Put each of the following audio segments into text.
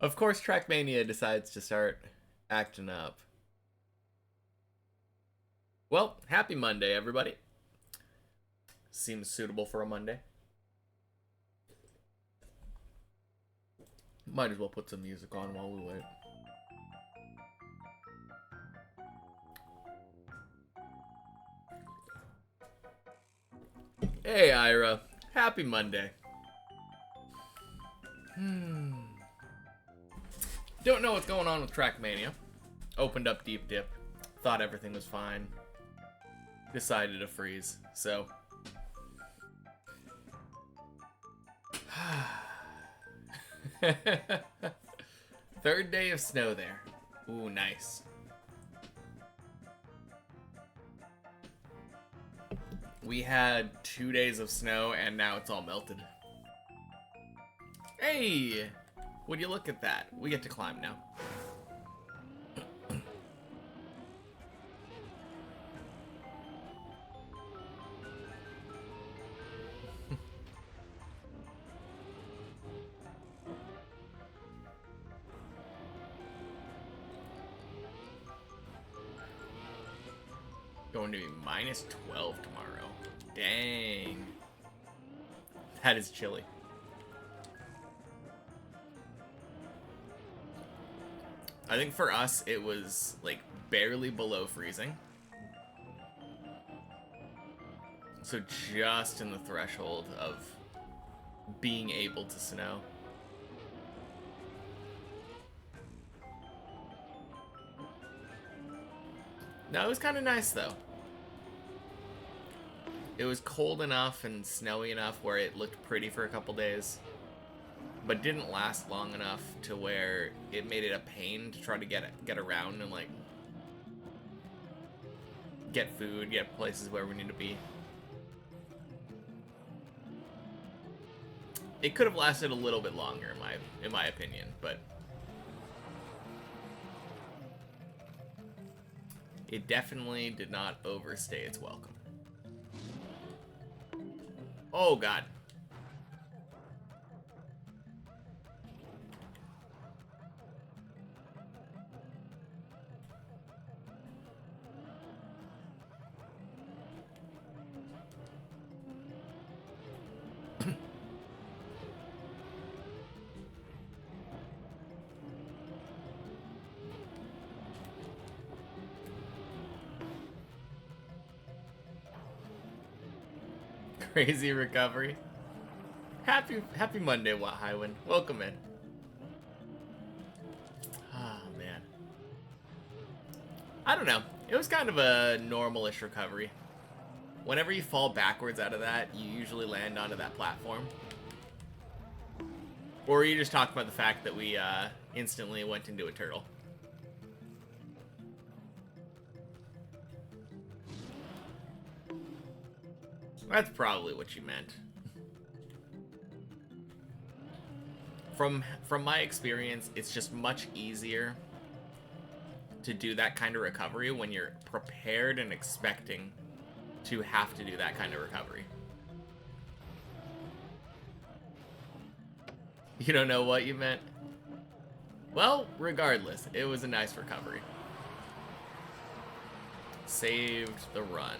Of course, Trackmania decides to start acting up. Well, happy Monday, everybody. Seems suitable for a Monday. Might as well put some music on while we wait. Hey, Ira. Happy Monday. Don't know what's going on with Trackmania. Opened up Deep Dip. Thought everything was fine. Decided to freeze. So. Third day of snow there. Ooh, nice. We had 2 days of snow and now it's all melted. Hey! Would you look at that? We get to climb now. Going to be minus 12 tomorrow. Dang. That is chilly. I think for us, it was like barely below freezing. So just in the threshold of being able to snow. No, it was kind of nice though. It was cold enough and snowy enough where it looked pretty for a couple days, but didn't last long enough to where it made it a pain to try to get around and like get food, get places where we need to be. It could have lasted a little bit longer in my opinion, but it definitely did not overstay its welcome. Oh god. Crazy recovery. Happy Monday, Watt Highwind. Welcome in. Ah, man. I don't know. It was kind of a normal-ish recovery. Whenever you fall backwards out of that, you usually land onto that platform. Or you just talk about the fact that we instantly went into a turtle. That's probably what you meant. From my experience, it's just much easier to do that kind of recovery when you're prepared and expecting to have to do that kind of recovery. You don't know what you meant? Well, regardless, it was a nice recovery. Saved the run.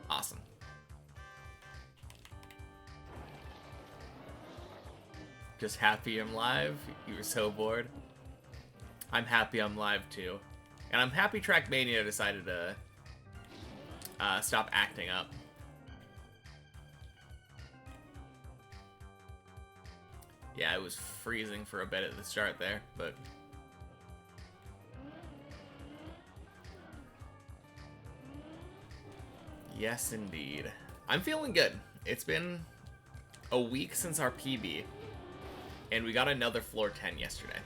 Awesome. Just happy I'm live? You were so bored? I'm happy I'm live too. And I'm happy Trackmania decided to stop acting up. Yeah, it was freezing for a bit at the start there, but... Yes, indeed. I'm feeling good. It's been a week since our PB, and we got another floor 10 yesterday.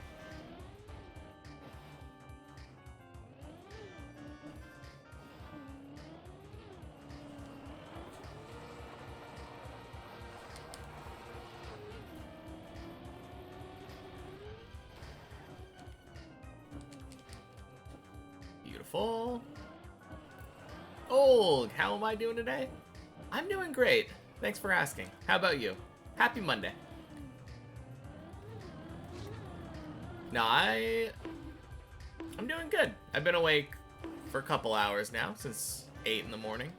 Beautiful. Old, how am I doing today? I'm doing great. Thanks for asking. How about you? Happy Monday. No, I'm doing good. I've been awake for a couple hours now, since 8 in the morning.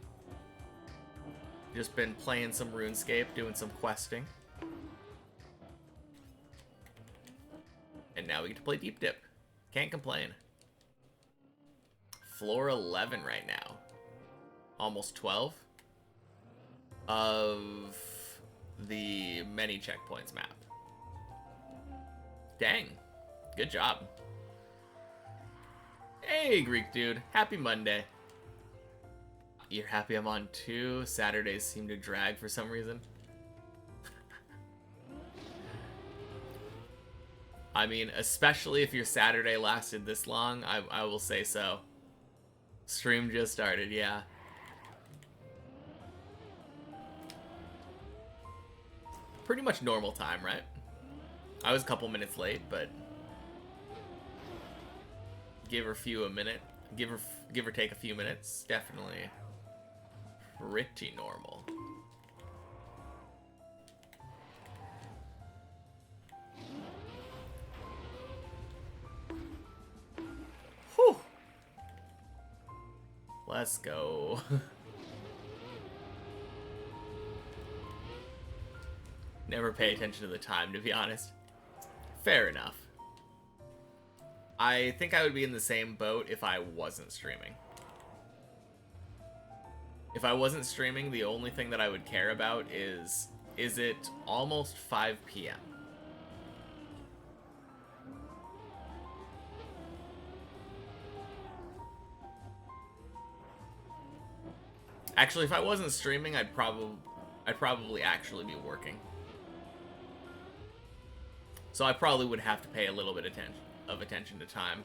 Just been playing some RuneScape, doing some questing. And now we get to play Deep Dip. Can't complain. Floor 11 right now. Almost 12. Of the many checkpoints map. Dang. Good job. Hey, Greek dude. Happy Monday. You're happy I'm on 2? Saturdays seem to drag for some reason. I mean, especially if your Saturday lasted this long, I will say so. Stream just started, yeah. Pretty much normal time, right? I was a couple minutes late, but give or take a few minutes, definitely pretty normal. Whew. Let's go. Never pay attention to the time, to be honest. Fair enough. I think I would be in the same boat if I wasn't streaming. If I wasn't streaming, the only thing that I would care about is it almost 5 p.m.? Actually, if I wasn't streaming, I'd probably actually be working. So I probably would have to pay a little bit of attention to time.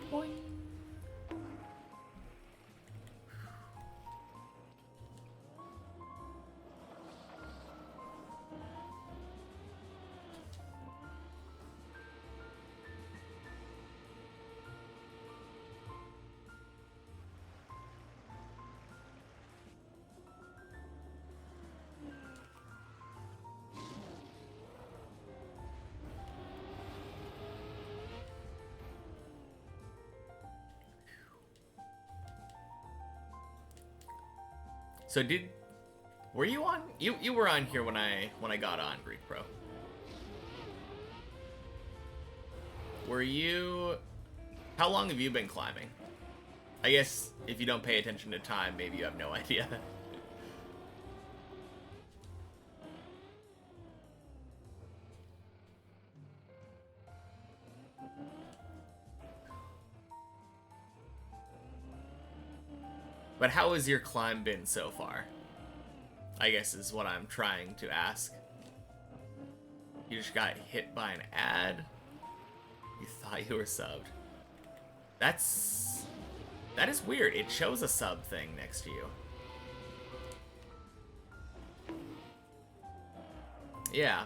Boing. So were you on? You were on here when I got on, Greek Pro. Were you? How long have you been climbing? I guess if you don't pay attention to time, maybe you have no idea. But how has your climb been so far? I guess is what I'm trying to ask. You just got hit by an ad? You thought you were subbed. That is weird. It shows a sub thing next to you. Yeah.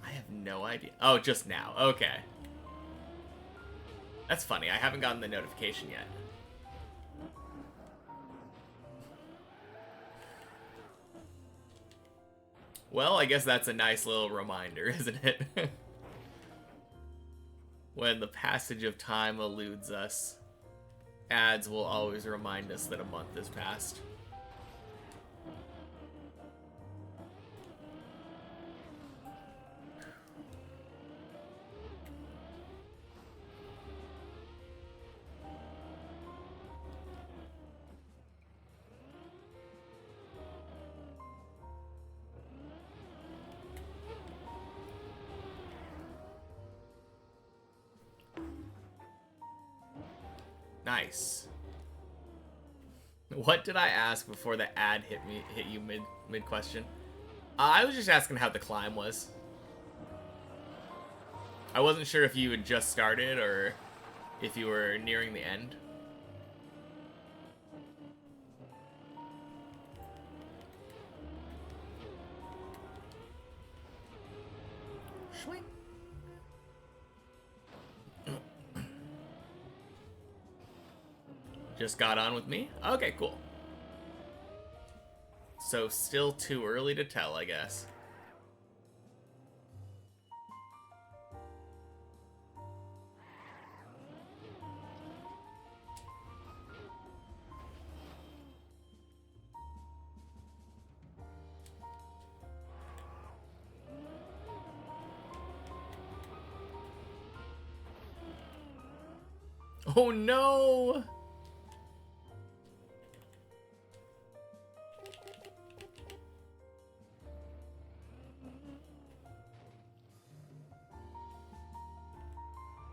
I have no idea. Oh, just now. Okay. That's funny. I haven't gotten the notification yet. Well, I guess that's a nice little reminder, isn't it? When the passage of time eludes us, ads will always remind us that a month has passed. Nice. What did I ask before the ad hit you mid question? I was just asking how the climb was. I wasn't sure if you had just started or if you were nearing the end. Shwing. Just got on with me? Okay, cool. So still too early to tell, I guess. Oh no!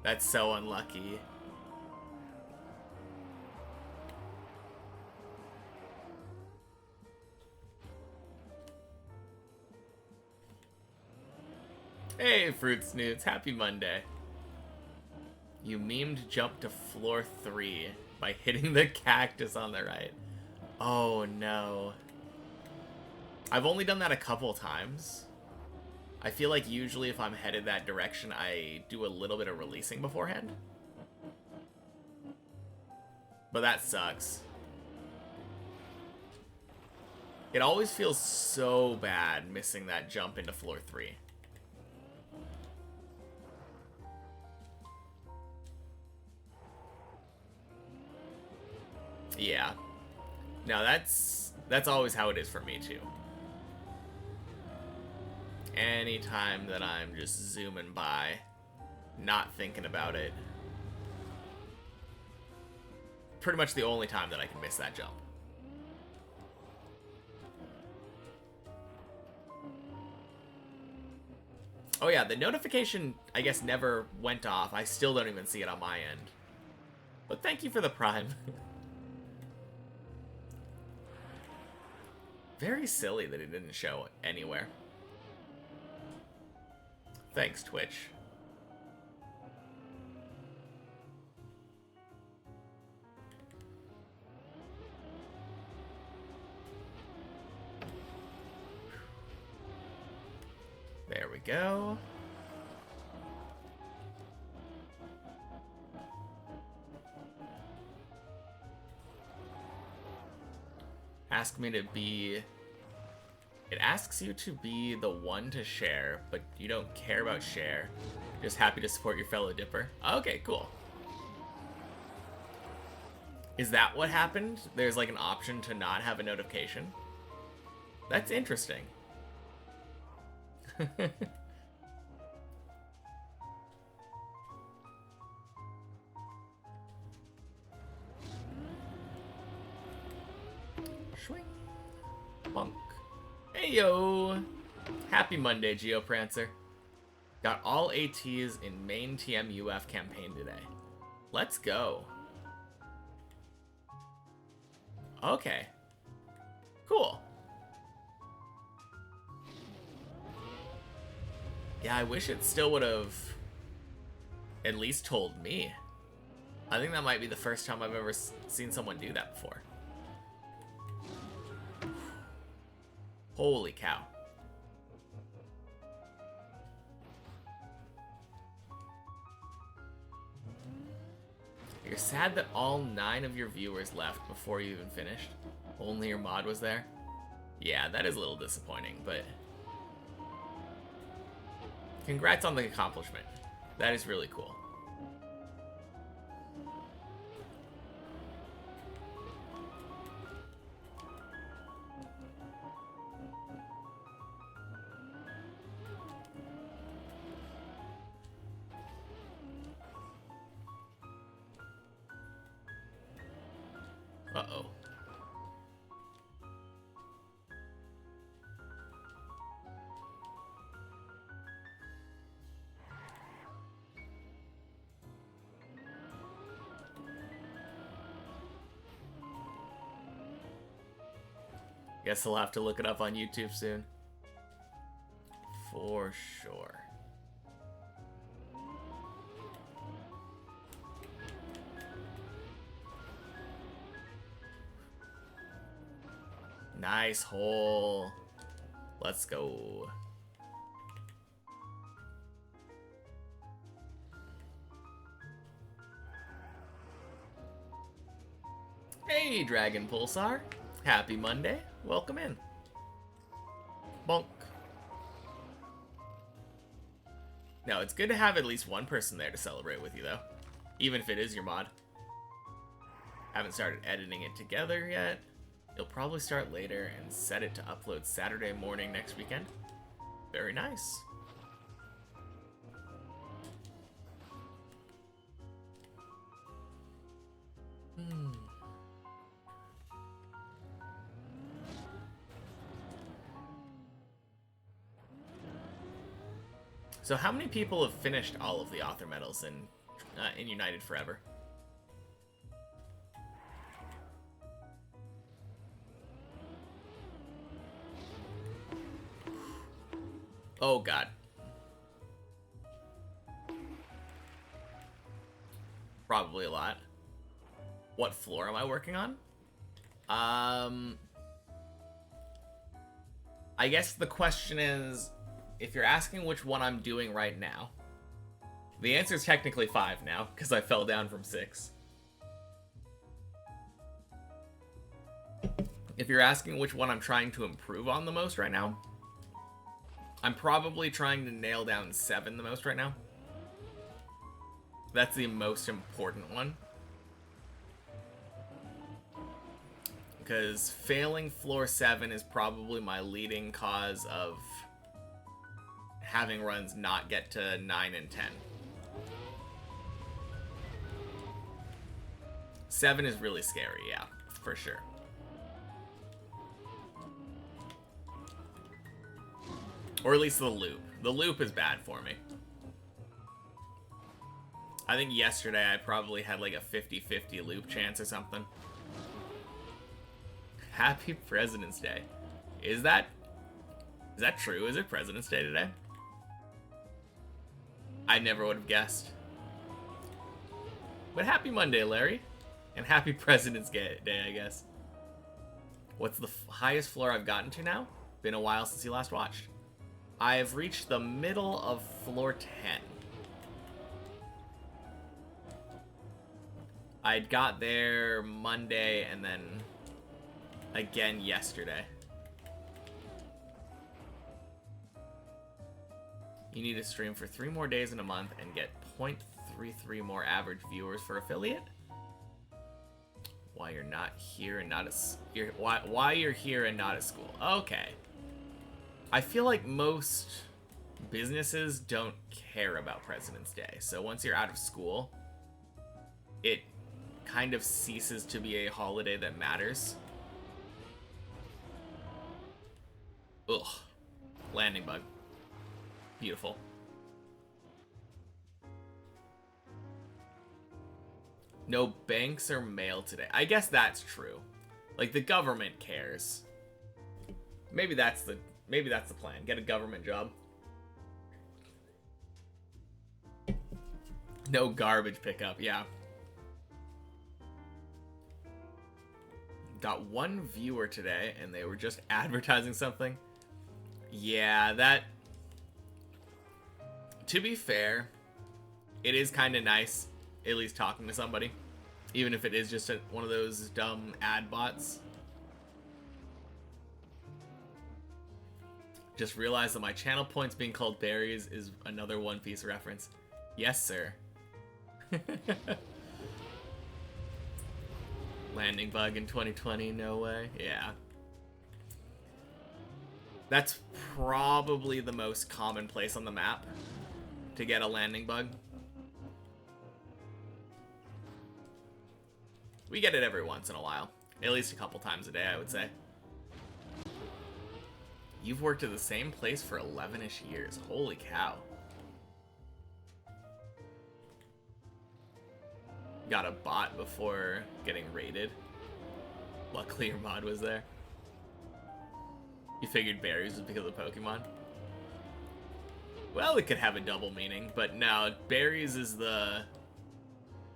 That's so unlucky. Hey, Fruit Snoots, happy Monday. You memed jump to floor 3 by hitting the cactus on the right. Oh no. I've only done that a couple times. I feel like usually if I'm headed that direction, I do a little bit of releasing beforehand. But that sucks. It always feels so bad missing that jump into floor 3. Yeah. No, that's always how it is for me too. Anytime that I'm just zooming by, not thinking about it. Pretty much the only time that I can miss that jump. Oh yeah, the notification, I guess, never went off. I still don't even see it on my end. But thank you for the Prime. Very silly that it didn't show anywhere. Thanks, Twitch. There we go. Ask me to be... It asks you to be the one to share, but you don't care about share. Just happy to support your fellow dipper. Okay, cool. Is that what happened? There's like an option to not have a notification? That's interesting. Swing. Bonk. Hey yo! Happy Monday, Geoprancer. Got all ATs in main TMUF campaign today. Let's go. Okay. Cool. Yeah, I wish it still would have at least told me. I think that might be the first time I've ever seen someone do that before. Holy cow. You're sad that all 9 of your viewers left before you even finished. Only your mod was there? Yeah, that is a little disappointing, but... Congrats on the accomplishment. That is really cool. Uh-oh. Guess I'll have to look it up on YouTube soon. For sure. Nice hole. Let's go. Hey, Dragon Pulsar. Happy Monday. Welcome in. Bonk. No, it's good to have at least one person there to celebrate with you, though. Even if it is your mod. Haven't started editing it together yet. You'll probably start later and set it to upload Saturday morning next weekend. Very nice. So how many people have finished all of the author medals in United Forever? Oh god. Probably a lot. What floor am I working on? I guess the question is, if you're asking which one I'm doing right now, the answer is technically 5 now, because I fell down from 6. If you're asking which one I'm trying to improve on the most right now, I'm probably trying to nail down 7 the most right now. That's the most important one. Because failing floor 7 is probably my leading cause of having runs not get to 9 and 10. 7 is really scary, yeah, for sure. Or at least the loop. The loop is bad for me. I think yesterday I probably had like a 50-50 loop chance or something. Happy President's Day. Is that true? Is it President's Day today? I never would have guessed. But happy Monday, Larry. And happy President's Day, I guess. What's the highest floor I've gotten to now? Been a while since you last watched. I have reached the middle of floor 10. I got there Monday and then again yesterday. You need to stream for 3 more days in a month and get 0.33 more average viewers for affiliate. Why you're not here and not why you're here and not at school? Okay. I feel like most businesses don't care about President's Day. So once you're out of school, it kind of ceases to be a holiday that matters. Ugh. Landing bug. Beautiful. No banks or mail today. I guess that's true. Like, the government cares. Maybe that's the plan. Get a government job. No garbage pickup, yeah. Got 1 viewer today, and they were just advertising something. Yeah, that... To be fair, it is kind of nice, at least talking to somebody. Even if it is just one of those dumb ad bots. Just realized that my channel points being called berries is another One Piece reference. Yes, sir. Landing bug in 2020, no way. Yeah. That's probably the most common place on the map to get a landing bug. We get it every once in a while. At least a couple times a day, I would say. You've worked at the same place for 11-ish years. Holy cow. Got a bot before getting raided. Luckily your mod was there. You figured berries was because of Pokemon? Well, it could have a double meaning, but no, berries is the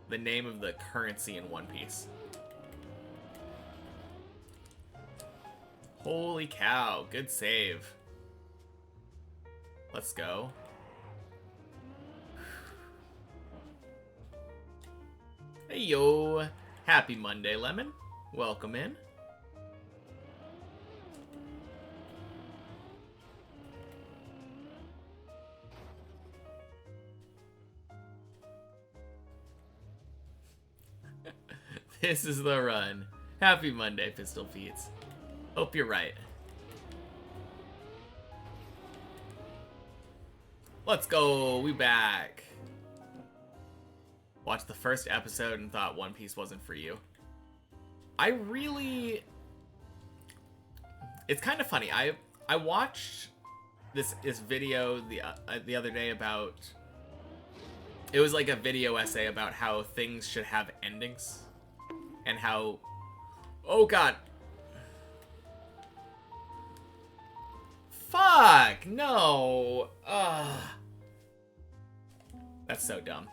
name of the currency in One Piece. Holy cow, good save. Let's go. Hey yo, happy Monday, Lemon. Welcome in. This is the run. Happy Monday, Pistol Feets. Hope you're right. Let's go. We back. Watched the first episode and thought One Piece wasn't for you. It's kind of funny. I watched this video the other day about. It was like a video essay about how things should have endings, and how. Oh god. Fuck no. That's so dumb.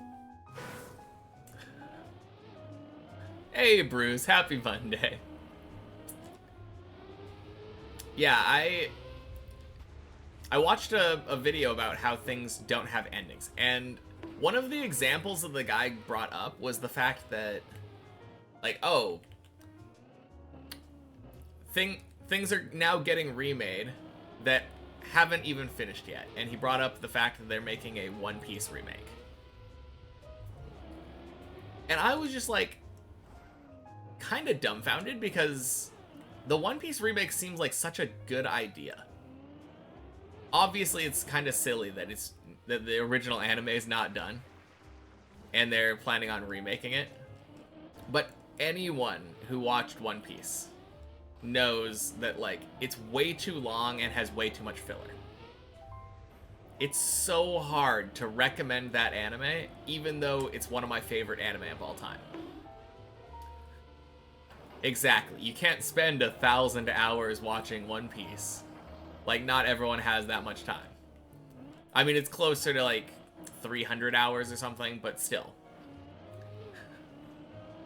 Hey Bruce, happy Monday. Yeah, I watched a video about how things don't have endings, and one of the examples that the guy brought up was the fact that, like, oh, things are now getting remade that haven't even finished yet, and he brought up the fact that they're making a One Piece remake. And I was just like, kind of dumbfounded, because the One Piece remake seems like such a good idea. Obviously, it's kind of silly that the original anime is not done, and they're planning on remaking it. But anyone who watched One Piece knows that, like, it's way too long and has way too much filler. It's so hard to recommend that anime, even though it's one of my favorite anime of all time. Exactly. You can't spend 1,000 hours watching One Piece. Like, not everyone has that much time. I mean, it's closer to, like, 300 hours or something, but still.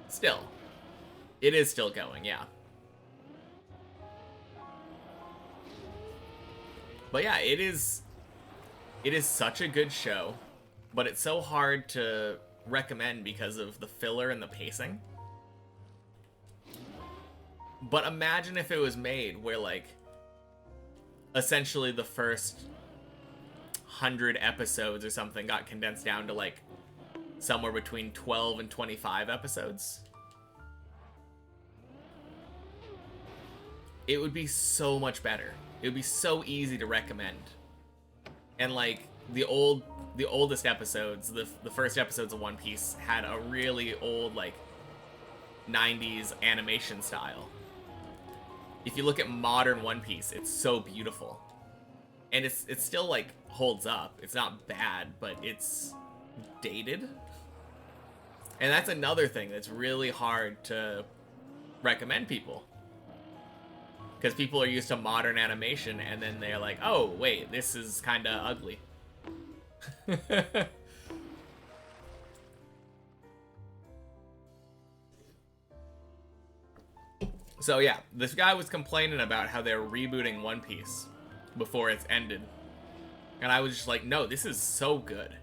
Still. It is still going, yeah. But yeah, it is such a good show, but it's so hard to recommend because of the filler and the pacing. But imagine if it was made where, like, essentially the first 100 episodes or something got condensed down to, like, somewhere between 12 and 25 episodes. It would be so much better. It would be so easy to recommend. And, like, the oldest episodes, the first episodes of One Piece had a really old, like, 90s animation style. If you look at modern One Piece, it's so beautiful. And it's still, like, holds up. It's not bad, but it's dated. And that's another thing that's really hard to recommend people. Because people are used to modern animation, and then they're like, oh, wait, this is kind of ugly. So yeah, this guy was complaining about how they're rebooting One Piece before it's ended. And I was just like, no, this is so good.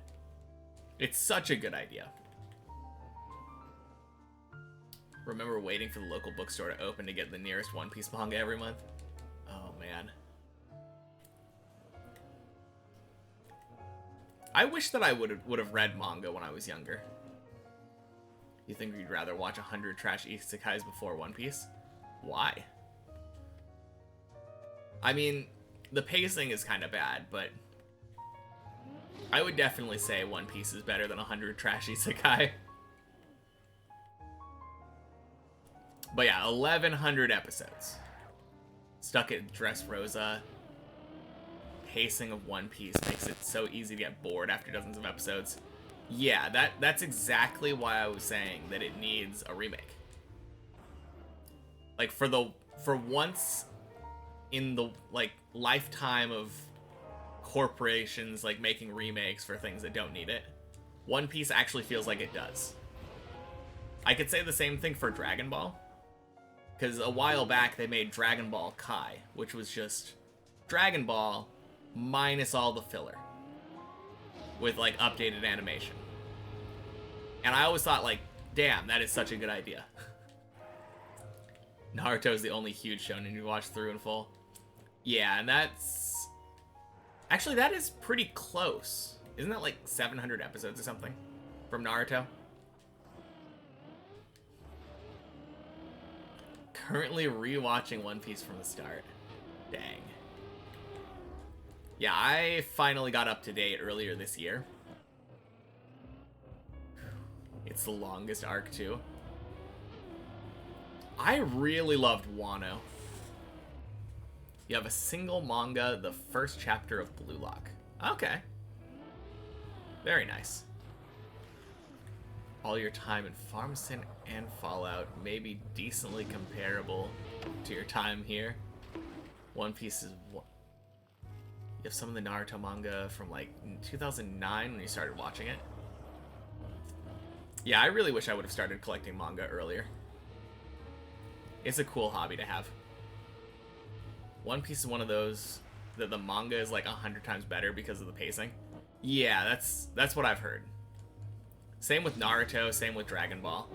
It's such a good idea. Remember waiting for the local bookstore to open to get the nearest One Piece manga every month? Oh, man. I wish that I would have read manga when I was younger. You think you'd rather watch 100 trash isekais before One Piece? Why? I mean, the pacing is kind of bad, but I would definitely say One Piece is better than 100 trash isekai. But yeah, 1,100 episodes. Stuck at Dressrosa. Pacing of One Piece makes it so easy to get bored after dozens of episodes. Yeah, that's exactly why I was saying that it needs a remake. Like, for once in the, like, lifetime of corporations, like, making remakes for things that don't need it, One Piece actually feels like it does. I could say the same thing for Dragon Ball. Because a while back, they made Dragon Ball Kai, which was just Dragon Ball minus all the filler. With, like, updated animation. And I always thought, like, damn, that is such a good idea. Naruto is the only huge shonen you watch through in full. Yeah, and that's... Actually, that is pretty close. Isn't that like 700 episodes or something from Naruto? Currently rewatching One Piece from the start. Dang. Yeah, I finally got up to date earlier this year. It's the longest arc, too. I really loved Wano. You have a single manga, the first chapter of Blue Lock. Okay. Very nice. All your time in Farm Sim and Fallout may be decently comparable to your time here. One Piece is... You have some of the Naruto manga from like 2009 when you started watching it. Yeah, I really wish I would have started collecting manga earlier. It's a cool hobby to have. One Piece is one of those that the manga is like 100 times better because of the pacing. Yeah, that's what I've heard. Same with Naruto, same with Dragon Ball.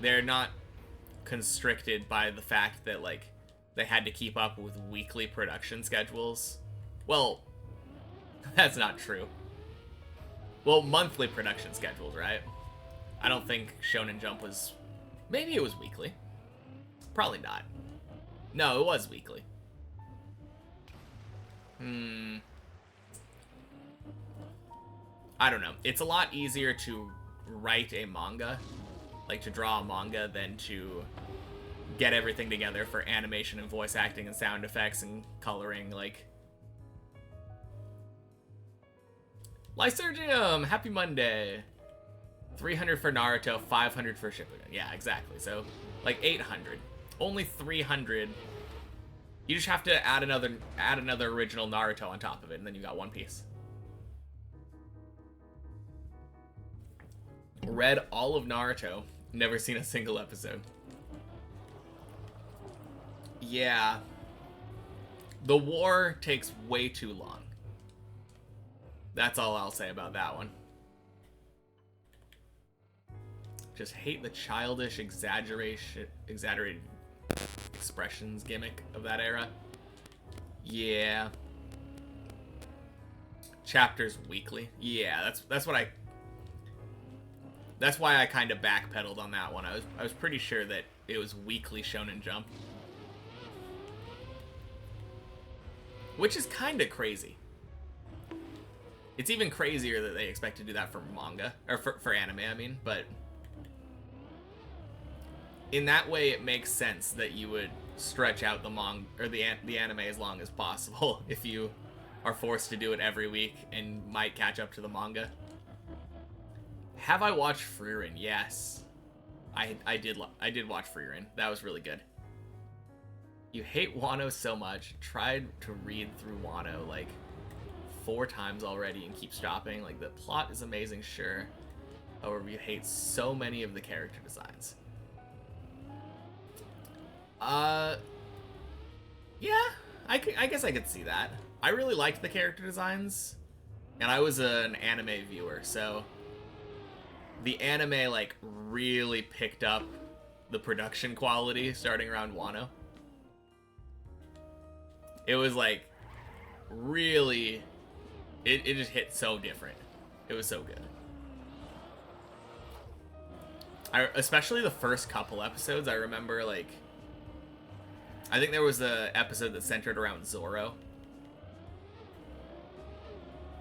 They're not constricted by the fact that like they had to keep up with weekly production schedules. Well, that's not true. Well, monthly production schedules, right? I don't think Shonen Jump was... Maybe it was weekly. Probably not. No, it was weekly. I don't know. It's a lot easier to write a manga, like to draw a manga, than to get everything together for animation and voice acting and sound effects and coloring, like... Lysergium! Happy Monday! 300 for Naruto, 500 for Shippuden. Yeah, exactly. So, like 800. Only 300. You just have to add another original Naruto on top of it, and then you got One Piece. Read all of Naruto, never seen a single episode. Yeah. The war takes way too long. That's all I'll say about that one. Just hate the childish exaggerated expressions gimmick of that era. Yeah. Chapters weekly. Yeah, that's why I kind of backpedaled on that one. I was pretty sure that it was weekly Shonen Jump. Which is kind of crazy. It's even crazier that they expect to do that for manga, or for anime, I mean, but in that way it makes sense that you would stretch out the the anime as long as possible if you are forced to do it every week and might catch up to the manga. Have I watched Frieren? Yes. I did watch Frieren. That was really good. You hate Wano so much. Tried to read through Wano like 4 times already and keep stopping. Like, the plot is amazing, sure. However, you hate so many of the character designs. Yeah, I guess I could see that. I really liked the character designs, and I was an anime viewer, so the anime, like, really picked up the production quality starting around Wano. It was, like, really... It just hit so different. It was so good. Especially the first couple episodes, I remember, like... I think there was an episode that centered around Zoro.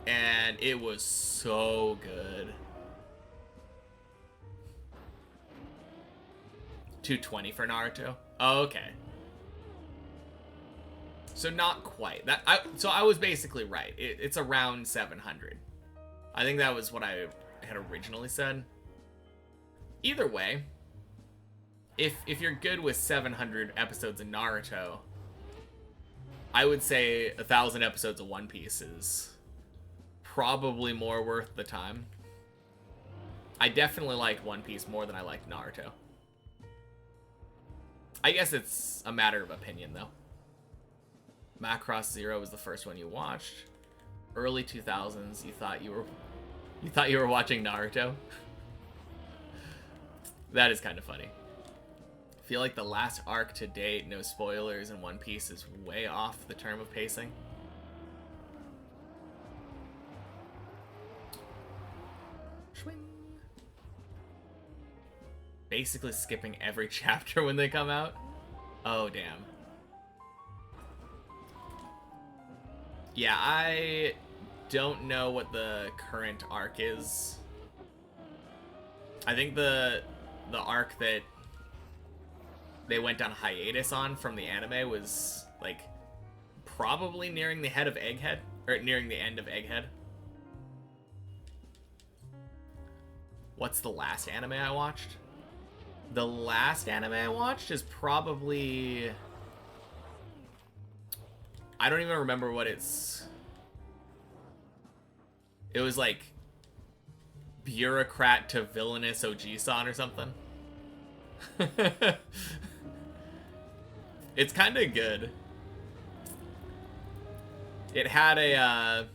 And it was so good. 220 for Naruto? Oh, okay. So not quite. So I was basically right. It's around 700. I think that was what I had originally said. Either way, if you're good with 700 episodes of Naruto, I would say 1,000 episodes of One Piece is probably more worth the time. I definitely liked One Piece more than I liked Naruto. I guess it's a matter of opinion, though. Macross Zero was the first one you watched. Early 2000s, you thought you were watching Naruto. That is kind of funny. Feel like the last arc to date, no spoilers, in One Piece is way off the term of pacing. Basically skipping every chapter when they come out. Oh, damn. Yeah, I don't know what the current arc is. I think the arc that they went on hiatus on from the anime was, like, probably nearing the head of Egghead, or nearing the end of Egghead. What's the last anime I watched? The last anime I watched is probably... I don't even remember what it's... It was like... Bureaucrat to Villainous Oji-san or something. It's kind of good. It had a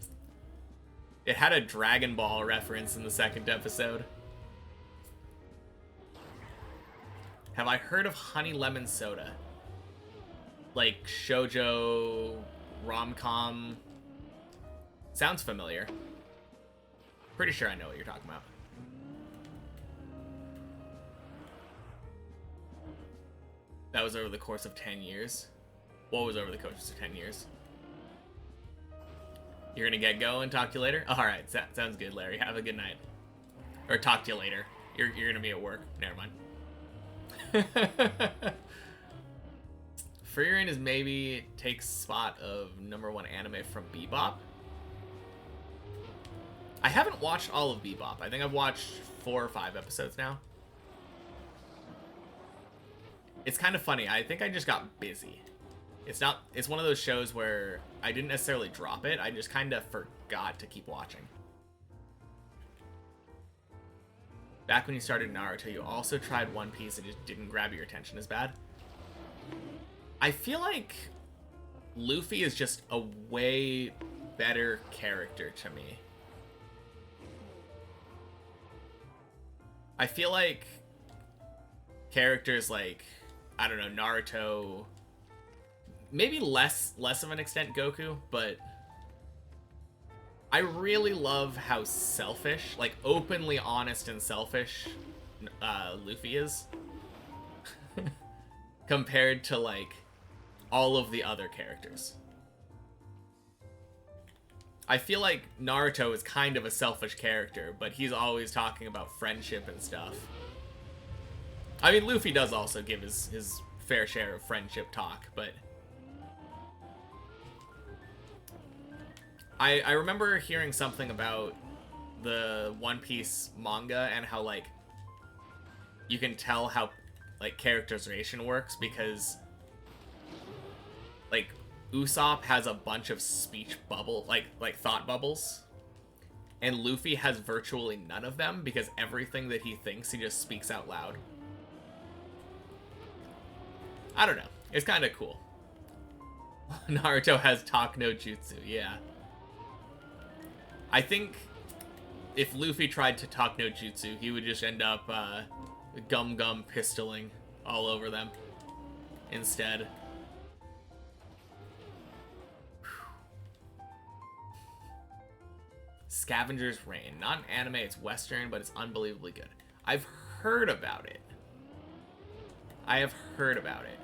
Dragon Ball reference in the second episode. Have I heard of Honey Lemon Soda? Like shoujo rom-com. Sounds familiar. Pretty sure I know what you're talking about. That was over the course of 10 years. What was over the course of 10 years? You're gonna get going. Talk to you later? Alright, sounds good, Larry. Have a good night. Or talk to you later. You're gonna be at work. Never mind. Freerin is maybe takes spot of #1 anime from Bebop. I haven't watched all of Bebop. I think I've watched 4 or 5 episodes now. It's kind of funny. I think I just got busy. It's one of those shows where I didn't necessarily drop it. I just kind of forgot to keep watching. Back when you started Naruto, you also tried One Piece and just didn't grab your attention as bad. I feel like Luffy is just a way better character to me. I feel like characters like, I don't know, Naruto, maybe less of an extent Goku, but I really love how selfish, like openly honest and selfish Luffy is compared to like all of the other characters. I feel like Naruto is kind of a selfish character, but he's always talking about friendship and stuff. I mean, Luffy does also give his fair share of friendship talk, but I remember hearing something about the One Piece manga and how, like, you can tell how, like, characterization works because, like, Usopp has a bunch of speech bubble, like thought bubbles, and Luffy has virtually none of them because everything that he thinks, he just speaks out loud. I don't know. It's kind of cool. Naruto has talk no jutsu, yeah. I think if Luffy tried to talk no jutsu, he would just end up gum pistoling all over them instead. Scavenger's Reign. Not an anime, it's Western, but it's unbelievably good. I've heard about it. I have heard about it.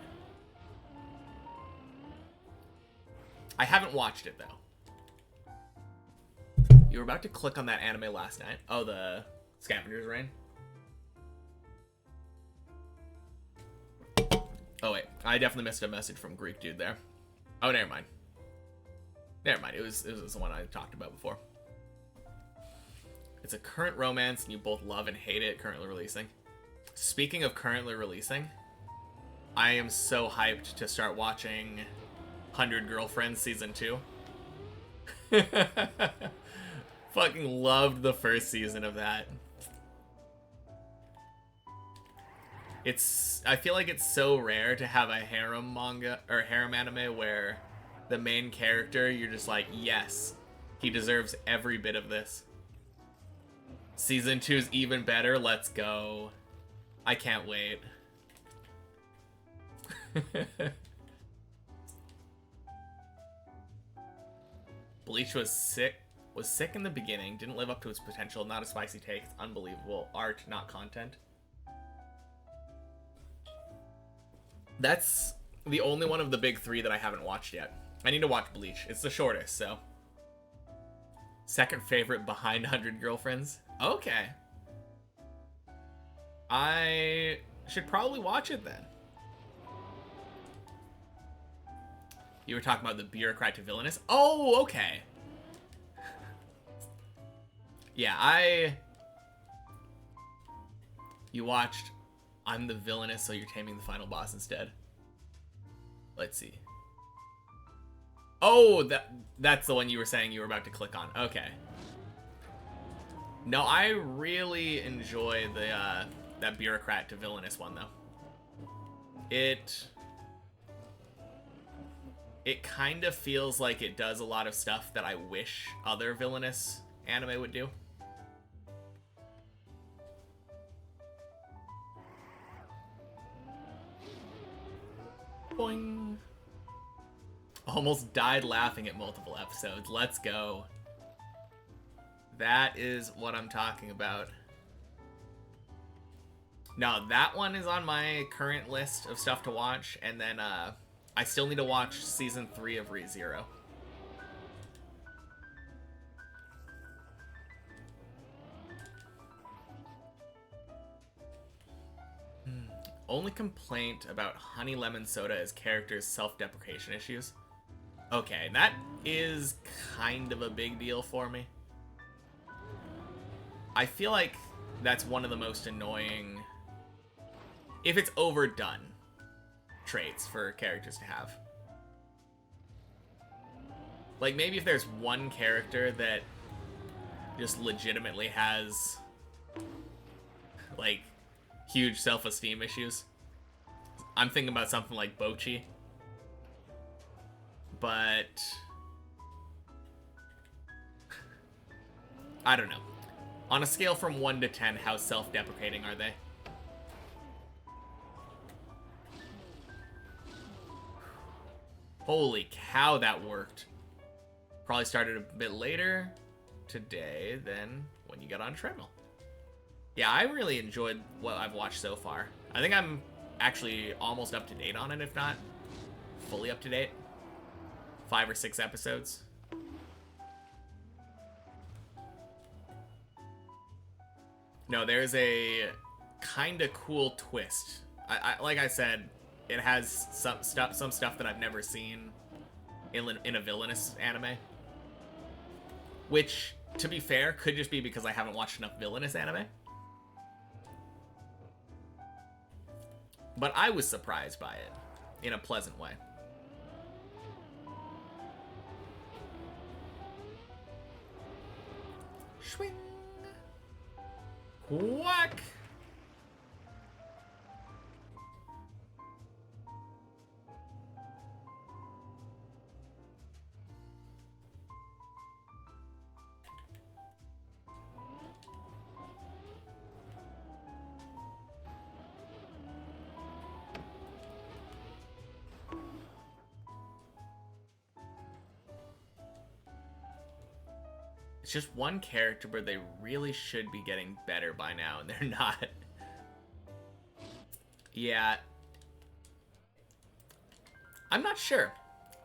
I haven't watched it, though. You were about to click on that anime last night. Oh, the Scavenger's Reign. Oh, wait. I definitely missed a message from Greek Dude there. Oh, never mind. Never mind. It was the one I talked about before. It's a current romance, and you both love and hate it. Currently releasing. Speaking of currently releasing, I am so hyped to start watching 100 Girlfriends Season 2. Fucking loved the first season of that. I feel like it's so rare to have a harem manga or harem anime where the main character, you're just like, yes, he deserves every bit of this. Season 2 is even better. Let's go. I can't wait. Bleach was sick. Was sick in the beginning. Didn't live up to its potential. Not a spicy take. It's unbelievable. Art, not content. That's the only one of the big three that I haven't watched yet. I need to watch Bleach. It's the shortest, so. Second favorite behind 100 Girlfriends. Okay. I should probably watch it then. You were talking about the bureaucrat to villainous? Oh, okay. Yeah, You watched I'm the villainous, so you're taming the final boss instead. Let's see. Oh, that's the one you were saying you were about to click on. Okay. No, I really enjoy the that bureaucrat to villainous one though. It kind of feels like it does a lot of stuff that I wish other villainous anime would do. Boing. Almost died laughing at multiple episodes. Let's go. That is what I'm talking about. No, that one is on my current list of stuff to watch, and then I still need to watch season 3 of ReZero. Only complaint about Honey Lemon Soda is characters' self-deprecation issues. Okay, that is kind of a big deal for me. I feel like that's one of the most annoying, if it's overdone, traits for characters to have. Like, maybe if there's one character that just legitimately has, like, huge self-esteem issues. I'm thinking about something like Bochi. But I don't know. On a scale from 1 to 10, how self-deprecating are they? Holy cow, that worked. Probably started a bit later today than when you got on treadmill. Yeah, I really enjoyed what I've watched so far. I think I'm actually almost up to date on it, if not fully up to date. 5 or 6 episodes. No, there's a kind of cool twist. Like I said, it has some stuff that I've never seen in a villainous anime. Which, to be fair, could just be because I haven't watched enough villainous anime. But I was surprised by it in a pleasant way. Swing. Whack. It's just one character, but they really should be getting better by now, and they're not. Yeah. I'm not sure.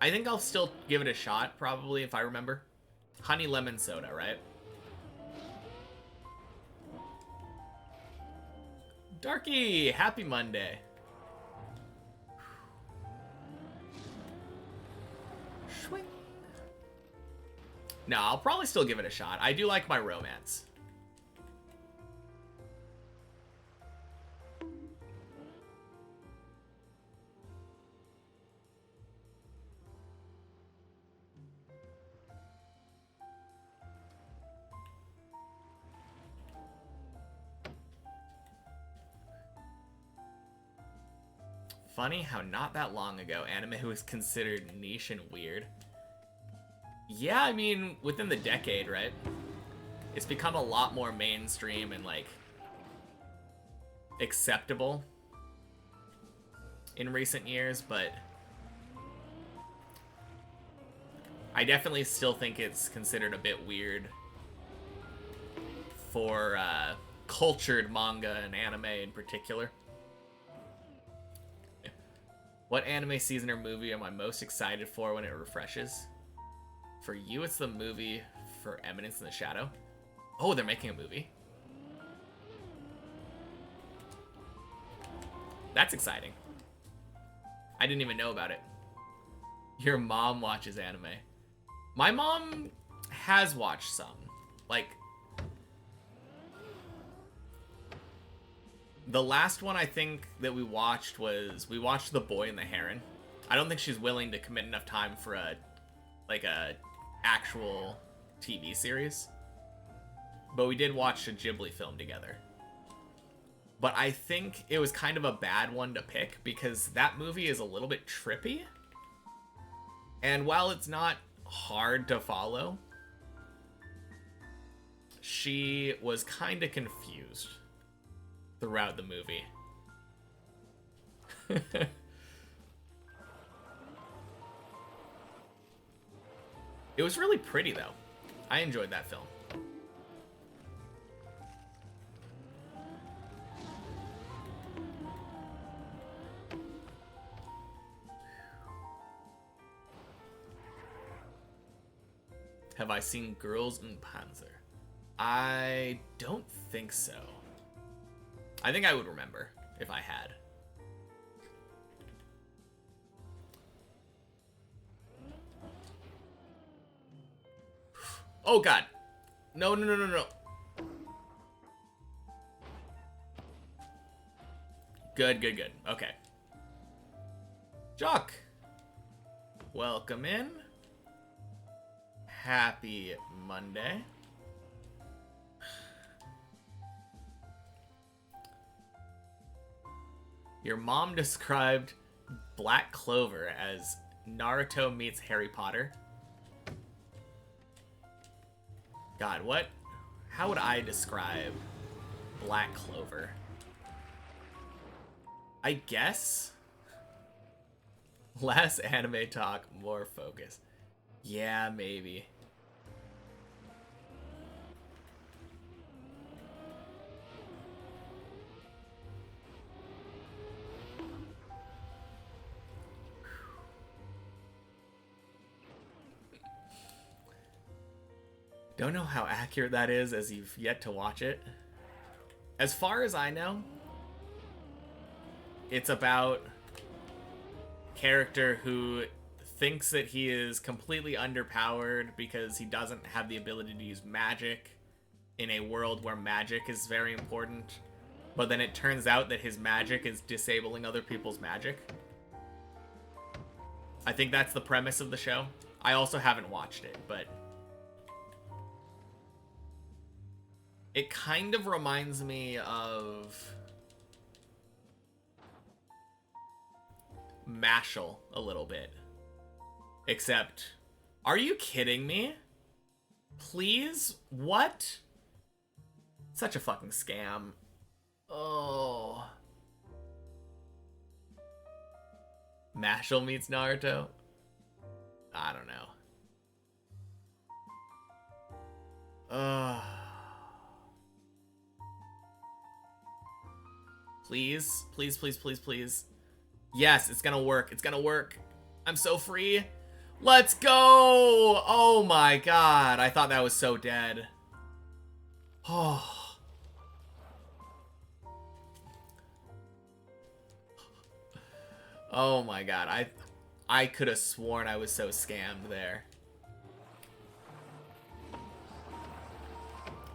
I think I'll still give it a shot, probably, if I remember. Honey Lemon Soda, right? Darky! Happy Monday. Swing. No, I'll probably still give it a shot. I do like my romance. Funny how not that long ago, anime was considered niche and weird. Yeah, I mean, within the decade, right? It's become a lot more mainstream and, like, acceptable. in recent years, but I definitely still think it's considered a bit weird for cultured manga and anime in particular. What anime season or movie am I most excited for when it refreshes? For you, it's the movie for Eminence in the Shadow. Oh, they're making a movie. That's exciting. I didn't even know about it. Your mom watches anime. My mom has watched some. Like, the last one I think that we watched was we watched The Boy and the Heron. I don't think she's willing to commit enough time for a actual TV series. But we did watch a Ghibli film together. But I think it was kind of a bad one to pick because that movie is a little bit trippy. And while it's not hard to follow, she was kind of confused throughout the movie. It was really pretty, though. I enjoyed that film. Have I seen Girls in Panzer? I don't think so. I think I would remember if I had. Oh god. No, no, no, no, no. Good, good, good. Okay. Jock. Welcome in. Happy Monday. Your mom described Black Clover as Naruto meets Harry Potter. God, what? How would I describe Black Clover? I guess less anime talk, more focus. Yeah, maybe. Don't know how accurate that is as you've yet to watch it. As far as I know, it's about a character who thinks that he is completely underpowered because he doesn't have the ability to use magic in a world where magic is very important. But then it turns out that his magic is disabling other people's magic. I think that's the premise of the show. I also haven't watched it, but it kind of reminds me of Mashal a little bit. Except, are you kidding me? Please? What? Such a fucking scam. Oh. Mashal meets Naruto? I don't know. Please, please, please, please, please. Yes, it's gonna work. It's gonna work. I'm so free. Let's go! Oh my god. I thought that was so dead. Oh. Oh my god. I could have sworn I was so scammed there.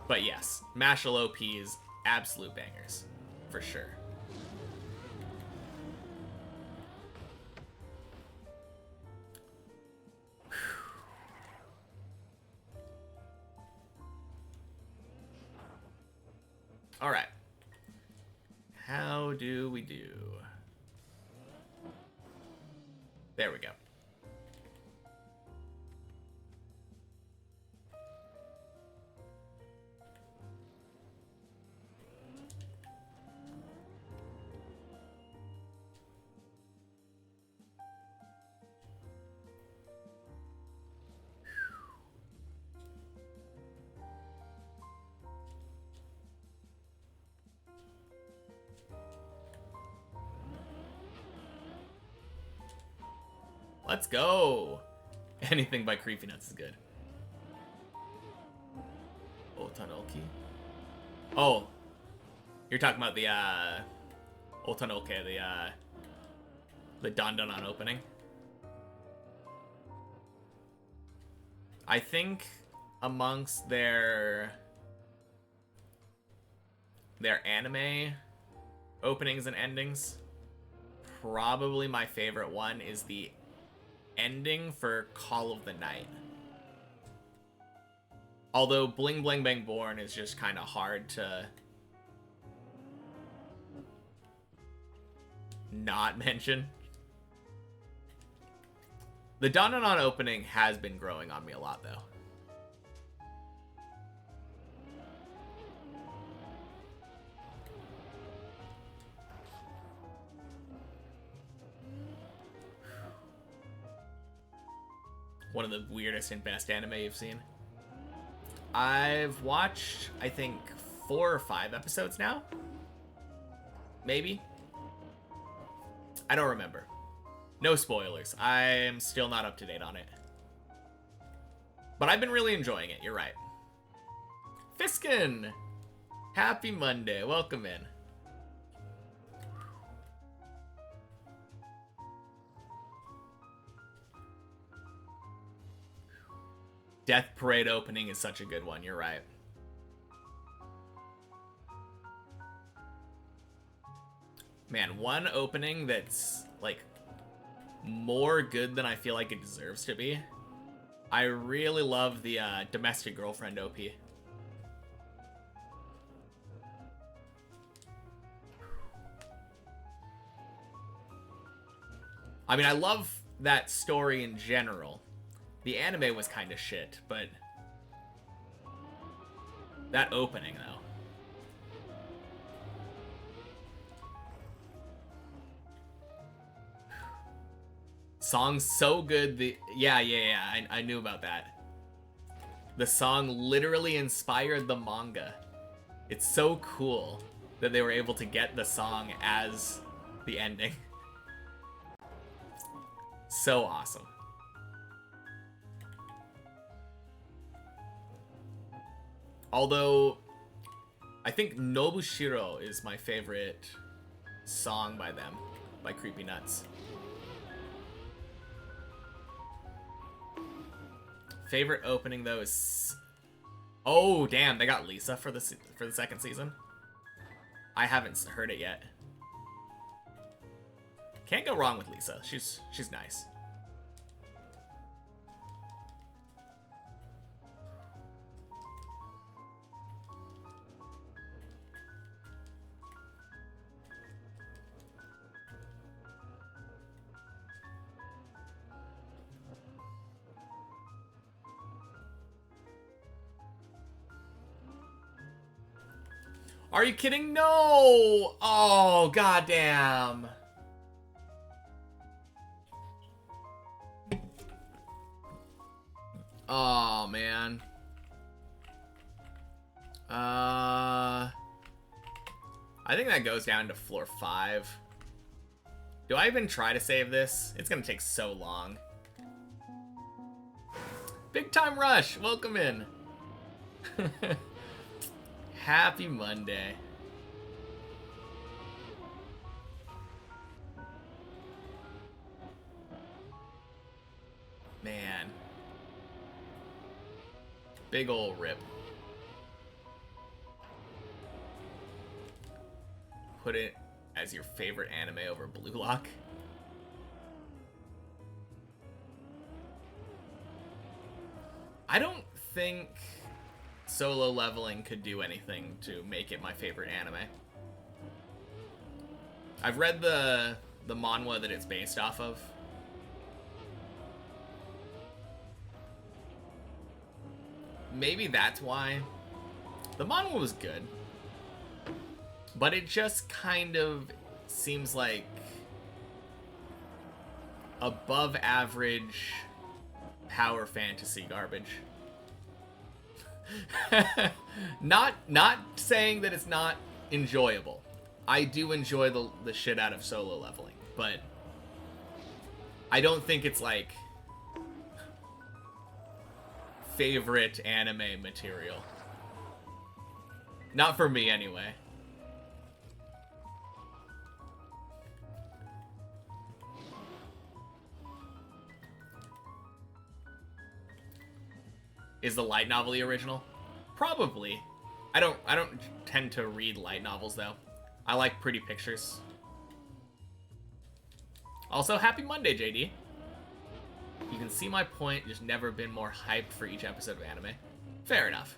But yes, Mashal OPs, absolute bangers. For sure. All right. How do we do? There we go. Let's go. Anything by Creepy Nuts is good. Otanolki. Oh, you're talking about the Otanolke, the Dandanan opening. I think amongst their anime openings and endings, probably my favorite one is the ending for Call of the Night. Although Bling Bling Bang Born is just kind of hard to not mention. The Dandanan opening has been growing on me a lot, though. One of the weirdest and best anime you've seen. I've watched, I think, 4 or 5 episodes now. Maybe. I don't remember. No spoilers. I'm still not up to date on it. But I've been really enjoying it. You're right. Fiskin! Happy Monday. Welcome in. Death Parade opening is such a good one. You're right. Man, one opening that's, like, more good than I feel like it deserves to be. I really love the Domestic Girlfriend OP. I mean, I love that story in general. The anime was kind of shit, but that opening, though. Song's so good. Yeah, I knew about that. The song literally inspired the manga. It's so cool that they were able to get the song as the ending. So awesome. Although, I think Nobushiro is my favorite song by them, by Creepy Nuts. Favorite opening, though, is... Oh, damn, they got Lisa for the second season? I haven't heard it yet. Can't go wrong with Lisa. She's nice. Are you kidding? No! Oh, goddamn. Oh, man. I think that goes down to floor 5. Do I even try to save this? It's gonna take so long. Big Time Rush, welcome in. Happy Monday. Man. Big ol' rip. Put it as your favorite anime over Blue Lock. I don't think Solo Leveling could do anything to make it my favorite anime. I've read the manhwa that it's based off of. Maybe that's why. The manhwa was good. But it just kind of seems like above average power fantasy garbage. Not saying that it's not enjoyable. I do enjoy the shit out of Solo Leveling, but I don't think it's like favorite anime material. Not for me, anyway. Is the light novel the original? Probably. I don't tend to read light novels though. I like pretty pictures. Also, happy Monday, JD. You can see my point, just never been more hyped for each episode of anime. Fair enough.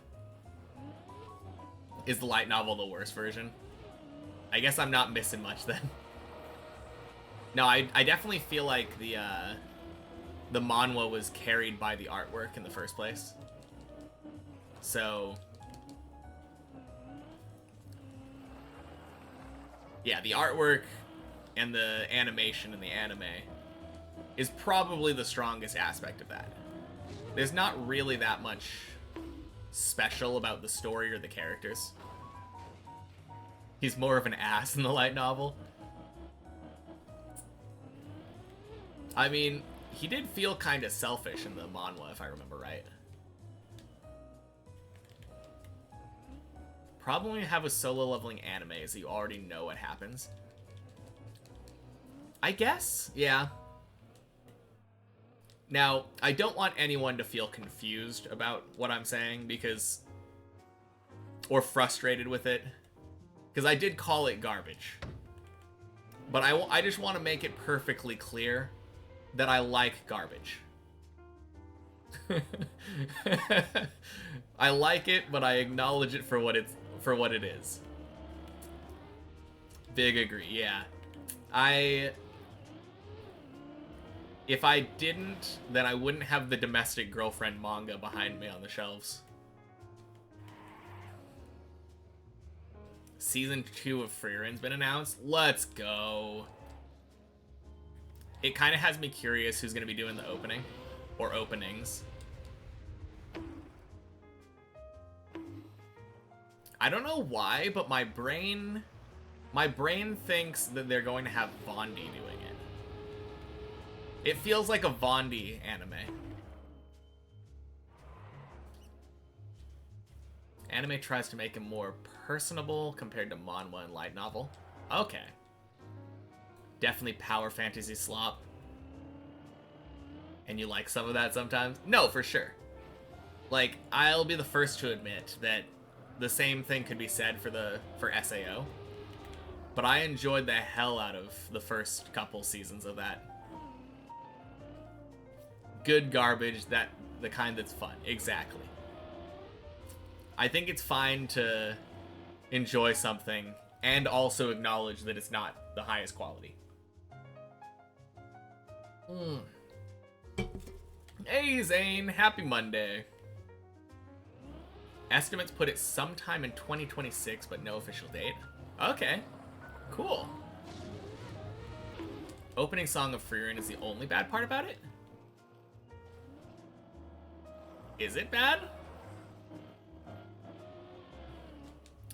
Is the light novel the worst version? I guess I'm not missing much then. No, I definitely feel like the manhwa was carried by the artwork in the first place. So yeah, the artwork and the animation in the anime is probably the strongest aspect of that. There's not really that much special about the story or the characters. He's more of an ass in the light novel. I mean, he did feel kind of selfish in the manhwa, if I remember right. Problem you have with solo leveling anime is that you already know what happens. I guess, yeah. Now, I don't want anyone to feel confused about what I'm saying because... or frustrated with it. Because I did call it garbage. But I just want to make it perfectly clear that I like garbage. I like it, but I acknowledge it for what it is. Big agree, yeah. If I didn't, then I wouldn't have the Domestic Girlfriend manga behind me on the shelves. Season 2 of Frierin's been announced. Let's go. It kind of has me curious who's going to be doing the opening. Or openings. I don't know why, but my brain thinks that they're going to have Vondi doing it. It feels like a Vondi anime. Anime tries to make him more personable compared to manhwa and light novel. Okay. Definitely power fantasy slop. And you like some of that sometimes? No, for sure. Like, I'll be the first to admit that the same thing could be said for SAO. But I enjoyed the hell out of the first couple seasons of that. Good garbage, the kind that's fun. Exactly. I think it's fine to enjoy something and also acknowledge that it's not the highest quality. Hey Zane, happy Monday. Estimates put it sometime in 2026, but no official date. Okay, cool. Opening song of Frieren is the only bad part about it? Is it bad?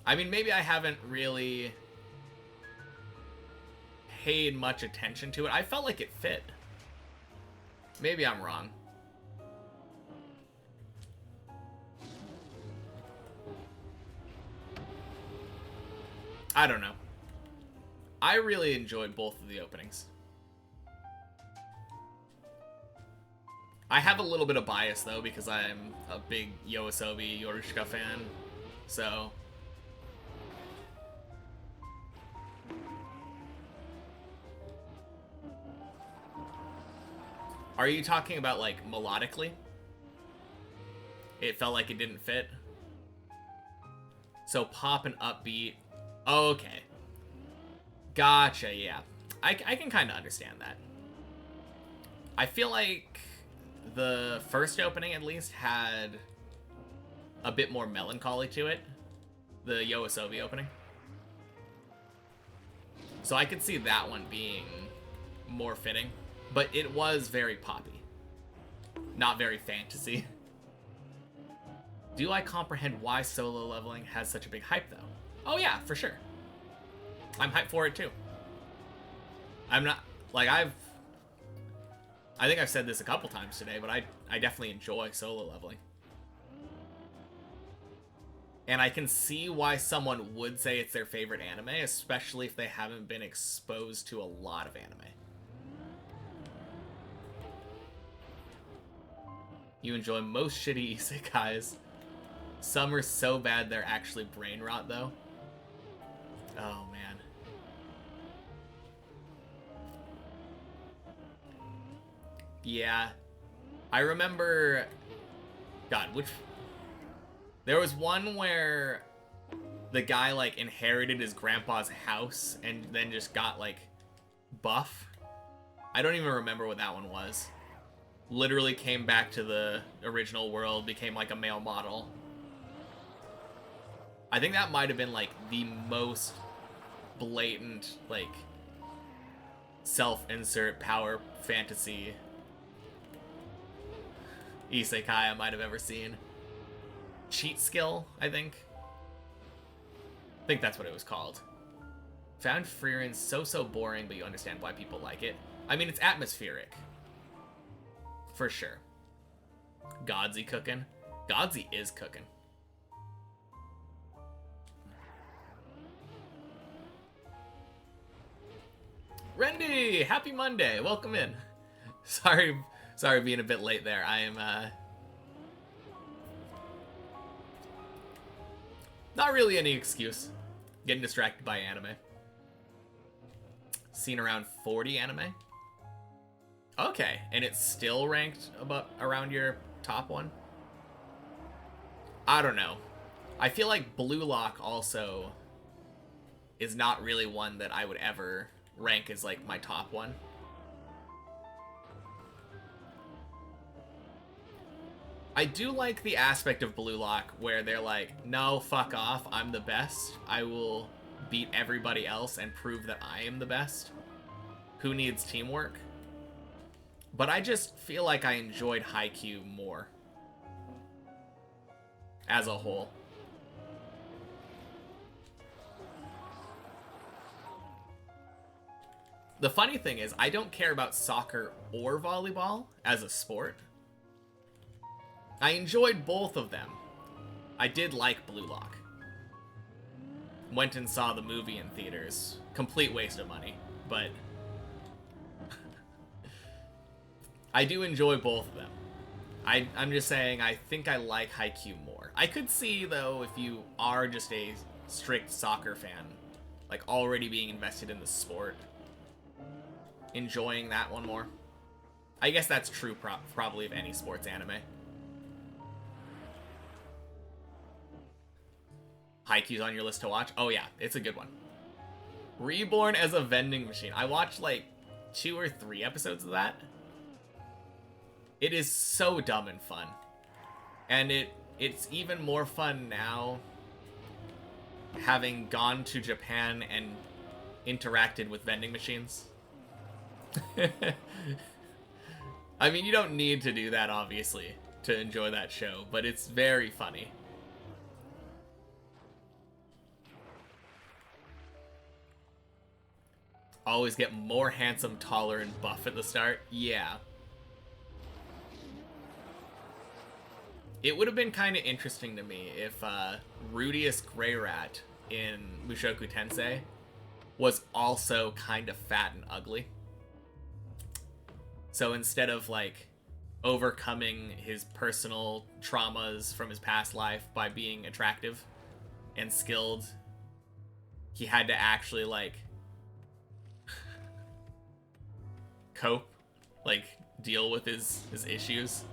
I mean, maybe I haven't really paid much attention to it. I felt like it fit. Maybe I'm wrong. I don't know. I really enjoyed both of the openings. I have a little bit of bias, though, because I'm a big Yoasobi Yorushika fan, so... Are you talking about, like, melodically? It felt like it didn't fit? So pop and upbeat. Oh, okay. Gotcha, yeah. I can kind of understand that. I feel like the first opening, at least, had a bit more melancholy to it. The Yoasobi opening. So I could see that one being more fitting. But it was very poppy. Not very fantasy. Do I comprehend why solo leveling has such a big hype, though? Oh yeah, for sure. I'm hyped for it, too. I'm not... Like, I think I've said this a couple times today, but I definitely enjoy solo leveling. And I can see why someone would say it's their favorite anime, especially if they haven't been exposed to a lot of anime. You enjoy most shitty isekais. Some are so bad they're actually brain rot, though. Oh, man. Yeah. I remember... God, which... There was one where the guy, like, inherited his grandpa's house and then just got, like, buff. I don't even remember what that one was. Literally came back to the original world, became, like, a male model. I think that might have been, like, the most blatant, like, self-insert power fantasy isekai I might have ever seen. Cheat skill, I think that's what it was called. Found Frieren so boring, but you understand why people like it. I mean, it's atmospheric. For sure. Godsy cooking. Godsy is cooking. Rendy! Happy Monday! Welcome in. Sorry being a bit late there. I am, not really any excuse. Getting distracted by anime. Seen around 40 anime. Okay, and it's still ranked around your top one? I don't know. I feel like Blue Lock also is not really one that I would ever rank as, like, my top one. I do like the aspect of Blue Lock where they're like, no, fuck off, I'm the best. I will beat everybody else and prove that I am the best. Who needs teamwork? But I just feel like I enjoyed Haikyuu more. As a whole. The funny thing is, I don't care about soccer or volleyball as a sport. I enjoyed both of them. I did like Blue Lock. Went and saw the movie in theaters. Complete waste of money, but I do enjoy both of them. I'm just saying I think I like Haikyuu more. I could see, though, if you are just a strict soccer fan, like already being invested in the sport, enjoying that one more. I guess that's true probably of any sports anime. Haikyuu's on your list to watch? Oh yeah, it's a good one. Reborn as a vending machine. I watched like 2 or 3 episodes of that. It is so dumb and fun. And it's even more fun now, having gone to Japan and interacted with vending machines. I mean, you don't need to do that, obviously, to enjoy that show, but it's very funny. Always get more handsome, taller, and buff at the start. Yeah. It would have been kind of interesting to me if Rudius Greyrat in Mushoku Tensei was also kind of fat and ugly. So instead of, like, overcoming his personal traumas from his past life by being attractive and skilled, he had to actually, like, cope, like, deal with his issues.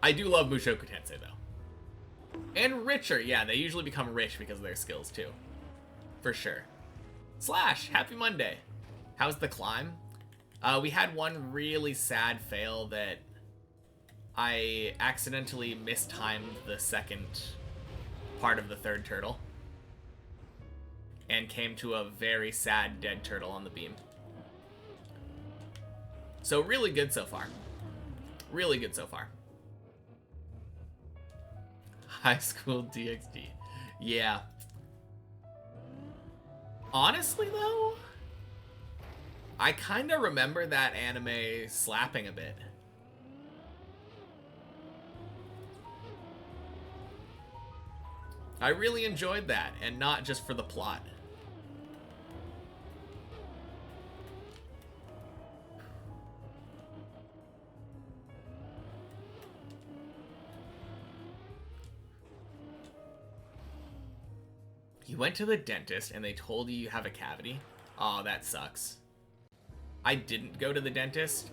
I do love Mushoku Tensei, though. And richer, yeah, they usually become rich because of their skills, too. For sure. Slash, happy Monday. How's the climb? We had one really sad fail that I accidentally mistimed the second part of the third turtle. And came to a very sad dead turtle on the beam. So really good so far. Really good so far. High School DxD. Yeah. Honestly, though, I kind of remember that anime slapping a bit. I really enjoyed that, and not just for the plot. You went to the dentist and they told you you have a cavity? Aw, that sucks. I didn't go to the dentist,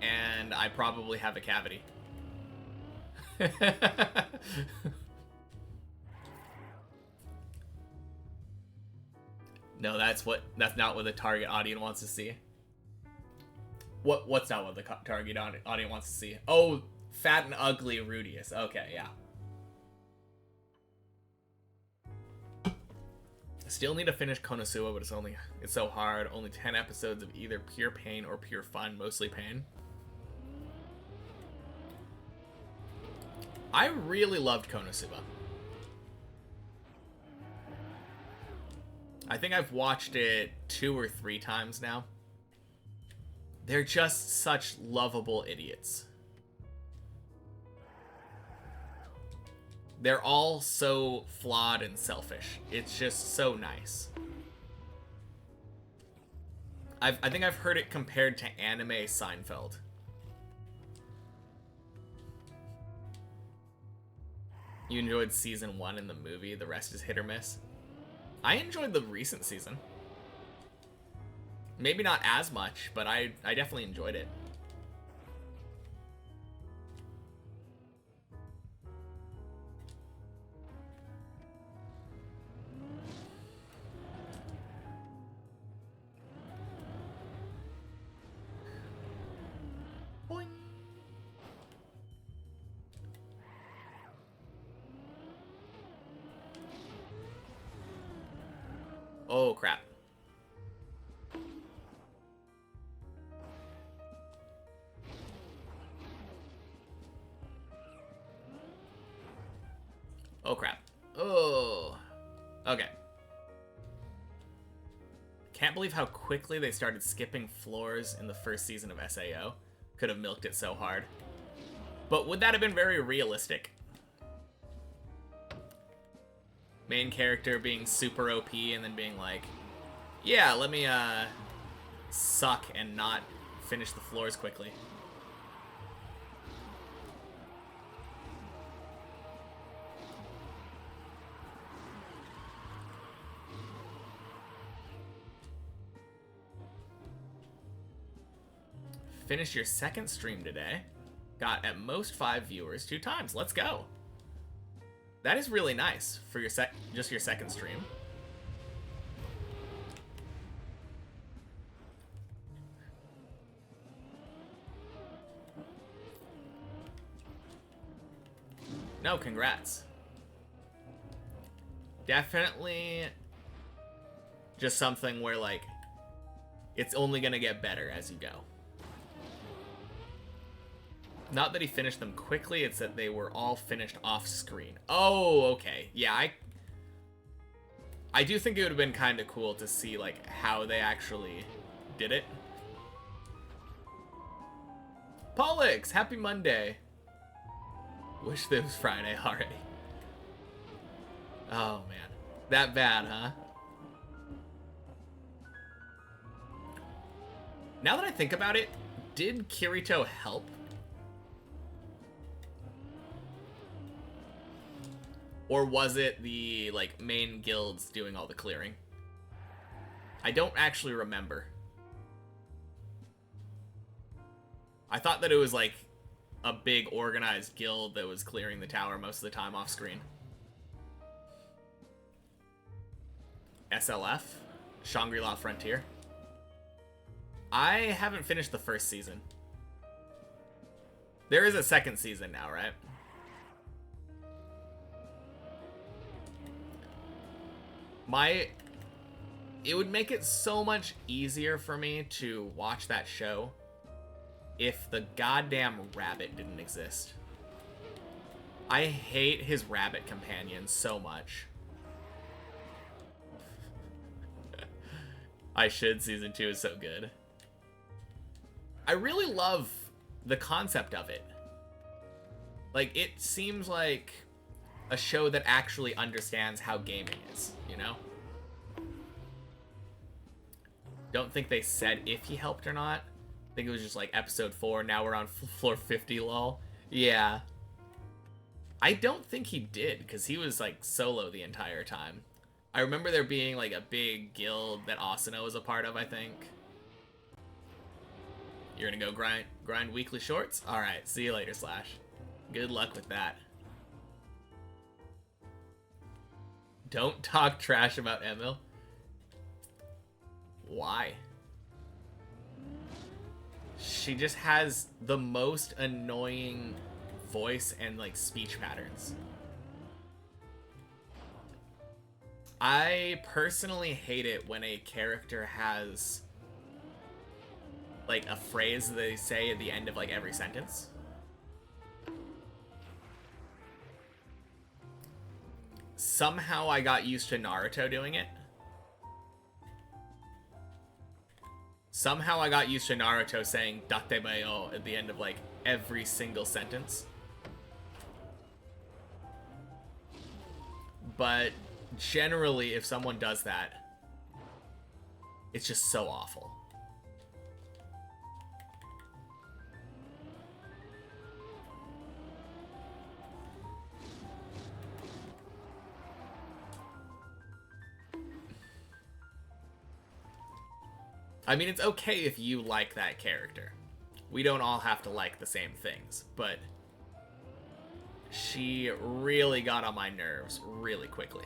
and I probably have a cavity. No, that's not what the target audience wants to see. What's not what the target audience wants to see? Oh, fat and ugly Rudius. Okay, yeah. Still need to finish Konosuba, but it's so hard. Only 10 episodes of either pure pain or pure fun, mostly pain. I really loved Konosuba. I think I've watched it 2 or 3 times now. They're just such lovable idiots. They're all so flawed and selfish. It's just so nice. I think I've heard it compared to anime Seinfeld. You enjoyed season 1 in the movie, the rest is hit or miss. I enjoyed the recent season. Maybe not as much, but I definitely enjoyed it. Boing. Oh, crap. Oh, crap. Oh. Okay. Can't believe how quickly they started skipping floors in the first season of SAO. Could have milked it so hard. But would that have been very realistic? Main character being super OP and then being like, yeah, let me suck and not finish the floors quickly. Finished your second stream today. Got at most 5 viewers 2 times. Let's go. That is really nice for your just your second stream. No, congrats. Definitely just something where, like, it's only gonna get better as you go. Not that he finished them quickly, it's that they were all finished off screen. Oh, okay. Yeah, I do think it would have been kind of cool to see, like, how they actually did it. Pollux, happy Monday. Wish it was Friday already. Oh, man. That bad, huh? Now that I think about it, did Kirito help? Or was it the, like, main guilds doing all the clearing? I don't actually remember. I thought that it was, like, a big organized guild that was clearing the tower most of the time off screen. SLF? Shangri-La Frontier? I haven't finished the first season. There is a second season now, right? It would make it so much easier for me to watch that show if the goddamn rabbit didn't exist. I hate his rabbit companion so much. I should. Season 2 is so good. I really love the concept of it. Like, it seems like a show that actually understands how gaming is, you know? Don't think they said if he helped or not. I think it was just like episode 4, now we're on floor 50, lol. Yeah. I don't think he did, because he was like solo the entire time. I remember there being like a big guild that Asuna was a part of, I think. You're gonna go grind weekly shorts? Alright, see you later, Slash. Good luck with that. Don't talk trash about Emil. Why? She just has the most annoying voice and like speech patterns. I personally hate it when a character has like a phrase that they say at the end of like every sentence. Somehow I got used to Naruto doing it. Somehow I got used to Naruto saying datebayo at the end of like every single sentence. But generally, if someone does that, it's just so awful. I mean, it's okay if you like that character. We don't all have to like the same things, but she really got on my nerves really quickly.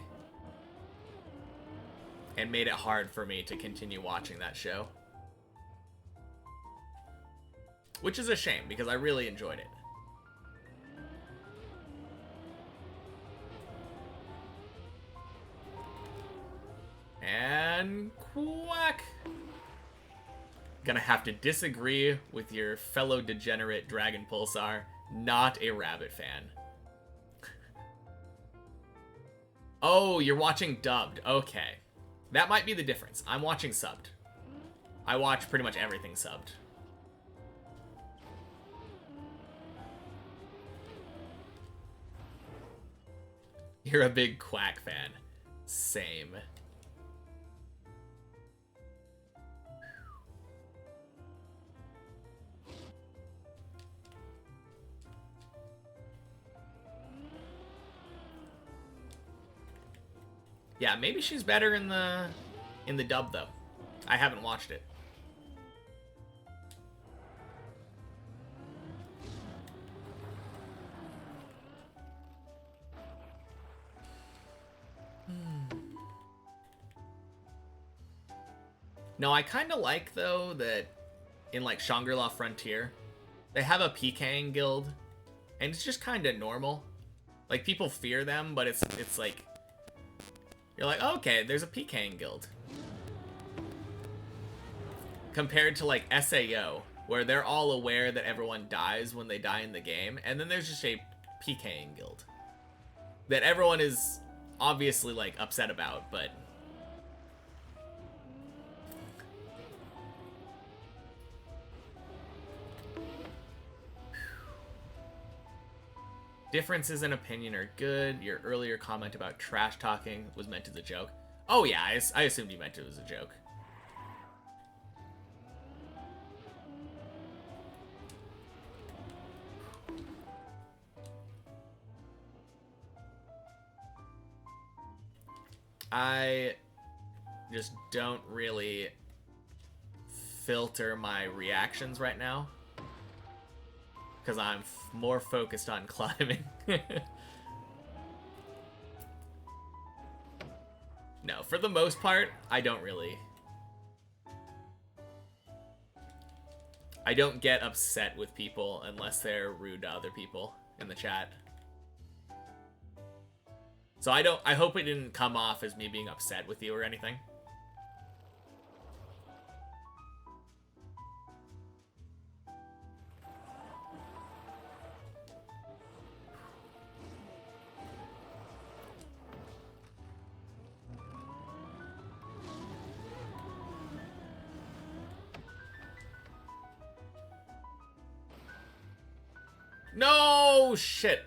And made it hard for me to continue watching that show. Which is a shame, because I really enjoyed it. And quack! Gonna have to disagree with your fellow degenerate Dragon Pulsar. Not a Rabbit fan. Oh, you're watching dubbed. Okay. That might be the difference. I'm watching subbed. I watch pretty much everything subbed. You're a big Quack fan. Same. Yeah, maybe she's better in the dub though. I haven't watched it. No, I kind of like though that in like Shangri-La Frontier, they have a PKing guild, and it's just kind of normal. Like people fear them, but it's like you're like, oh, okay, there's a PKing guild. Compared to like SAO, where they're all aware that everyone dies when they die in the game, and then there's just a PKing guild that everyone is obviously like upset about, but differences in opinion are good. Your earlier comment about trash talking was meant as a joke. Oh yeah, I assumed you meant it was a joke. I just don't really filter my reactions right now, because I'm more focused on climbing. No, for the most part, I don't get upset with people unless they're rude to other people in the chat. So I hope it didn't come off as me being upset with you or anything. No shit.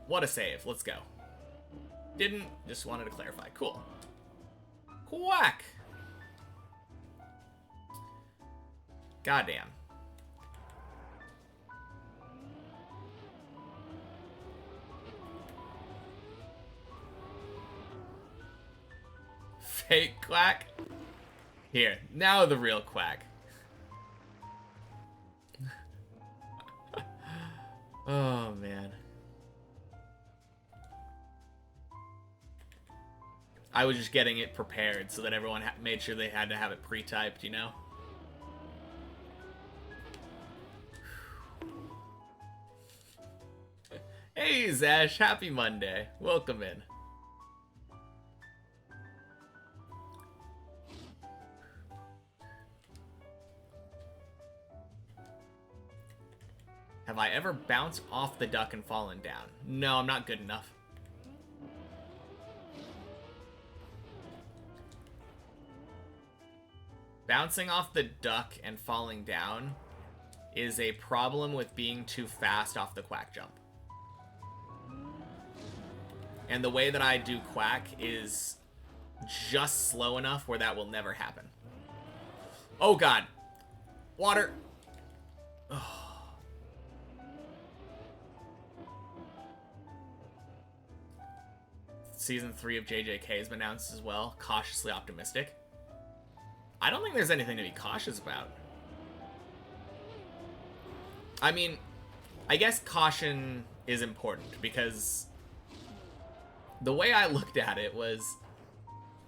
What a save. Let's go. Didn't. Just wanted to clarify. Cool. Quack. Goddamn. Fake quack. Here. Now the real quack. Oh, man. I was just getting it prepared so that everyone made sure they had to have it pre-typed, you know? Hey, Zash. Happy Monday. Welcome in. Have I ever bounced off the duck and fallen down? No, I'm not good enough. Bouncing off the duck and falling down is a problem with being too fast off the quack jump. And the way that I do quack is just slow enough where that will never happen. Oh god. Water. Oh. Season 3 of JJK has been announced as well. Cautiously optimistic. I don't think there's anything to be cautious about. I mean, I guess caution is important because the way I looked at it was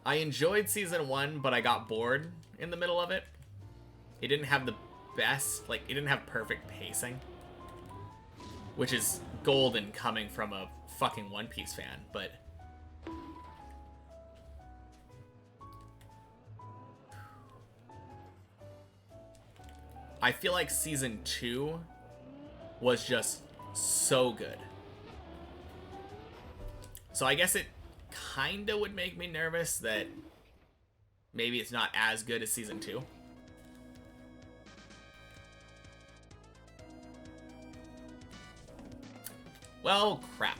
I enjoyed season 1, but I got bored in the middle of it. It didn't have the best, like, it didn't have perfect pacing, which is golden coming from a fucking One Piece fan, but I feel like season 2 was just so good. So I guess it kinda would make me nervous that maybe it's not as good as season 2. Well, crap.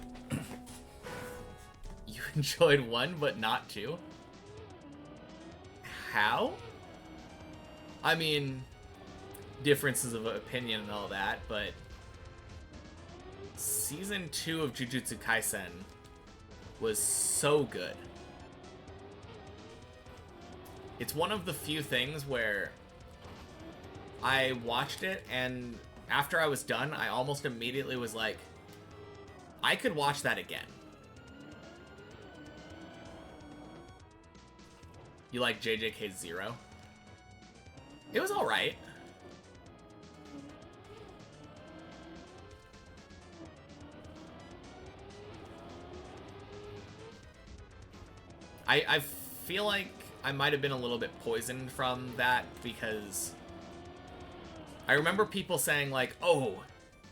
You enjoyed 1 but not 2? How? I mean, differences of opinion and all that, but season 2 of Jujutsu Kaisen was so good. It's one of the few things where I watched it and after I was done, I almost immediately was like, I could watch that again. You like JJK 0? It was alright. I feel like I might have been a little bit poisoned from that because I remember people saying like, oh,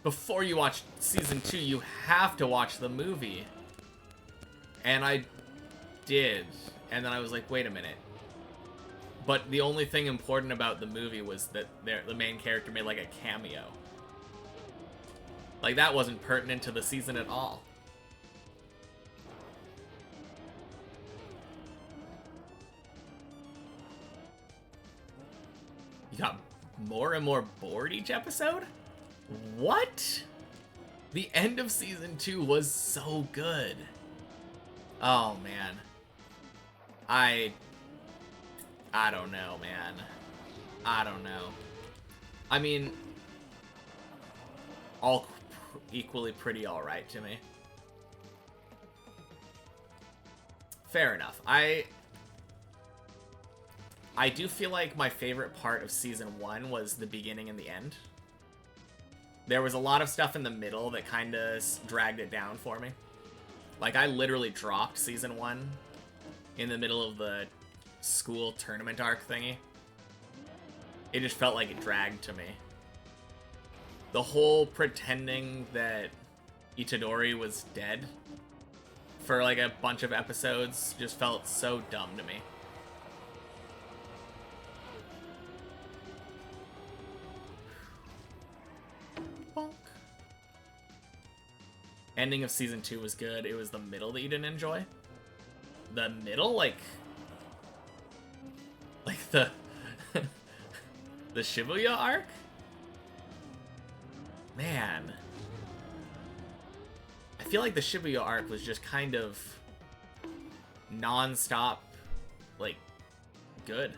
before you watch season 2, you have to watch the movie. And I did. And then I was like, wait a minute. But the only thing important about the movie was that the main character made like a cameo. Like that wasn't pertinent to the season at all. You got more and more bored each episode? What? The end of season 2 was so good. Oh man. I don't know, man. I don't know. I mean, all equally pretty alright to me. Fair enough. I do feel like my favorite part of season 1 was the beginning and the end. There was a lot of stuff in the middle that kind of dragged it down for me. Like, I literally dropped season 1 in the middle of the school tournament arc thingy. It just felt like it dragged to me. The whole pretending that Itadori was dead for like a bunch of episodes just felt so dumb to me. Ending of season 2 was good. It was the middle that you didn't enjoy. The middle, like the the Shibuya arc. Man, I feel like the Shibuya arc was just kind of non-stop, like, good.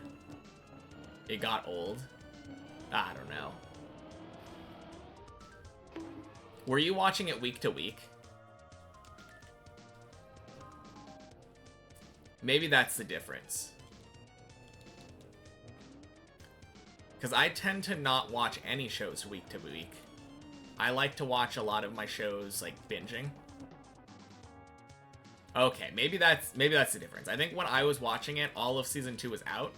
It got old. I don't know. Were you watching it week to week? Maybe that's the difference. Because I tend to not watch any shows week to week. I like to watch a lot of my shows, like, binging. Okay, maybe that's the difference. I think when I was watching it, all of season 2 was out.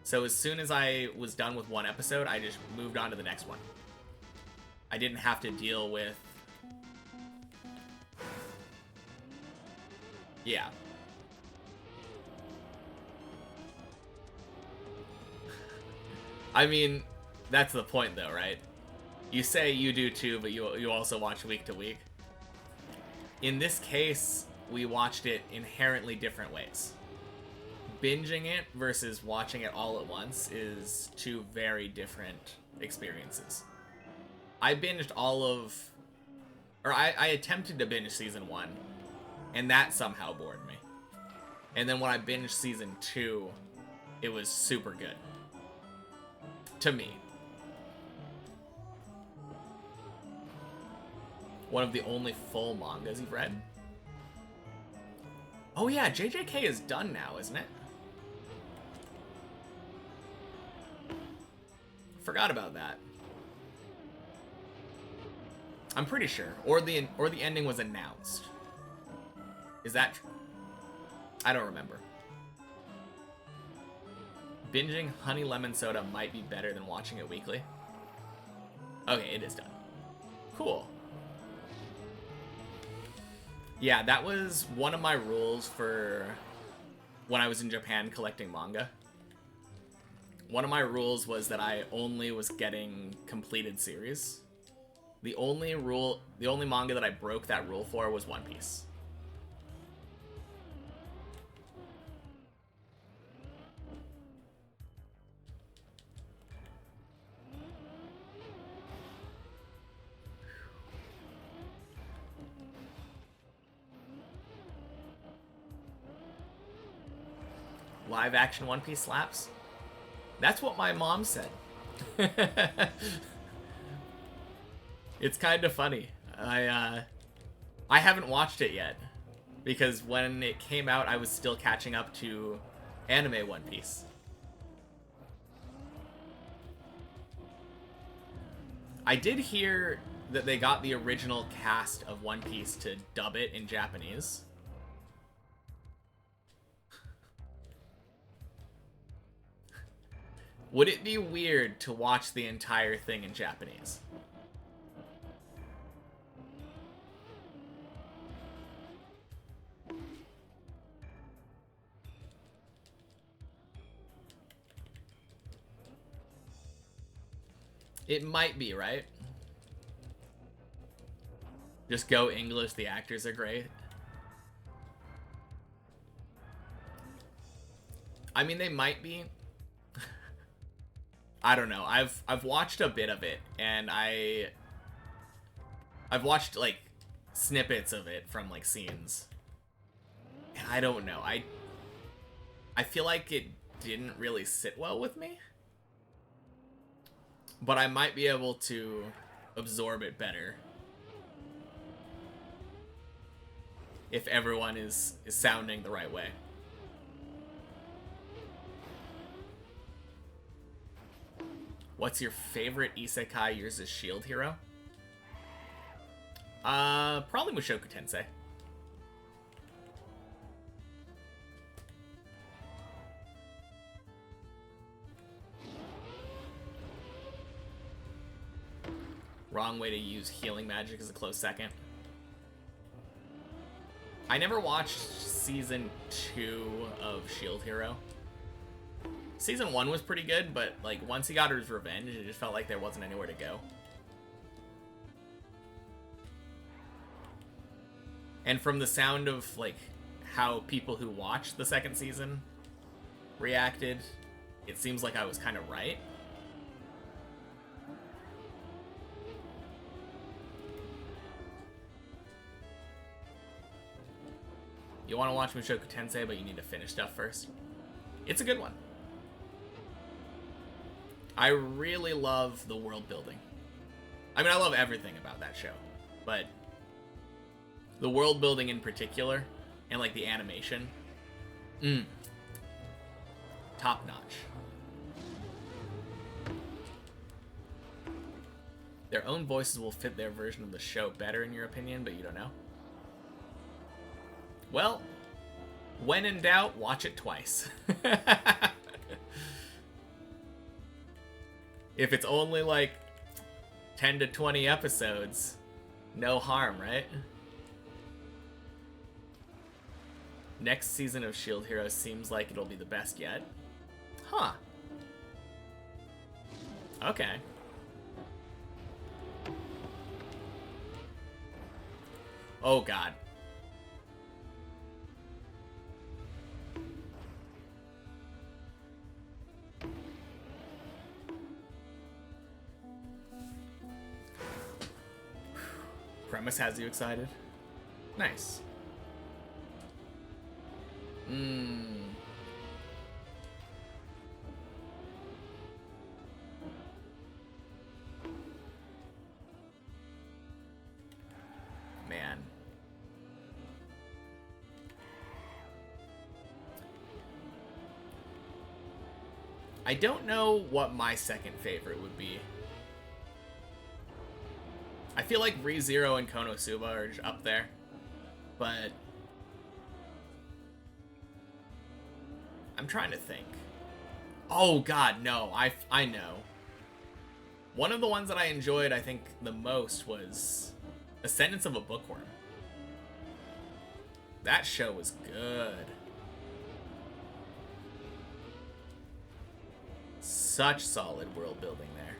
So as soon as I was done with one episode, I just moved on to the next one. I didn't have to deal with... Yeah. I mean, that's the point though, right? You say you do too, but you also watch week to week. In this case, we watched it inherently different ways. Binging it versus watching it all at once is two very different experiences. I binged all of... Or I attempted to binge season 1, and that somehow bored me. And then when I binged season 2, it was super good. To me. One of the only full mangas you've read? Oh yeah, JJK is done now, isn't it? Forgot about that. I'm pretty sure. Or the ending was announced. Is that true? I don't remember. Binging Honey Lemon Soda might be better than watching it weekly. Okay, it is done. Cool. Yeah, that was one of my rules for when I was in Japan collecting manga. One of my rules was that I only was getting completed series. The only manga that I broke that rule for was One Piece. Live action One Piece slaps? That's what my mom said. It's kind of funny. I haven't watched it yet because when it came out, I was still catching up to anime One Piece. I did hear that they got the original cast of One Piece to dub it in Japanese. Would it be weird to watch the entire thing in Japanese? It might be, right? Just go English, the actors are great. I mean, they might be. I don't know. I've watched a bit of it, and I've watched like snippets of it from like scenes, and I don't know. I feel like it didn't really sit well with me, but I might be able to absorb it better if everyone is sounding the right way. What's your favorite isekai uses shield hero? Probably Mushoku Tensei. Wrong way to use healing magic is a close second. I never watched season 2 of Shield Hero. Season 1 was pretty good, but like once he got his revenge, it just felt like there wasn't anywhere to go. And from the sound of, like, how people who watched the second season reacted, it seems like I was kind of right. You want to watch Mushoku Tensei, but you need to finish stuff first. It's a good one. I really love the world building. I mean, I love everything about that show, but the world building in particular, and like the animation, top notch. Their own voices will fit their version of the show better, in your opinion, but you don't know. Well, when in doubt, watch it twice. If it's only like 10 to 20 episodes, no harm, right? Next season of Shield Hero seems like it'll be the best yet. Huh. Okay. Oh god. Premise has you excited? Nice. Man. I don't know what my second favorite would be. I feel like ReZero and Konosuba are just up there, but I'm trying to think. Oh god, no, I know. One of the ones that I enjoyed, I think, the most was Ascendance of a Bookworm. That show was good. Such solid world building there.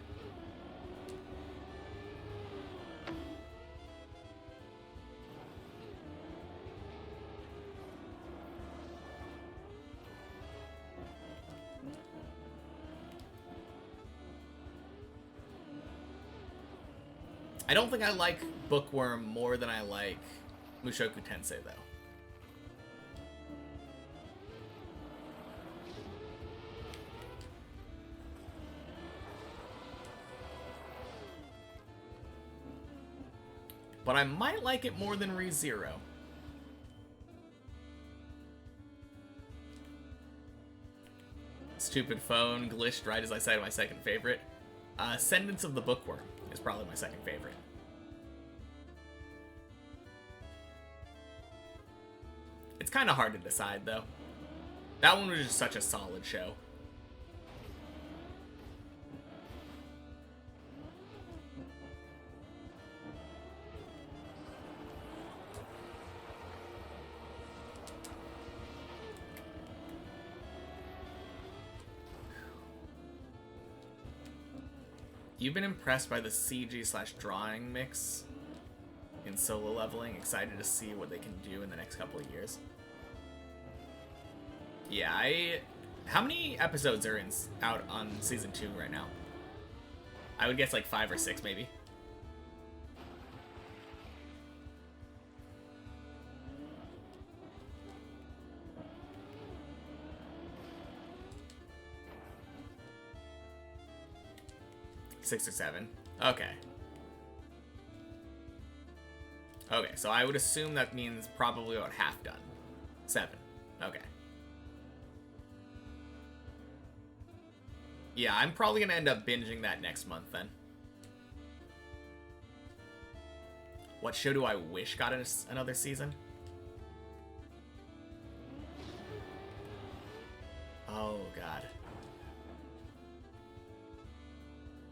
I don't think I like Bookworm more than I like Mushoku Tensei, though. But I might like it more than ReZero. Stupid phone glitched right as I said my second favorite. Ascendance of the Bookworm is probably my second favorite. It's kind of hard to decide, though. That one was just such a solid show. You've been impressed by the CG/drawing mix in Solo Leveling. Excited to see what they can do in the next couple of years. Yeah, how many episodes are out on season 2 right now? I would guess like 5 or 6, maybe. Six or 7. Okay. Okay, so I would assume that means probably about half done. 7. Okay. Yeah, I'm probably gonna end up binging that next month then. What show do I wish got another season? Oh, God.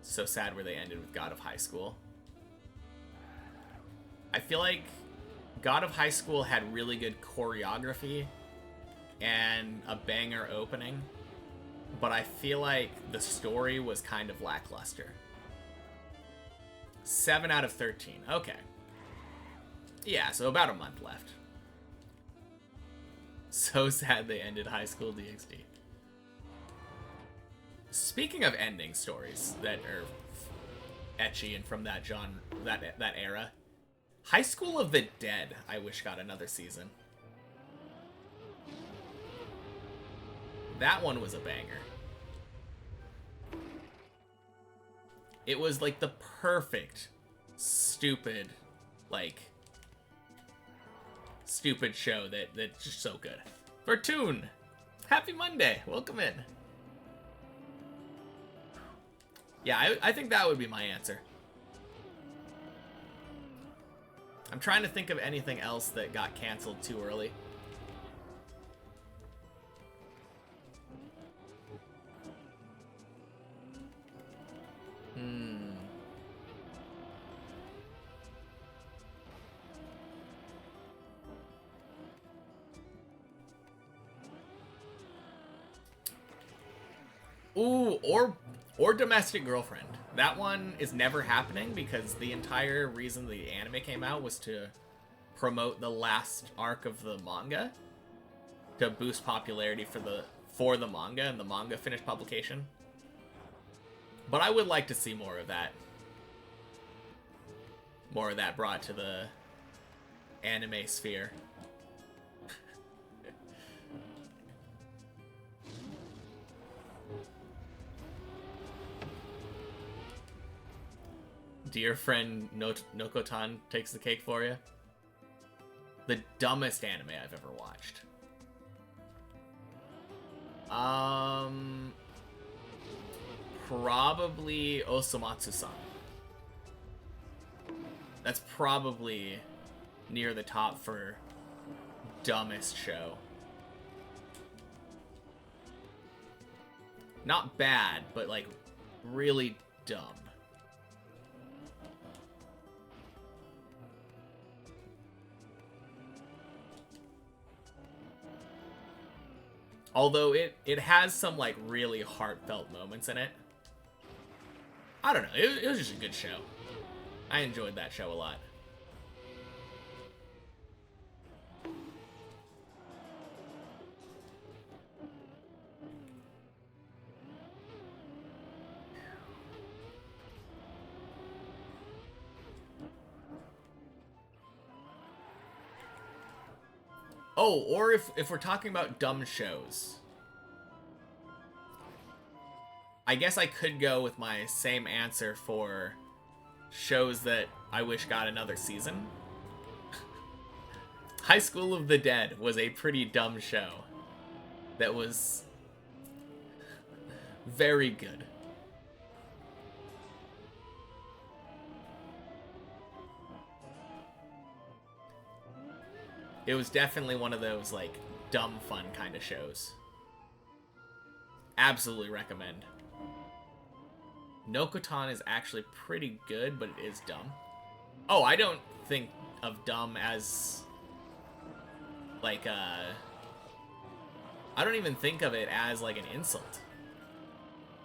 So sad where they ended with God of High School. I feel like God of High School had really good choreography and a banger opening, but I feel like the story was kind of lackluster. 7 out of 13. Okay. Yeah, so about a month left. So sad they ended High School DxD. Speaking of ending stories that are etchy and from that that era, High School of the Dead, I wish got another season. That one was a banger. It was like the perfect stupid show that's just so good. Fortune, happy Monday, welcome in. Yeah, I think that would be my answer. I'm trying to think of anything else that got canceled too early. Ooh, or Domestic Girlfriend. That one is never happening because the entire reason the anime came out was to promote the last arc of the manga to boost popularity for the manga, and the manga finished publication. But I would like to see more of that. More of that brought to the anime sphere. Dear friend Nokotan takes the cake for you. The dumbest anime I've ever watched. Probably Osomatsu-san. That's probably near the top for dumbest show. Not bad, but like really dumb. Although it has some like really heartfelt moments in it. I don't know, it was just a good show. I enjoyed that show a lot. Oh, or if we're talking about dumb shows, I guess I could go with my same answer for shows that I wish got another season. High School of the Dead was a pretty dumb show that was very good. It was definitely one of those, like, dumb fun kind of shows. Absolutely recommend. Nokotan is actually pretty good, but it is dumb. Oh, I don't think of dumb as, like, I don't even think of it as, like, an insult.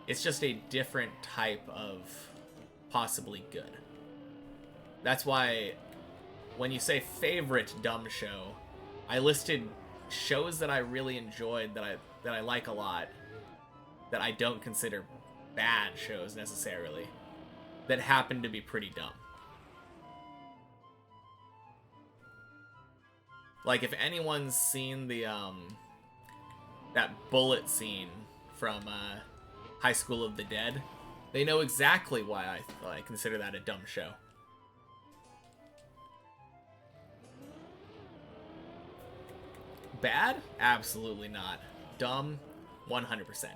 It's just a different type of possibly good. That's why when you say favorite dumb show, I listed shows that I really enjoyed, that I like a lot, that I don't consider bad shows necessarily, that happen to be pretty dumb. Like, if anyone's seen the that bullet scene from High School of the Dead, they know exactly why I consider that a dumb show. Bad? Absolutely not. Dumb? 100%.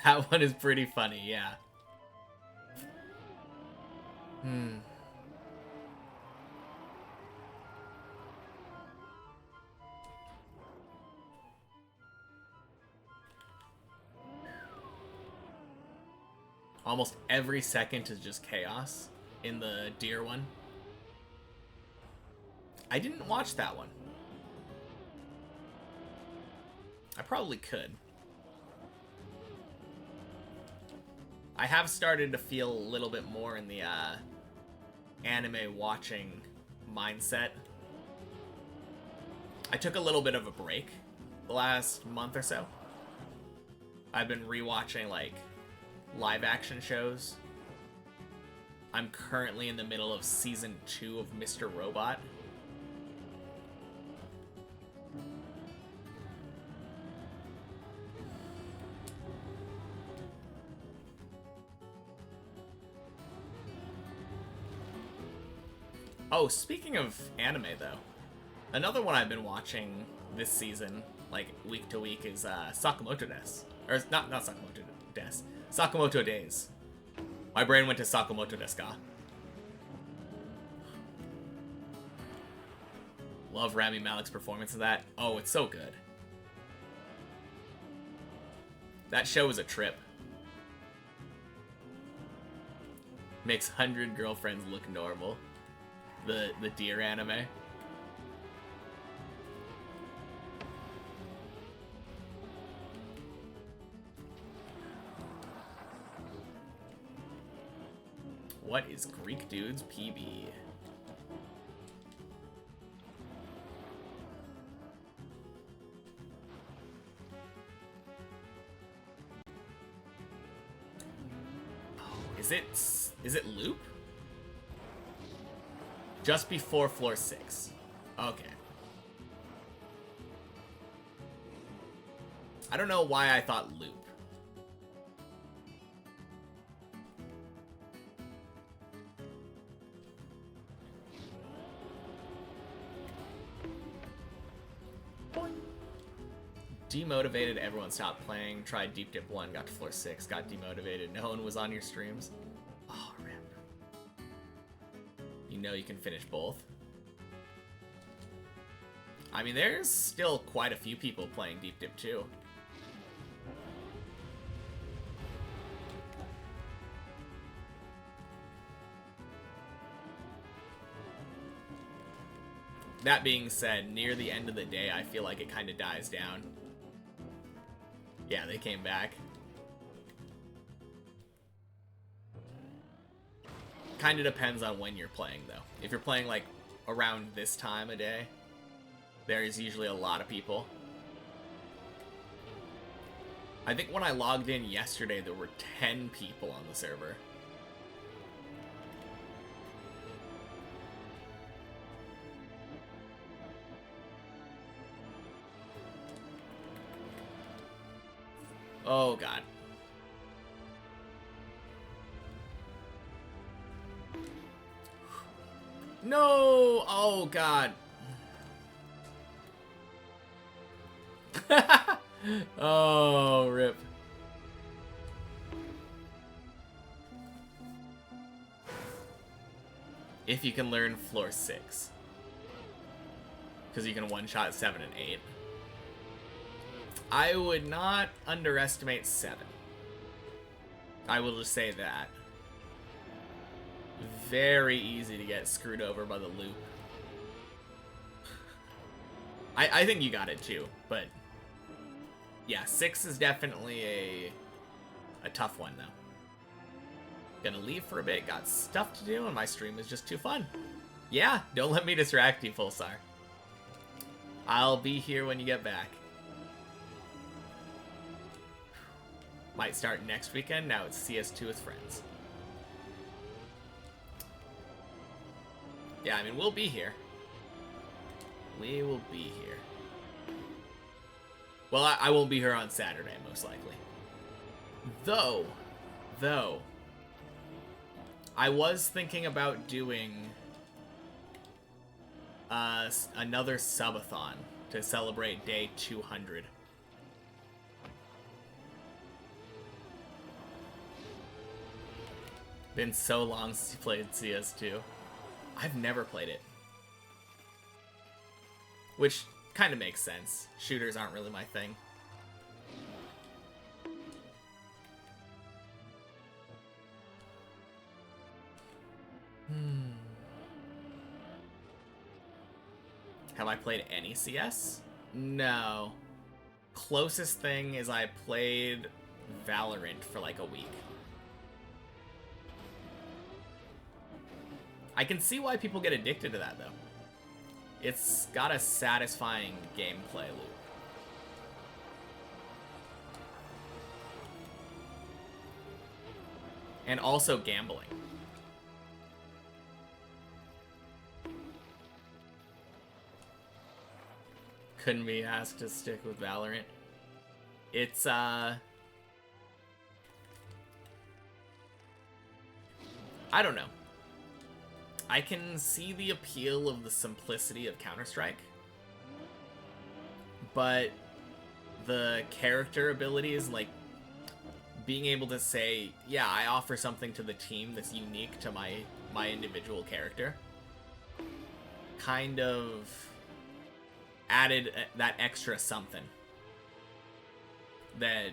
That one is pretty funny, yeah. Almost every second is just chaos in the deer one. I didn't watch that one. I probably could. I have started to feel a little bit more in the anime watching mindset. I took a little bit of a break the last month or so. I've been rewatching like live action shows. I'm currently in the middle of season 2 of Mr. Robot. Oh, speaking of anime though, another one I've been watching this season, like week to week, is Sakamoto Des. Or not Sakamoto Des. Sakamoto Days. My brain went to Sakamoto Deska. Love Rami Malek's performance of that. Oh, it's so good. That show is a trip. Makes 100 girlfriends look normal. The deer anime. What is Greek Dude's PB? Oh, is it loop? Just before floor 6. Okay. I don't know why I thought loop. Demotivated, everyone stopped playing. Tried Deep Dip 1, got to floor 6, got demotivated. No one was on your streams. Oh, rip. You know you can finish both. I mean, there's still quite a few people playing Deep Dip 2. That being said, near the end of the day, I feel like it kind of dies down. Yeah, they came back. Kind of depends on when you're playing, though. If you're playing, like, around this time of day, there's usually a lot of people. I think when I logged in yesterday, there were 10 people on the server. Oh, God. No! Oh, God. Oh, rip. If you can learn floor 6. Because you can one-shot 7 and 8. I would not underestimate 7. I will just say that. Very easy to get screwed over by the loop. I think you got it too, but yeah, 6 is definitely a tough one though. Gonna leave for a bit, got stuff to do, and my stream is just too fun. Yeah, don't let me distract you, Pulsar. I'll be here when you get back. Might start next weekend, now it's CS2 with friends. Yeah, I mean, we'll be here. We will be here. Well, I won't be here on Saturday, most likely. Though, I was thinking about doing another subathon to celebrate day 200. Been so long since you played CS2. I've never played it. Which kind of makes sense. Shooters aren't really my thing. Have I played any CS? No. Closest thing is I played Valorant for like a week. I can see why people get addicted to that, though. It's got a satisfying gameplay loop. And also gambling. Couldn't be asked to stick with Valorant. It's, I don't know. I can see the appeal of the simplicity of Counter-Strike. But the character abilities, like being able to say, yeah, I offer something to the team that's unique to my individual character, kind of added that extra something that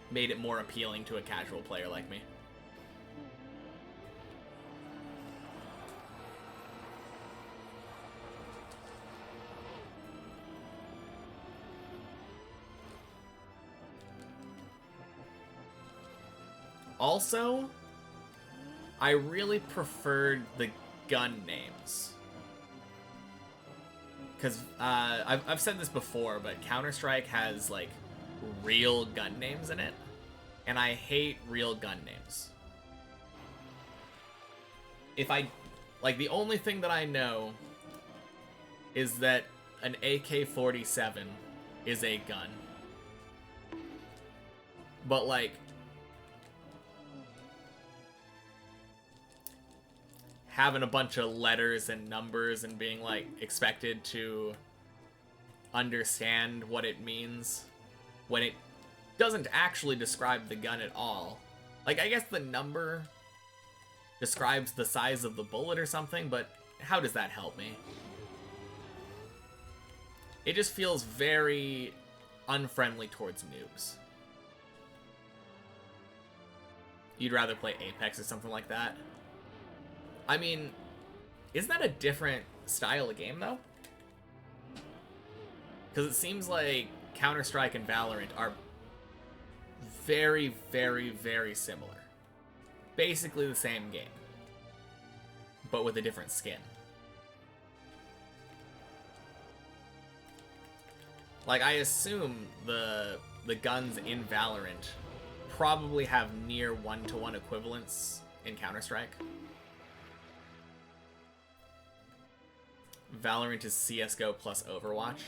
made it more appealing to a casual player like me. Also, I really preferred the gun names. Because I've said this before, but Counter-Strike has, like, real gun names in it. And I hate real gun names. The only thing that I know is that an AK-47 is a gun. But, like, having a bunch of letters and numbers and being, like, expected to understand what it means when it doesn't actually describe the gun at all. Like, I guess the number describes the size of the bullet or something, but how does that help me? It just feels very unfriendly towards noobs. You'd rather play Apex or something like that. I mean, isn't that a different style of game, though? Because it seems like Counter-Strike and Valorant are very, very, very similar. Basically the same game, but with a different skin. Like, I assume the guns in Valorant probably have near one-to-one equivalents in Counter-Strike. Valorant is CSGO plus Overwatch.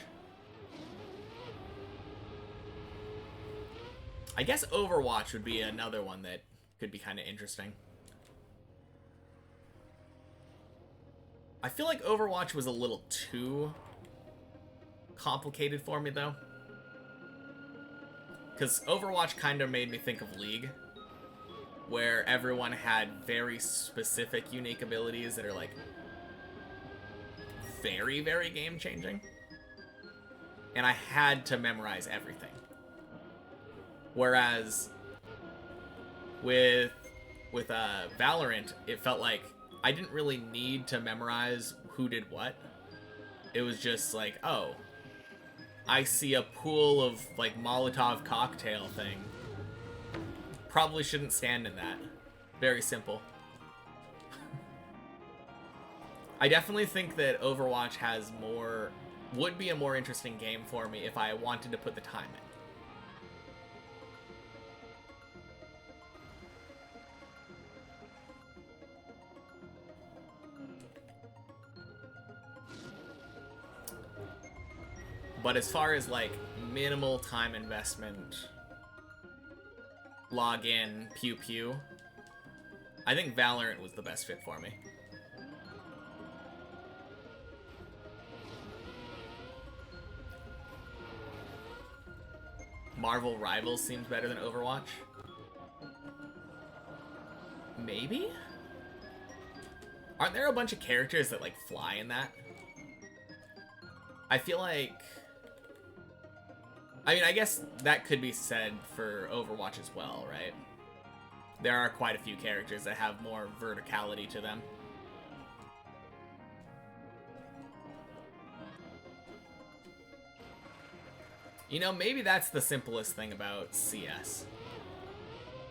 I guess Overwatch would be another one that could be kind of interesting. I feel like Overwatch was a little too complicated for me, though. Because Overwatch kind of made me think of League, where everyone had very specific, unique abilities that are, like, very, very game-changing. And I had to memorize everything. Whereas with Valorant, it felt like I didn't really need to memorize who did what. It was just like, oh, I see a pool of, like, Molotov cocktail thing. Probably shouldn't stand in that. Very simple. I definitely think that Overwatch would be a more interesting game for me if I wanted to put the time in. But as far as, like, minimal time investment, log in, pew pew, I think Valorant was the best fit for me. Marvel Rivals seems better than Overwatch. Maybe? Aren't there a bunch of characters that, like, fly in that? I feel like... I mean, I guess that could be said for Overwatch as well, right? There are quite a few characters that have more verticality to them. You know, maybe that's the simplest thing about CS.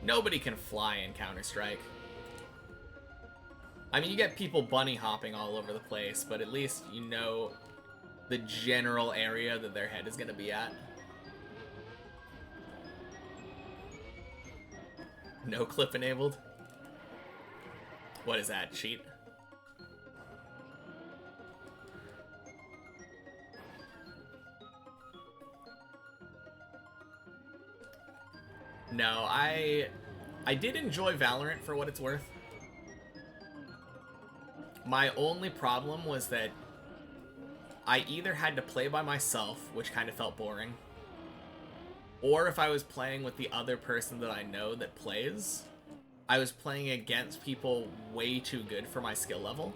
Nobody can fly in Counter-Strike. I mean, you get people bunny hopping all over the place, but at least you know the general area that their head is going to be at. No clip enabled? What is that, cheat? No, I did enjoy Valorant for what it's worth. My only problem was that I either had to play by myself, which kind of felt boring, or if I was playing with the other person that I know that plays, I was playing against people way too good for my skill level,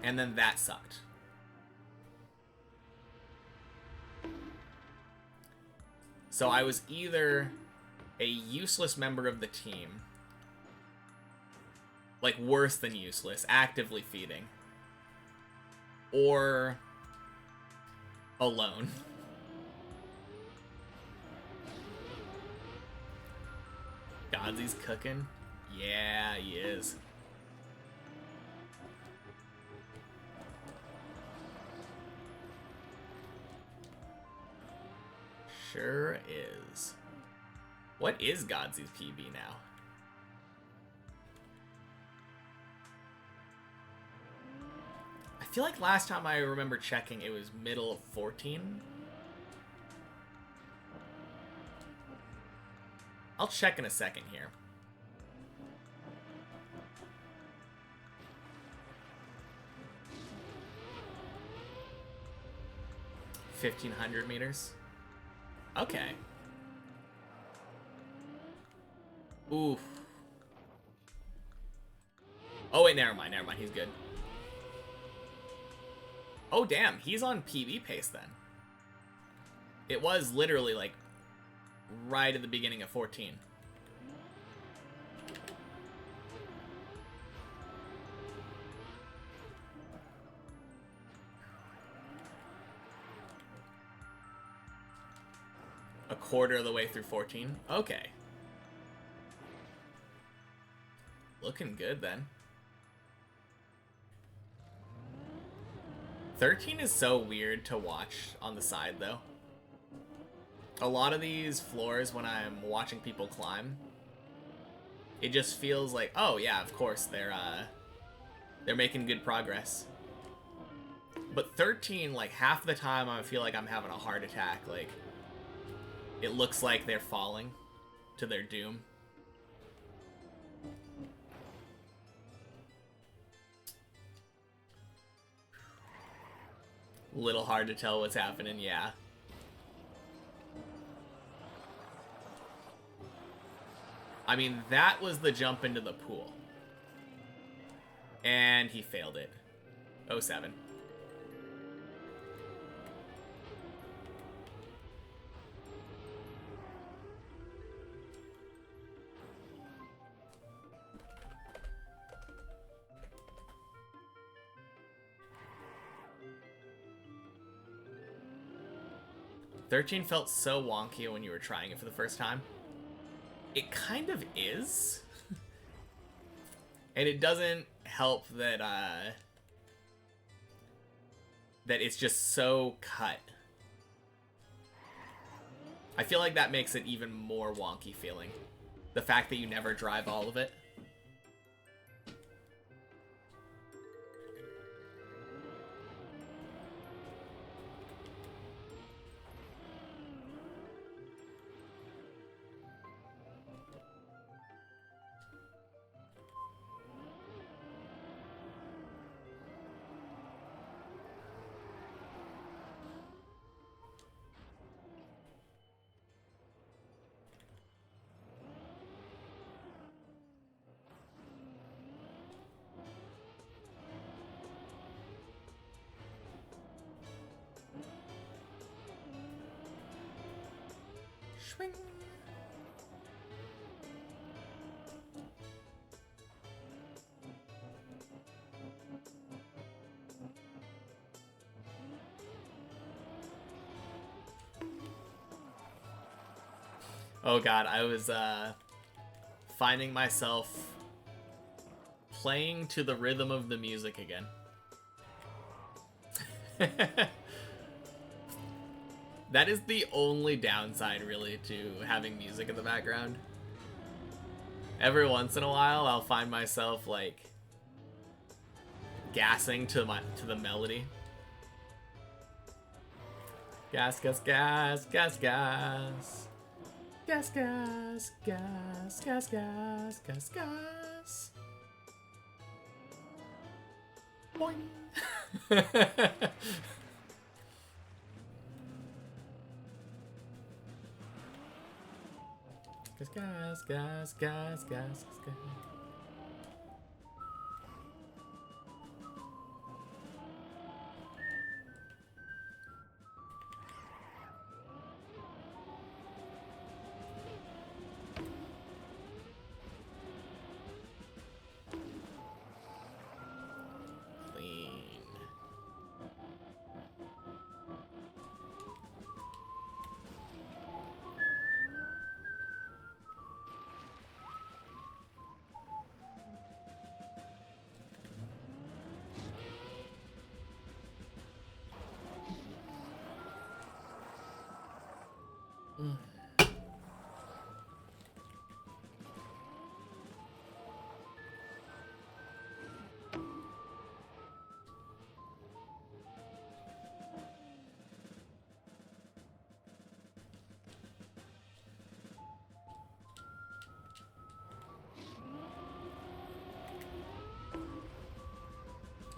and then that sucked. So I was either a useless member of the team, like worse than useless, actively feeding, or alone. Godsy's cooking? Yeah, he is. Sure is. What is Godsy's PB now? I feel like last time I remember checking it was middle of 14. I'll check in a second here. $1,500 meters. Okay. Oof. Oh wait, never mind. He's good. Oh damn, he's on PB pace then. It was literally like right at the beginning of 14. A quarter of the way through 14? Okay. Looking good then. 13 is so weird to watch on the side though. A lot of these floors when I'm watching people climb, it just feels like, oh yeah, of course they're making good progress. But 13, like half the time I feel like I'm having a heart attack. Like it looks like they're falling to their doom. Little hard to tell what's happening, yeah. I mean, that was the jump into the pool. And he failed it. 07. $13 felt so wonky when you were trying it for the first time. It kind of is. And it doesn't help that that it's just so cut. I feel like that makes it even more wonky feeling. The fact that you never drive all of it. Swing. Oh god, I was finding myself playing to the rhythm of the music again. That is the only downside, really, to having music in the background. Every once in a while, I'll find myself, like, gassing to the melody. Gas, gas, gas, gas, gas. Gas, gas, gas, gas, gas, gas, gas. Boing. Gas, gas, gas, gas, gas, gas.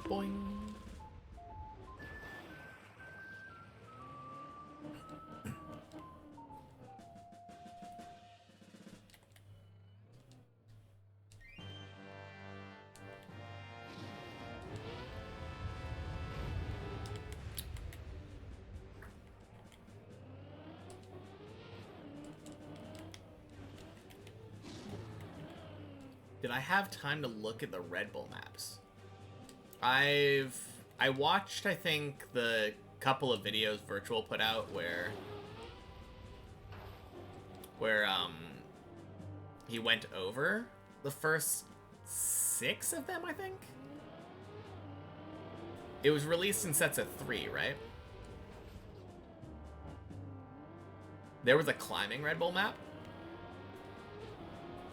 Boing. Did I have time to look at the Red Bull maps? I watched, I think, the couple of videos Virtual put out where he went over the first 6 of them, I think. It was released in sets of 3, right? There was a climbing Red Bull map.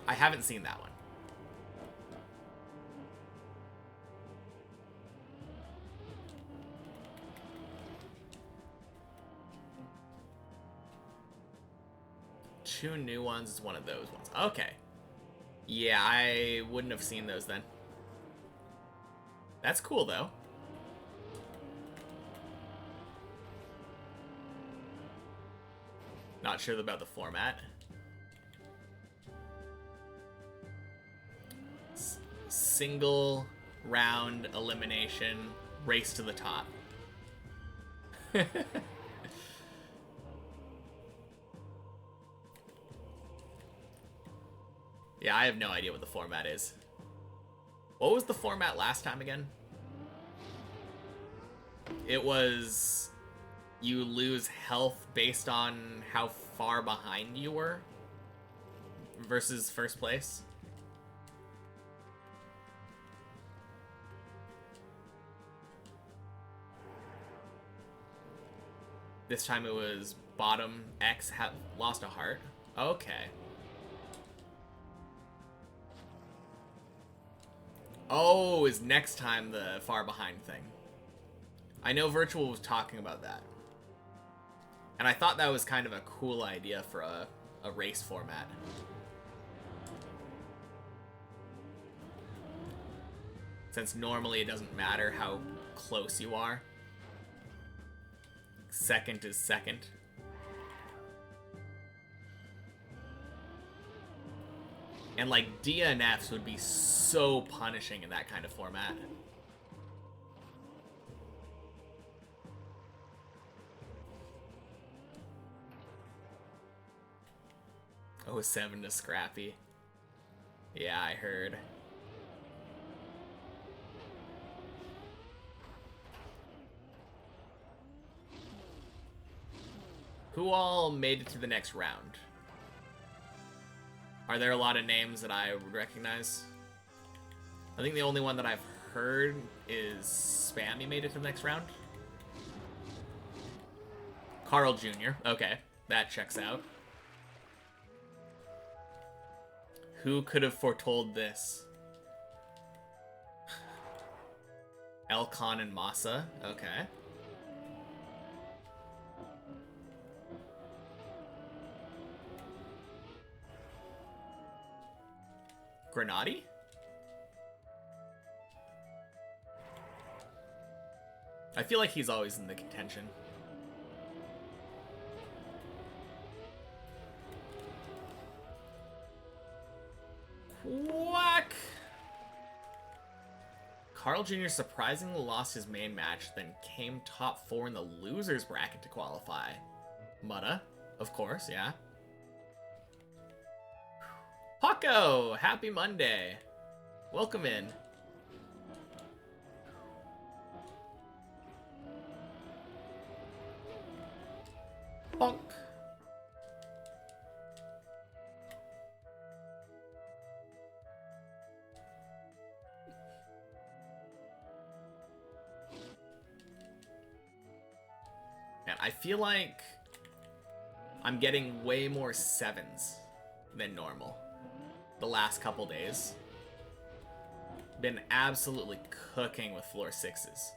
I haven't seen that one. Two new ones is one of those ones. Okay. Yeah, I wouldn't have seen those then. That's cool, though. Not sure about the format. Single round elimination, race to the top. Yeah, I have no idea what the format is. What was the format last time again? It was you lose health based on how far behind you were versus first place. This time it was bottom X lost a heart. Okay. Oh, is next time the far behind thing. I know Virtual was talking about that. And I thought that was kind of a cool idea for a race format. Since normally it doesn't matter how close you are. Second is second. And like DNFs would be so punishing in that kind of format. Oh, 7 to Scrappy. Yeah, I heard. Who all made it to the next round? Are there a lot of names that I would recognize? I think the only one that I've heard is Spammy made it to the next round. Carl Jr. Okay, that checks out. Who could have foretold this? Elcon and Masa. Okay. Grenady? I feel like he's always in the contention. Quack! Carl Jr. surprisingly lost his main match, then came top 4 in the losers bracket to qualify. Mutta, of course, yeah. Paco! Happy Monday! Welcome in. Bonk. Man, I feel like I'm getting way more 7s than normal the last couple days. Been absolutely cooking with floor 6s.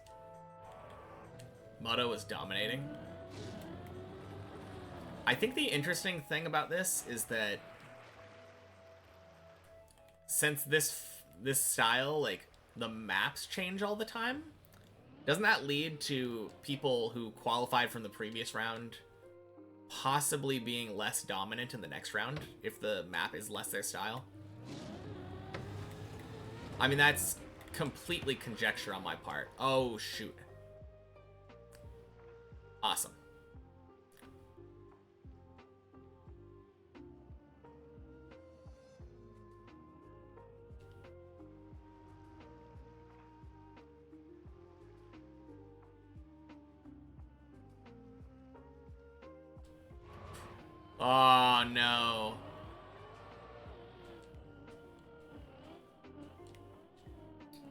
Mutta was dominating. I think the interesting thing about this is that since this style, like, the maps change all the time, doesn't that lead to people who qualified from the previous round possibly being less dominant in the next round if the map is less their style? I mean, that's completely conjecture on my part. Oh, shoot. Awesome. Oh, no.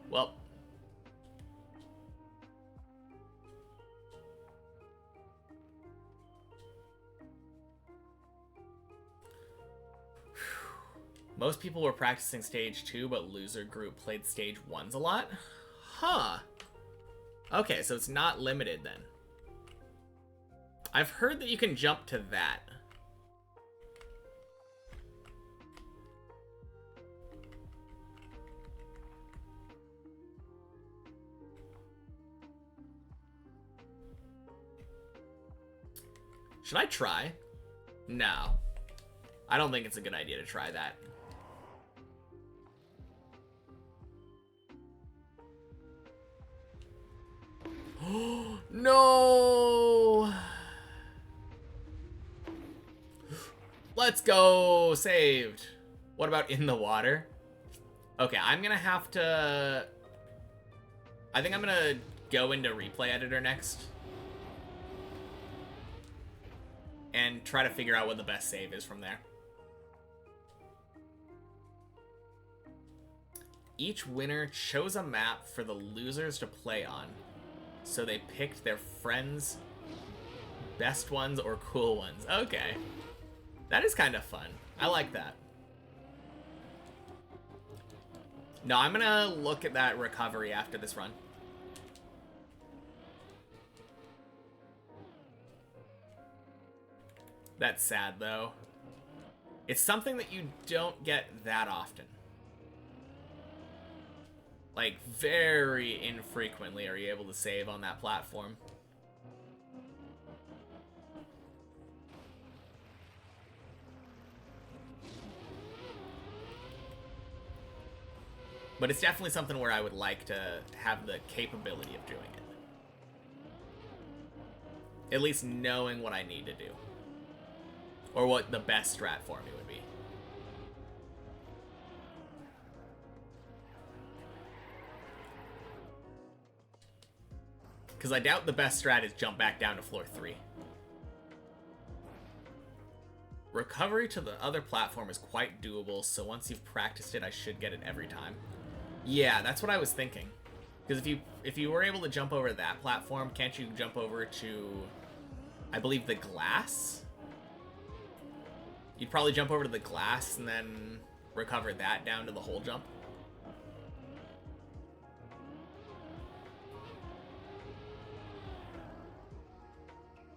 Well. Most people were practicing stage 2, but loser group played stage 1s a lot? Huh. Okay, so it's not limited then. I've heard that you can jump to that. Should I try? No. I don't think it's a good idea to try that. No! Let's go! Saved. What about in the water? Okay, I'm gonna have to... I think I'm gonna go into replay editor next. And try to figure out what the best save is from there. Each winner chose a map for the losers to play on. So they picked their friends' best ones or cool ones. Okay. That is kind of fun. I like that. No, I'm gonna look at that recovery after this run. That's sad, though. It's something that you don't get that often. Like, very infrequently are you able to save on that platform. But it's definitely something where I would like to have the capability of doing it. At least knowing what I need to do. Or what the best strat for me would be. Because I doubt the best strat is jump back down to floor 3. Recovery to the other platform is quite doable, so once you've practiced it, I should get it every time. Yeah, that's what I was thinking. Because if you were able to jump over that platform, can't you jump over to, I believe, the glass? You'd probably jump over to the glass and then recover that down to the hole jump.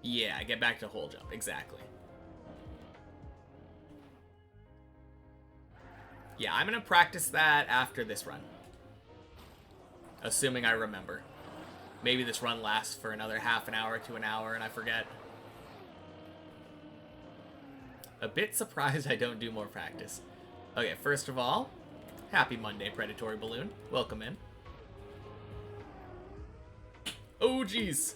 Yeah, get back to hole jump, exactly. Yeah, I'm gonna practice that after this run. Assuming I remember. Maybe this run lasts for another half an hour to an hour and I forget. A bit surprised I don't do more practice. Okay, first of all, happy Monday, Predatory Balloon. Welcome in. Oh, jeez.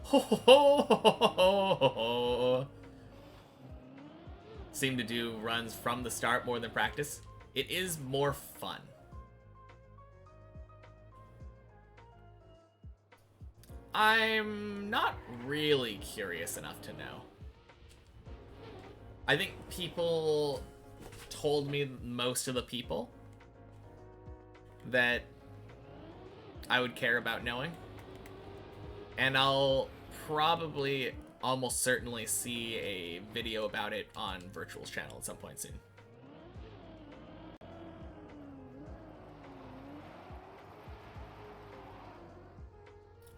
Ho, ho, ho, ho, ho, ho. Seem to do runs from the start more than practice. It is more fun. I'm not really curious enough to know. I think people told me, most of the people, that I would care about knowing. And I'll probably almost certainly see a video about it on Virtual's channel at some point soon.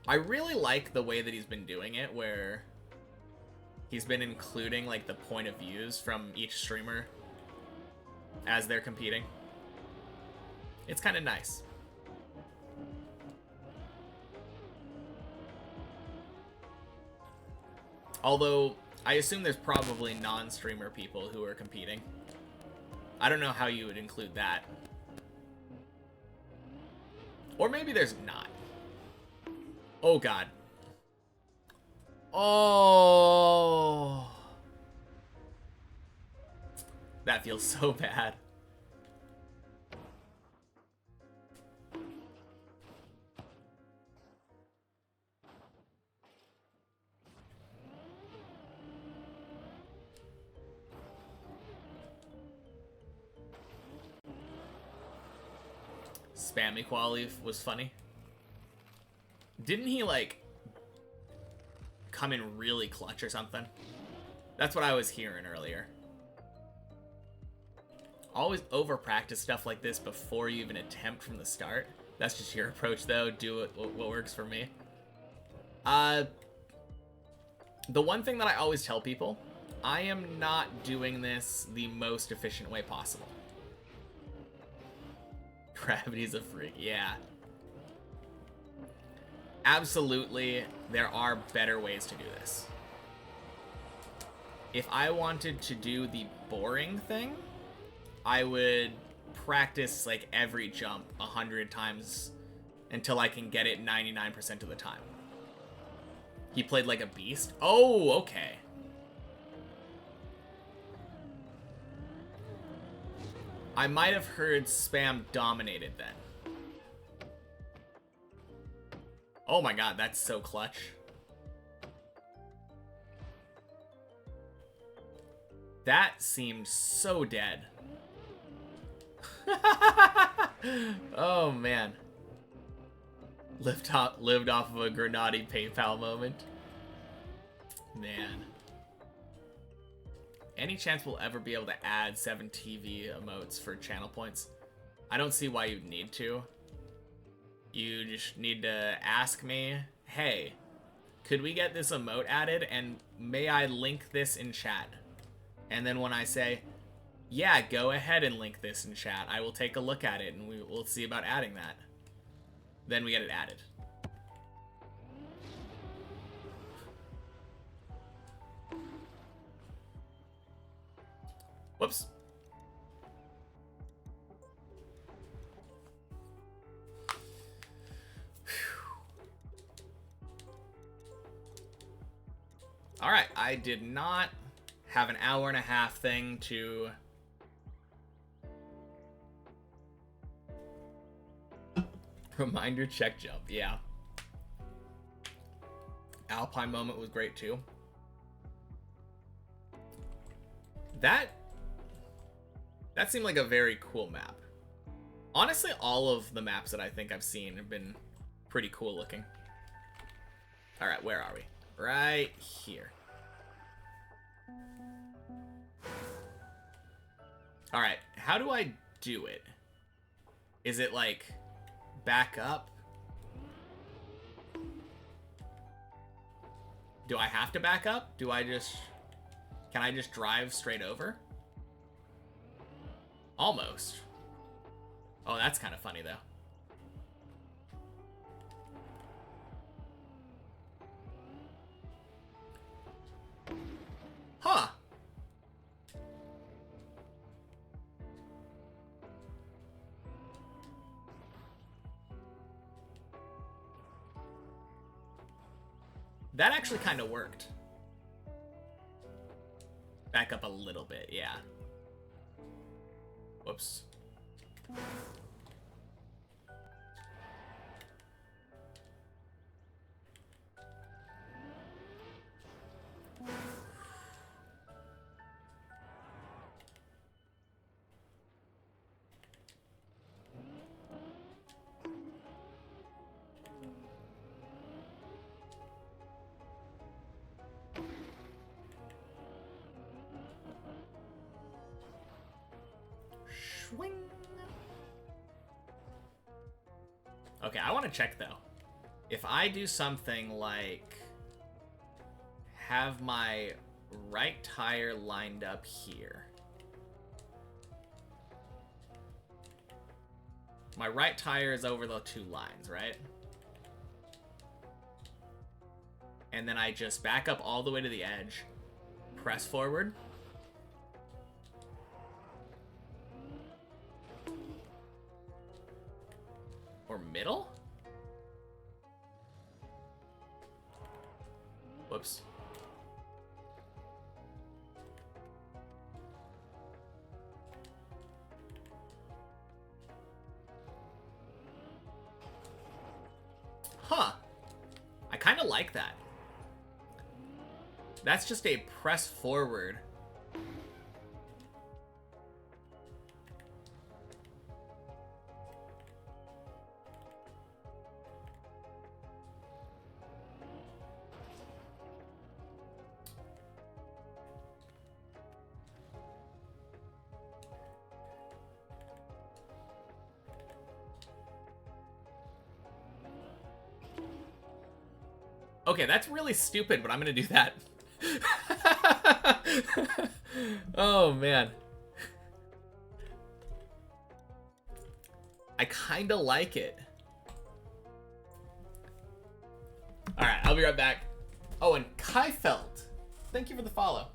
I really like the way that he's been doing it, where he's been including like the point of views from each streamer as they're competing. It's kind of nice. Although, I assume there's probably non-streamer people who are competing. I don't know how you would include that. Or maybe there's not. Oh, God. Oh. That feels so bad. Spam equality was funny. Didn't he, like, come in really clutch or something? That's what I was hearing earlier. Always over-practice stuff like this before you even attempt from the start. That's just your approach, though. Do it what works for me. The one thing that I always tell people, I am not doing this the most efficient way possible. Gravity's a freak, yeah. Absolutely, there are better ways to do this. If I wanted to do the boring thing, I would practice like every jump 100 times until I can get it 99% of the time. He played like a beast? Oh, okay. I might have heard spam dominated then. Oh my god, that's so clutch. That seemed so dead. Oh man. Lived off of a Grenade PayPal moment. Man. Any chance we'll ever be able to add 7 TV emotes for channel points? I don't see why you'd need to. You just need to ask me, hey, could we get this emote added and may I link this in chat? And then when I say, yeah, go ahead and link this in chat, I will take a look at it and we'll see about adding that. Then we get it added. Whoops. Alright, I did not have an hour-and-a-half thing to... Reminder check jump, yeah. Alpine moment was great too. That seemed like a very cool map. Honestly, all of the maps that I think I've seen have been pretty cool looking. Alright, where are we? Right here. Alright, how do I do it? Is it like back up? Do I have to back up? Do I just... Can I just drive straight over? Almost. Oh, that's kind of funny, though. Huh. That actually kind of worked. Back up a little bit, yeah. Whoops. Swing. Okay, I want to check though. If I do something like have my right tire lined up here. My right tire is over the two lines, right? And then I just back up all the way to the edge, press forward. Or middle? Whoops. Huh. I kind of like that. That's just a press forward. Okay, that's really stupid, but I'm gonna do that. Oh, man. I kinda like it. Alright, I'll be right back. Oh, and Kai Felt, thank you for the follow.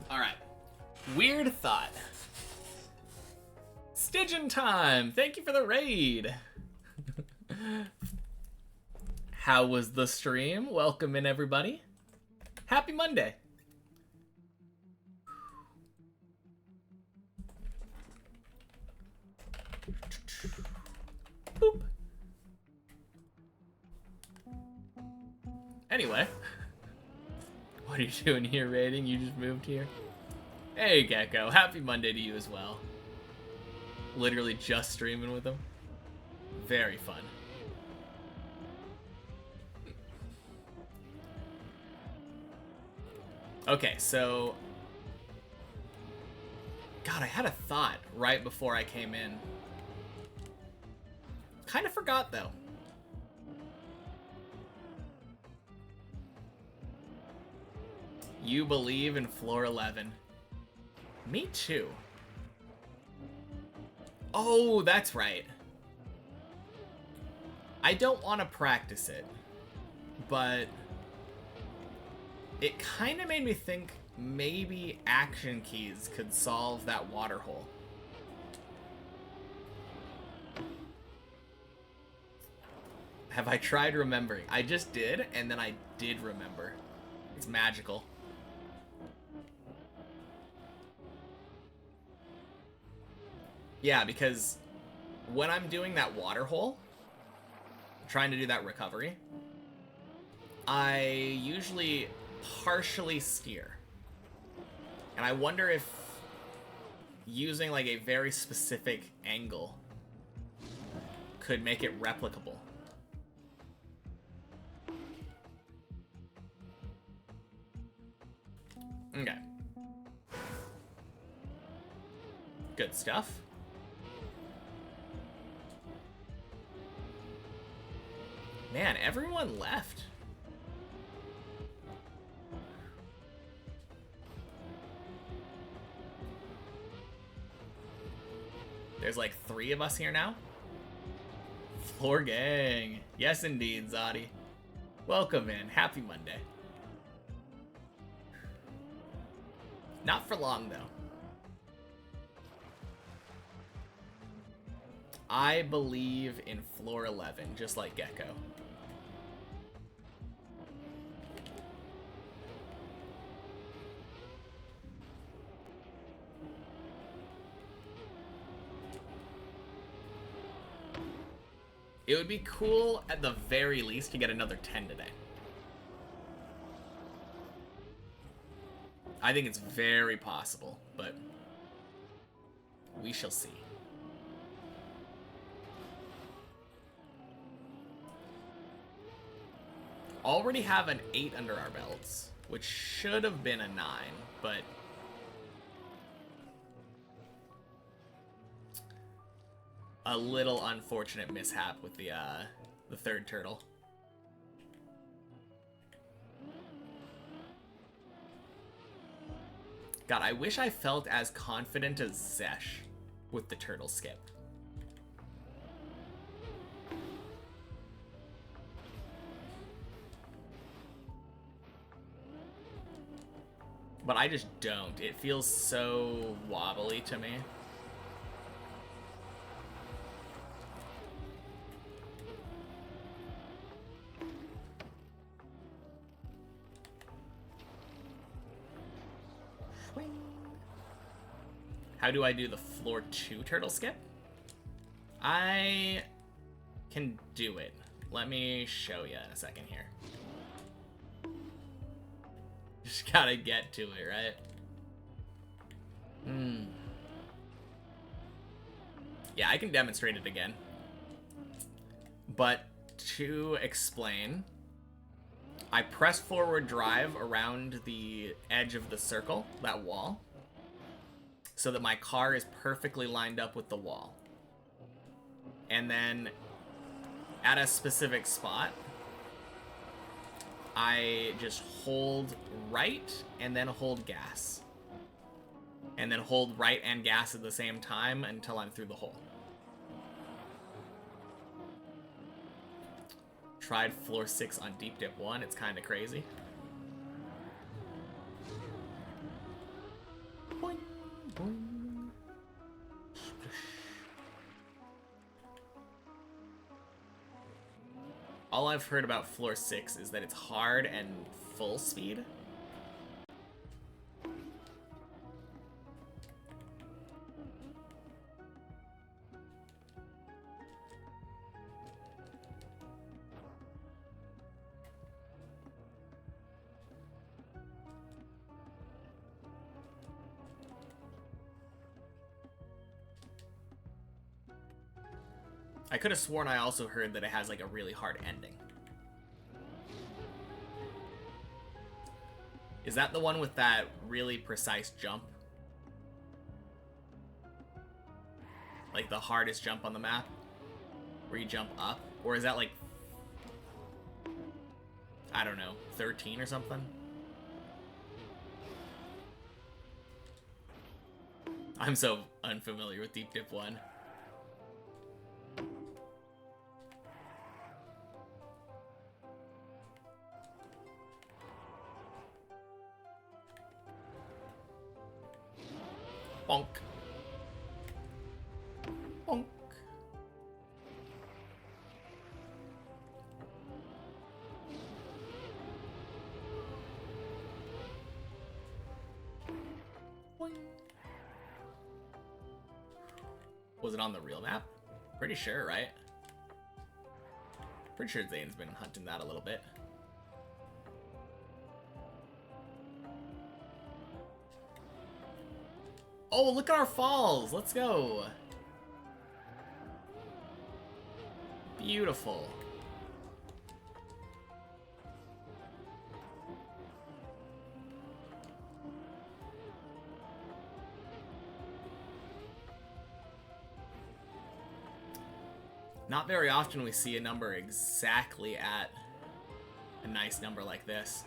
Alright. Weird thought. Stygian time! Thank you for the raid! How was the stream? Welcome in, everybody. Happy Monday. Boop. Anyway. What are you doing here, raiding? You just moved here? Hey, Gecko. Happy Monday to you as well. Literally just streaming with him. Very fun. Okay, so... God, I had a thought right before I came in. Kind of forgot, though. You believe in floor 11. Me too. Oh, that's right. I don't want to practice it, but it kind of made me think maybe action keys could solve that water hole. Have I tried remembering? I just did, and then I did remember. It's magical. Yeah, because when I'm doing that water hole, trying to do that recovery, I usually partially steer. And I wonder if using like a very specific angle could make it replicable. Okay. Good stuff. Man, everyone left. There's like 3 of us here now. Floor gang. Yes, indeed, Zadi. Welcome in. Happy Monday. Not for long, though. I believe in floor 11, just like Gecko. It would be cool, at the very least, to get another 10 today. I think it's very possible, but we shall see. Already have an 8 under our belts, which should have been a 9, but a little unfortunate mishap with the 3rd turtle. God, I wish I felt as confident as Zesh with the turtle skip. But I just don't. It feels so wobbly to me. How do I do the floor 2 turtle skip? I can do it. Let me show you in a second here. Just gotta get to it, right? Yeah, I can demonstrate it again. But to explain, I press forward drive around the edge of the circle, that wall, so that my car is perfectly lined up with the wall. And then at a specific spot, I just hold right and then hold gas. And then hold right and gas at the same time until I'm through the hole. Tried floor 6 on deep dip 1, it's kind of crazy. Boing, boing. All I've heard about floor 6 is that it's hard and full speed. I could have sworn I also heard that it has like a really hard ending. Is that the one with that really precise jump? Like the hardest jump on the map? Where you jump up? Or is that like, I don't know, 13 or something? I'm so unfamiliar with Deep Dip 1. Bonk. Bonk. Boing. Was it on the real map? Pretty sure, right? Pretty sure Zane's been hunting that a little bit. Oh, look at our falls! Let's go! Beautiful. Not very often we see a number exactly at a nice number like this.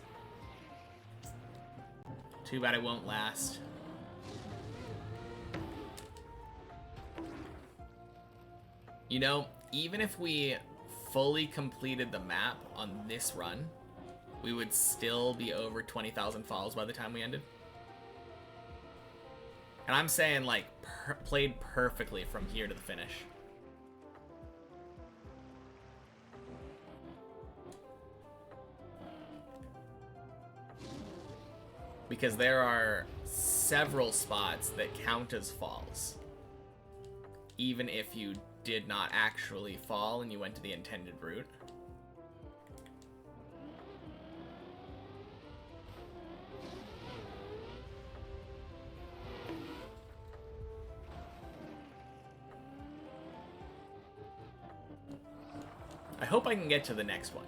Too bad it won't last. You know, even if we fully completed the map on this run, we would still be over 20,000 falls by the time we ended. And I'm saying, like, played perfectly from here to the finish. Because there are several spots that count as falls, even if you did not actually fall and you went to the intended route. I hope I can get to the next one.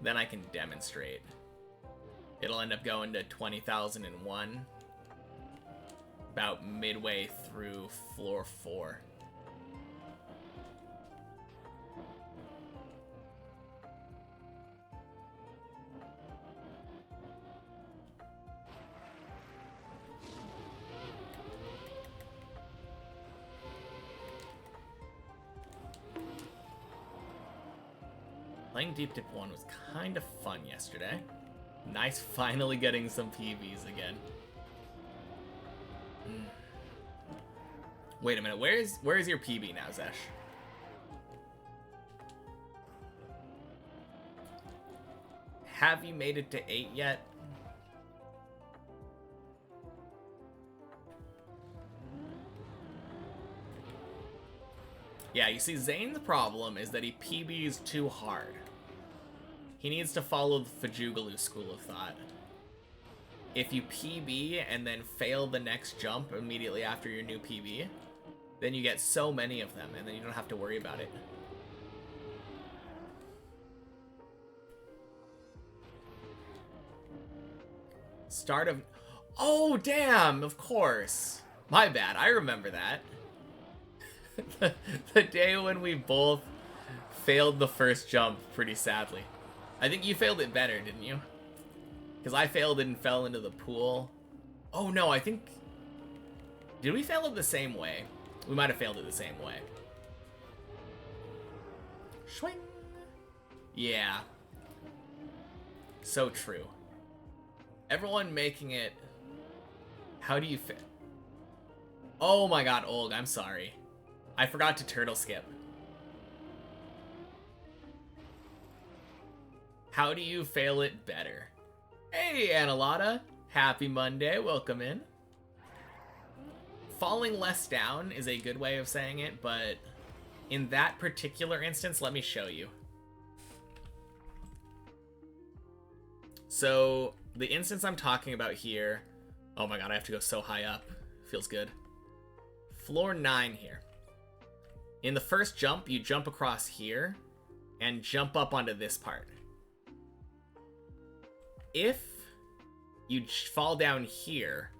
Then I can demonstrate. It'll end up going to 20,001. About midway through floor 4. Playing Deep Dip 1 was kind of fun yesterday. Nice finally getting some PBs again. Wait a minute, where is your PB now, Zesh? Have you made it to 8 yet? Yeah, you see, Zane's problem is that he PBs too hard. He needs to follow the Fajugalu school of thought. If you PB and then fail the next jump immediately after your new PB, then you get so many of them, and then you don't have to worry about it. Start of... Oh, damn! Of course. My bad. I remember that. The day when we both failed the first jump pretty sadly. I think you failed it better, didn't you? Because I failed it and fell into the pool. Oh, no, I think... Did we fail it the same way? We might have failed it the same way. Swing. Yeah. So true. Everyone making it... How do you fit? Oh my god, Olg, I'm sorry. I forgot to turtle skip. How do you fail it better? Hey, Analata. Happy Monday. Welcome in. Falling less down is a good way of saying it, but in that particular instance, let me show you. So, the instance I'm talking about here... Oh my god, I have to go so high up. Feels good. Floor 9 here. In the first jump, you jump across here and jump up onto this part. if you fall down here,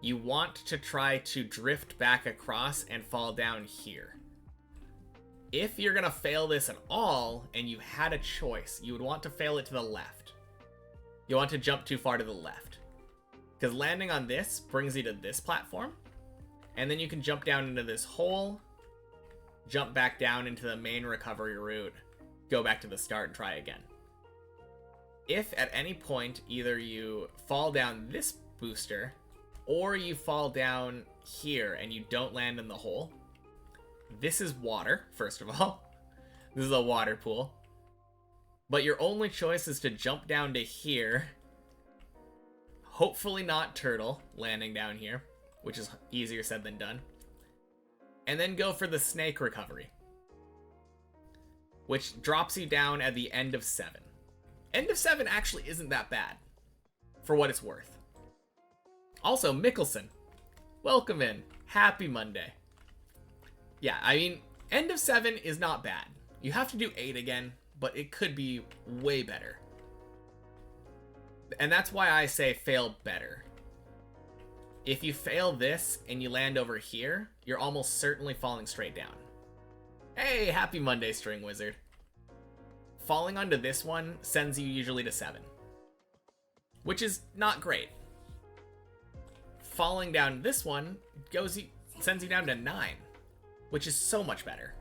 you want to try to drift back across and fall down here. If you're gonna fail this at all, and you had a choice, you would want to fail it to the left. You want to jump too far to the left. Because landing on this brings you to this platform, and then you can jump down into this hole, jump back down into the main recovery route, go back to the start and try again. If at any point either you fall down this booster, or you fall down here and you don't land in the hole, this is water, first of all. This is a water pool. But your only choice is to jump down to here. Hopefully not turtle, landing down here, which is easier said than done. And then go for the snake recovery, which drops you down at the end of 7. End of 7 actually isn't that bad, for what it's worth. Also, Mickelson, welcome in. Happy Monday. Yeah, I mean, end of 7 is not bad. You have to do 8 again, but it could be way better. And that's why I say fail better. If you fail this and you land over here, you're almost certainly falling straight down. Hey, happy Monday, String Wizard. Falling onto this one sends you usually to 7, which is not great. Falling down this one sends you down to 9, which is so much better.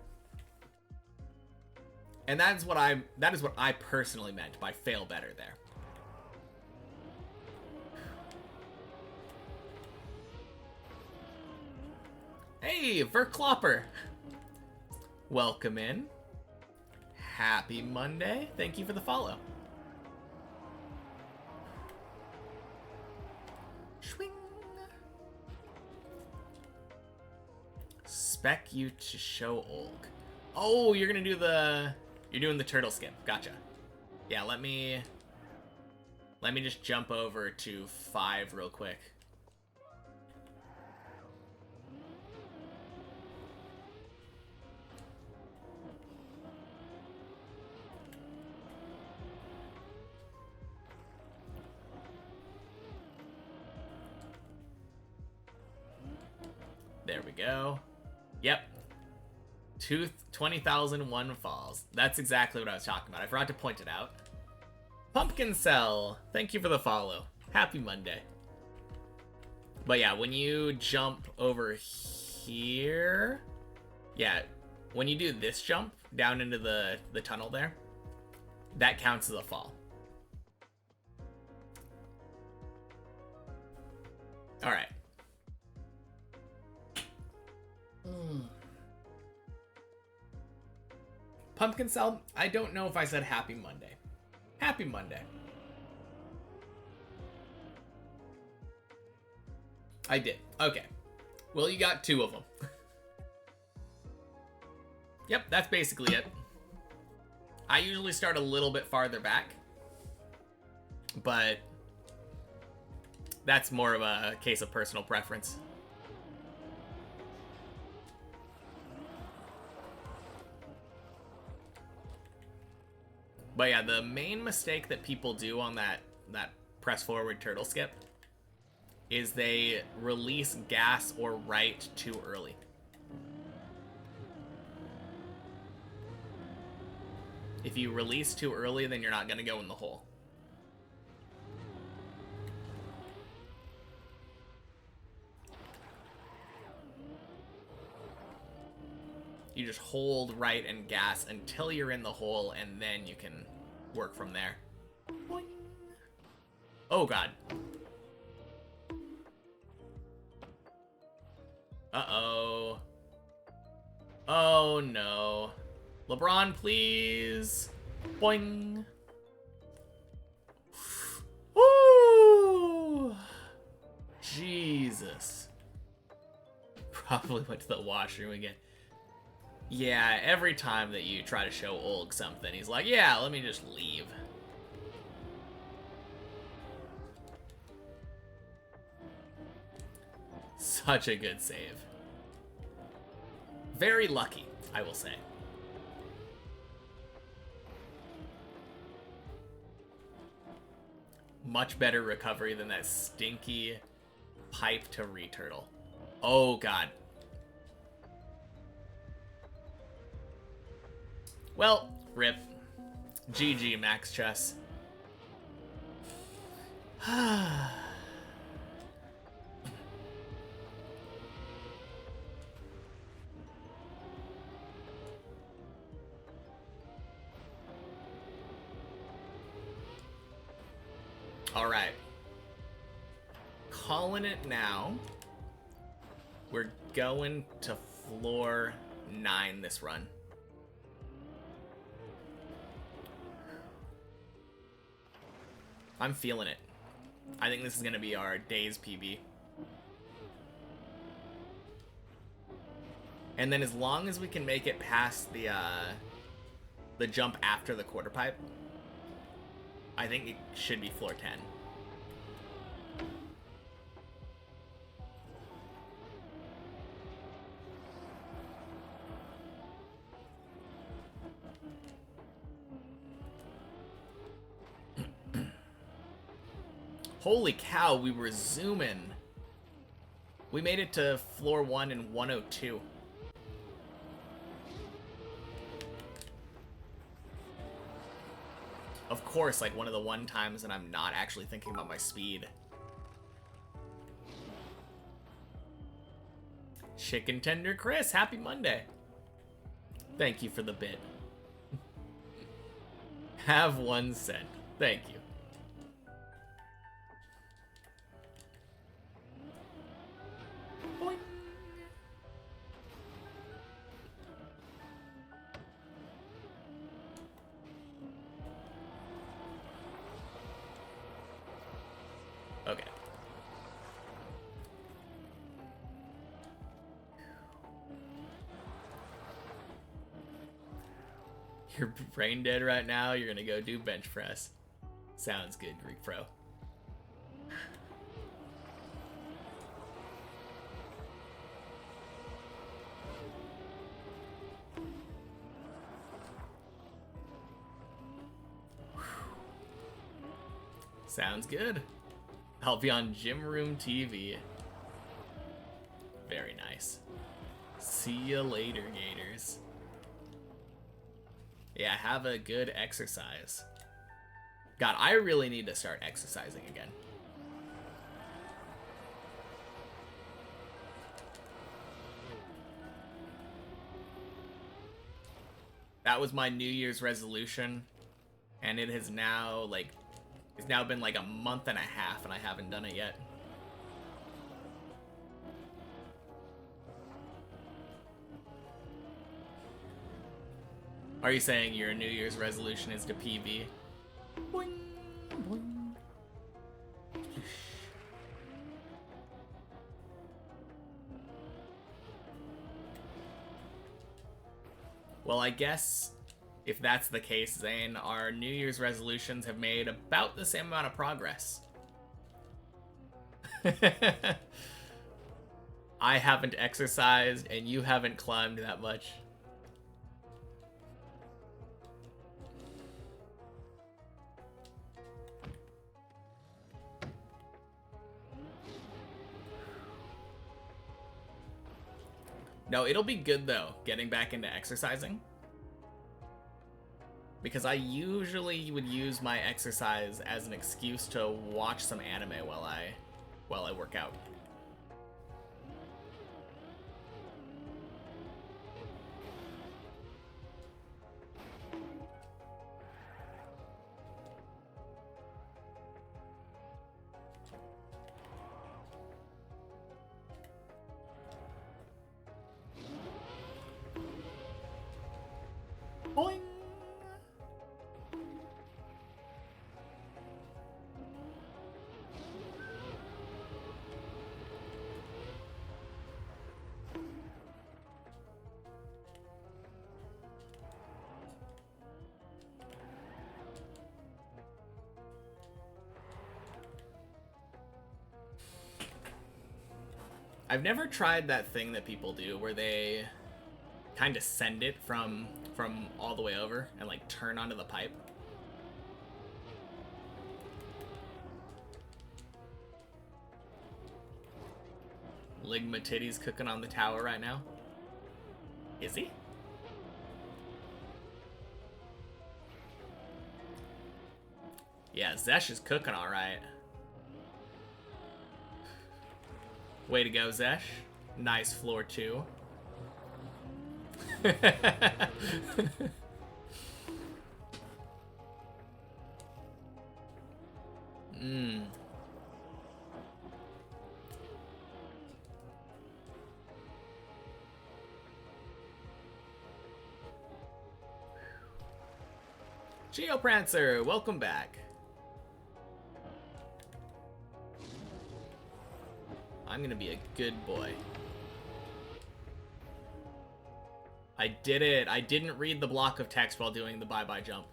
And that is what I personally meant by fail better there. Hey, Verklopper. Welcome in. Happy Monday. Thank you for the follow. Swing. Spec you to show Olg. Oh, you're doing the turtle skip. Gotcha. Yeah, let me just jump over to 5 real quick. There we go. Yep. 20,001 falls. That's exactly what I was talking about. I forgot to point it out. Pumpkin Cell, thank you for the follow. Happy Monday. But yeah, when you jump over here... Yeah, when you do this jump down into the tunnel there, that counts as a fall. Alright. Pumpkin Cell, I don't know if I said Happy Monday. Happy Monday. I did. Okay. Well, you got 2 of them. Yep, that's basically it. I usually start a little bit farther back, but that's more of a case of personal preference. But yeah, the main mistake that people do on that press forward turtle skip is they release gas or right too early. If you release too early, then you're not going to go in the hole. You just hold right and gas until you're in the hole, and then you can work from there. Boing. Oh, God. Uh-oh. Oh, no. LeBron, please. Boing. Woo! Jesus. Probably went to the washroom again. Yeah, every time that you try to show Olg something, he's like, yeah, let me just leave. Such a good save. Very lucky, I will say. much better recovery than that stinky pipe to returtle. Oh, God. Well, rip. GG, Max Chess. All right. Calling it now. We're going to floor 9 this run. I'm feeling it. I think this is going to be our day's PB. And then as long as we can make it past the jump after the quarter pipe, I think it should be floor 10. Holy cow, we were zooming. We made it to floor 1 in 102. Of course, like one of the one times that I'm not actually thinking about my speed. Chicken Tender Chris, happy Monday. Thank you for the bit. Have 1 cent. Thank you. Boing. Okay. You're brain dead right now. You're gonna go do bench press. Sounds good, Greek Pro. Sounds good. I'll be on Gym Room TV. Very nice. See you later, Gators. Yeah, have a good exercise. God, I really need to start exercising again. That was my New Year's resolution, and it has now, like, it's now been like a month and a half, and I haven't done it yet. Are you saying your New Year's resolution is to PB? Boing, boing. Well, I guess if that's the case, Zane, our New Year's resolutions have made about the same amount of progress. I haven't exercised, and you haven't climbed that much. No, it'll be good, though, getting back into exercising. Because I usually would use my exercise as an excuse to watch some anime while I work out. Boing! I've never tried that thing that people do where they kind of send it from all the way over and like turn onto the pipe. Ligma Titty's cooking on the tower right now. Is he? Yeah, Zesh is cooking alright. Way to go, Zesh. Nice floor 2. Geoprancer, welcome back. I'm gonna be a good boy. I did it. I didn't read the block of text while doing the bye-bye jump.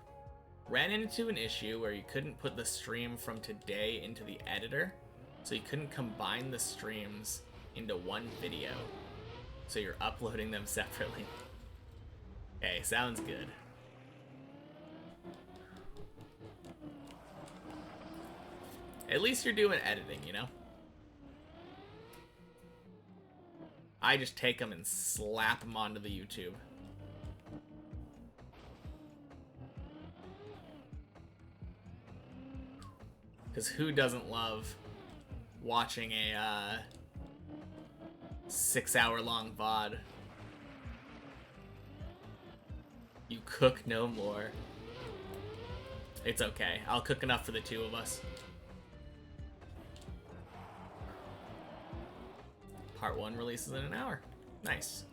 Ran into an issue where you couldn't put the stream from today into the editor, so you couldn't combine the streams into one video. So you're uploading them separately. Okay, sounds good. At least you're doing editing, you know? I just take them and slap them onto the YouTube. Because who doesn't love watching a 6-hour-long VOD? You cook no more. It's okay. I'll cook enough for the 2 of us. Part 1 releases in an hour. Nice.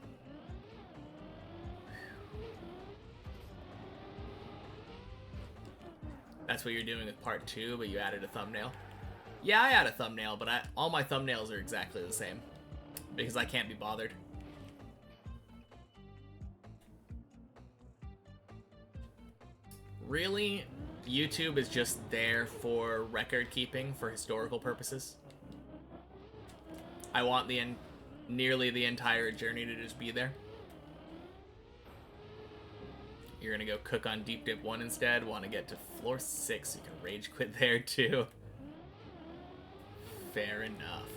That's what you're doing with part 2, but you added a thumbnail. Yeah, I add a thumbnail, but all my thumbnails are exactly the same. Because I can't be bothered. Really? YouTube is just there for record keeping for historical purposes? I want nearly the entire journey to just be there. You're gonna go cook on Deep Dip 1 instead. Want to get to floor 6. You can rage quit there too. Fair enough.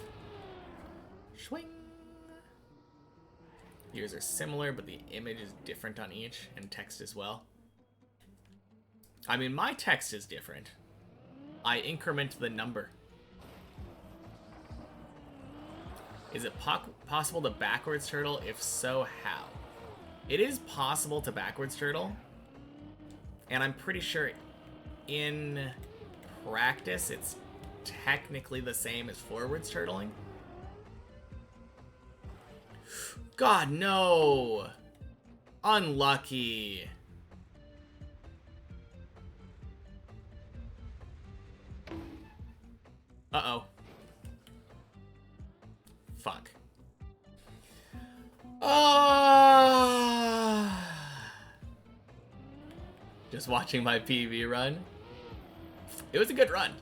Swing. Yours are similar, but the image is different on each, and text as well. I mean, my text is different. I increment the number. Is it possible to backwards turtle? If so, how? It is possible to backwards turtle. And I'm pretty sure in practice it's technically the same as forwards turtling. God, no! Unlucky. Uh-oh. Fuck. Just watching my PV run. It was a good run.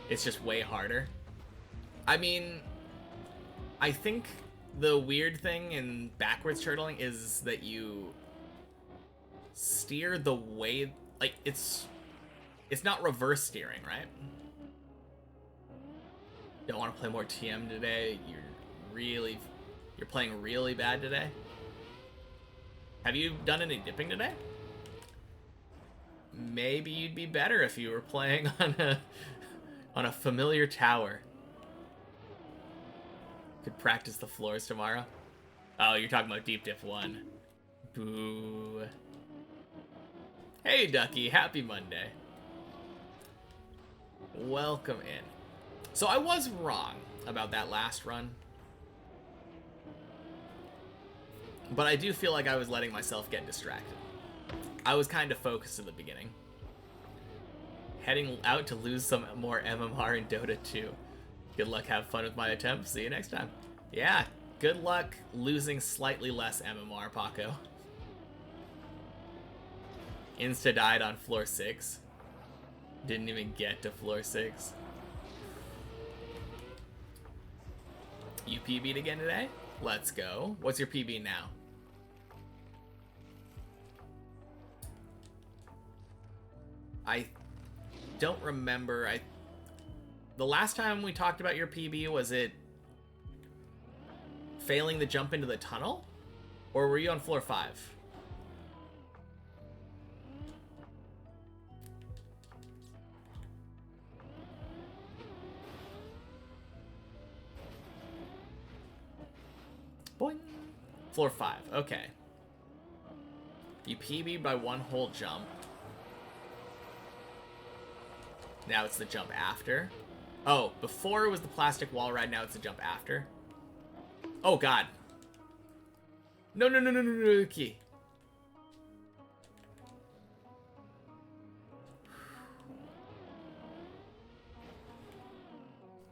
It's just way harder. I mean, I think the weird thing in backwards turtling is that you steer the way, like, it's not reverse steering, right? Don't want to play more TM today. You're playing really bad today. Have you done any dipping today? Maybe you'd be better if you were playing on a familiar tower. Could practice the floors tomorrow. Oh, you're talking about Deep Dip 1. Boo. Hey, Ducky. Happy Monday. Welcome in. So I was wrong about that last run. But I do feel like I was letting myself get distracted. I was kind of focused at the beginning. Heading out to lose some more MMR in Dota 2. Good luck, have fun with my attempts. See you next time. Yeah, good luck losing slightly less MMR, Paco. Insta died on floor 6. Didn't even get to floor 6. You PB'd again today? Let's go. What's your PB now? I don't remember. The last time we talked about your PB, was it failing the jump into the tunnel? Or were you on floor 5? Boing. Floor 5, okay. You PB'd by 1 whole jump. Now it's the jump after. Oh, before it was the plastic wall ride, now it's the jump after. Oh god. No, no, no, no, no, no, key.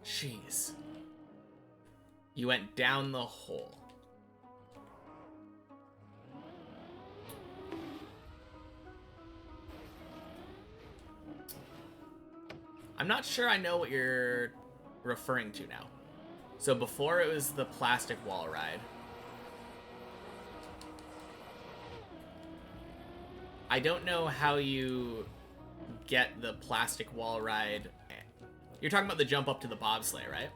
Jeez. You went down the hole. I'm not sure I know what you're referring to now. So before it was the plastic wall ride. I don't know how you get the plastic wall ride. You're talking about the jump up to the bobsleigh, right?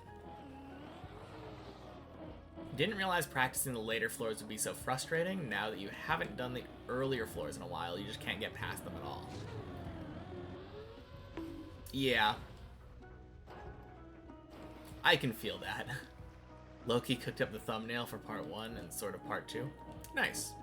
Didn't realize practicing the later floors would be so frustrating. Now that you haven't done the earlier floors in a while, you just can't get past them at all. Yeah. I can feel that. Loki cooked up the thumbnail for part 1 and sort of part 2. Nice.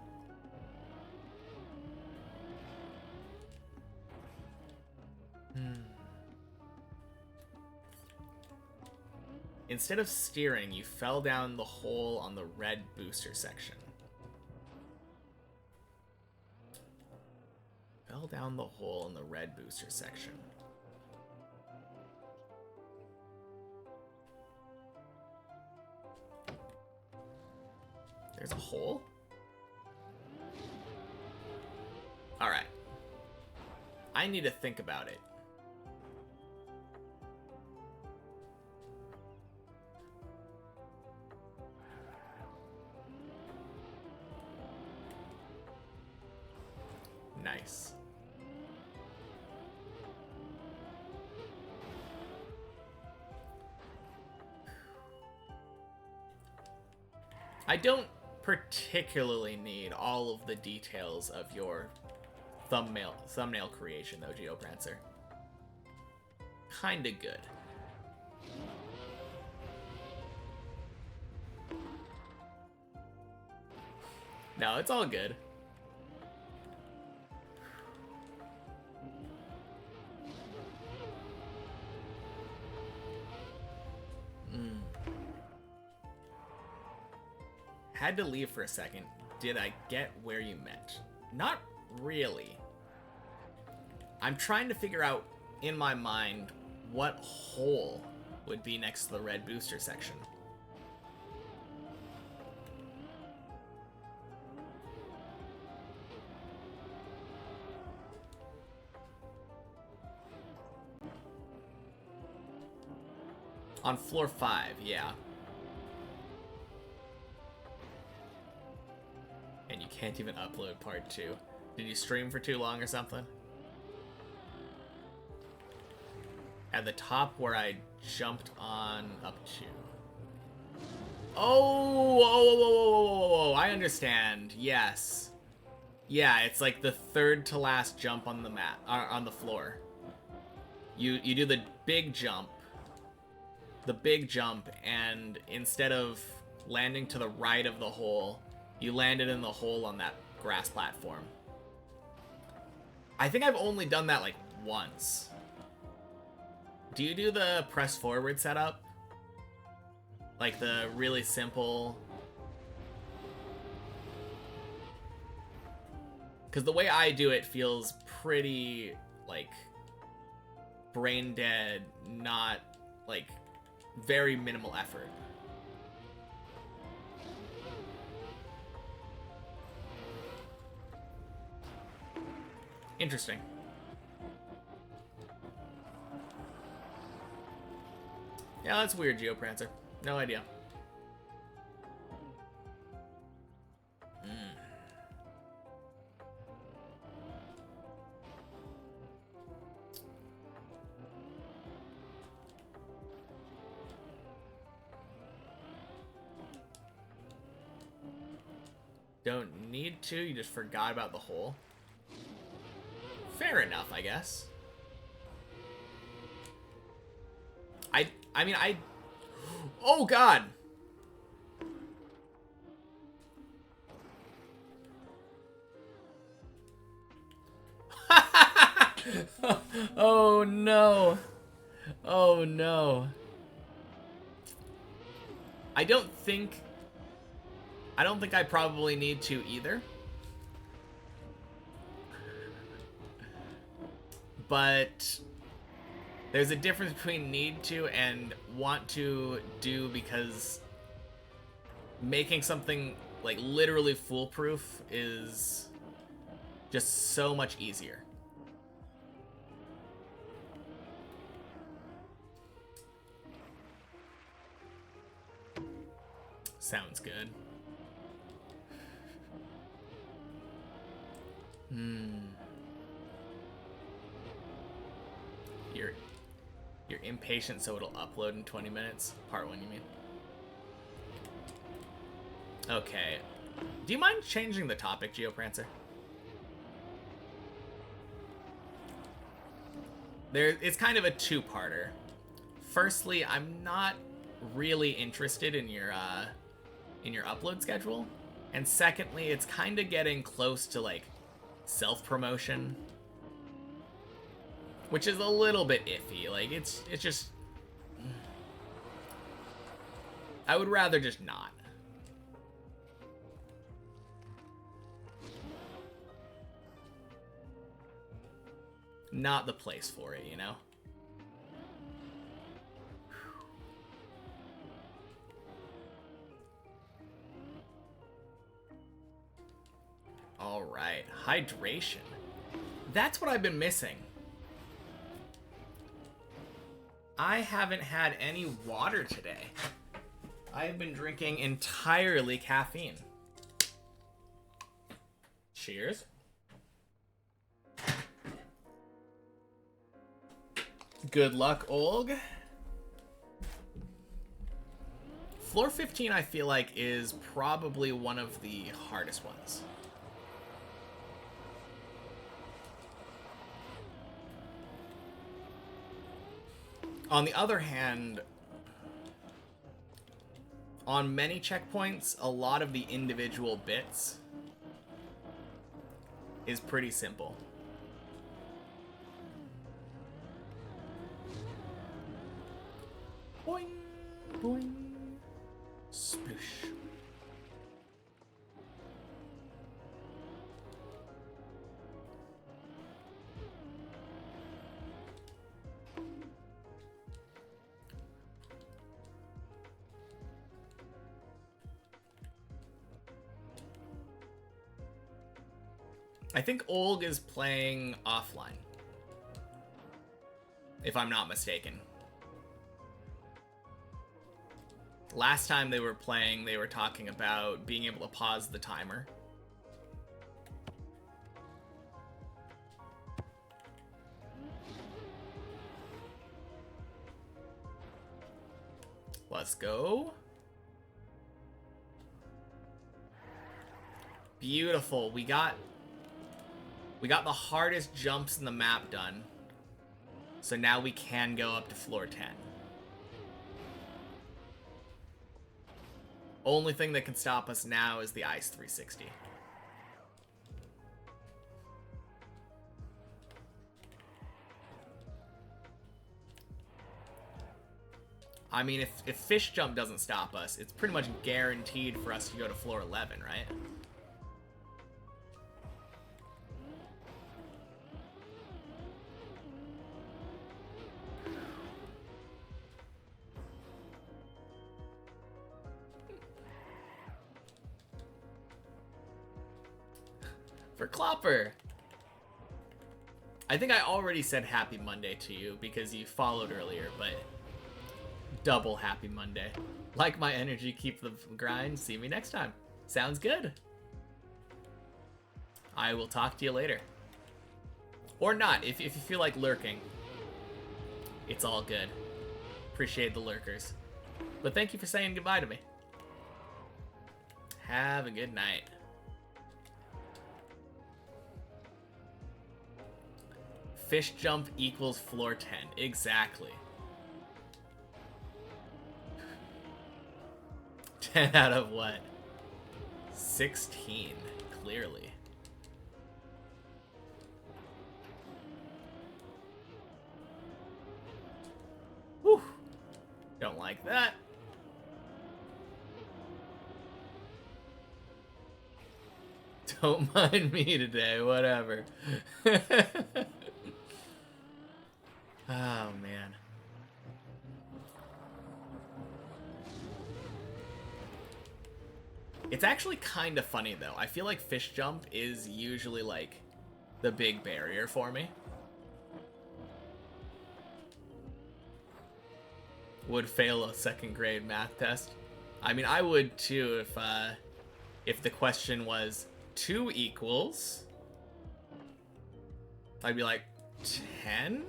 Instead of steering, you fell down the hole on the red booster section. Fell down the hole in the red booster section. There's a hole? Alright. I need to think about it. Nice. I don't particularly need all of the details of your thumbnail creation, though, Geoprancer. Kinda good. No, it's all good. Had to leave for a second. Did I get where you meant? Not really. I'm trying to figure out in my mind what hole would be next to the red booster section. On floor 5, yeah. And you can't even upload part 2. Did you stream for too long or something? At the top where I jumped on up to. Oh, I understand. Yes. Yeah, it's like the third to last jump on the mat, on the floor. You do the big jump. And instead of landing to the right of the hole, you landed in the hole on that grass platform. I think I've only done that like once. Do you do the press forward setup? Like the really simple... Because the way I do it feels pretty, like, brain dead, not, like, very minimal effort. Interesting. Yeah, that's weird, Geoprancer. No idea. Don't need to, you just forgot about the hole. Fair enough, I guess. I mean, oh god! Oh no. Oh no. I don't think I probably need to either. But there's a difference between need to and want to do, because making something like literally foolproof is just so much easier. Sounds good. You're impatient, so it'll upload in 20 minutes. Part 1, you mean? Okay. Do you mind changing the topic, Geoprancer? It's kind of a two-parter. Firstly, I'm not really interested in your upload schedule, and secondly, it's kind of getting close to like self-promotion, which is a little bit iffy. Like it's just, I would rather just not. Not the place for it, you know? All right, hydration. That's what I've been missing. I haven't had any water today. I have been drinking entirely caffeine. Cheers. Good luck, Olg. Floor 15, I feel like, is probably one of the hardest ones. On the other hand, on many checkpoints, a lot of the individual bits is pretty simple. Boing, boing, sploosh. I think Olg is playing offline, if I'm not mistaken. Last time they were playing, they were talking about being able to pause the timer. Let's go. Beautiful. We got the hardest jumps in the map done. So now we can go up to floor 10. Only thing that can stop us now is the Ice 360. I mean, if Fish Jump doesn't stop us, it's pretty much guaranteed for us to go to floor 11, right? For Clopper. I think I already said Happy Monday to you because you followed earlier, but double Happy Monday. Like my energy, keep the grind. See me next time. Sounds good. I will talk to you later. Or not, if you feel like lurking. It's all good. Appreciate the lurkers. But thank you for saying goodbye to me. Have a good night. Fish jump equals floor 10. Exactly. 10 out of what? 16, clearly. Whew. Don't like that. Don't mind me today, whatever. Oh, man. It's actually kind of funny, though. I feel like fish jump is usually, like, the big barrier for me. Would fail a second grade math test. I mean, I would, too, if the question was 2 equals... I'd be like, 10?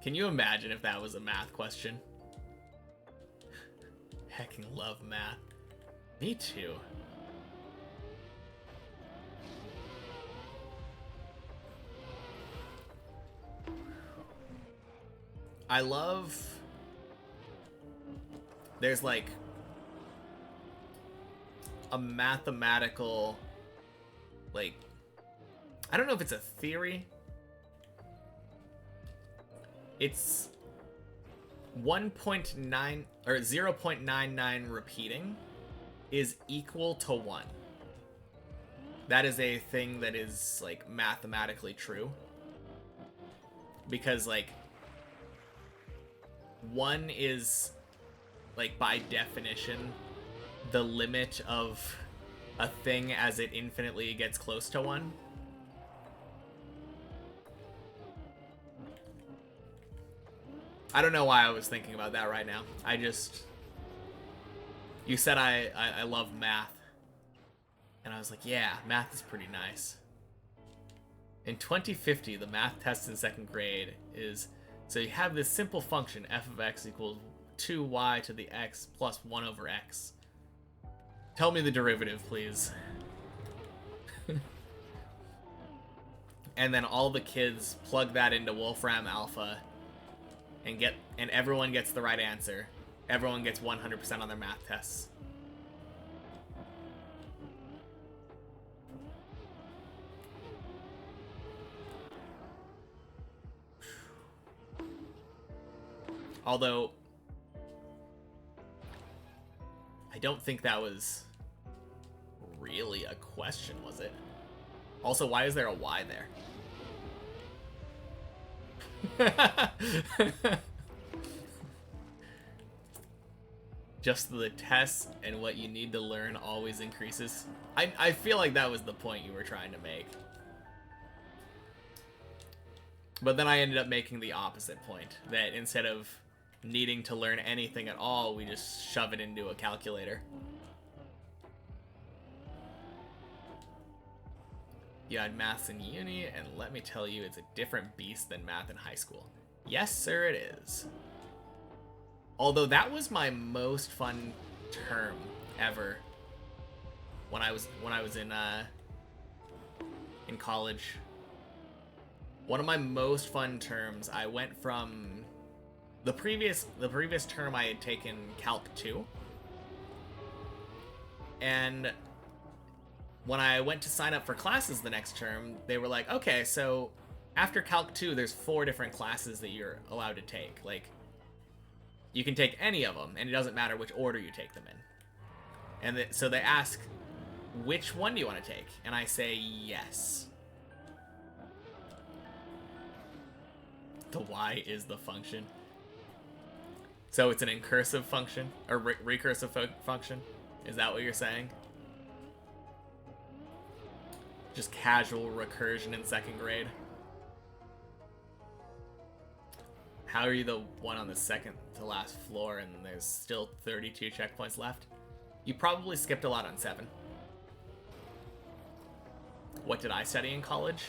Can you imagine if that was a math question? Hecking love math. Me too. I love... There's like a mathematical, like, I don't know if it's a theory. It's 1.9 or 0.99 repeating is equal to 1. That is a thing that is, like, mathematically true. Because, like, 1 is, like, by definition, the limit of a thing as it infinitely gets close to 1. I don't know why I was thinking about that right now. I just... You said I love math. And I was like, yeah, math is pretty nice. In 2050, the math test in second grade is... So you have this simple function, f of x equals 2y to the x plus 1 over x. Tell me the derivative, please. And then all the kids plug that into Wolfram Alpha and everyone gets the right answer. Everyone gets 100% on their math tests. Although, I don't think that was really a question, was it? Also, why is there a Y there? Just the tests and what you need to learn always increases. I feel like that was the point you were trying to make. But then I ended up making the opposite point, that instead of needing to learn anything at all, we just shove it into a calculator. You had maths in uni, and let me tell you, it's a different beast than math in high school. Yes, sir, it is. Although that was my most fun term ever when I was in college. One of my most fun terms, I went from the previous term I had taken Calc 2, and when I went to sign up for classes the next term, they were like, okay, so after Calc 2, there's 4 different classes that you're allowed to take. Like, you can take any of them, and it doesn't matter which order you take them in. And so they ask, which one do you want to take? And I say, yes. The Y is the function. So it's an incursive function, or recursive function? Is that what you're saying? Just casual recursion in second grade. How are you the one on the second to last floor and there's still 32 checkpoints left? You probably skipped a lot on 7. What did I study in college?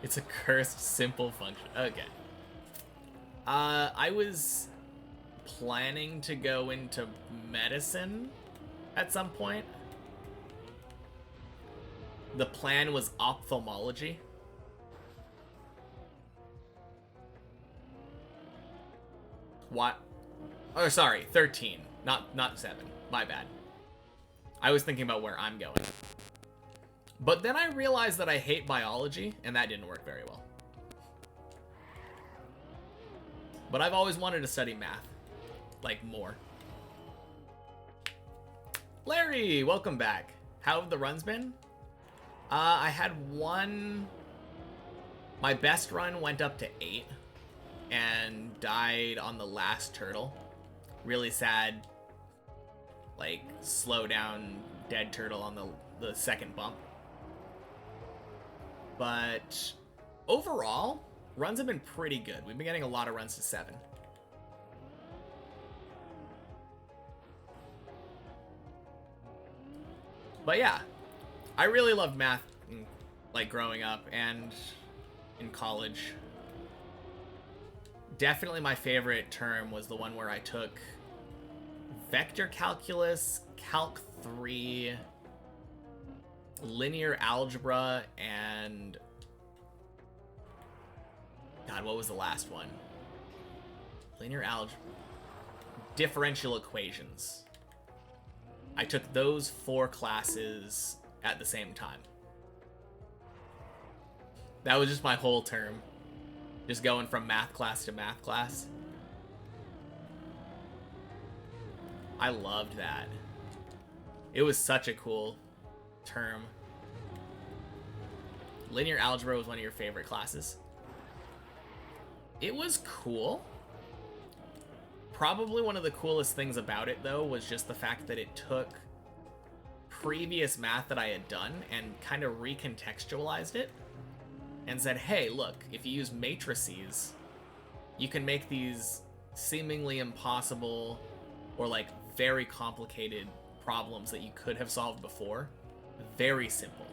It's a cursed simple function. Okay. I was planning to go into medicine at some point. the plan was ophthalmology. What? Oh, sorry, 13, not 7. My bad. I was thinking about where I'm going. But then I realized that I hate biology, and that didn't work very well. But I've always wanted to study math. Like, more. Larry, welcome back. How have the runs been? I had one... My best run went up to 8. And died on the last turtle. Really sad. Like, slow down dead turtle on the second bump. But overall, runs have been pretty good. We've been getting a lot of runs to 7. But yeah, I really loved math, like, growing up and in college. Definitely my favorite term was the one where I took vector calculus, calc 3, linear algebra, and God, what was the last one? Linear algebra, differential equations. I took those 4 classes at the same time. That was just my whole term. Just going from math class to math class. I loved that. It was such a cool term. Linear algebra was one of your favorite classes. It was cool. Probably one of the coolest things about it, though, was just the fact that it took previous math that I had done and kind of recontextualized it and said, hey, look, if you use matrices, you can make these seemingly impossible or, like, very complicated problems that you could have solved before very simple.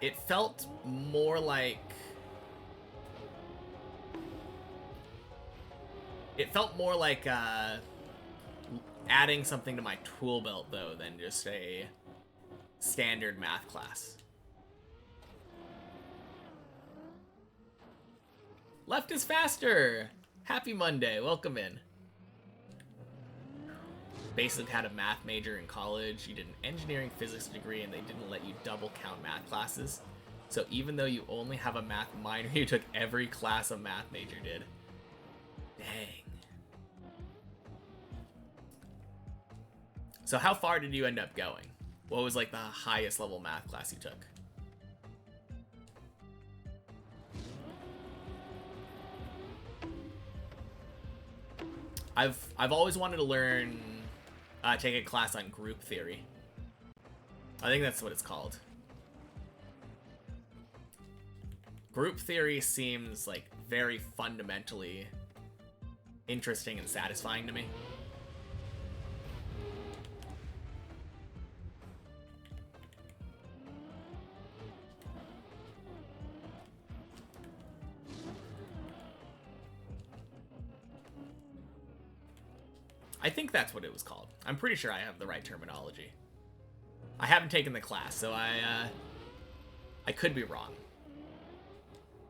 It felt more like... adding something to my tool belt, though, than just a standard math class. Left is faster! Happy Monday, welcome in. Basically had a math major in college. You did an engineering physics degree and they didn't let you double count math classes. So even though you only have a math minor, you took every class a math major did. Dang. So how far did you end up going? What was like the highest level math class you took? I've always wanted to learn, take a class on group theory. I think that's what it's called. Group theory seems like very fundamentally interesting and satisfying to me. I think that's what it was called. I'm pretty sure I have the right terminology. I haven't taken the class, so I could be wrong.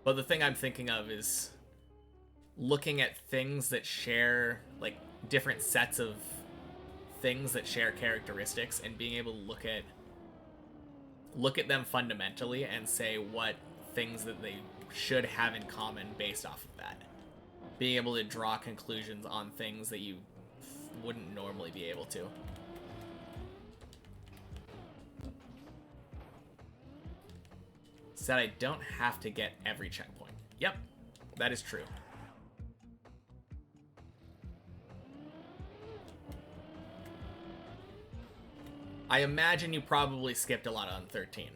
But the thing I'm thinking of is looking at things that share, like, different sets of things that share characteristics and being able to look at them fundamentally and say what things that they should have in common based off of that. Being able to draw conclusions on things that you wouldn't normally be able to. Said I don't have to get every checkpoint. Yep, that is true. I imagine you probably skipped a lot on 13.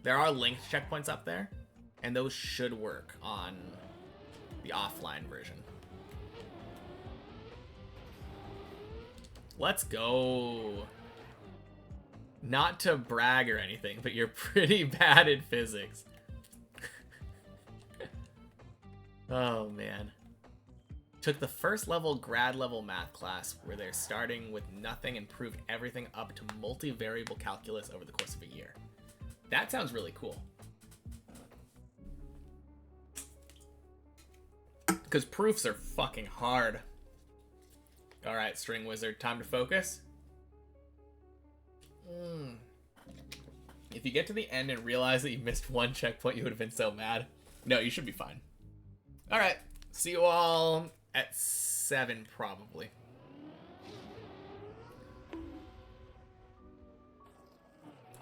There are linked checkpoints up there, and those should work on the offline version. Let's go. Not to brag or anything, but you're pretty bad at physics. Oh, man. Took the first level grad level math class where they're starting with nothing and proved everything up to multivariable calculus over the course of a year. That sounds really cool. Because proofs are fucking hard. Alright, String Wizard, time to focus. If you get to the end and realize that you missed one checkpoint, you would have been so mad. No, you should be fine. Alright, see you all at 7, probably.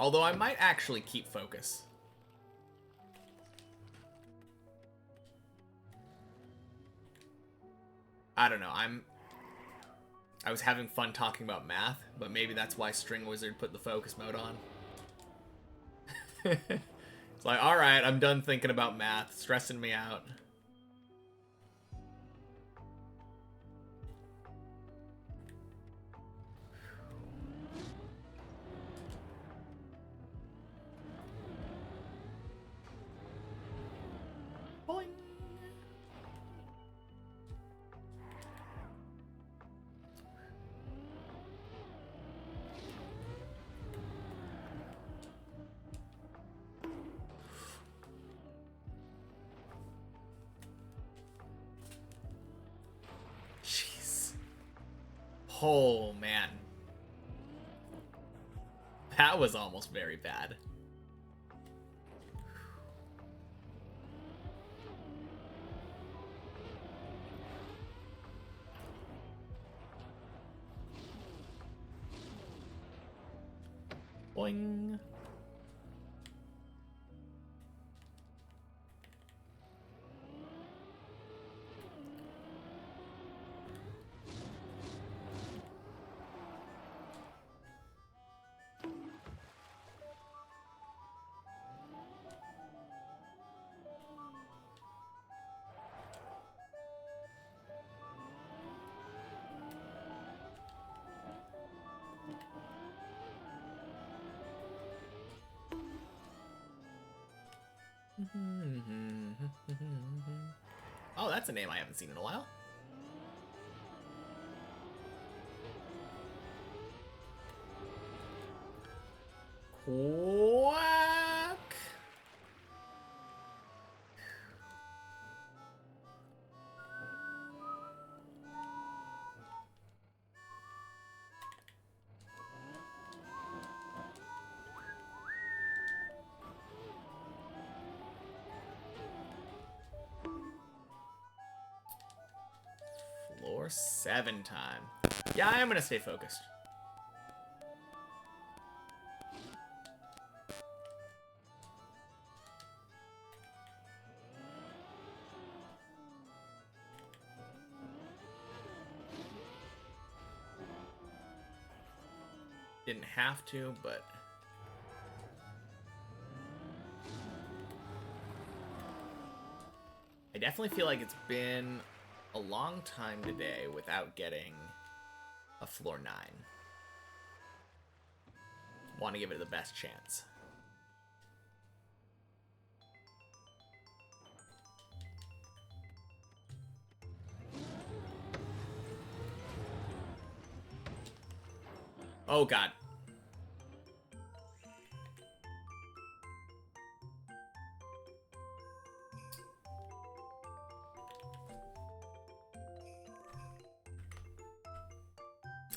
Although I might actually keep focus. I don't know, I was having fun talking about math, but maybe that's why String Wizard put the focus mode on. It's like, alright, I'm done thinking about math, stressing me out. Boing. Jeez. Oh, man. That was almost very bad. Boing. Oh, that's a name I haven't seen in a while. Quack. Floor 7 time. Yeah, I am gonna stay focused. Didn't have to, but I definitely feel like it's been a long time today without getting a floor 9. Want to give it the best chance. Oh god.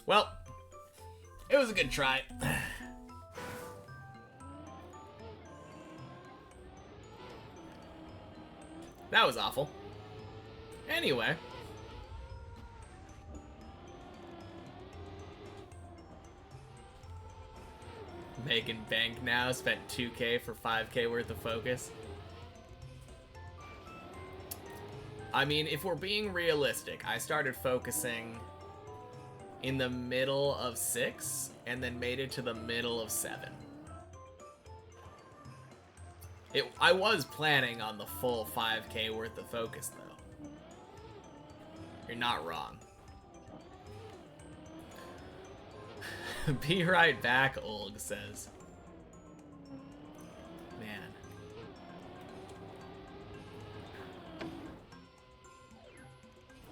Well, it was a good try. That was awful. Anyway. Making bank now, spent 2K for 5K worth of focus. I mean, if we're being realistic, I started focusing in the middle of 6 and then made it to the middle of 7. I was planning on the full 5K worth of focus, though. You're not wrong. Be right back, Olg says. Man.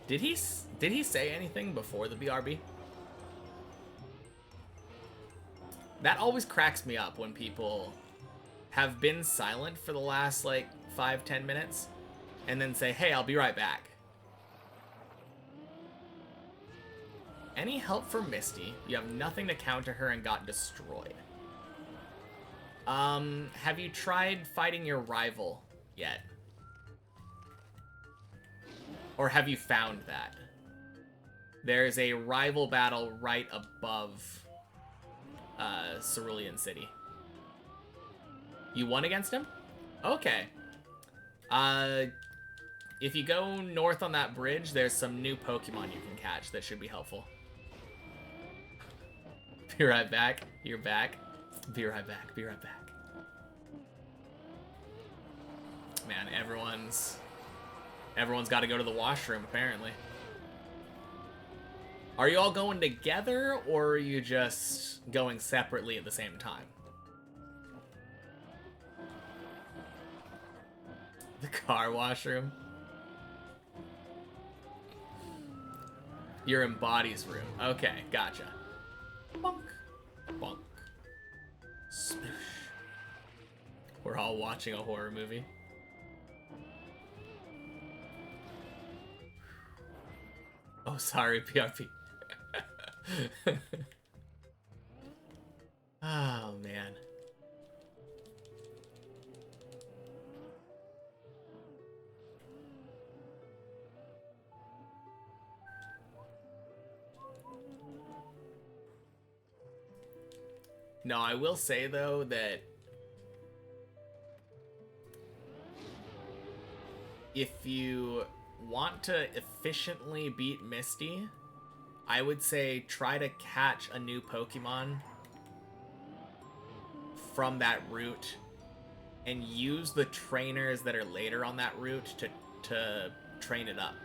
Did he say anything before the BRB? That always cracks me up when people have been silent for the last, like, 5-10 minutes and then say, hey, I'll be right back. Any help for Misty? You have nothing to counter her and got destroyed. Have you tried fighting your rival yet? Or have you found that? There's a rival battle right above Cerulean City. You won against him? Okay. If you go north on that bridge, there's some new Pokemon you can catch that should be helpful. Be right back. You're back. Be right back. Be right back. Man, everyone's got to go to the washroom, apparently. Are you all going together, or are you just going separately at the same time? The car washroom? You're in Body's room. Okay, gotcha. Bonk. Bonk. Smoosh. We're all watching a horror movie. Oh, sorry, PRP. Oh, man. No, I will say, though, that if you want to efficiently beat Misty, I would say try to catch a new Pokemon from that route and use the trainers that are later on that route to train it up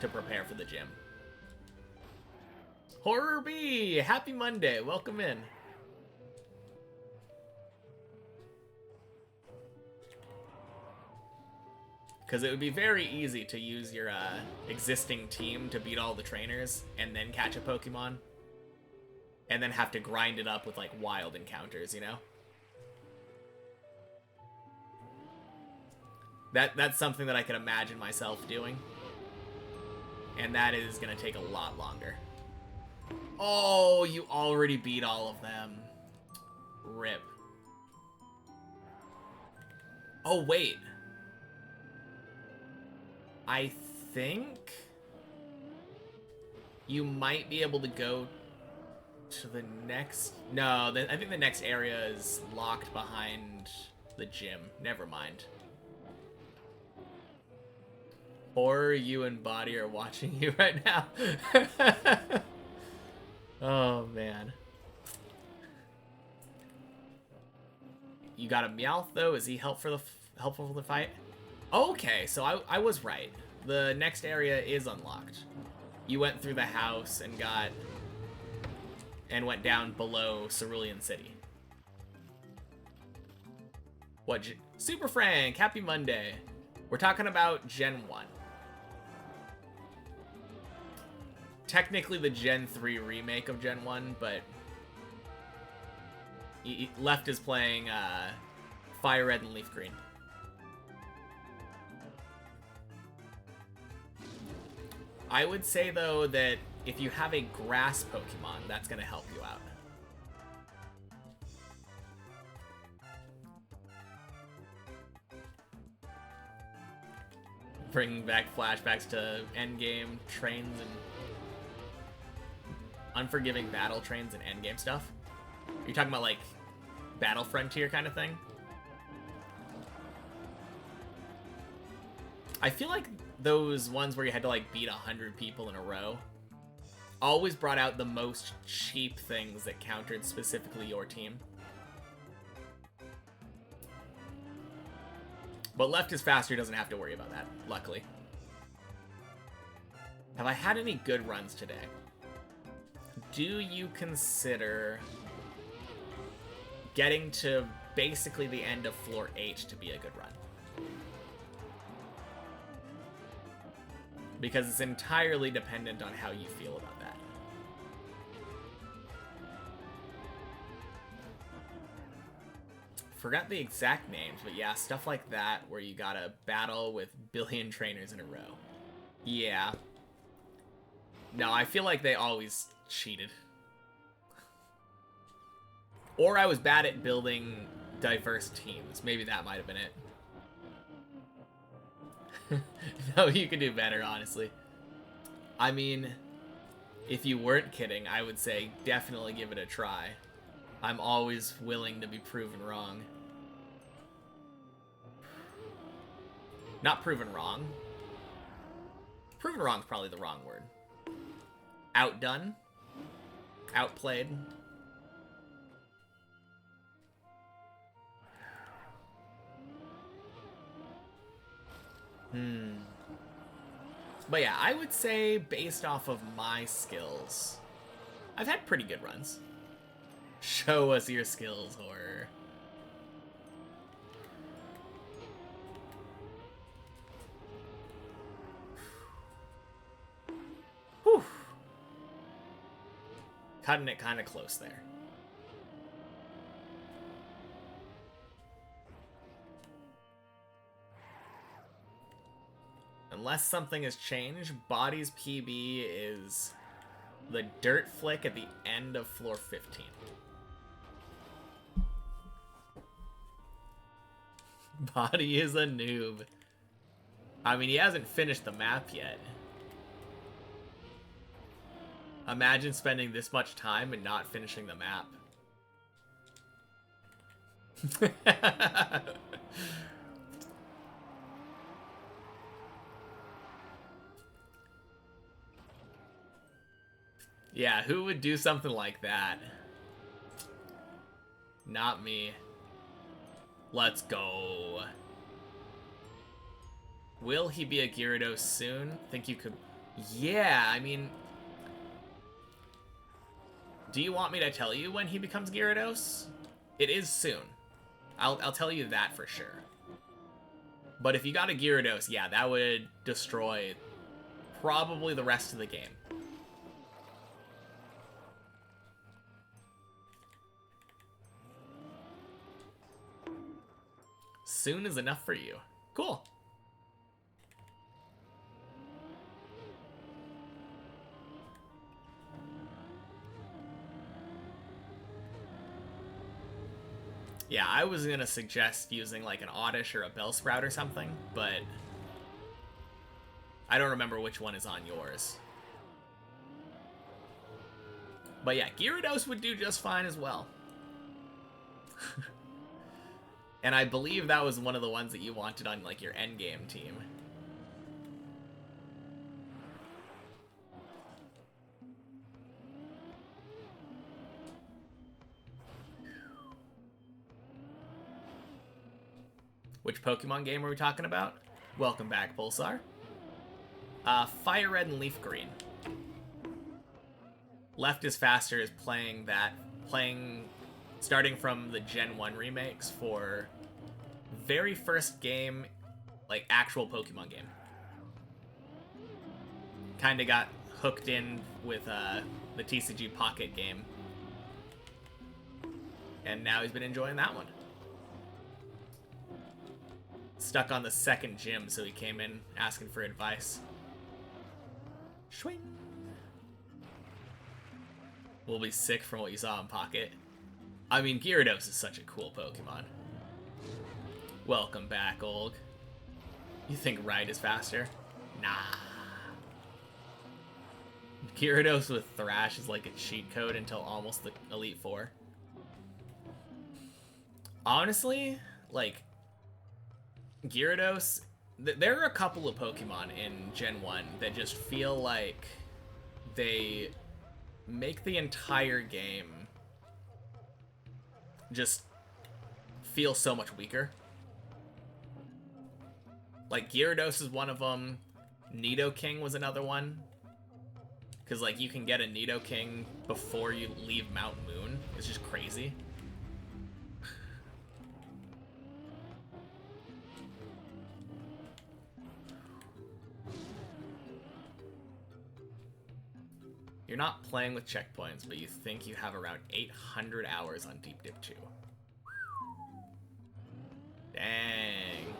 to prepare for the gym. Horror B, happy Monday, welcome in. Because it would be very easy to use your existing team to beat all the trainers and then catch a Pokemon. And then have to grind it up with, like, wild encounters, you know? That's something that I could imagine myself doing. And that is going to take a lot longer. Oh, you already beat all of them. Rip. Oh, wait. I think you might be able to go to the next... No, I think the next area is locked behind the gym. Never mind. Or you and Body are watching you right now. Oh, man. You got a Meowth, though? Is he helpful for the fight? Okay, so I was right. The next area is unlocked. You went through the house and went down below Cerulean City. What? Super Frank, happy Monday. We're talking about Gen 1. Technically the Gen 3 remake of Gen 1, but Left is playing Fire Red and Leaf Green. I would say, though, that if you have a grass Pokemon, that's going to help you out. Bringing back flashbacks to endgame trains and unforgiving battle trains and endgame stuff. Are you talking about, like, Battle Frontier kind of thing? I feel like those ones where you had to, like, beat 100 people in a row always brought out the most cheap things that countered specifically your team. But Left is faster, doesn't have to worry about that, luckily. Have I had any good runs today? Do you consider getting to basically the end of floor 8 to be a good run? because it's entirely dependent on how you feel about that. Forgot the exact names, but yeah, stuff like that where you gotta battle with billion trainers in a row. Yeah. No, I feel like they always cheated. Or I was bad at building diverse teams. Maybe that might have been it. No, you could do better, honestly. I mean, if you weren't kidding, I would say definitely give it a try. I'm always willing to be proven wrong. Not proven wrong. Proven wrong is probably the wrong word. Outdone. Outplayed. But yeah, I would say based off of my skills, I've had pretty good runs. Show us your skills, horror. Whew. Cutting it kind of close there. Unless something has changed, Body's PB is the dirt flick at the end of floor 15. Body is a noob. I mean, he hasn't finished the map yet. Imagine spending this much time and not finishing the map. Yeah, who would do something like that? Not me. Let's go. Will he be a Gyarados soon? Think you could... Yeah, I mean... Do you want me to tell you when he becomes Gyarados? It is soon. I'll tell you that for sure. But if you got a Gyarados, yeah, that would destroy probably the rest of the game. Soon is enough for you. Cool. Yeah, I was gonna suggest using like an Oddish or a Bellsprout or something, but I don't remember which one is on yours. But yeah, Gyarados would do just fine as well. And I believe that was one of the ones that you wanted on like your endgame team. Which Pokemon game are we talking about? Welcome back, Pulsar. Fire Red and Leaf Green. Left is Faster is starting from the Gen 1 remakes for very first game, like actual Pokemon game. Kinda got hooked in with the TCG Pocket game. And now he's been enjoying that one. Stuck on the second gym, so he came in asking for advice. Swing. Will be sick from what you saw in Pocket. I mean, Gyarados is such a cool Pokemon. Welcome back, Olg. You think Ride is faster? Nah. Gyarados with Thrash is like a cheat code until almost the Elite Four. Honestly, like, Gyarados, there are a couple of Pokemon in Gen 1 that just feel like they make the entire game just feel so much weaker. Like, Gyarados is one of them. Nidoking was another one. Because, like, you can get a Nidoking before you leave Mount Moon. It's just crazy. You're not playing with checkpoints, but you think you have around 800 hours on Deep Dip 2. Dang.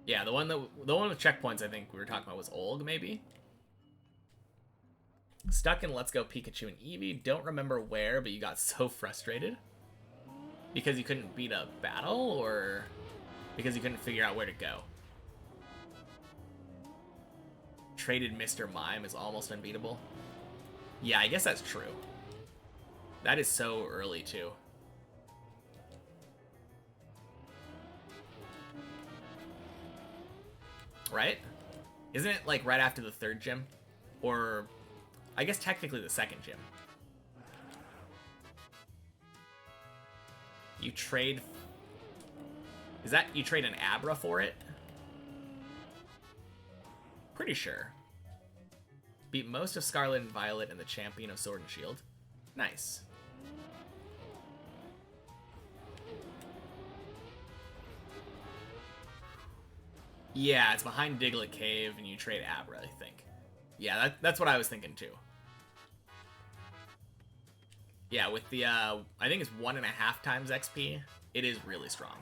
Yeah, the one with checkpoints I think we were talking about was Olg, maybe? Stuck in Let's Go Pikachu and Eevee. Don't remember where, but you got so frustrated. Because you couldn't beat a battle, or because you couldn't figure out where to go? Traded Mr. Mime is almost unbeatable. Yeah, I guess that's true. That is so early, too. Right? Isn't it, like, right after the third gym? Or, I guess technically the second gym. You trade... Is that... You trade an Abra for it? Pretty sure. Beat most of Scarlet and Violet and the champion of Sword and Shield. Nice. Yeah, it's behind Diglett Cave and you trade Abra, I think. Yeah, that's what I was thinking too. Yeah, with the, I think it's 1.5 times XP, it is really strong.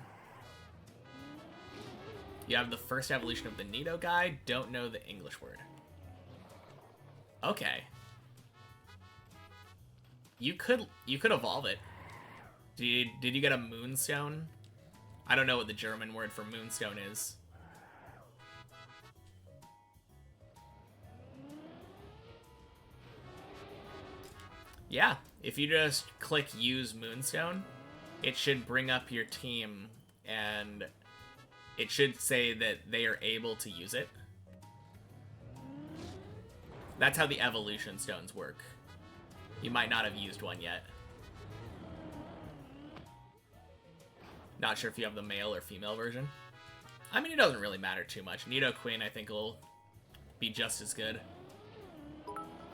You have the first evolution of the Nido guy, don't know the English word. Okay. You could evolve it. Did you get a Moonstone? I don't know what the German word for Moonstone is. Yeah, if you just click use Moonstone, it should bring up your team and it should say that they are able to use it. That's how the evolution stones work. You might not have used one yet. Not sure if you have the male or female version. I mean, it doesn't really matter too much. Nidoqueen, I think, will be just as good.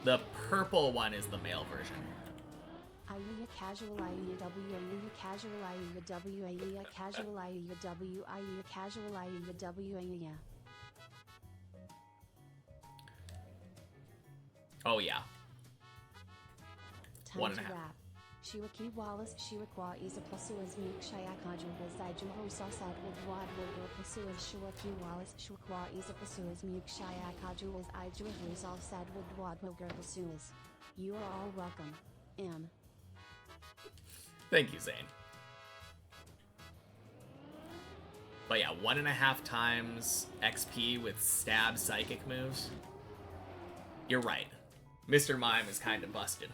The purple one is the male version. IEA casual IEA W IEA casual IEA W IEA casual IEA W IEA casual IEA W IEA. Oh yeah. Time to wrap. Shiwaki Wallace Shiwakwa is a pursuers Muk Shayakaju Bazaju Hosasad with Wad Wogo pursuers Shiwaki Wallace Shiwakwa is a pursuers Muk Shayakaju as Iju Hosasad with Wad Wogo pursuers. You are all welcome. M. Thank you, Zane. But yeah, 1.5 times XP with stab psychic moves. You're right. Mr. Mime is kind of busted.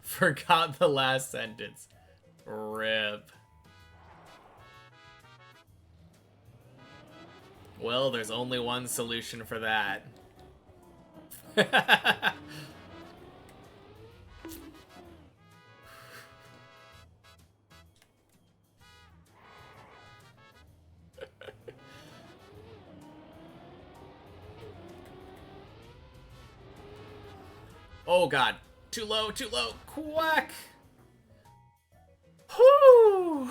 Forgot the last sentence. RIP. Well, there's only one solution for that. Oh god. Too low, too low. Quack! Whoo!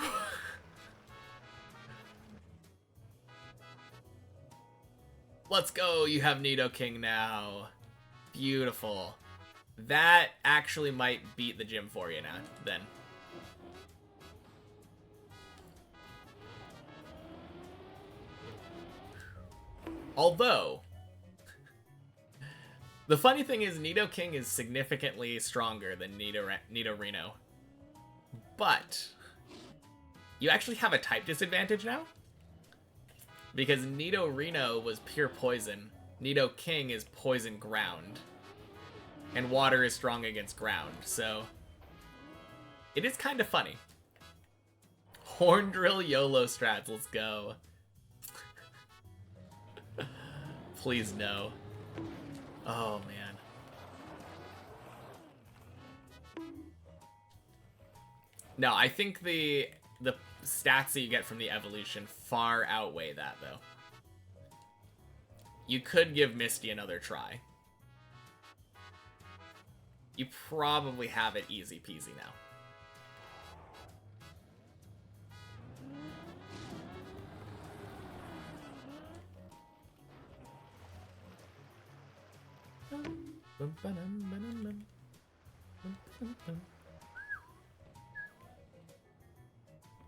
Let's go, you have Nidoking now. Beautiful. That actually might beat the gym for you now, then. Although, the funny thing is Nidoking is significantly stronger than Nidorino. But, you actually have a type disadvantage now? Because Nidorino was pure poison. Nidoking is poison ground. And water is strong against ground, so... It is kind of funny. Horn Drill YOLO strats, let's go. Please no. Oh, man. No, I think the stats that you get from the evolution far outweigh that, though. You could give Misty another try. You probably have it easy peasy now.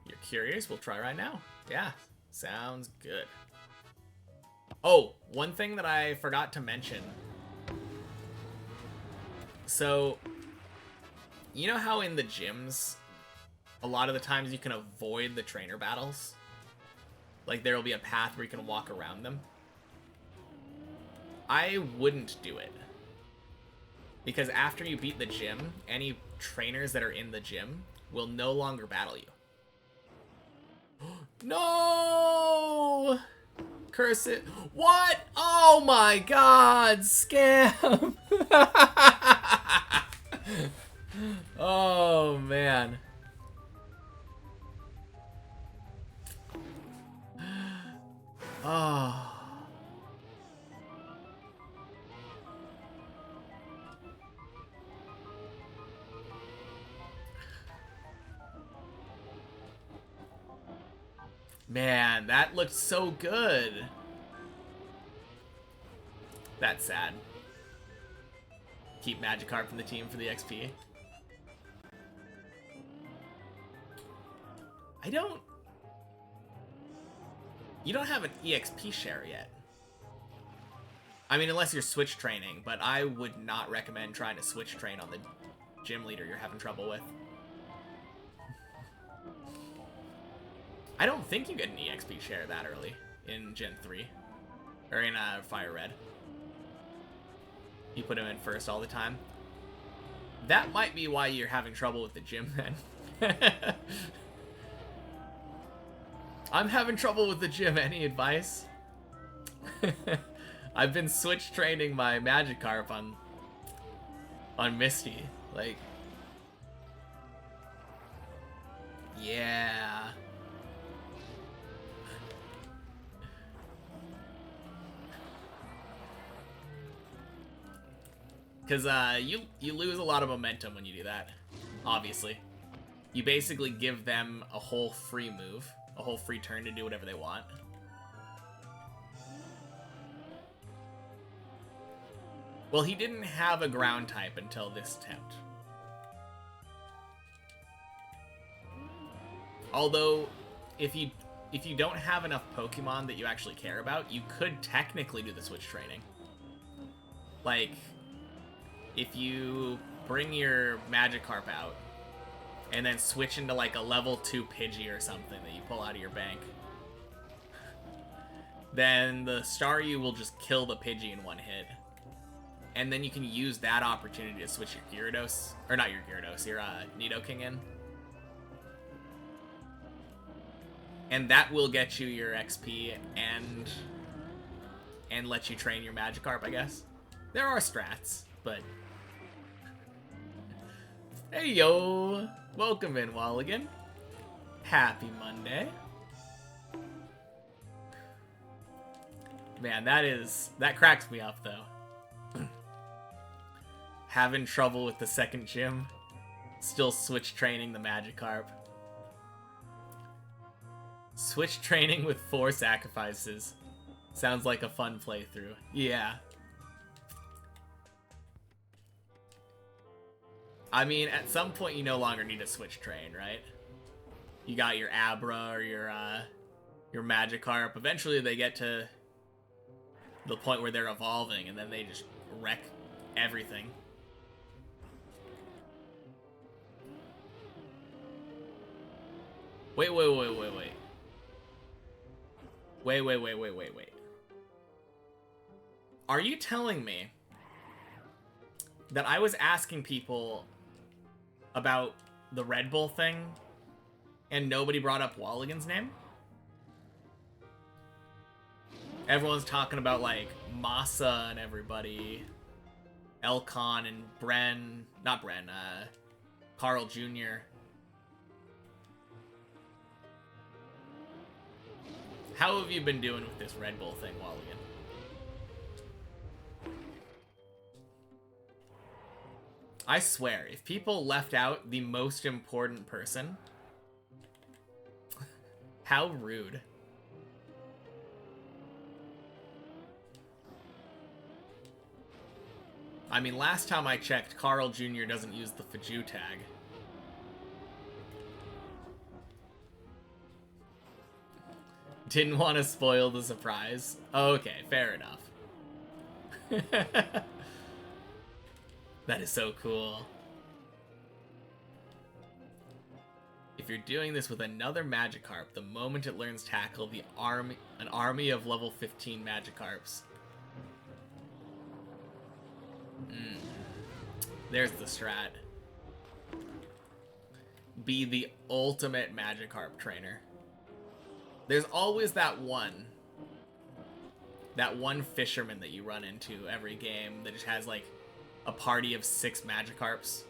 You're curious? We'll try right now. Yeah, sounds good. Oh, one thing that I forgot to mention. So, you know how in the gyms, a lot of the times you can avoid the trainer battles? Like, there will be a path where you can walk around them. I wouldn't do it. Because after you beat the gym, any trainers that are in the gym will no longer battle you. No! Curse it. What? Oh my god! Scam! Oh, man. Oh. Man, that looked so good. That's sad. Keep Magikarp from the team for the XP. You don't have an EXP share yet. I mean, unless you're switch training, but I would not recommend trying to switch train on the gym leader you're having trouble with. I don't think you get an EXP share that early in Gen 3. Or in Fire Red. You put him in first all the time. That might be why you're having trouble with the gym then. I'm having trouble with the gym. Any advice? I've been switch training my Magikarp on Misty. Like, yeah. Because you lose a lot of momentum when you do that, obviously. You basically give them a whole free move, a whole free turn to do whatever they want. Well, he didn't have a ground type until this attempt. Although, if you don't have enough Pokemon that you actually care about, you could technically do the switch training. Like, if you bring your Magikarp out, and then switch into like a level 2 Pidgey or something that you pull out of your bank, then the Staryu will just kill the Pidgey in one hit. And then you can use that opportunity to switch your Gyarados, or not your Gyarados, your Nidoking in. And that will get you your XP and let you train your Magikarp, I guess. There are strats, but... Hey, yo! Welcome in, Walligan. Happy Monday. Man, that cracks me up, though. Having trouble with the second gym. Still switch training the Magikarp. Switch training with 4 sacrifices. Sounds like a fun playthrough. Yeah. I mean, at some point you no longer need to switch train, right? You got your Abra or your Magikarp. Eventually they get to the point where they're evolving and then they just wreck everything. Wait. Wait. Are you telling me that I was asking people about the Red Bull thing and nobody brought up Walligan's name? Everyone's talking about, like, Masa and everybody. Elcon and Carl Jr. How have you been doing with this Red Bull thing, Walligan? I swear, if people left out the most important person, how rude. I mean, last time I checked, Carl Jr. doesn't use the Faju tag. Didn't want to spoil the surprise. Okay, fair enough. That is so cool. If you're doing this with another Magikarp, the moment it learns Tackle, an army of level 15 Magikarps. There's the strat. Be the ultimate Magikarp trainer. There's always that one fisherman that you run into every game that just has like a party of 6 Magikarps.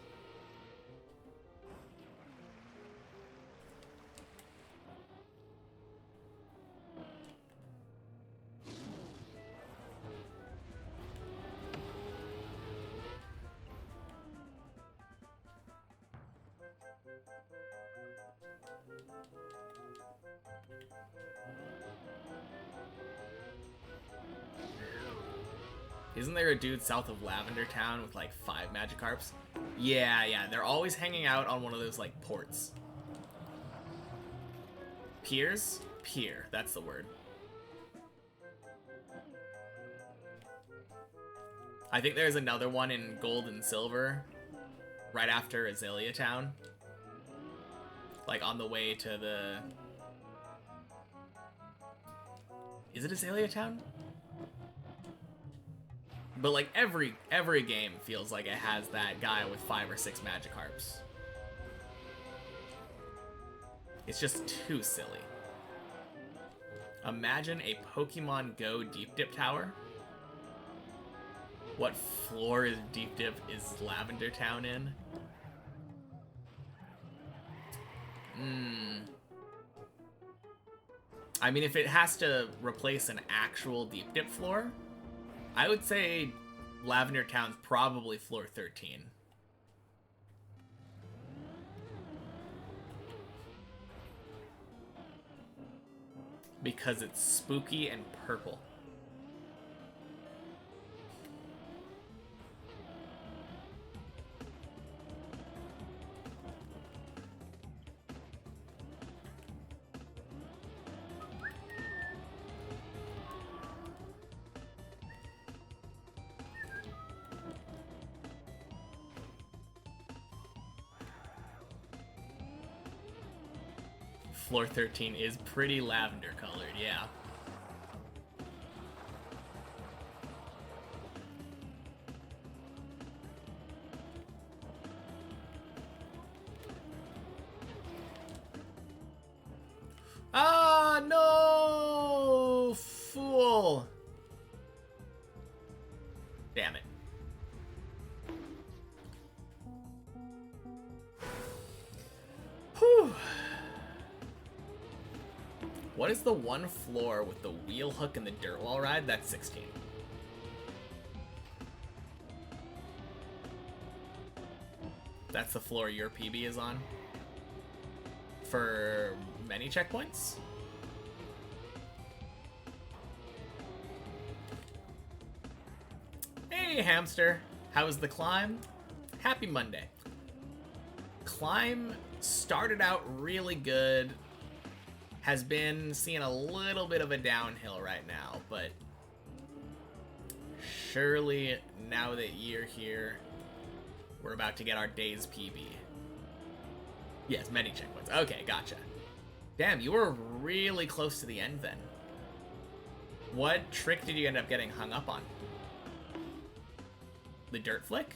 Isn't there a dude south of Lavender Town with like 5 Magikarps? Yeah, they're always hanging out on one of those like ports. Piers? Pier, that's the word. I think there's another one in Gold and Silver, right after Azalea Town. Like on the way to the... Is it Azalea Town? But like every game feels like it has that guy with 5 or 6 Magikarps. It's just too silly. Imagine a Pokemon Go Deep Dip Tower. What floor is Deep Dip is Lavender Town in? I mean, if it has to replace an actual Deep Dip floor, I would say Lavender Town's probably floor 13. Because it's spooky and purple. Floor 13 is pretty lavender colored, yeah. Ah, no! Fool! Damn it. Whew. What is the one floor with the wheel hook and the dirt wall ride? That's 16. That's the floor your PB is on? For many checkpoints? Hey, hamster. How was the climb? Happy Monday. Climb started out really good. Has been seeing a little bit of a downhill right now, but surely now that you're here, we're about to get our day's PB. Yes, many checkpoints. Okay, gotcha. Damn, you were really close to the end then. What trick did you end up getting hung up on? The dirt flick?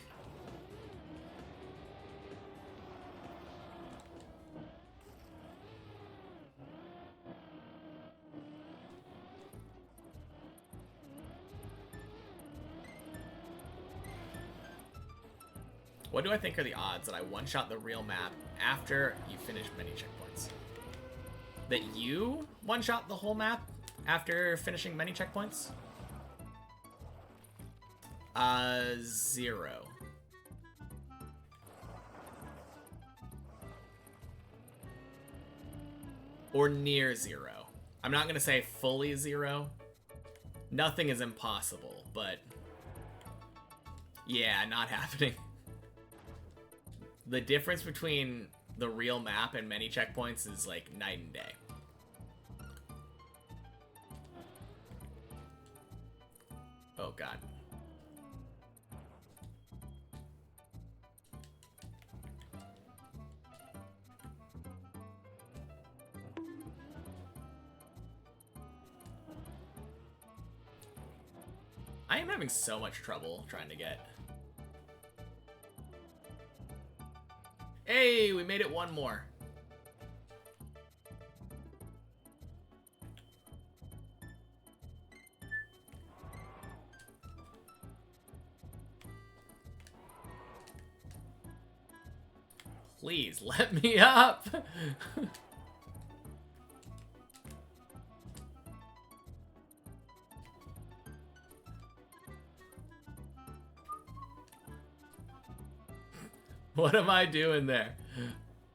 What do I think are the odds that I one-shot the real map after you finish many checkpoints? That you one-shot the whole map after finishing many checkpoints? 0. Or near 0. I'm not gonna say fully 0. Nothing is impossible, but Yeah, not happening. The difference between the real map and many checkpoints is like night and day. Oh god. I am having so much trouble trying to get... Hey, we made it one more. Please, let me up! What am I doing there?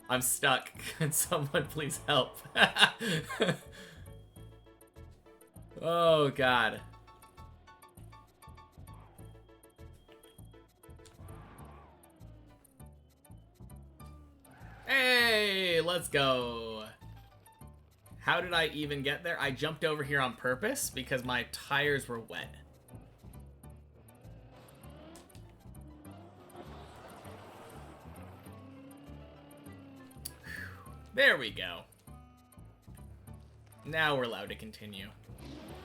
I'm stuck. Can someone please help? Oh, God. Hey, let's go. How did I even get there? I jumped over here on purpose because my tires were wet. There we go. Now we're allowed to continue.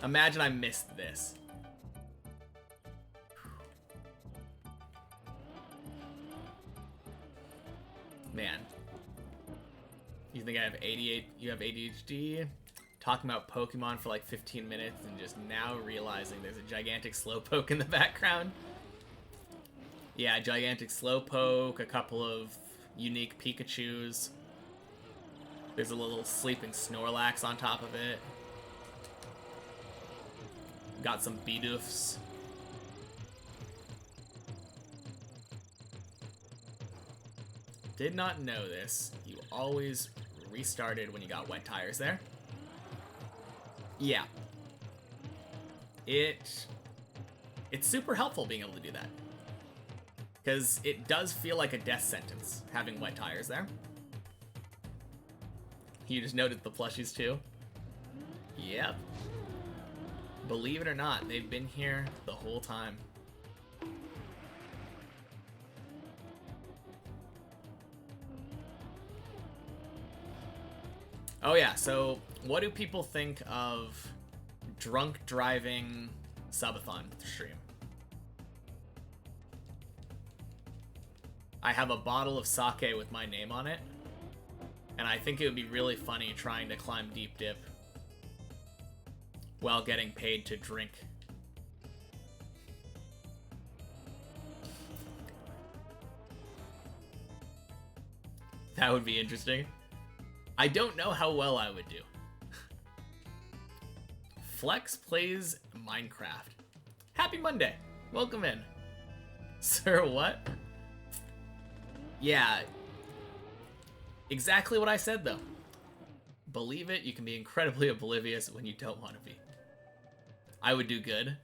Imagine I missed this. Man. You think I have you have ADHD? Talking about Pokemon for like 15 minutes and just now realizing there's a gigantic Slowpoke in the background. Yeah, gigantic Slowpoke, a couple of unique Pikachus. There's a little sleeping Snorlax on top of it. Got some Bidoofs. Did not know this. You always restarted when you got wet tires there. Yeah. It's super helpful being able to do that. Because it does feel like a death sentence, having wet tires there. You just noted the plushies too? Yep. Believe it or not, they've been here the whole time. Oh yeah, so what do people think of drunk driving subathon stream? I have a bottle of sake with my name on it. And I think it would be really funny trying to climb Deep Dip while getting paid to drink. That would be interesting. I don't know how well I would do. Flex plays Minecraft. Happy Monday. Welcome in. Sir, what? Yeah. Exactly what I said, though. Believe it, you can be incredibly oblivious when you don't want to be. I would do good.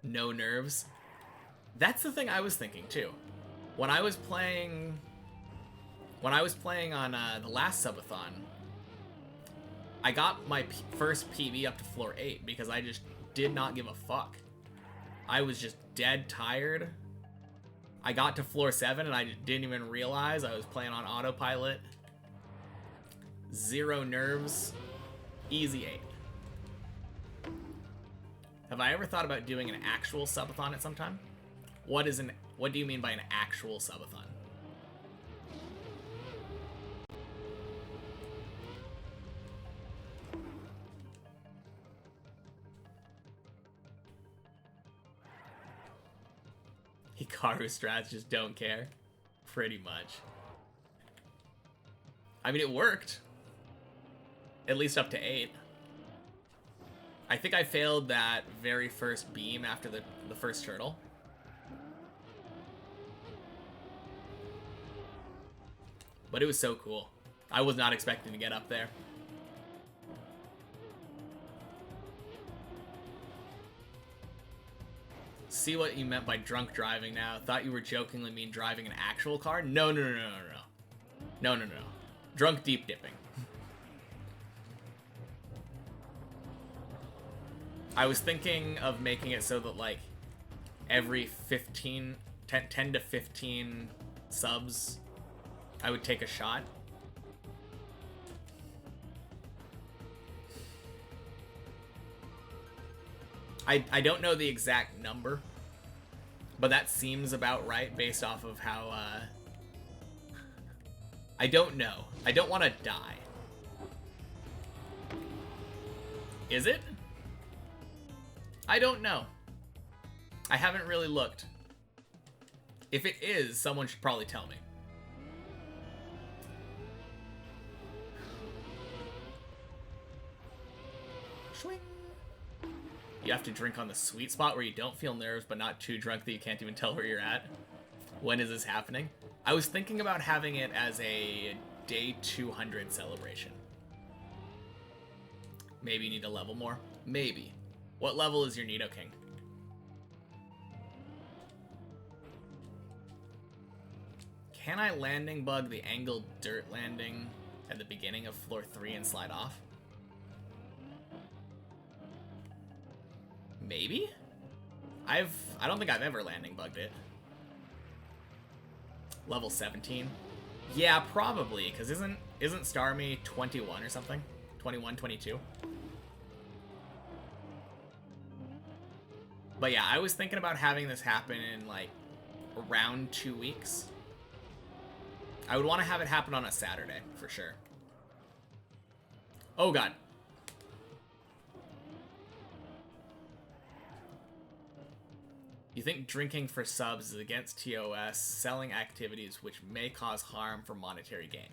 No nerves. That's the thing I was thinking, too. When I was playing on the last subathon, I got my first PB up to floor 8 because I just did not give a fuck. I was just dead tired. I got to floor 7 and I didn't even realize I was playing on autopilot. Zero nerves. Easy 8. Have I ever thought about doing an actual subathon at some time? What do you mean by an actual subathon? Hikaru strats just don't care. Pretty much. I mean, it worked. At least up to 8. I think I failed that very first beam after the first turtle. But it was so cool. I was not expecting to get up there. See what you meant by drunk driving now. Thought you were jokingly mean driving an actual car? No, no, no, no, no, no. No, no, no. Drunk deep dipping. I was thinking of making it so that, like, every 10 to 15 subs, I would take a shot. I don't know the exact number, but that seems about right based off of how, I don't know. I don't want to die. Is it? I don't know. I haven't really looked. If it is, someone should probably tell me. Swing. You have to drink on the sweet spot where you don't feel nerves but not too drunk that you can't even tell where you're at. When is this happening? I was thinking about having it as a day 200 celebration. Maybe you need a level more? Maybe. What level is your Nido King? Can I landing bug the angled dirt landing at the beginning of floor 3 and slide off? Maybe? I don't think I've ever landing bugged it. Level 17? Yeah, probably, because isn't Starmie 21 or something? 21, 22? But yeah, I was thinking about having this happen in, like, around 2 weeks. I would want to have it happen on a Saturday, for sure. Oh, God. You think drinking for subs is against TOS, selling activities which may cause harm for monetary gain.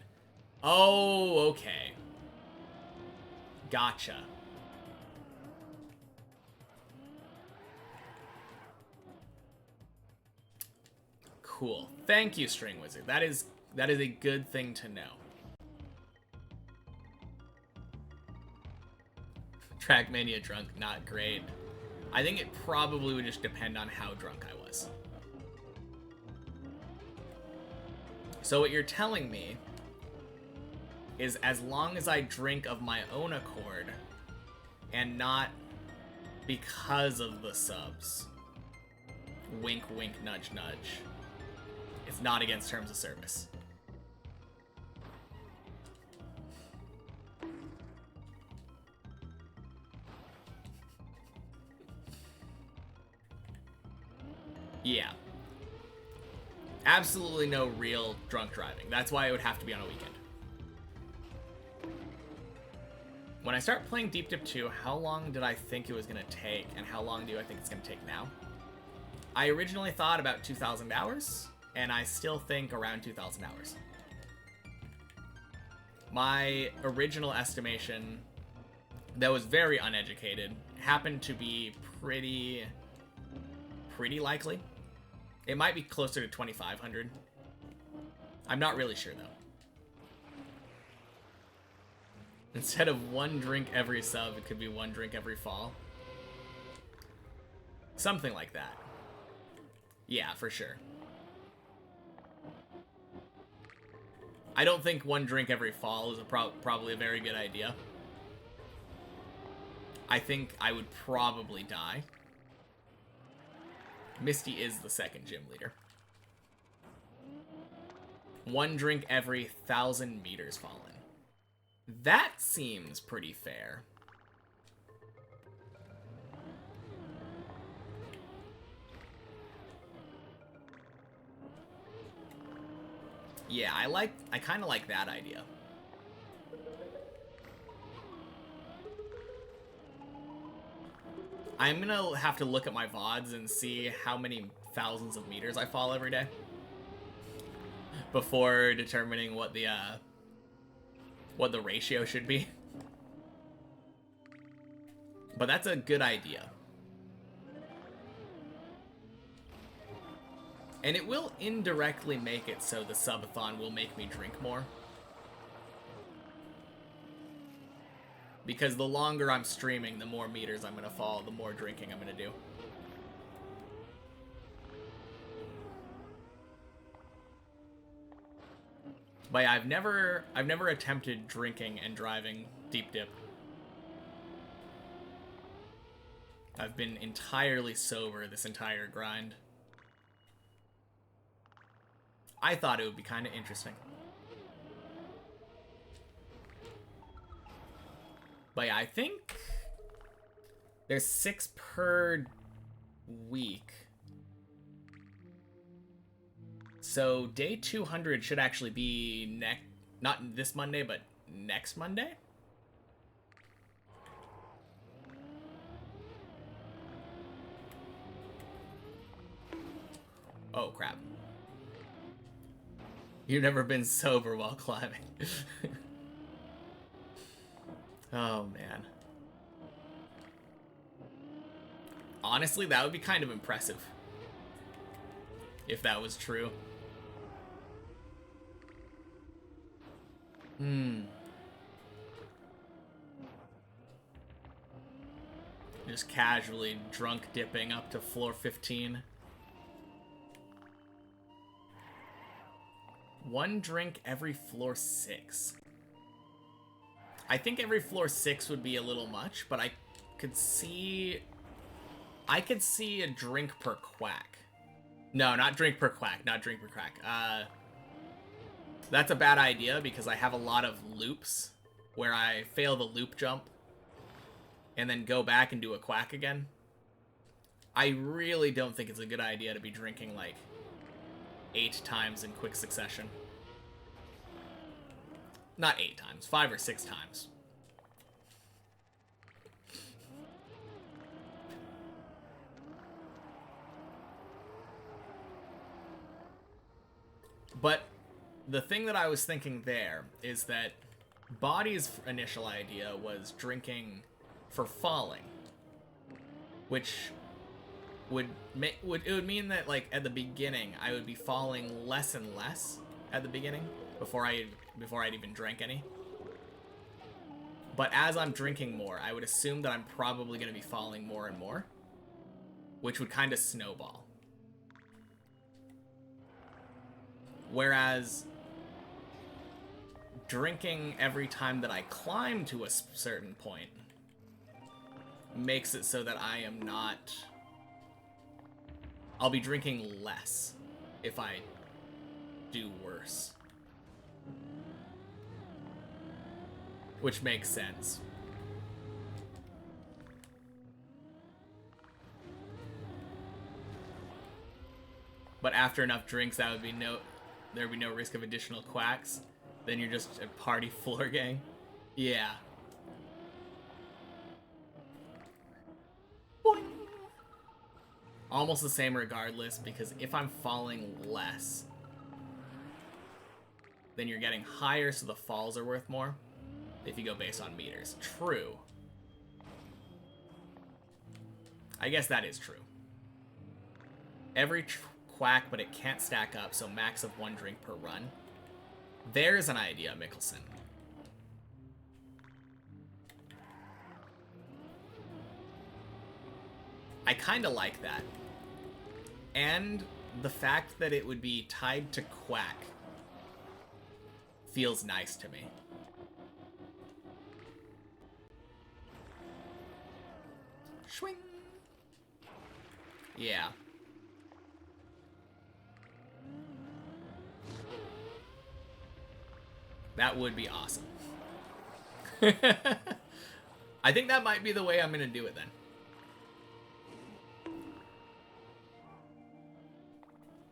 Oh, okay. Gotcha. Cool. Thank you, String Wizard. That is a good thing to know. Trackmania drunk, not great. I think it probably would just depend on how drunk I was. So what you're telling me is as long as I drink of my own accord and not because of the subs, wink wink nudge nudge, it's not against terms of service. Yeah. Absolutely no real drunk driving. That's why it would have to be on a weekend. When I start playing Deep Dip 2, how long did I think it was going to take, and how long do I think it's going to take now? I originally thought about 2,000 hours, and I still think around 2,000 hours. My original estimation, that was very uneducated, happened to be pretty likely. It might be closer to 2,500. I'm not really sure, though. Instead of one drink every sub, it could be one drink every fall. Something like that. Yeah, for sure. I don't think one drink every fall is probably a very good idea. I think I would probably die. Misty is the second gym leader. One drink every 1,000 meters fallen. That seems pretty fair. Yeah, I kind of like that idea. I'm gonna have to look at my VODs and see how many thousands of meters I fall every day before determining what the ratio should be. But that's a good idea. And it will indirectly make it so the subathon will make me drink more. Because the longer I'm streaming, the more meters I'm going to fall, the more drinking I'm going to do. But yeah, I've never attempted drinking and driving deep dip. I've been entirely sober this entire grind. I thought it would be kind of interesting. But yeah, I think there's 6 per week. So day 200 should actually be not this Monday, but next Monday. Oh, crap. You've never been sober while climbing. Oh, man. Honestly, that would be kind of impressive. If that was true. Just casually drunk dipping up to floor 15. 1 drink every floor 6. I think every floor 6 would be a little much, but I could see a drink per quack. No, not drink per quack, not drink per quack. That's a bad idea because I have a lot of loops where I fail the loop jump and then go back and do a quack again. I really don't think it's a good idea to be drinking like 8 times in quick succession. Not 8 times, 5 or 6 times. But the thing that I was thinking there is that Body's initial idea was drinking for falling, which would mean that like at the beginning I would be falling less and less at the beginning before I'd even drank any. But as I'm drinking more, I would assume that I'm probably going to be falling more and more, which would kind of snowball. Whereas drinking every time that I climb to a certain point makes it so that I'll be drinking less if I do worse. Which makes sense. But after enough drinks, there'd be no risk of additional quacks. Then you're just a party floor gang. Yeah. Boing. Almost the same regardless, because if I'm falling less, then you're getting higher, so the falls are worth more. If you go based on meters. True. I guess that is true. Every quack, but it can't stack up, so max of 1 drink per run. There's an idea, Mickelson. I kind of like that. And the fact that it would be tied to quack feels nice to me. Swing. Yeah. That would be awesome. I think that might be the way I'm going to do it then.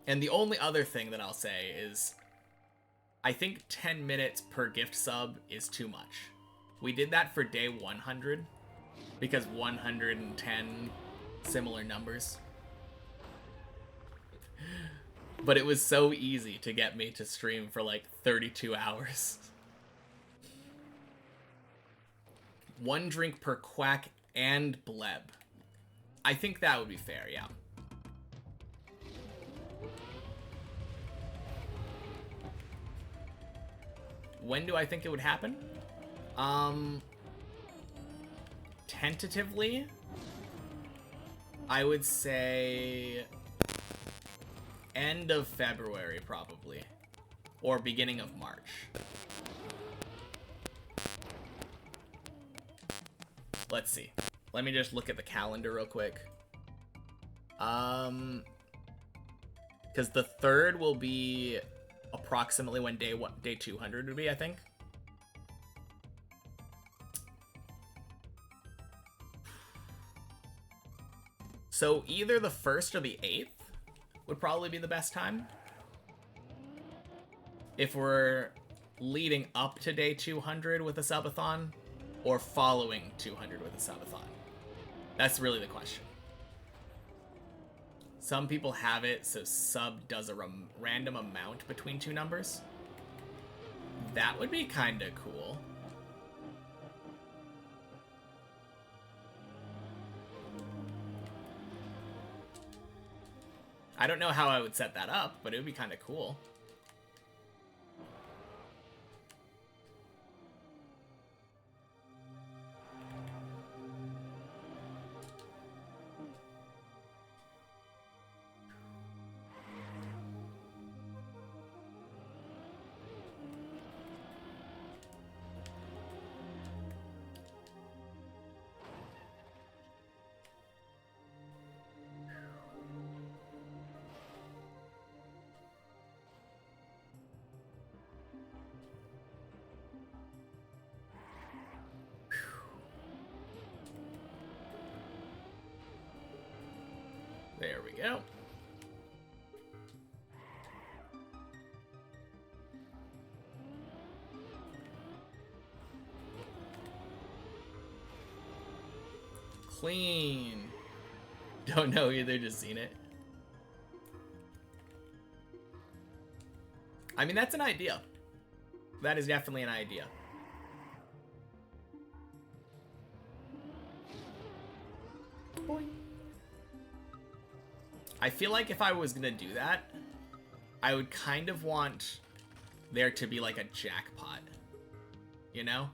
And the only other thing that I'll say is I think 10 minutes per gift sub is too much. We did that for day 100 because 110 similar numbers. But it was so easy to get me to stream for like 32 hours. 1 drink per quack and bleb. I think that would be fair, yeah. When do I think it would happen? Tentatively, I would say end of February, probably. or beginning of March. Let's see. Let me just look at the calendar real quick. Because the 3rd will be approximately when day 200 would be, I think. So either the 1st or the 8th would probably be the best time. If we're leading up to day 200 with a subathon, or following 200 with a subathon. That's really the question. Some people have it so sub does a random amount between two numbers. That would be kind of cool. I don't know how I would set that up, but it would be kind of cool. There we go. Clean. Don't know either, just seen it. I mean, that's an idea. That is definitely an idea. Boing. I feel like if I was gonna do that, I would kind of want there to be like a jackpot, you know?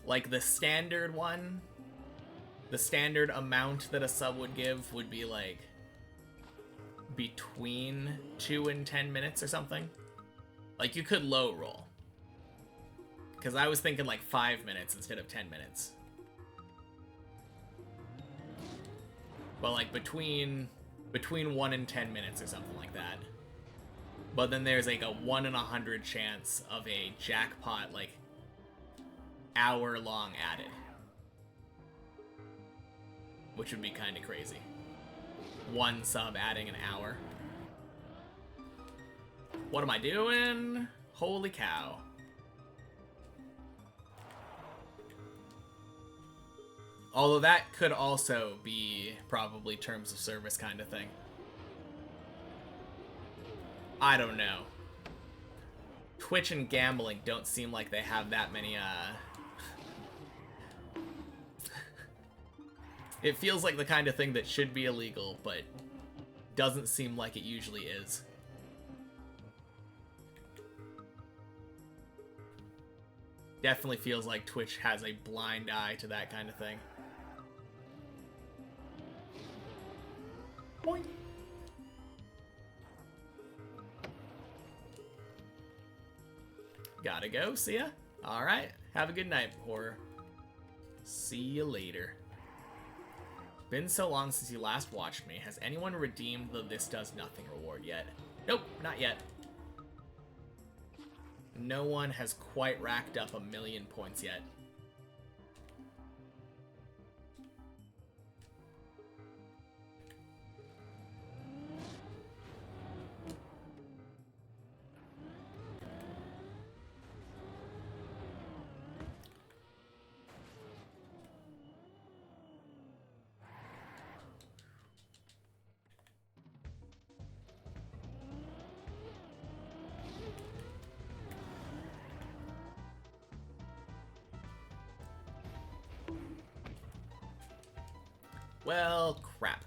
Like the standard one, the standard amount that a sub would give would be like between 2 and 10 minutes or something. Like you could low roll. Because I was thinking like 5 minutes instead of 10 minutes. But like between 1 and 10 minutes or something like that. But then there's like a 1 in 100 chance of a jackpot, like hour long added, which would be kind of crazy. One sub adding an hour. What am I doing? Holy cow. Although that could also be probably terms of service kind of thing. I don't know. Twitch and gambling don't seem like they have that many, It feels like the kind of thing that should be illegal, but doesn't seem like it usually is. Definitely feels like Twitch has a blind eye to that kind of thing. Boing. Gotta go, see ya. Alright, have a good night, horror. See you later. Been so long since you last watched me. Has anyone redeemed the This Does Nothing reward yet? Nope, not yet. No one has quite racked up 1,000,000 points yet. Well, crap.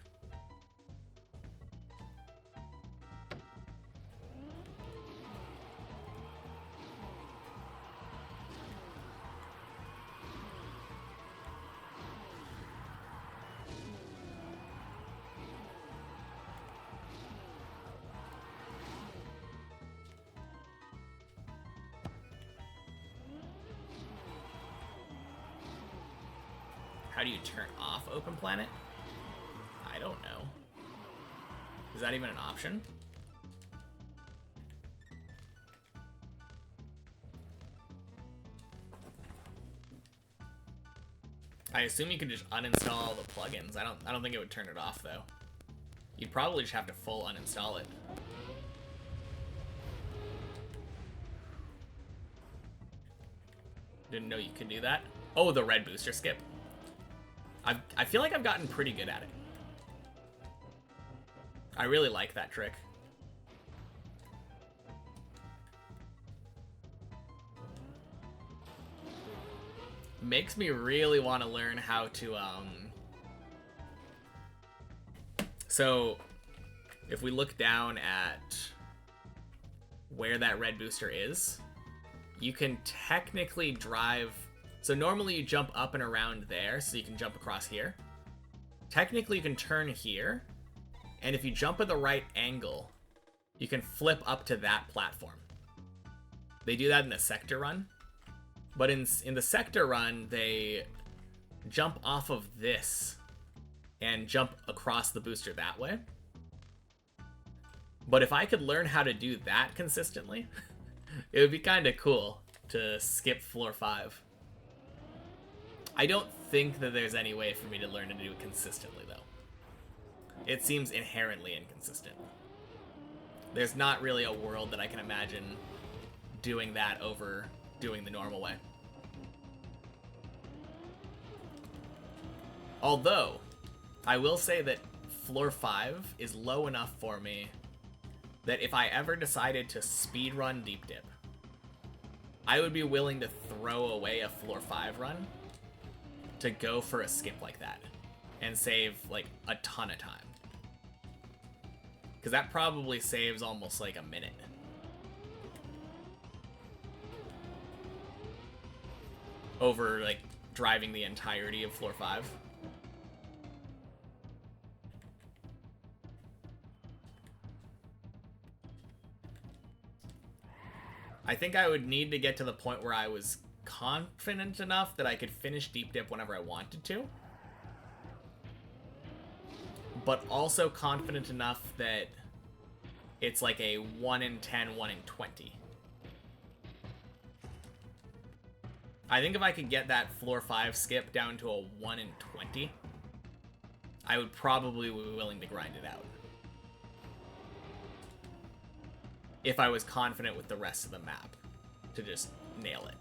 How do you turn off open planet? I don't know. Is that even an option? I assume you can just uninstall all the plugins. I don't think it would turn it off though. You'd probably just have to full uninstall it. Didn't know you could do that. Oh, the red booster skip. I feel like I've gotten pretty good at it. I really like that trick. Makes me really want to learn how to, So, if we look down at where that red booster is, you can technically drive... So normally you jump up and around there, so you can jump across here. Technically you can turn here, and if you jump at the right angle, you can flip up to that platform. They do that in the sector run. But in the sector run, they jump off of this and jump across the booster that way. But if I could learn how to do that consistently, it would be kind of cool to skip floor 5. I don't think that there's any way for me to learn to do it consistently, though. It seems inherently inconsistent. There's not really a world that I can imagine doing that over doing the normal way. Although, I will say that floor 5 is low enough for me that if I ever decided to speedrun Deep Dip, I would be willing to throw away a floor 5 run to go for a skip like that and save like a ton of time. Because that probably saves almost like a minute. Over like driving the entirety of floor 5. I think I would need to get to the point where I was confident enough that I could finish Deep Dip whenever I wanted to. But also confident enough that it's like a 1 in 10, 1 in 20. I think if I could get that floor 5 skip down to a 1 in 20, I would probably be willing to grind it out. If I was confident with the rest of the map to just nail it.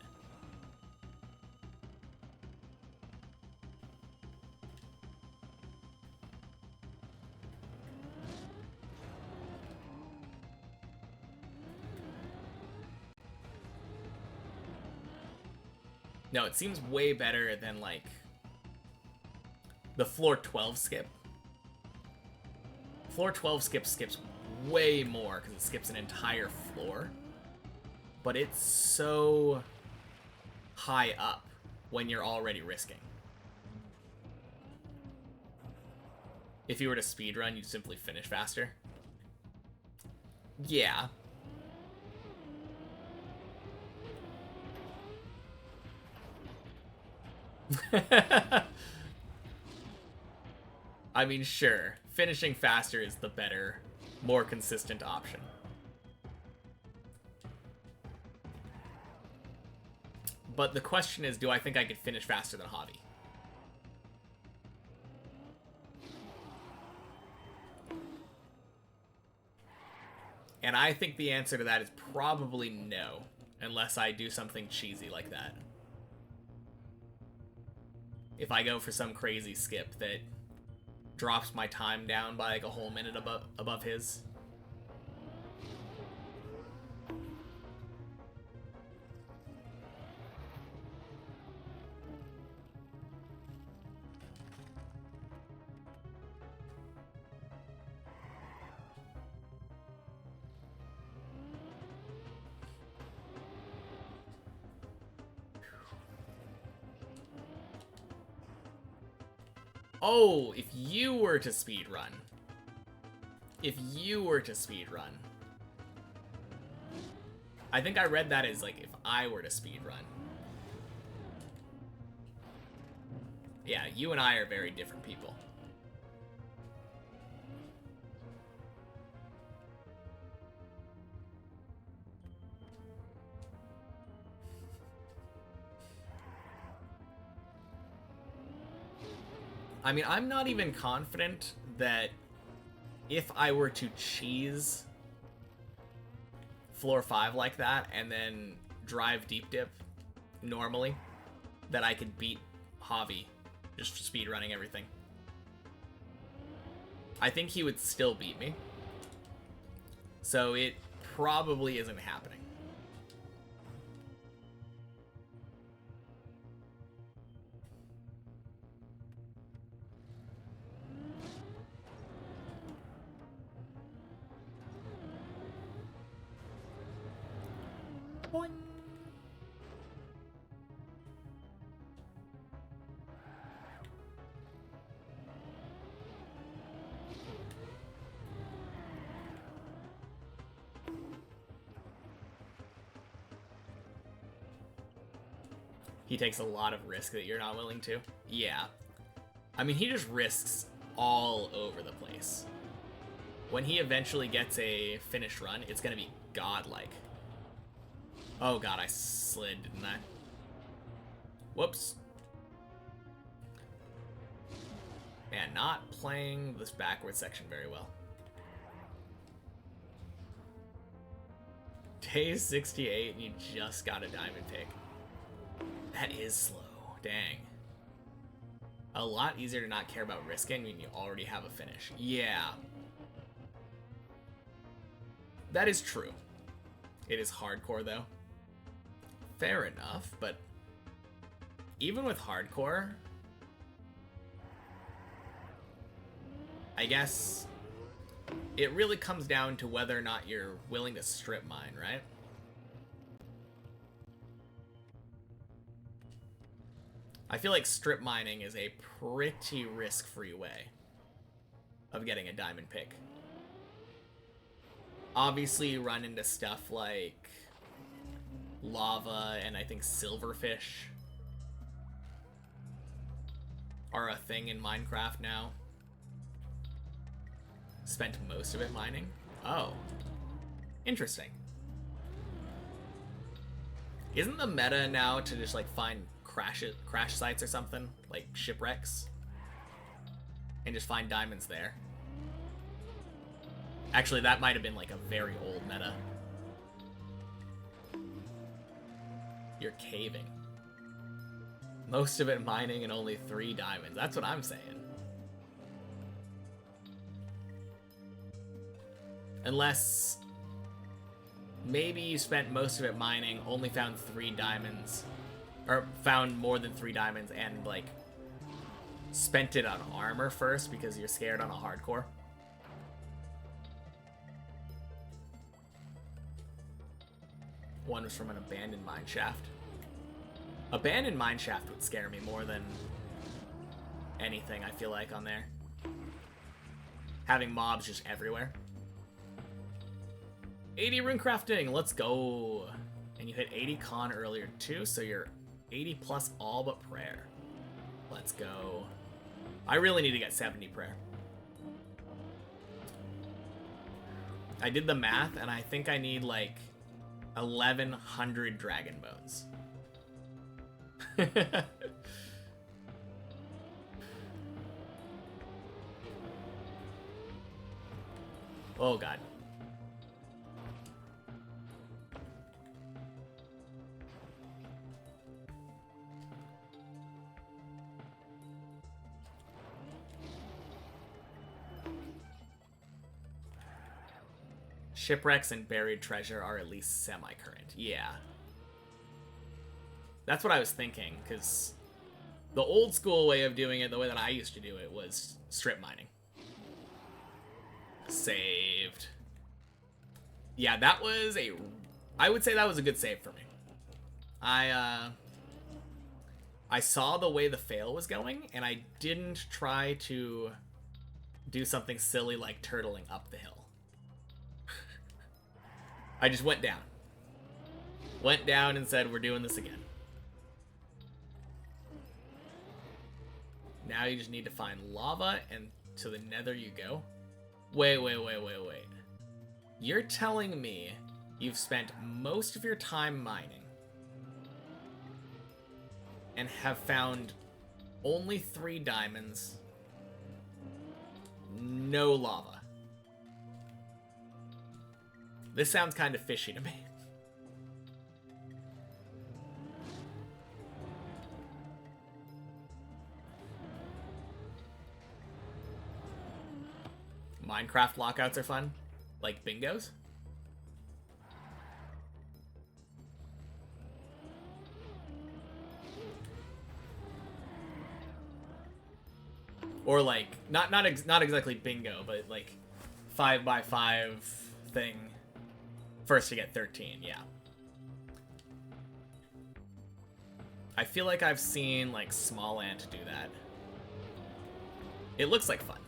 No, it seems way better than, like, the floor 12 skip. Floor 12 skips way more because it skips an entire floor. But it's so high up when you're already risking. If you were to speedrun, you'd simply finish faster. Yeah. I mean, sure. Finishing faster is the better, more consistent option. But the question is, do I think I could finish faster than Hobby? And I think the answer to that is probably no, unless I do something cheesy like that. If I go for some crazy skip that drops my time down by like a whole minute above his. Oh, if you were to speedrun. If you were to speedrun. I think I read that as like if I were to speedrun. Yeah, you and I are very different people. I mean, I'm not even confident that if I were to cheese floor 5 like that and then drive deep dip normally, that I could beat Javi just speed running everything. I think he would still beat me. So it probably isn't happening. Boing. He takes a lot of risk that you're not willing to. Yeah. I mean, he just risks all over the place. When he eventually gets a finished run, it's going to be godlike. Oh god, I slid, didn't I? Whoops. Man, not playing this backward section very well. Day 68 and you just got a diamond pick. That is slow. Dang. A lot easier to not care about risking when you already have a finish. Yeah. That is true. It is hardcore though. Fair enough, but even with hardcore, I guess it really comes down to whether or not you're willing to strip mine, right? I feel like strip mining is a pretty risk-free way of getting a diamond pick. Obviously, you run into stuff like lava and I think silverfish are a thing in Minecraft now. Spent most of it mining. Oh. Interesting. Isn't the meta now to just like find crash sites or something? Like shipwrecks? And just find diamonds there? Actually, that might have been like a very old meta. You're caving. Most of it mining and only 3 diamonds. That's what I'm saying. Unless maybe you spent most of it mining, only found 3 diamonds, or found more than 3 diamonds and like spent it on armor first because you're scared on a hardcore. One was from an abandoned mine shaft. Abandoned mine shaft would scare me more than anything, I feel like, on there. Having mobs just everywhere. 80 rune crafting, let's go. And you hit 80 con earlier too, so you're 80 plus all but prayer. Let's go. I really need to get 70 prayer. I did the math and I think I need like 1100 dragon bones. Oh god. Shipwrecks and buried treasure are at least semi-current. Yeah. That's what I was thinking, because the old school way of doing it, the way that I used to do it, was strip mining. Saved. Yeah, that was a... I would say that was a good save for me. I saw the way the fail was going, and I didn't try to do something silly like turtling up the hill. I just went down. Went down and said, we're doing this again. Now you just need to find lava, and to the nether you go. Wait. You're telling me you've spent most of your time mining and have found only 3 diamonds, no lava. This sounds kind of fishy to me. Minecraft lockouts are fun, like bingos. Or like not exactly bingo, but like 5x5 thing. First to get 13, yeah. I feel like I've seen like Small Ant do that. It looks like fun.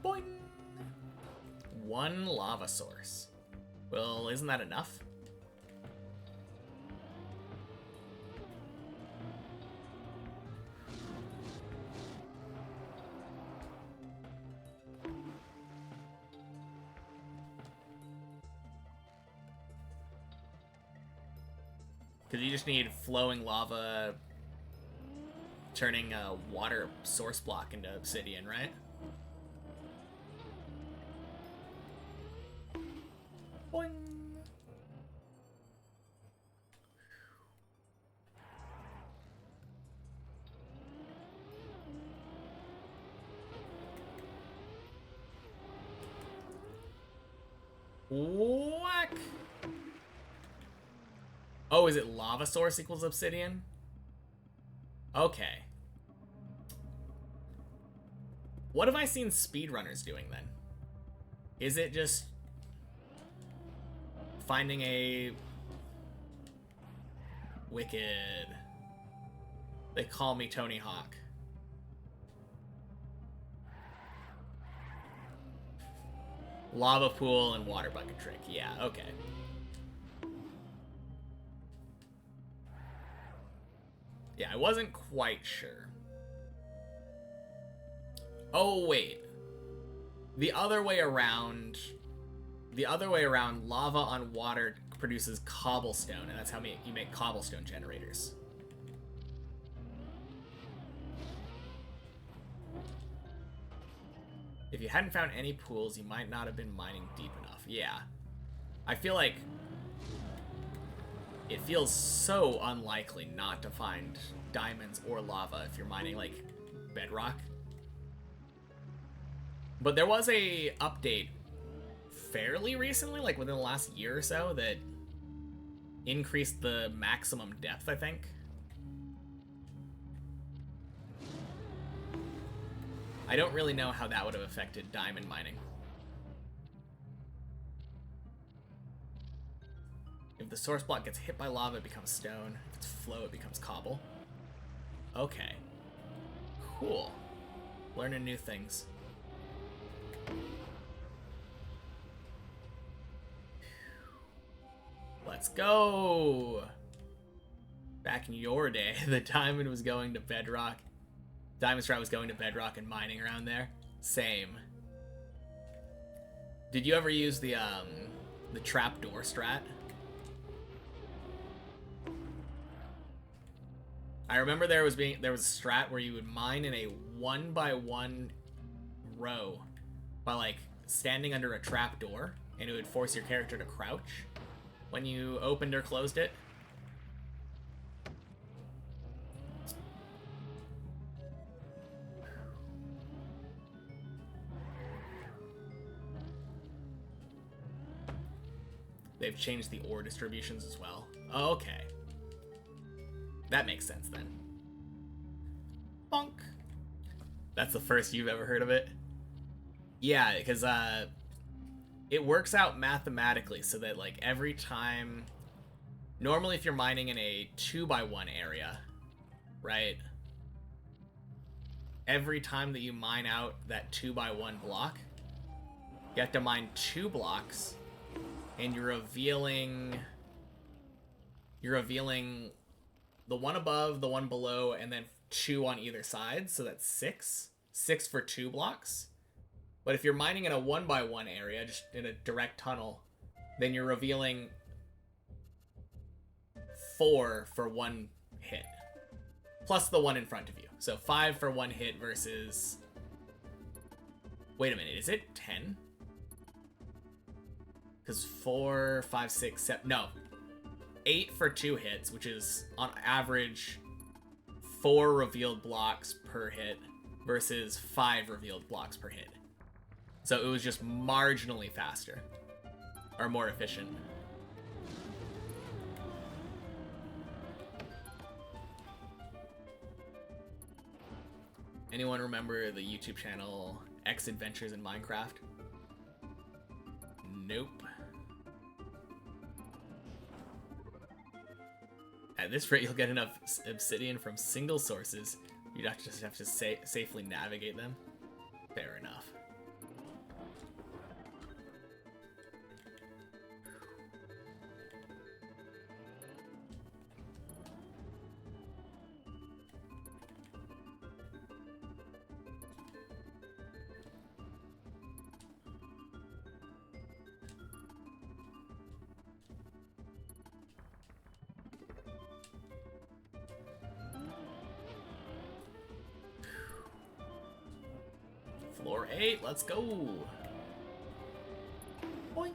Boing! 1 lava source. Well, isn't that enough? Because you just need flowing lava turning a water source block into obsidian, right? Boing. Whack! Oh, is it lava source equals obsidian? Okay. What have I seen speedrunners doing then? Is it just finding a wicked... They call me Tony Hawk. Lava pool and water bucket trick. Yeah, okay. Yeah, I wasn't quite sure. Oh, wait. The other way around, lava on water produces cobblestone, and that's how you make cobblestone generators. If you hadn't found any pools, you might not have been mining deep enough. Yeah. I feel like it feels so unlikely not to find diamonds or lava if you're mining, like, bedrock. But there was a update fairly recently, like within the last year or so, that increased the maximum depth, I think. I don't really know how that would have affected diamond mining. If the source block gets hit by lava, it becomes stone. If it's flow, it becomes cobble. Okay. Cool. Learning new things. Let's go! Back in your day, the diamond was going to bedrock. Diamond strat was going to bedrock and mining around there. Same. Did you ever use the trapdoor strat? I remember there was a strat where you would mine in a 1x1 row by like standing under a trapdoor, and it would force your character to crouch when you opened or closed it. They've changed the ore distributions as well. Oh, okay. That makes sense then. Bonk. That's the first you've ever heard of it? Yeah, because it works out mathematically so that like every time, normally if you're mining in a 2x1 area, right? Every time that you mine out that 2x1 block, you have to mine 2 blocks, and you're you're revealing the one above, the one below, and then 2 on either side. So that's 6. 6 for 2 blocks. But if you're mining in a 1x1 area, just in a direct tunnel, then you're revealing 4 for 1 hit. Plus the one in front of you. So 5 for 1 hit versus... Wait a minute, is it 10? Because 4, 5, 6, 7... No. 8 for 2 hits, which is on average 4 revealed blocks per hit versus 5 revealed blocks per hit. So it was just marginally faster. Or more efficient. Anyone remember the YouTube channel X Adventures in Minecraft? Nope. At this rate, you'll get enough obsidian from single sources. You'd just have to safely navigate them. Fair enough. Floor 8, let's go. Boing.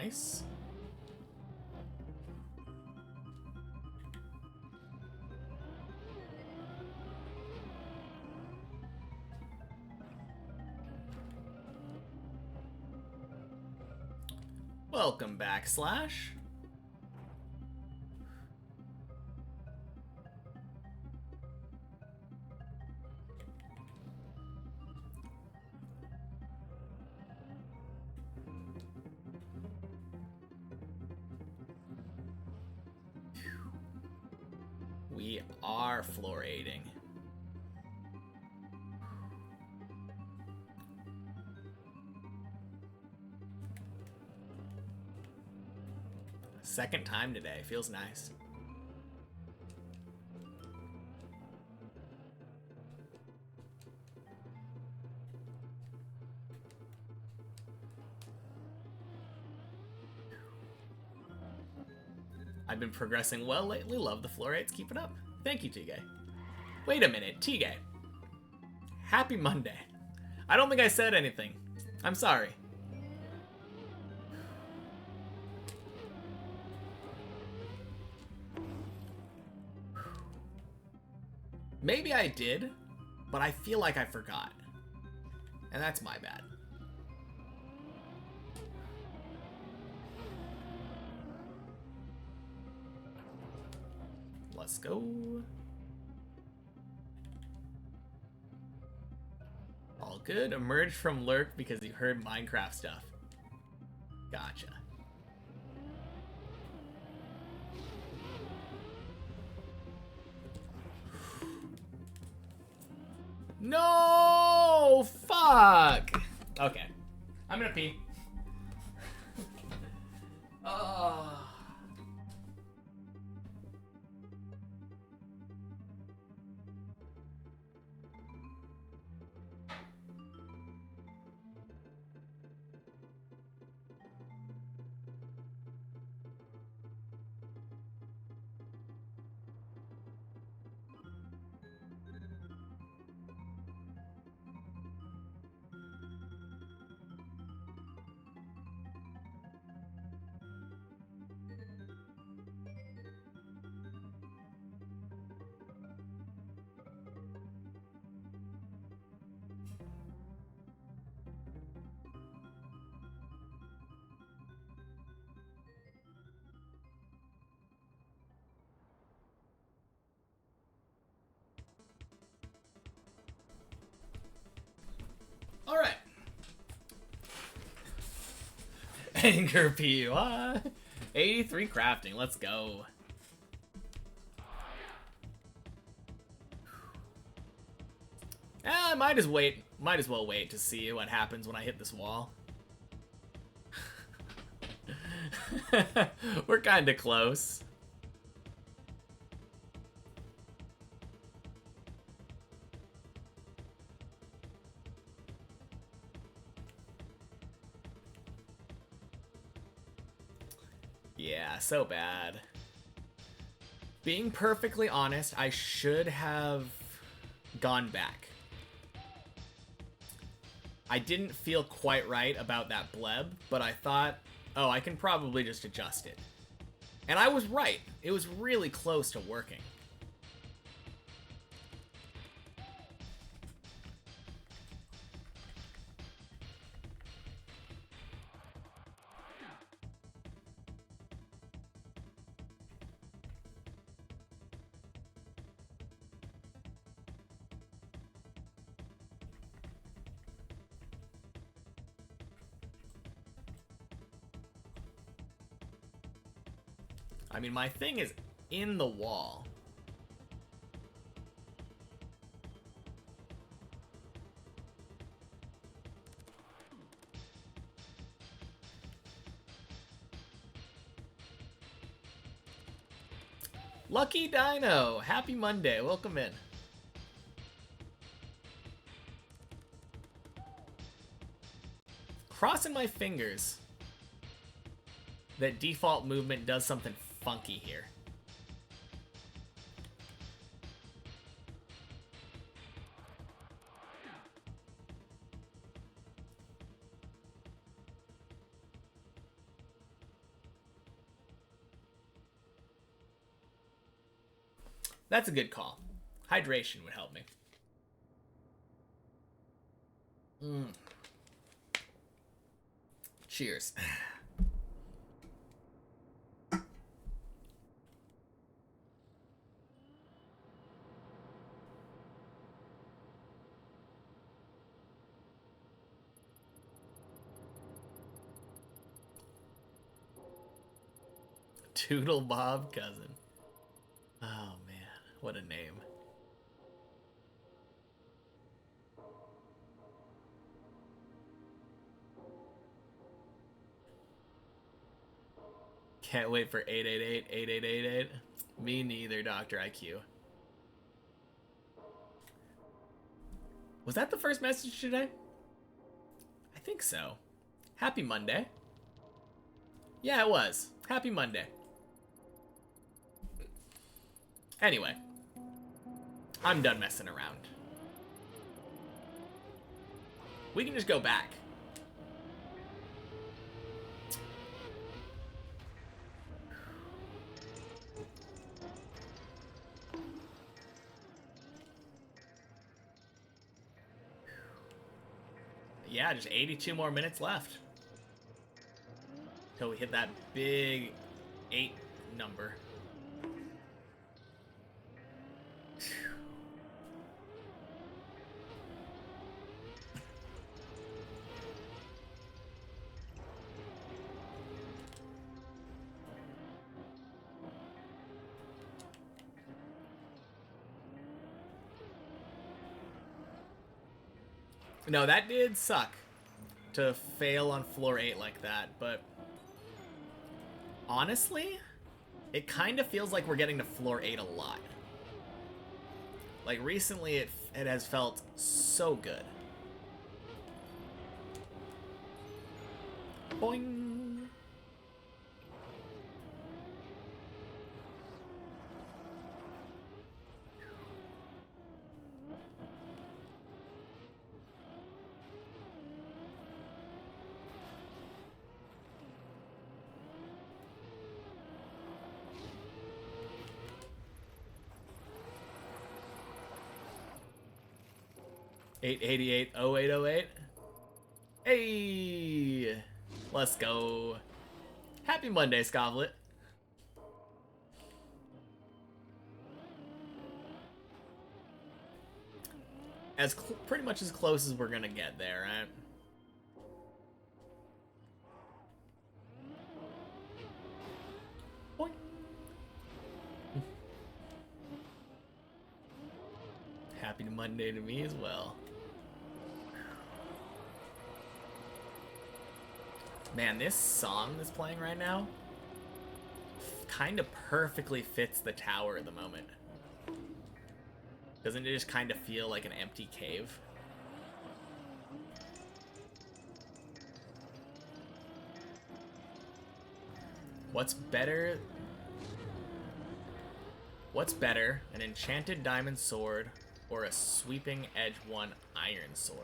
Nice. Welcome back, Slash. We are floor 8ing. Second time today. Feels nice. I've been progressing well lately. Love the floor 8s. Keep it up. Thank you, Tige. Wait a minute, Tige. Happy Monday. I don't think I said anything. I'm sorry. Maybe I did, but I feel like I forgot. And that's my bad. Let's go. All good. Emerge from lurk because you heard Minecraft stuff. Gotcha. No! Fuck! Okay. I'm gonna pee. Oh. All right. Anger PUI. 83 crafting. Let's go. I might as well wait to see what happens when I hit this wall. We're kind of close. Yeah, so bad. Being perfectly honest, I should have gone back. I didn't feel quite right about that bleb, but I thought, oh, I can probably just adjust it. And I was right. It was really close to working. I mean, my thing is in the wall. Lucky Dino, happy Monday, welcome in. Crossing my fingers that default movement does something funky here. That's a good call. Hydration would help me. Cheers. Toodle Bob Cousin. Oh man, what a name. Can't wait for 888-8888. Me neither, Dr. IQ. Was that the first message today? I think so. Happy Monday. Yeah, it was. Happy Monday. Anyway, I'm done messing around. We can just go back. Yeah, just 82 more minutes left till we hit that big 8 number. No, that did suck to fail on floor 8 like that, but honestly, it kind of feels like we're getting to floor 8 a lot. Like recently it has felt so good. Boing. $888 0808. Hey, let's go. Happy Monday, Scovlet. pretty much as close as we're gonna get there, right? Boing. Happy Monday to me as well. Man, this song that's playing right now kind of perfectly fits the tower at the moment. Doesn't it just kind of feel like an empty cave? What's better? What's better, an enchanted diamond sword or a sweeping edge 1 iron sword?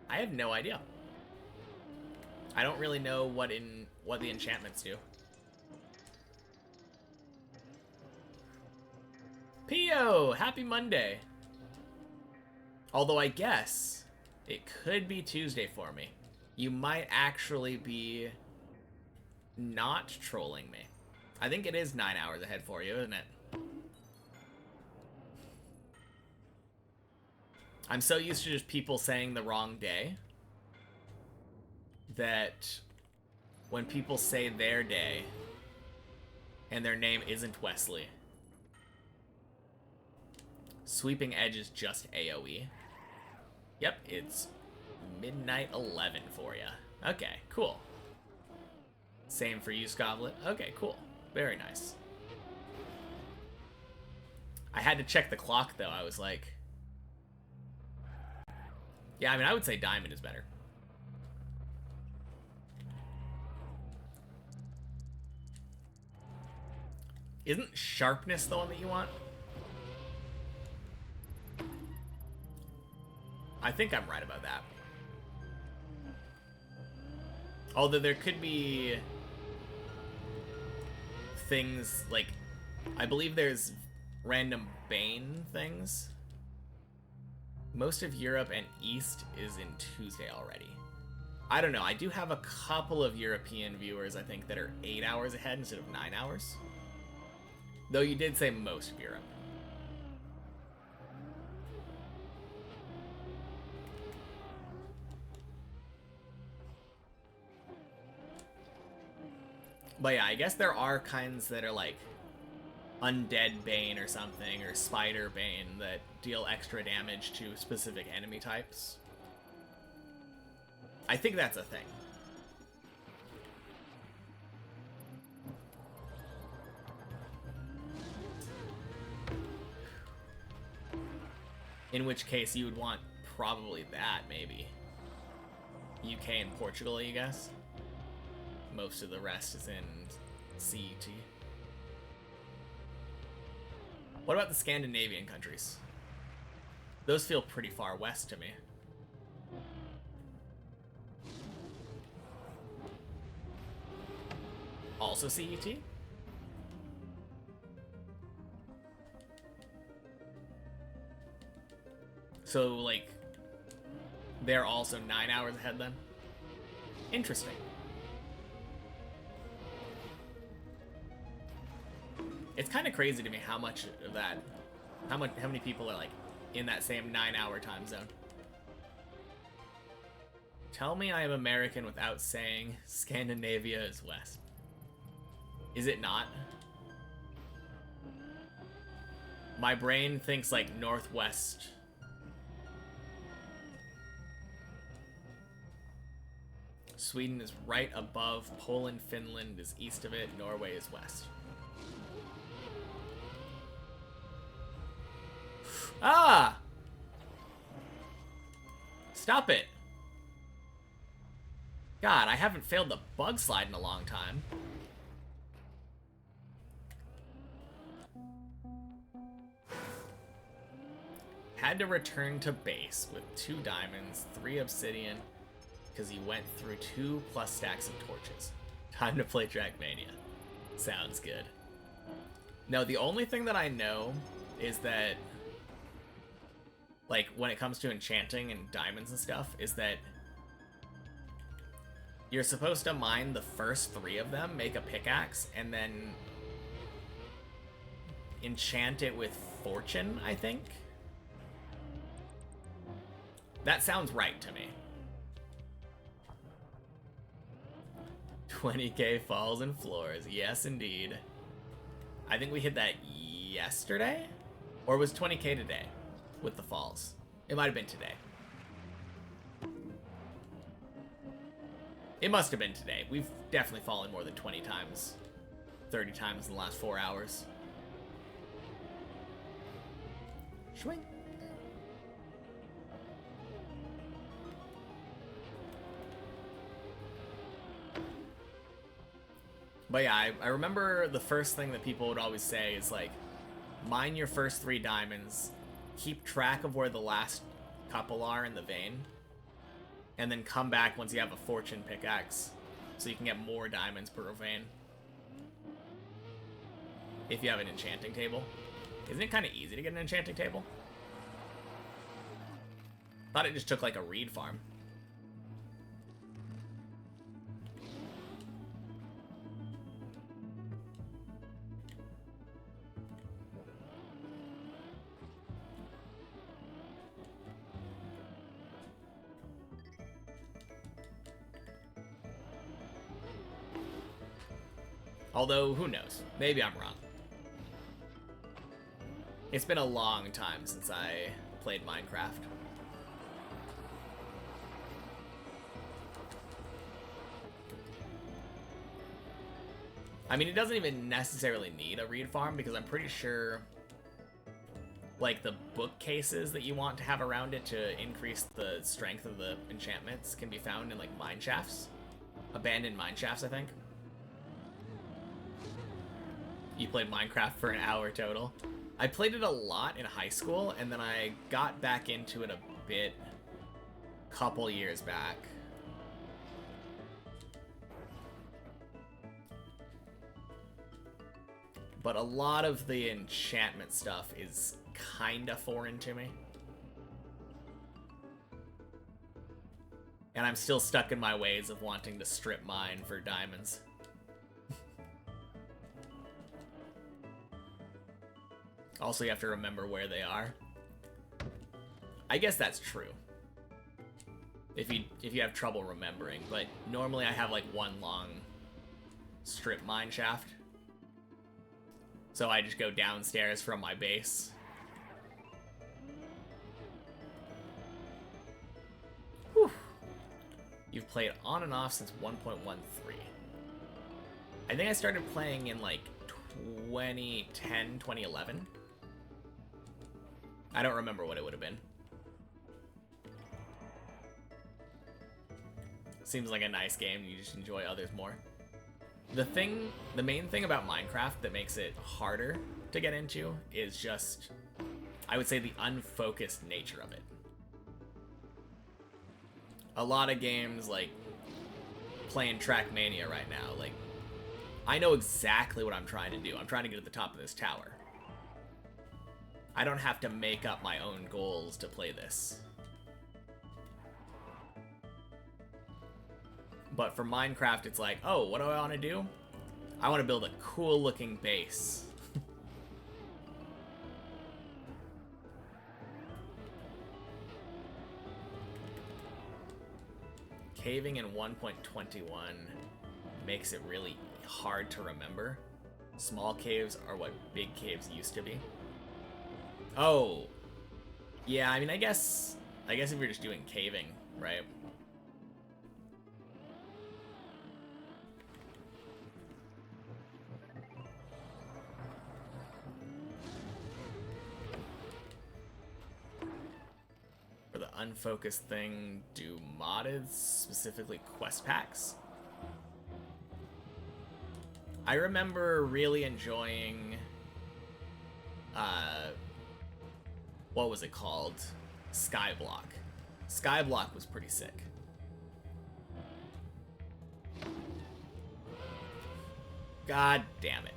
I have no idea. I don't really know what the enchantments do. Pio, happy Monday. Although I guess it could be Tuesday for me. You might actually be not trolling me. I think it is 9 hours ahead for you, isn't it? I'm so used to just people saying the wrong day that when people say their day and their name isn't Wesley, Sweeping Edge is just AoE. Yep, it's midnight 11 for you. Okay, cool. Same for you, Scoblet. Okay, cool. Very nice. I had to check the clock, though. I was like... Yeah, I mean, I would say Diamond is better. Isn't Sharpness the one that you want? I think I'm right about that. Although there could be things like, I believe there's random Bane things. Most of Europe and East is in Tuesday already. I don't know. I do have a couple of European viewers, I think, that are 8 hours ahead instead of 9 hours. Though you did say most of Europe. But yeah, I guess there are kinds that are like Undead Bane or something, or Spider Bane, that deal extra damage to specific enemy types. I think that's a thing. In which case you would want probably that, maybe. UK and Portugal, I guess. Most of the rest is in CET. What about the Scandinavian countries? Those feel pretty far west to me. Also CET? So, like, they're also 9 hours ahead then? Interesting. It's kind of crazy to me how much of that, how many people are like in that same 9 hour time zone. Tell me I am American without saying Scandinavia is west. Is it not? My brain thinks like northwest. Sweden is right above, Poland, Finland is east of it, Norway is west. Ah! Stop it. God, I haven't failed the bug slide in a long time. Had to return to base with 2 diamonds, 3 obsidian, because he went through 2+ stacks of torches. Time to play Trackmania. Sounds good. No, the only thing that I know is that, like, when it comes to enchanting and diamonds and stuff, is that you're supposed to mine the first 3 of them, make a pickaxe, and then enchant it with fortune, I think. That sounds right to me. 20k falls and floors. Yes, indeed. I think we hit that yesterday? Or was 20k today with the falls? It might have been today. It must have been today. We've definitely fallen more than 20 times. 30 times in the last 4 hours. Swing. But yeah, I remember the first thing that people would always say is like, mine your first 3 diamonds, keep track of where the last couple are in the vein, and then come back once you have a fortune pickaxe, so you can get more diamonds per vein. If you have an enchanting table. Isn't it kind of easy to get an enchanting table? Thought it just took like a reed farm. Although, who knows? Maybe I'm wrong. It's been a long time since I played Minecraft. I mean, it doesn't even necessarily need a reed farm because I'm pretty sure like the bookcases that you want to have around it to increase the strength of the enchantments can be found in like mine shafts. Abandoned mine shafts, I think. You played Minecraft for an hour total. I played it a lot in high school, and then I got back into it a bit a couple years back. But a lot of the enchantment stuff is kinda foreign to me. And I'm still stuck in my ways of wanting to strip mine for diamonds. Also, you have to remember where they are. I guess that's true. If you have trouble remembering, but normally I have like one long strip mine shaft. So I just go downstairs from my base. Whew. You've played on and off since 1.13. I think I started playing in like 2010, 2011. I don't remember what it would have been. Seems like a nice game, you just enjoy others more. The main thing about Minecraft that makes it harder to get into is just, I would say, the unfocused nature of it. A lot of games, like playing Trackmania right now, like, I know exactly what I'm trying to do. I'm trying to get to the top of this tower. I don't have to make up my own goals to play this. But for Minecraft, it's like, oh, what do I want to do? I want to build a cool looking base. Caving in 1.21 makes it really hard to remember. Small caves are what big caves used to be. Oh, yeah, I mean, I guess if you're just doing caving, right? For the unfocused thing, do modded, specifically quest packs? I remember really enjoying, what was it called? Skyblock. Skyblock was pretty sick. God damn it.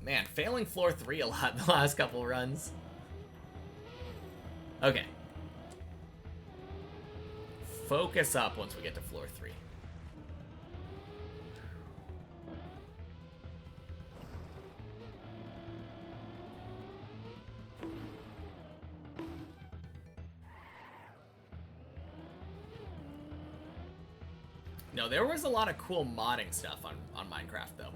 Man, failing floor 3 a lot the last couple runs. Okay. Focus up once we get to floor 3. No, there was a lot of cool modding stuff on Minecraft, though.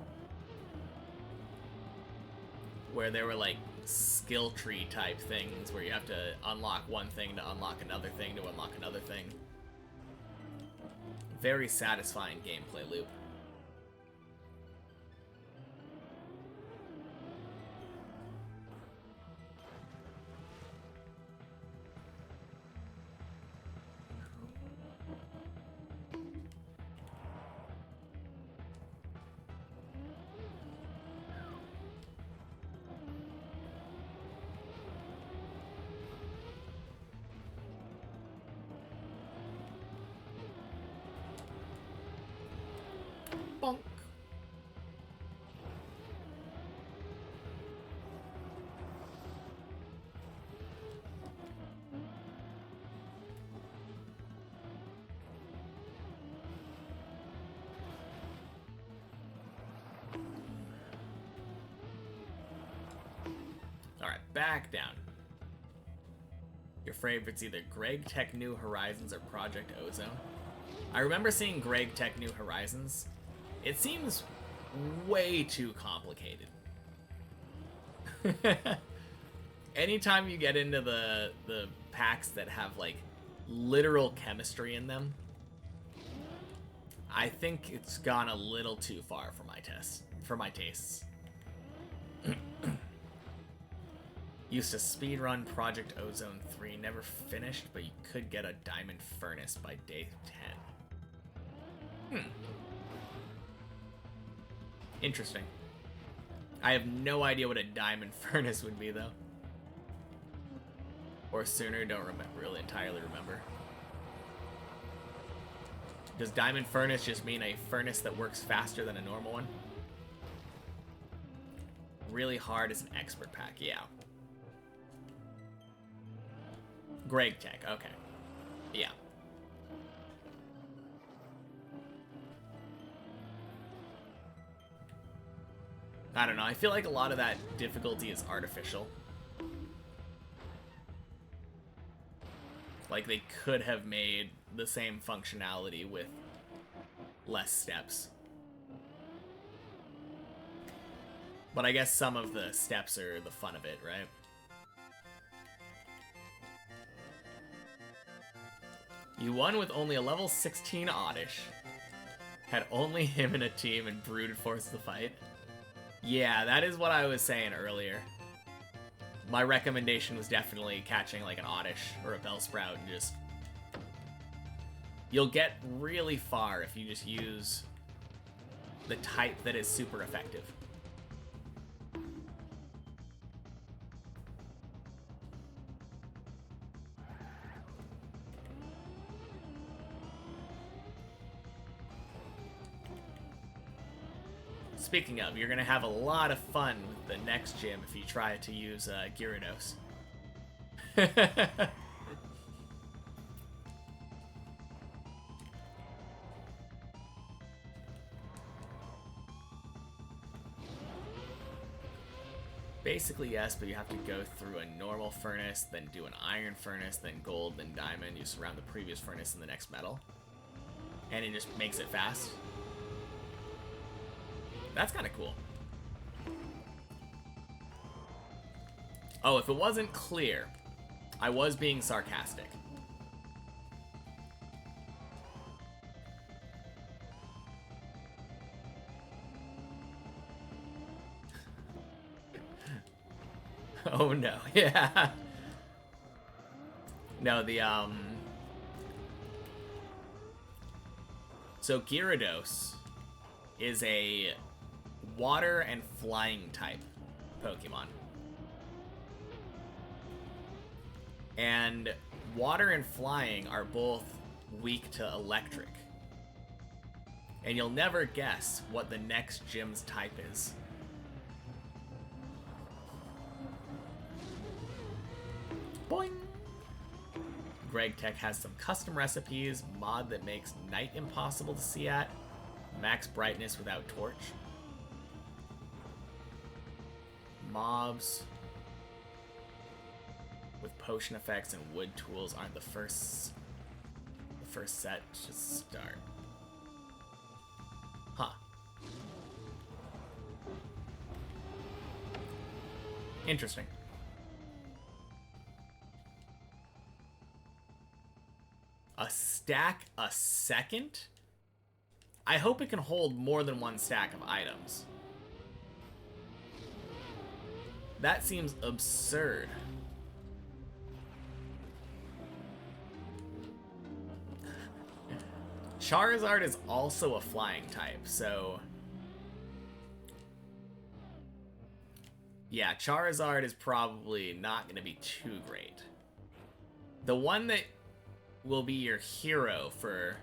Where there were, like, skill tree type things where you have to unlock one thing to unlock another thing to unlock another thing. Very satisfying gameplay loop. Bonk. Alright, back down. Your favorite's either Greg Tech New Horizons or Project Ozone. I remember seeing Greg Tech New Horizons. It seems way too complicated. Anytime you get into the packs that have like literal chemistry in them, I think it's gone a little too far for my tastes. Used to speedrun Project Ozone 3, never finished, but you could get a diamond furnace by day 10. Interesting. I have no idea what a diamond furnace would be, though. Or sooner, don't really entirely remember. Does diamond furnace just mean a furnace that works faster than a normal one? Really hard as an expert pack, yeah. Greg Tech, okay. Yeah. I don't know, I feel like a lot of that difficulty is artificial. Like, they could have made the same functionality with less steps. But I guess some of the steps are the fun of it, right? You won with only a level 16 Oddish. Had only him in a team and brute forced the fight. Yeah, that is what I was saying earlier. My recommendation was definitely catching like an Oddish or a Bellsprout and just... You'll get really far if you just use the type that is super effective. Speaking of, you're going to have a lot of fun with the next gym if you try to use Gyarados. Basically, yes, but you have to go through a normal furnace, then do an iron furnace, then gold, then diamond. You surround the previous furnace in the next metal. And it just makes it fast. That's kind of cool. Oh, if it wasn't clear, I was being sarcastic. Oh no, yeah. No, So Gyarados is a water and flying type Pokemon. And water and flying are both weak to electric. And you'll never guess what the next gym's type is. Boing! Greg Tech has some custom recipes, mod that makes night impossible to see at, max brightness without torch. Mobs with potion effects and wood tools aren't the first set to start. Huh. Interesting. A stack a second? I hope it can hold more than one stack of items. That seems absurd. Charizard is also a flying type, so... yeah, Charizard is probably not going to be too great. The one that will be your hero for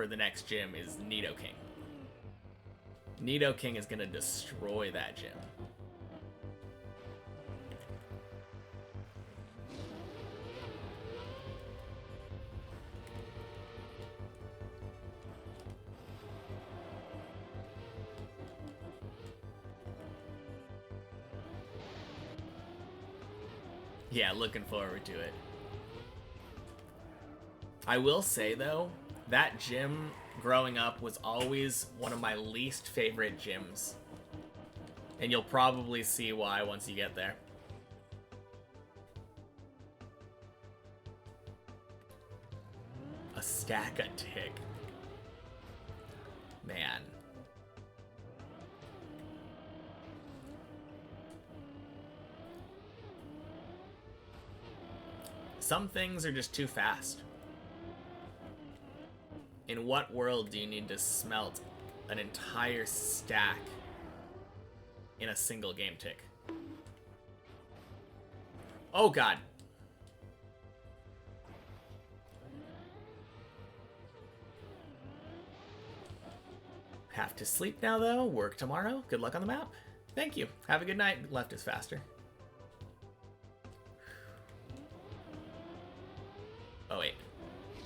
the next gym is Nidoking. Nidoking is going to destroy that gym. Yeah, looking forward to it. I will say, though, that gym growing up was always one of my least favorite gyms. And you'll probably see why once you get there. A stack a tick. Man. Some things are just too fast. In what world do you need to smelt an entire stack in a single game tick? Oh god. Have to sleep now though, work tomorrow. Good luck on the map. Thank you. Have a good night. Left is faster. Oh wait.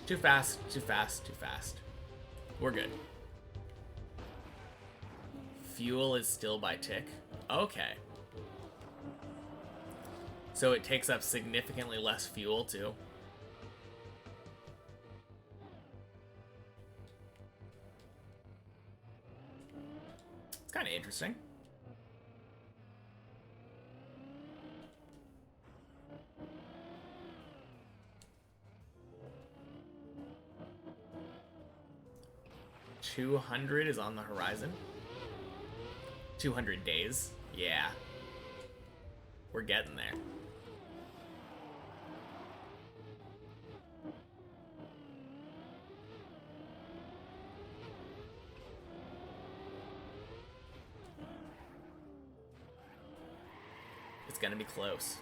Too fast, too fast, too fast. We're good. Fuel is still by tick. Okay. So it takes up significantly less fuel too. It's kind of interesting. $200 is on the horizon. 200 days. Yeah. We're getting there. It's gonna be close.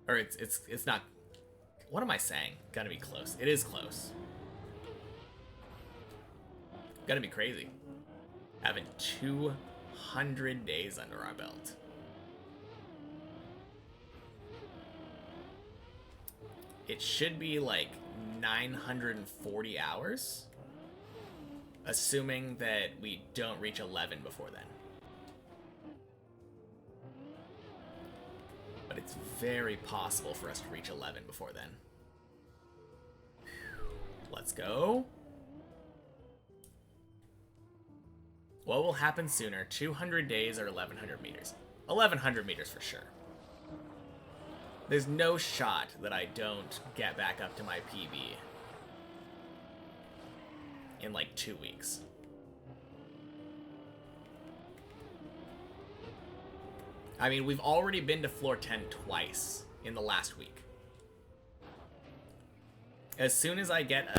Or it's not. What am I saying? Gotta be close. It is close. Gotta be crazy. Having 200 days under our belt. It should be like 940 hours. Assuming that we don't reach 11 before then. But it's very possible for us to reach 11 before then. Let's go. What will happen sooner, 200 days or 1,100 meters? 1,100 meters for sure. There's no shot that I don't get back up to my PB in like 2 weeks. I mean, we've already been to floor 10 twice in the last week. As soon as I get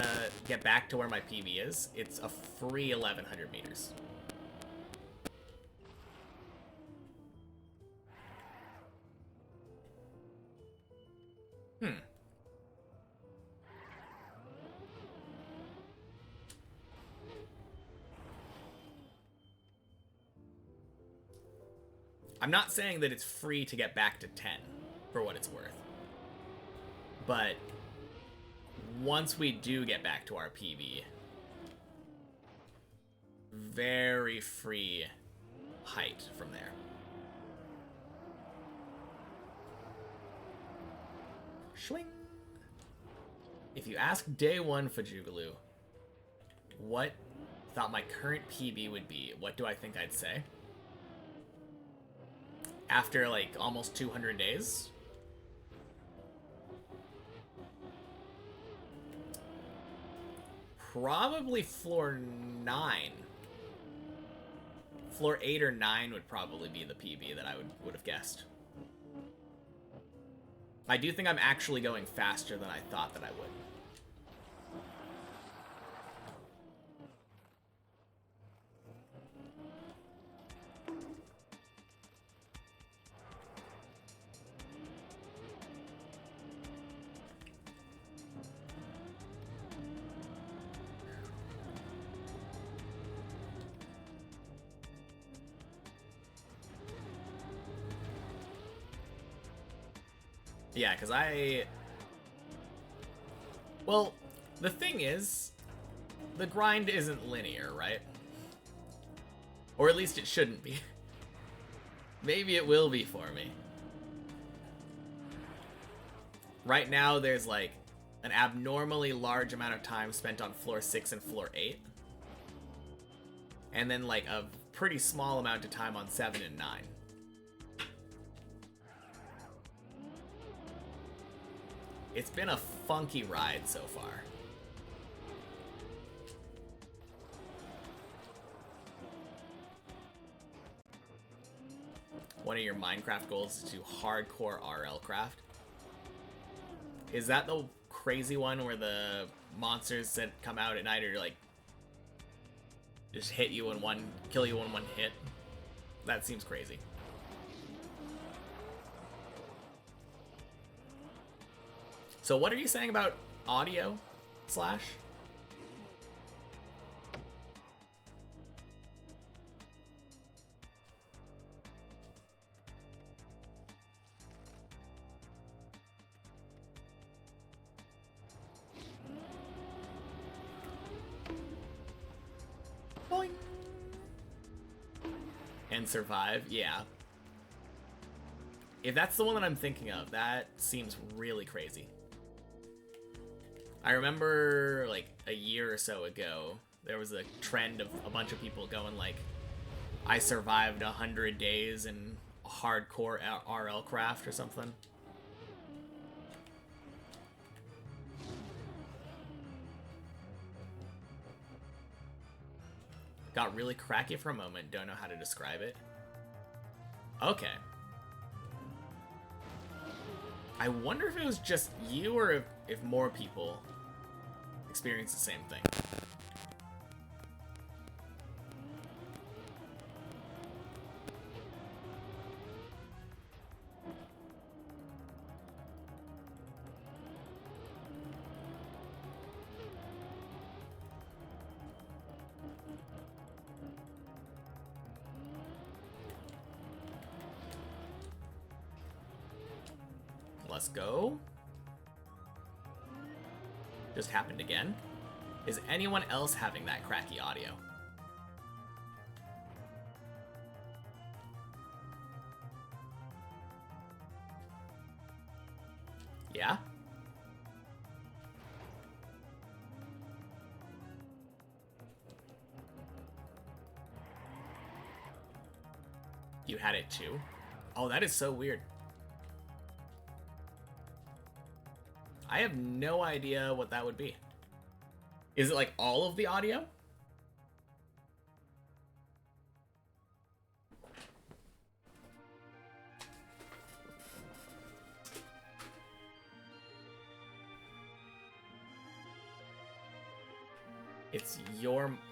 back to where my PB is, it's a free 1,100 meters. I'm not saying that it's free to get back to 10, for what it's worth. But once we do get back to our PB, very free height from there. Swing. If you ask day one Fajugalu what thought my current PB would be, what do I think I'd say? After like almost 200 days? Probably floor 9. Floor 8 or 9 would probably be the PB that I would have guessed. I do think I'm actually going faster than I thought that I would. Yeah, because well, the thing is, the grind isn't linear, right? Or at least it shouldn't be. Maybe it will be for me. Right now, there's like an abnormally large amount of time spent on floor 6 and floor 8. And then like a pretty small amount of time on 7 and 9. It's been a funky ride so far. One of your Minecraft goals is to hardcore RL craft. Is that the crazy one where the monsters that come out at night are like just hit you in one, kill you in one hit? That seems crazy. So what are you saying about audio, Slash? Boing. And survive, yeah. If that's the one that I'm thinking of, that seems really crazy. I remember like a year or so ago, there was a trend of a bunch of people going like, I survived 100 days in hardcore RL craft or something. Got really cracky for a moment, don't know how to describe it. Okay. I wonder if it was just you or if more people experience the same thing. Let's go. Just happened again. Is anyone else having that cracky audio? Yeah? You had it too? Oh, that is so weird. I have no idea what that would be. Is it like all of the audio?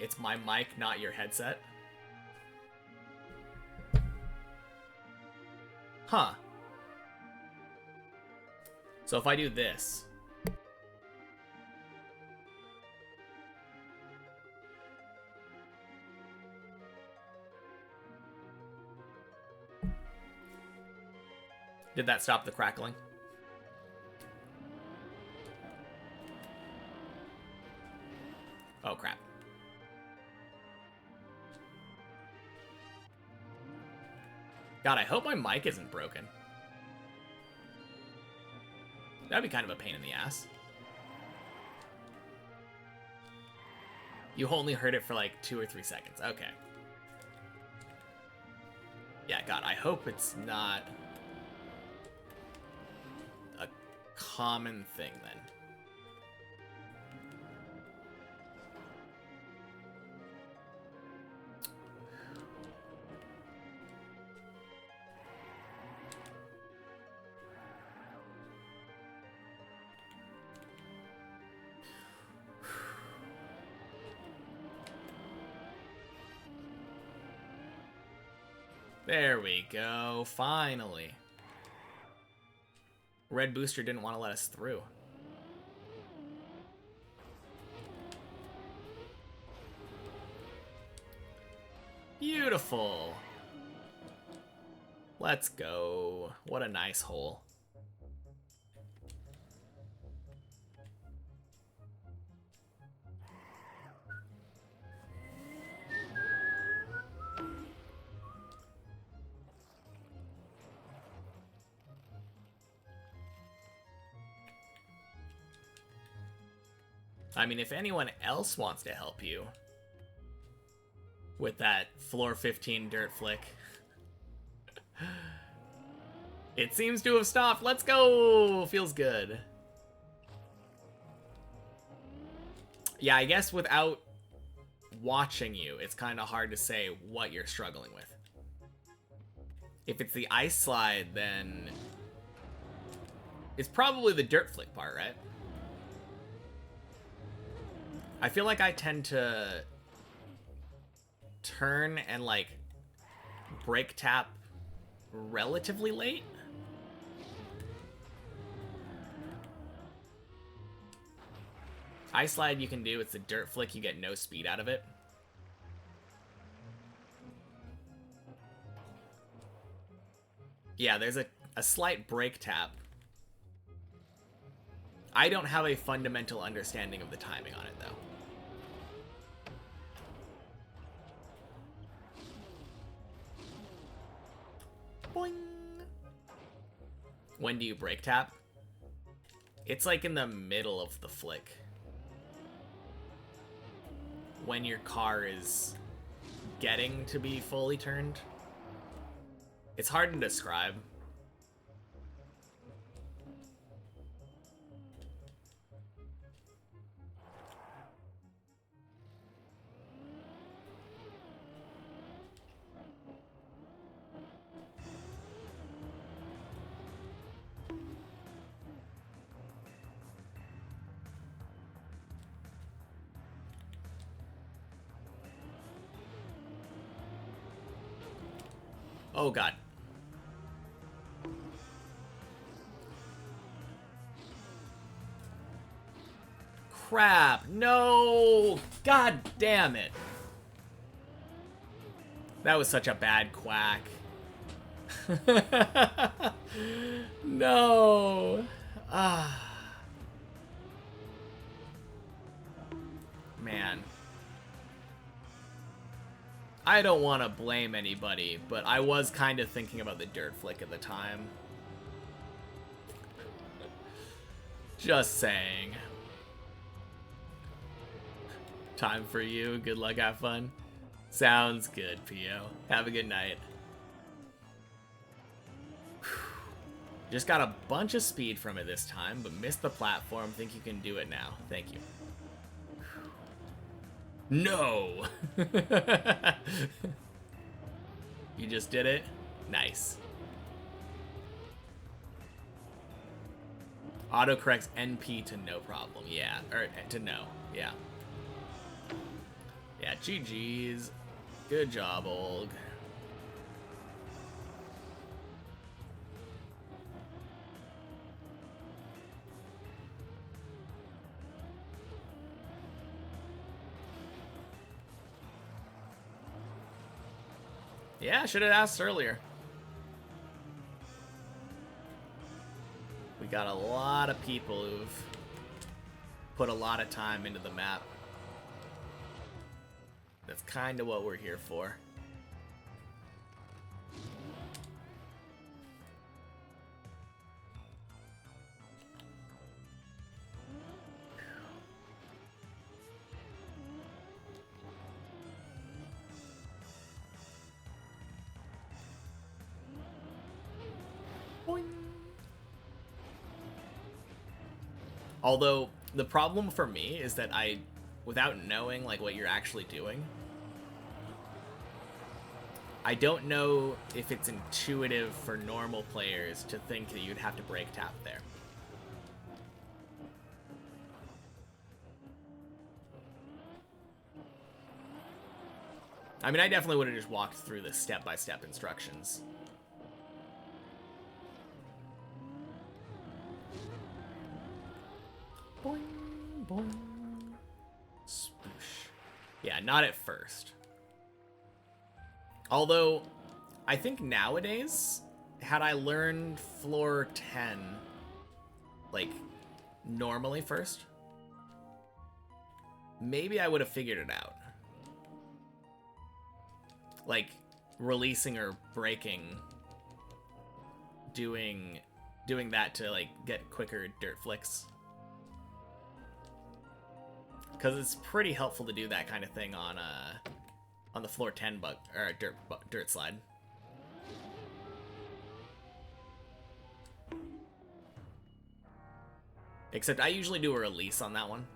It's my mic, not your headset. Huh. So if I do this. Did that stop the crackling? Oh, crap. God, I hope my mic isn't broken. That'd be kind of a pain in the ass. You only heard it for like 2 or 3 seconds. Okay. Yeah, God, I hope it's not a common thing then. There we go, finally. Red Booster didn't want to let us through. Beautiful. Let's go. What a nice hole. I mean, if anyone else wants to help you with that floor 15 dirt flick, it seems to have stopped. Let's go! Feels good. Yeah, I guess without watching you, it's kind of hard to say what you're struggling with. If it's the ice slide, then it's probably the dirt flick part, right? I feel like I tend to turn and like brake tap relatively late. Ice slide you can do, it's the dirt flick, you get no speed out of it. Yeah, there's a slight brake tap. I don't have a fundamental understanding of the timing on it though. Boing. When do you brake tap? It's like in the middle of the flick. When your car is getting to be fully turned. It's hard to describe. Oh god. Crap. No. God damn it. That was such a bad quack. No. Ah. Man. I don't want to blame anybody, but I was kind of thinking about the dirt flick at the time. Just saying. Time for you. Good luck, have fun. Sounds good, Pio. Have a good night. Just got a bunch of speed from it this time, but missed the platform. Think you can do it now. Thank you. No! You just did it? Nice. Autocorrects NP to no problem. Yeah. Or to no. Yeah. Yeah, GG's. Good job, Olg. Yeah, should have asked earlier. We got a lot of people who've put a lot of time into the map. That's kind of what we're here for. Although the problem for me is that without knowing like what you're actually doing, I don't know if it's intuitive for normal players to think that you'd have to brake tap there. I mean, I definitely would have just walked through the step-by-step instructions. Boing, boing. Spoosh. Yeah, not at first. Although, I think nowadays, had I learned floor 10, like, normally first, maybe I would have figured it out. Like, releasing or braking, doing that to, like, get quicker dirt flicks. Because it's pretty helpful to do that kind of thing on the floor 10 dirt slide. Except I usually do a release on that one.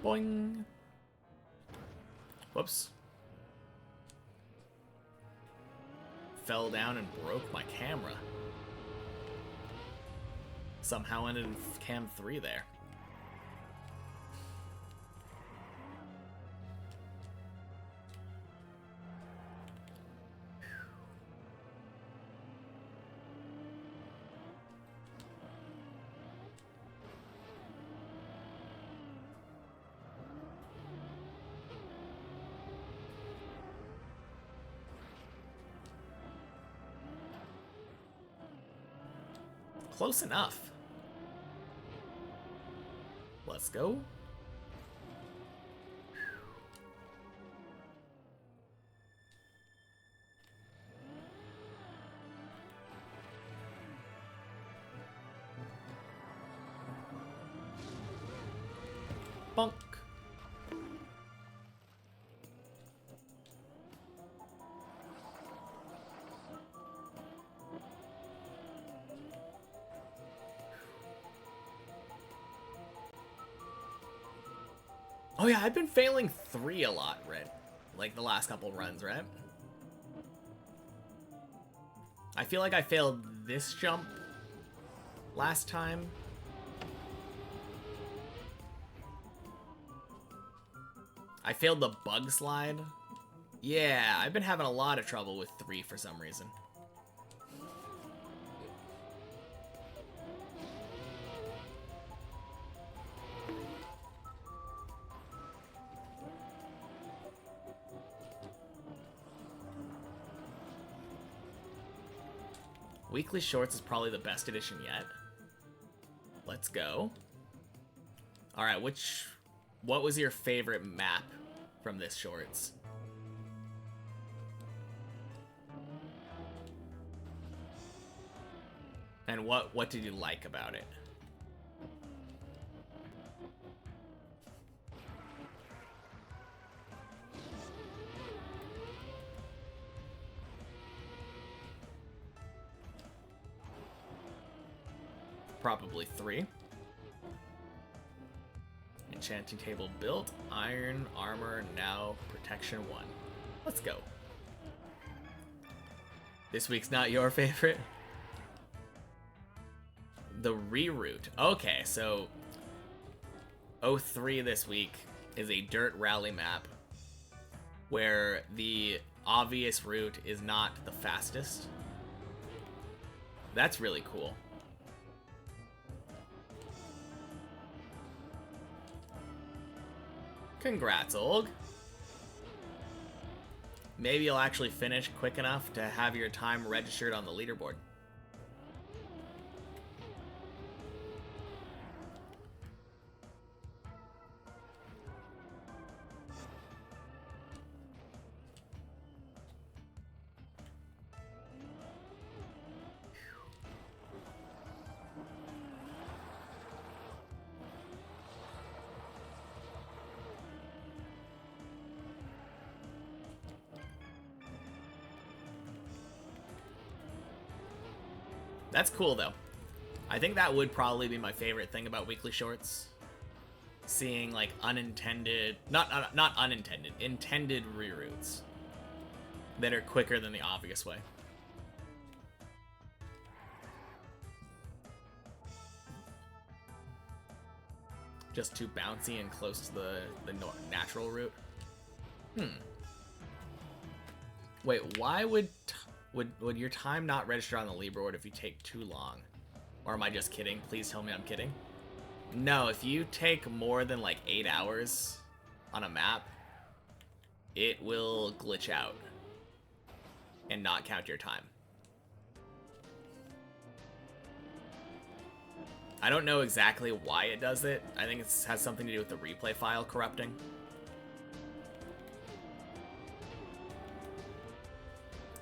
Boing. Whoops. Fell down and broke my camera. Somehow ended in cam 3 there. Close enough. Let's go. Bonk. Oh yeah, I've been failing 3 a lot, right? Like the last couple runs, right? I feel like I failed this jump last time. I failed the bug slide. Yeah, I've been having a lot of trouble with 3 for some reason. Weekly Shorts is probably the best edition yet. Let's go. Alright, what was your favorite map from this Shorts? And what did you like about it? Probably 3. Enchanting table built. Iron armor, now protection 1. Let's go. This week's not your favorite? The reroute. Okay, so 03 this week is a dirt rally map where the obvious route is not the fastest. That's really cool. Congrats, Olg. Maybe you'll actually finish quick enough to have your time registered on the leaderboard. That's cool, though. I think that would probably be my favorite thing about weekly shorts. Seeing, like, unintended... Not unintended. Intended reroutes. That are quicker than the obvious way. Just too bouncy and close to the natural route. Wait, why would your time not register on the leaderboard if you take too long? Or am I just kidding? Please tell me I'm kidding. No, if you take more than like 8 hours on a map, it will glitch out and not count your time. I don't know exactly why it does it. I think it has something to do with the replay file corrupting.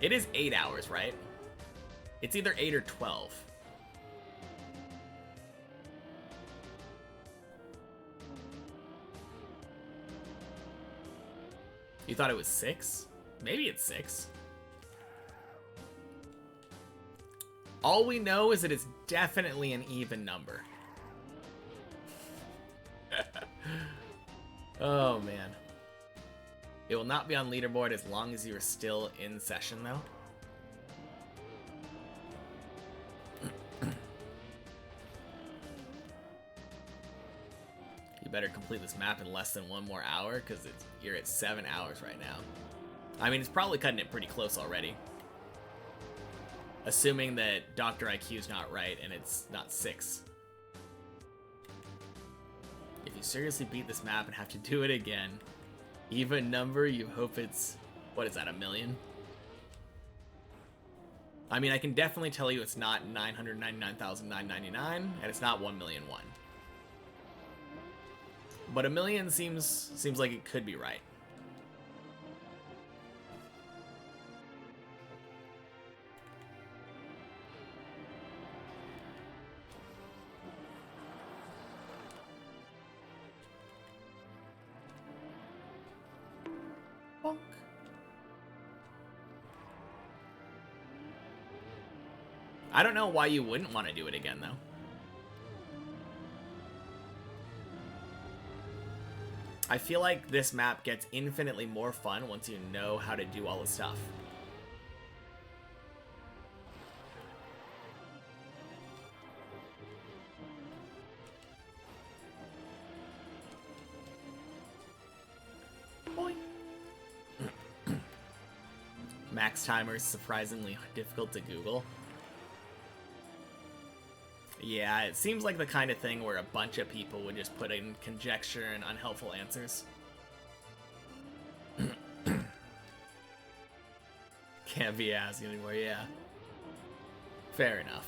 It is 8 hours, right? It's either 8 or 12. You thought it was 6? Maybe it's 6. All we know is that it's definitely an even number. Oh, man. It will not be on leaderboard as long as you are still in session, though. You better complete this map in less than 1 more hour, because you're at 7 hours right now. I mean, it's probably cutting it pretty close already. Assuming that Dr. IQ's not right and it's not 6. If you seriously beat this map and have to do it again, even number, you hope it's, what is that, 1 million? I mean, I can definitely tell you it's not 999,999, and it's not 1,000,001. But 1 million seems like it could be right. Bonk. I don't know why you wouldn't want to do it again, though. I feel like this map gets infinitely more fun once you know how to do all the stuff. Boing. Max timer is surprisingly difficult to Google. Yeah, it seems like the kind of thing where a bunch of people would just put in conjecture and unhelpful answers. Can't be asked anymore, yeah. Fair enough.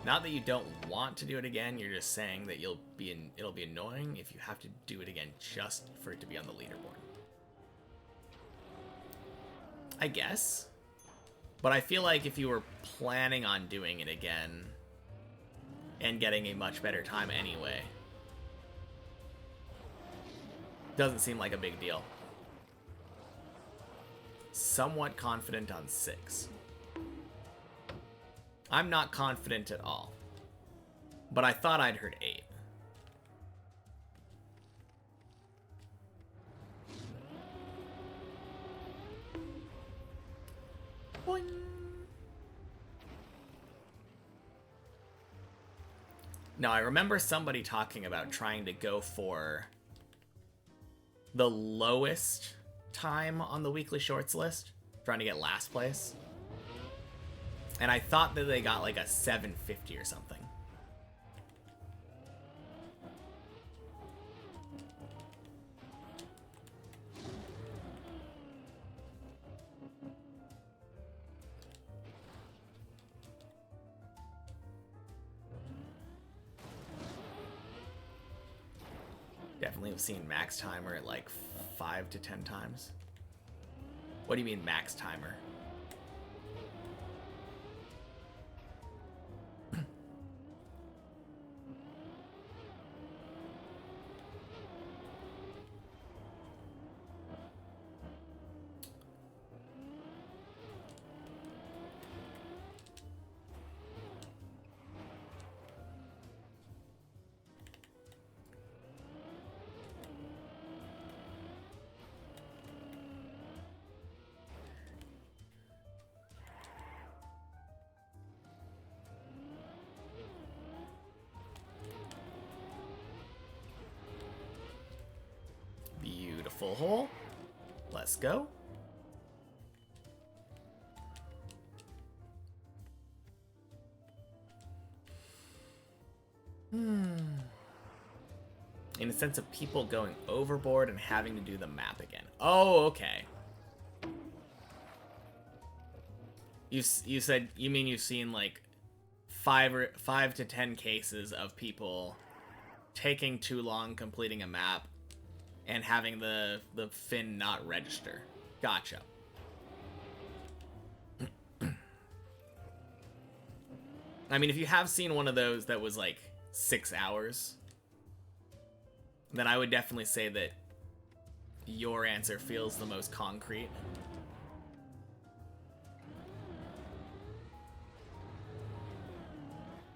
Not that you don't want to do it again, you're just saying that it'll be annoying if you have to do it again just for it to be on the leaderboard. I guess. But I feel like if you were planning on doing it again and getting a much better time anyway, doesn't seem like a big deal. Somewhat confident on 6. I'm not confident at all. But I thought I'd heard 8. Boing. Now, I remember somebody talking about trying to go for the lowest time on the weekly shorts list, trying to get last place. And I thought that they got like a 750 or something. Definitely have seen max timer at like 5 to 10 times. What do you mean max timer? full hole. Let's go. In a sense of people going overboard and having to do the map again. Oh, okay. You said, you mean you've seen like 5 to 10 cases of people taking too long completing a map and having the fin not register. Gotcha. I mean, if you have seen one of those that was like 6 hours, then I would definitely say that your answer feels the most concrete.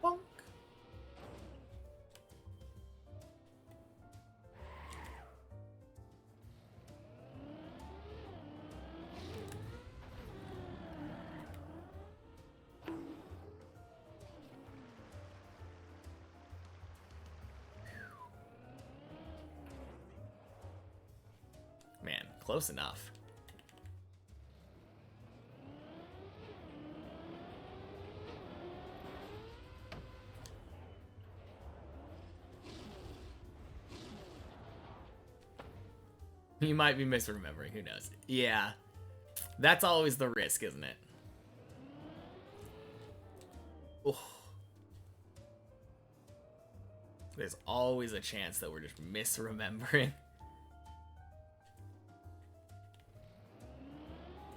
Bonk. Man, close enough. You might be misremembering, who knows? Yeah, that's always the risk, isn't it? Oh. There's always a chance that we're just misremembering.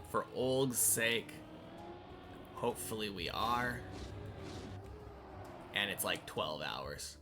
For Olg's sake, hopefully we are. And it's like 12 hours.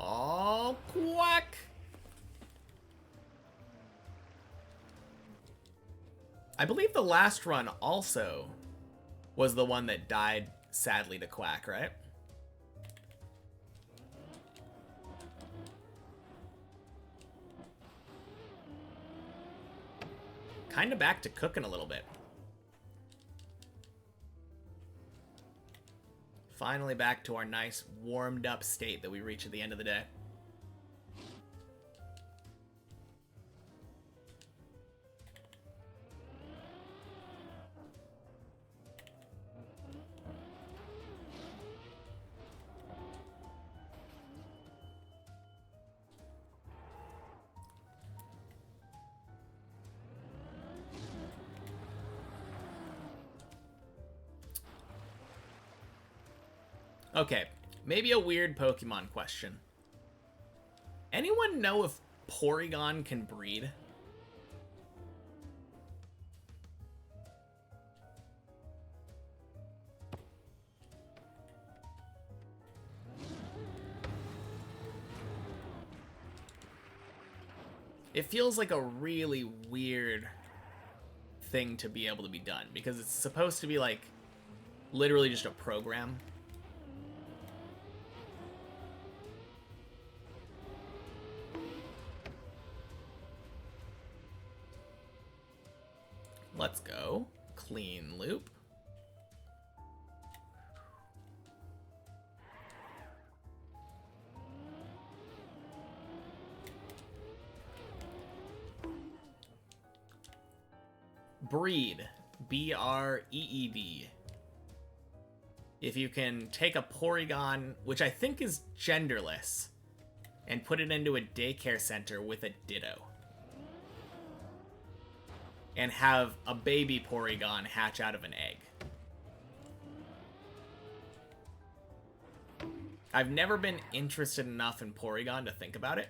Oh, quack! I believe the last run also was the one that died sadly to Quack, right? Kinda back to cooking a little bit. Finally back to our nice warmed up state that we reach at the end of the day. Okay, maybe a weird Pokemon question. Anyone know if Porygon can breed? It feels like a really weird thing to be able to be done, because it's supposed to be like literally just a program. Let's go. Clean loop. Breed. B-R-E-E-D. If you can take a Porygon, which I think is genderless, and put it into a daycare center with a Ditto. and have a baby Porygon hatch out of an egg. I've never been interested enough in Porygon to think about it.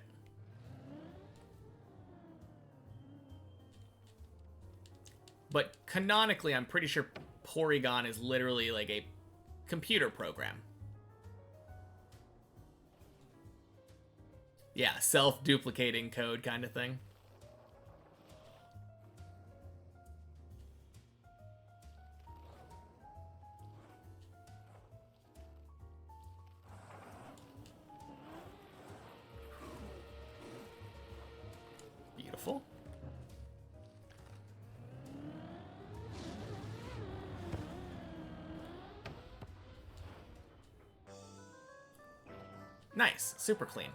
But canonically, I'm pretty sure Porygon is literally like a computer program. Yeah, self-duplicating code kind of thing. Beautiful. Nice. Super clean.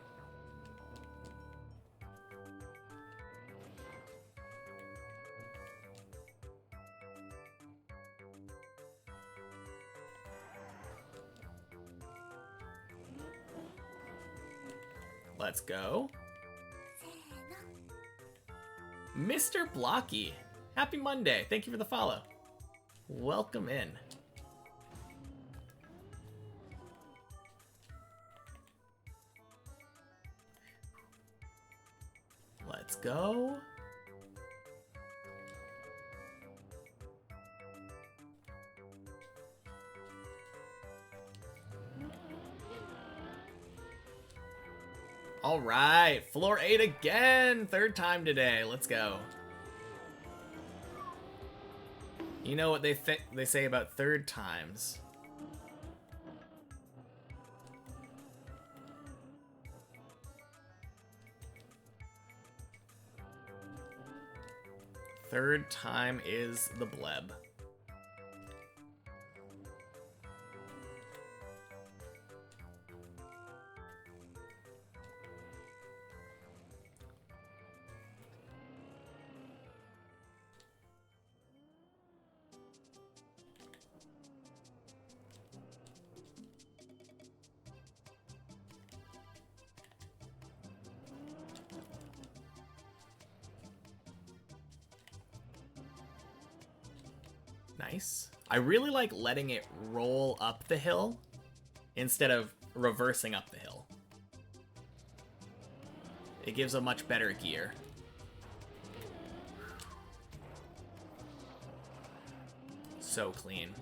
Let's go. Mr. Blocky. Happy Monday. Thank you for the follow. Welcome in. Let's go. All right, floor 8 again. Third time today. Let's go. You know what they say about third times. Third time is the bleb. Nice. I really like letting it roll up the hill instead of reversing up the hill. It gives a much better gear. So clean.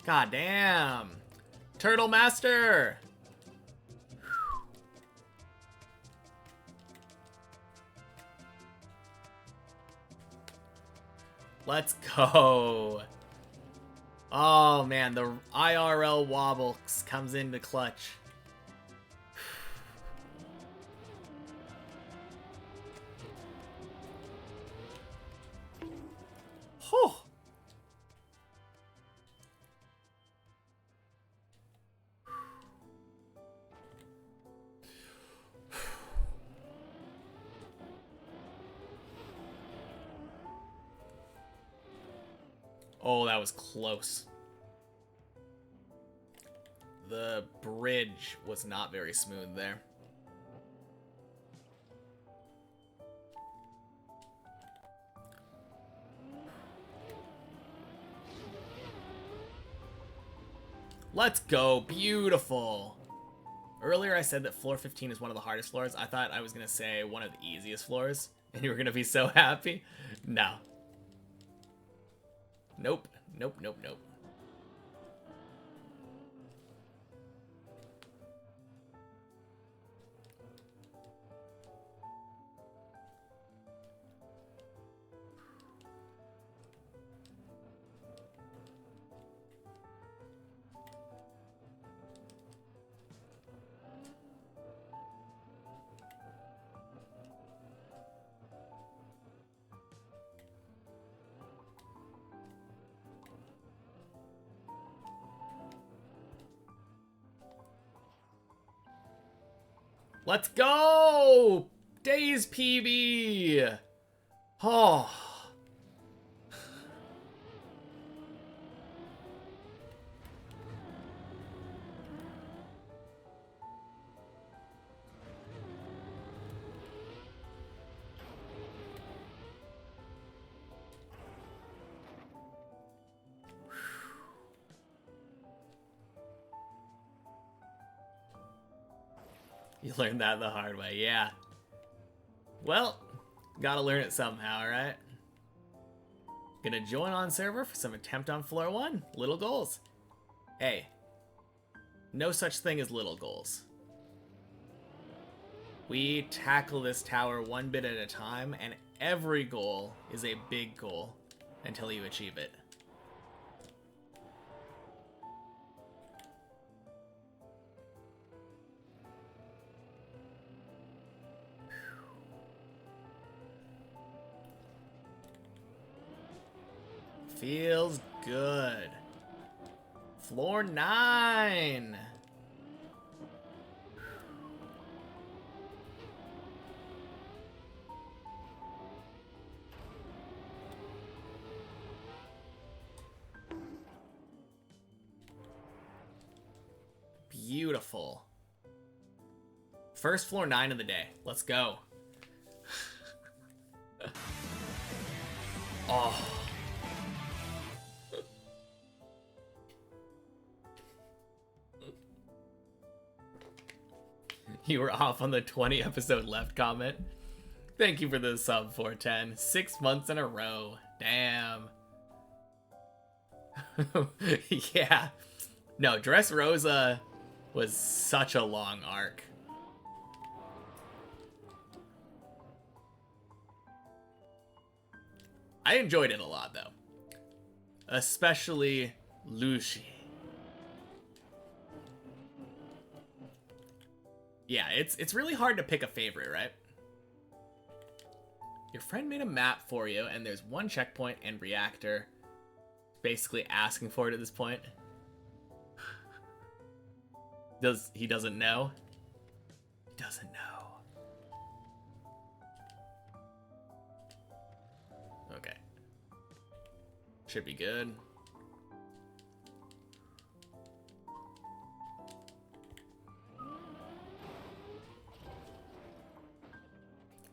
God damn. Turtle Master. Let's go. Oh man, the IRL wobble comes into clutch. Whew. Oh, that was close. The bridge was not very smooth there. Let's go. Beautiful. Earlier I said that floor 15 is one of the hardest floors. I thought I was going to say one of the easiest floors, and you were going to be so happy. No. Nope. Nope, nope, nope. Let's go! Days PB! Oh. You learned that the hard way, yeah. Well, gotta learn it somehow, right? Gonna join on server for some attempt on floor 1. Little goals. Hey, no such thing as little goals. We tackle this tower one bit at a time, and every goal is a big goal until you achieve it. Feels good. Floor 9. Beautiful. First floor 9 of the day. Let's go. Oh. You were off on the 20 episode left comment. Thank you for the sub 410. 6 months in a row. Damn. Yeah. No, Dressrosa was such a long arc. I enjoyed it a lot, though. Especially Lucy. Yeah, it's really hard to pick a favorite, right? Your friend made a map for you, and there's one checkpoint and reactor. Basically asking for it at this point. He doesn't know? He doesn't know. Okay. Should be good.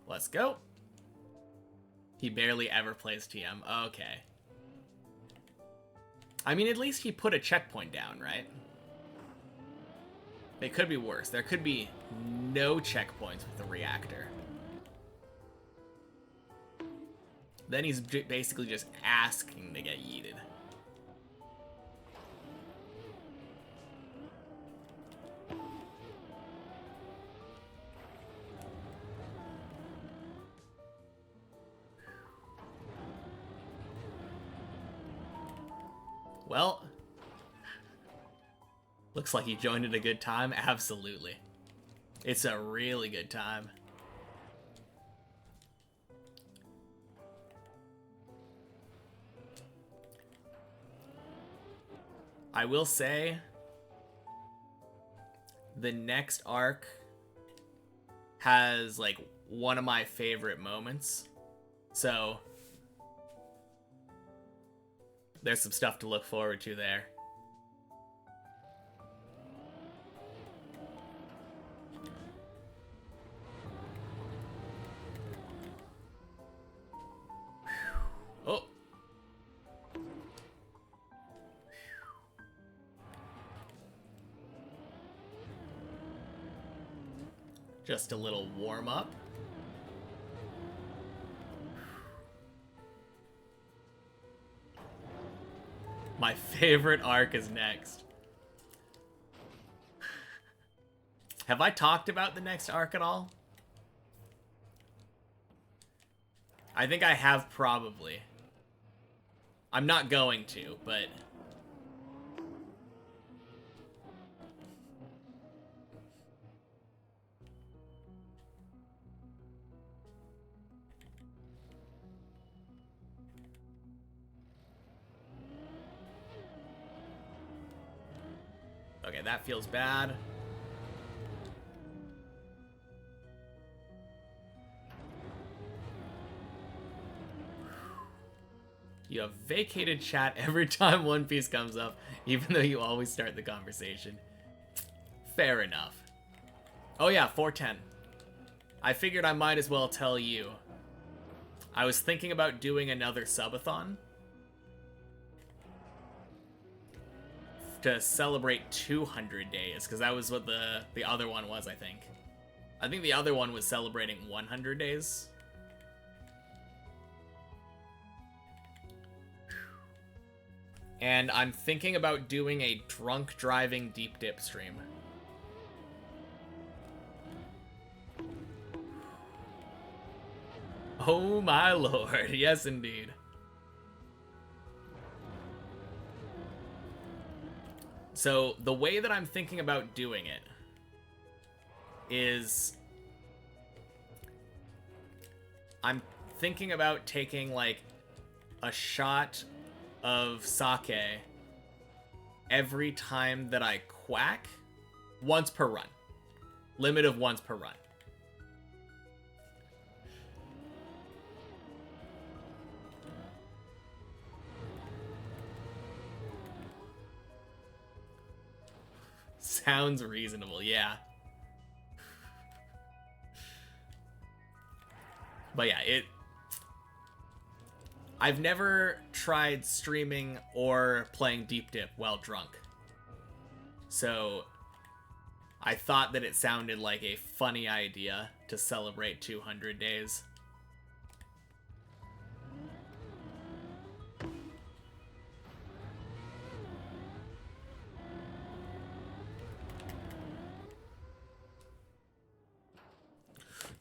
Let's go. He barely ever plays TM. Okay. I mean, at least he put a checkpoint down, right? It could be worse. There could be no checkpoints with the reactor. Then he's basically just asking to get yeeted. Well, looks like he joined at a good time. Absolutely. It's a really good time. I will say, the next arc has, like, one of my favorite moments. So there's some stuff to look forward to there. Oh. Just a little warm up. My favorite arc is next. Have I talked about the next arc at all? I think I have, probably. I'm not going to, but... Okay, that feels bad. You have vacated chat every time One Piece comes up, even though you always start the conversation. Fair enough. Oh yeah, 410. I figured I might as well tell you. I was thinking about doing another subathon to celebrate 200 days, because that was what the other one was, I think. I think the other one was celebrating 100 days. And I'm thinking about doing a drunk driving deep dip stream. Oh my lord, yes indeed. So the way that I'm thinking about doing it is I'm thinking about taking like a shot of sake every time that I quack, once per run. Limit of once per run. Sounds reasonable, yeah. But yeah, I've never tried streaming or playing Deep Dip while drunk. So I thought that it sounded like a funny idea to celebrate 200 days.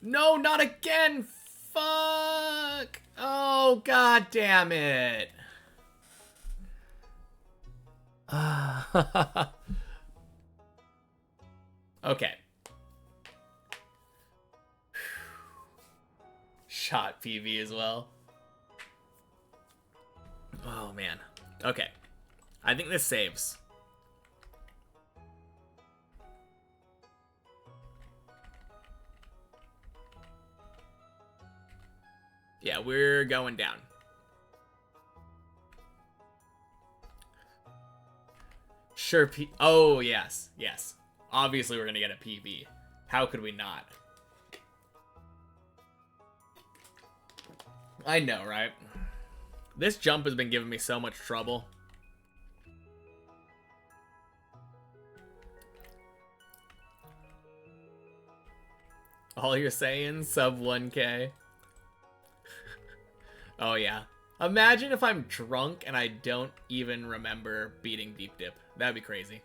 No, not again! Fuck! Oh, god damn it! Okay. Shot PV as well. Oh, man. Okay. I think this saves. Yeah, we're going down. Sure, oh, yes, yes. Obviously, we're gonna get a PB. How could we not? I know, right? This jump has been giving me so much trouble. All you're saying, sub 1K. Oh, yeah. Imagine if I'm drunk and I don't even remember beating Deep Dip. That'd be crazy.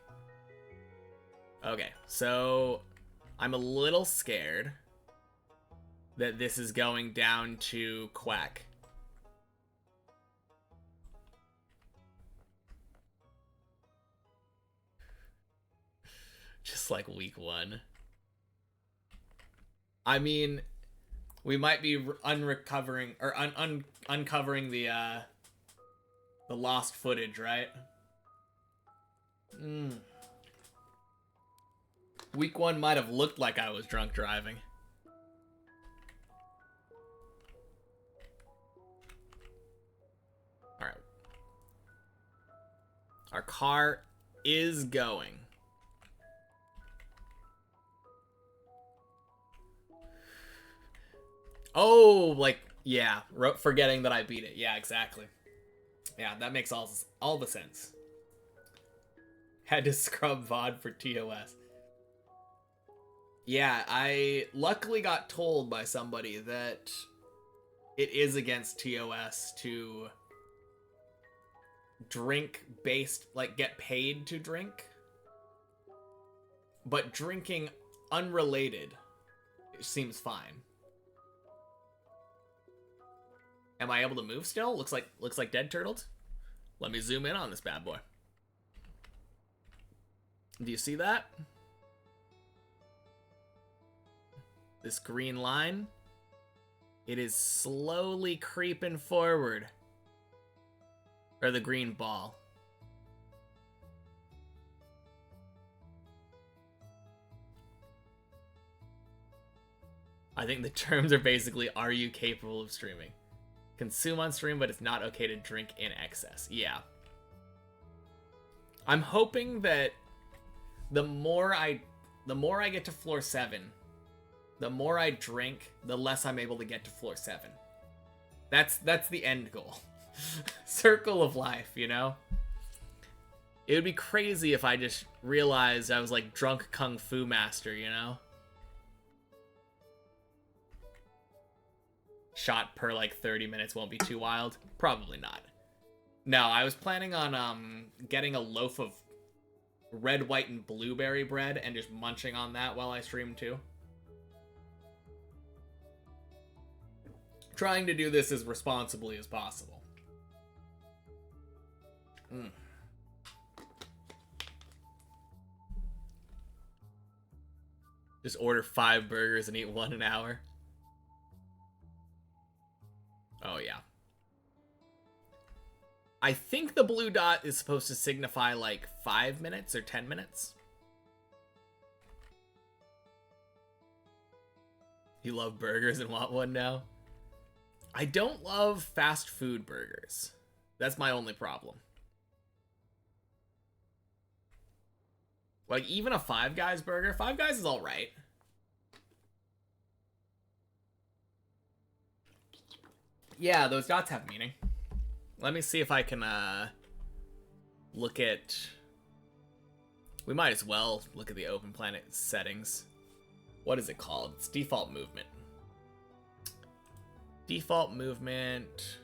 Okay, so I'm a little scared that this is going down to Quack. Just like week 1. I mean, we might be uncovering the lost footage, right? Week 1 might have looked like I was drunk driving. Alright. Our car is going. Oh, like, yeah, forgetting that I beat it. Yeah, exactly. Yeah, that makes all the sense. Had to scrub VOD for TOS. Yeah, I luckily got told by somebody that it is against TOS to drink based, like, get paid to drink. But drinking unrelated seems fine. Am I able to move still? Looks like dead turtled. Let me zoom in on this bad boy. Do you see that? This green line? It is slowly creeping forward. Or the green ball. I think the terms are basically, are you capable of streaming? Consume on stream, but it's not okay to drink in excess. Yeah. I'm hoping that the more I get to floor 7, the more I drink, the less I'm able to get to floor 7. That's the end goal. Circle of life, you know? It would be crazy if I just realized I was like drunk kung fu master, you know? Shot per like 30 minutes won't be too wild. Probably not. No, I was planning on getting a loaf of red, white, and blueberry bread and just munching on that while I stream too. Trying to do this as responsibly as possible. Just order 5 burgers and eat 1 an hour. Oh, yeah. I think the blue dot is supposed to signify like 5 minutes or 10 minutes. You love burgers and want one now? I don't love fast food burgers. That's my only problem. Like, even a Five Guys burger, Five Guys is alright. Yeah, those dots have meaning. Let me see if I can, look at... We might as well look at the Open Planet settings. What is it called? It's default movement. Default movement...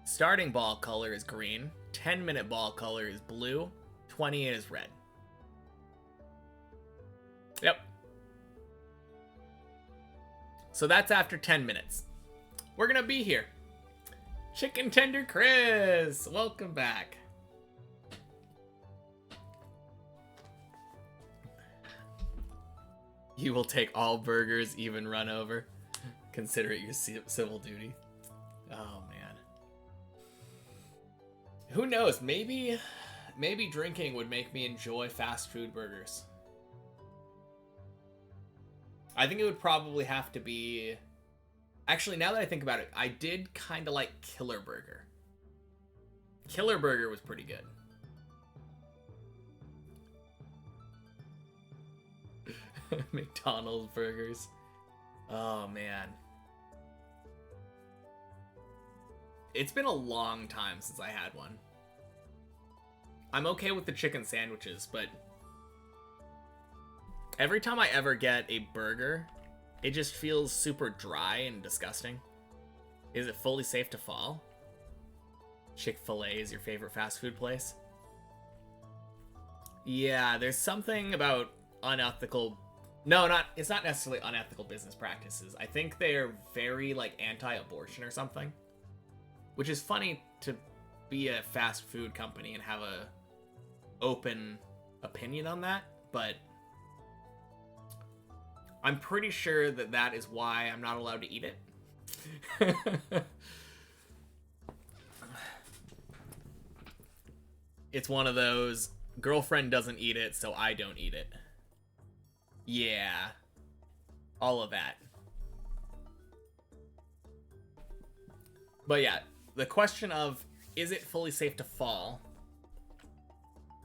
Starting ball color is green. 10-minute ball color is blue. 20 is red. Yep. So that's after 10 minutes. We're gonna be here. Chicken Tender Chris, welcome back. You will take all burgers, even run over. Consider it your civil duty. Oh man. Who knows? Maybe drinking would make me enjoy fast food burgers. I think it would probably have to be... Actually, now that I think about it, I did kind of like Killer Burger. Killer Burger was pretty good. McDonald's burgers. Oh, man. It's been a long time since I had one. I'm okay with the chicken sandwiches, but every time I ever get a burger, it just feels super dry and disgusting. Is it fully safe to fall? Chick-fil-A is your favorite fast food place? Yeah, there's something about unethical... No, it's not necessarily unethical business practices. I think they're very, like, anti-abortion or something. Which is funny to be a fast food company and have a open opinion on that, but I'm pretty sure that that is why I'm not allowed to eat it. It's one of those, girlfriend doesn't eat it, so I don't eat it. Yeah. All of that. But yeah, the question of, is it fully safe to fall?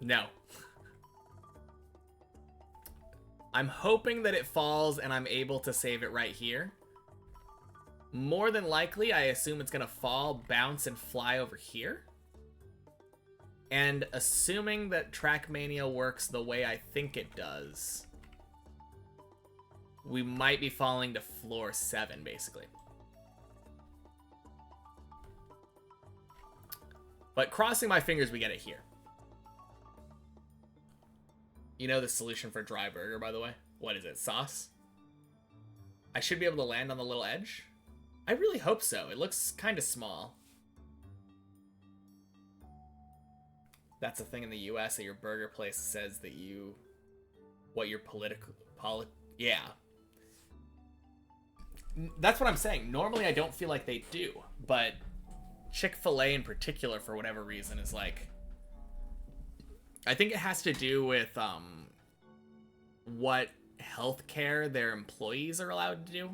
No. I'm hoping that it falls and I'm able to save it right here. More than likely, I assume it's gonna fall, bounce, and fly over here. And assuming that Trackmania works the way I think it does, we might be falling to floor 7, basically. But crossing my fingers, we get it here. You know the solution for dry burger, by the way? What is it, sauce? I should be able to land on the little edge? I really hope so. It looks kind of small. That's a thing in the US that your burger place says that you... What your yeah. That's what I'm saying. Normally I don't feel like they do, but Chick-fil-A in particular, for whatever reason, is like... I think it has to do with what healthcare their employees are allowed to do.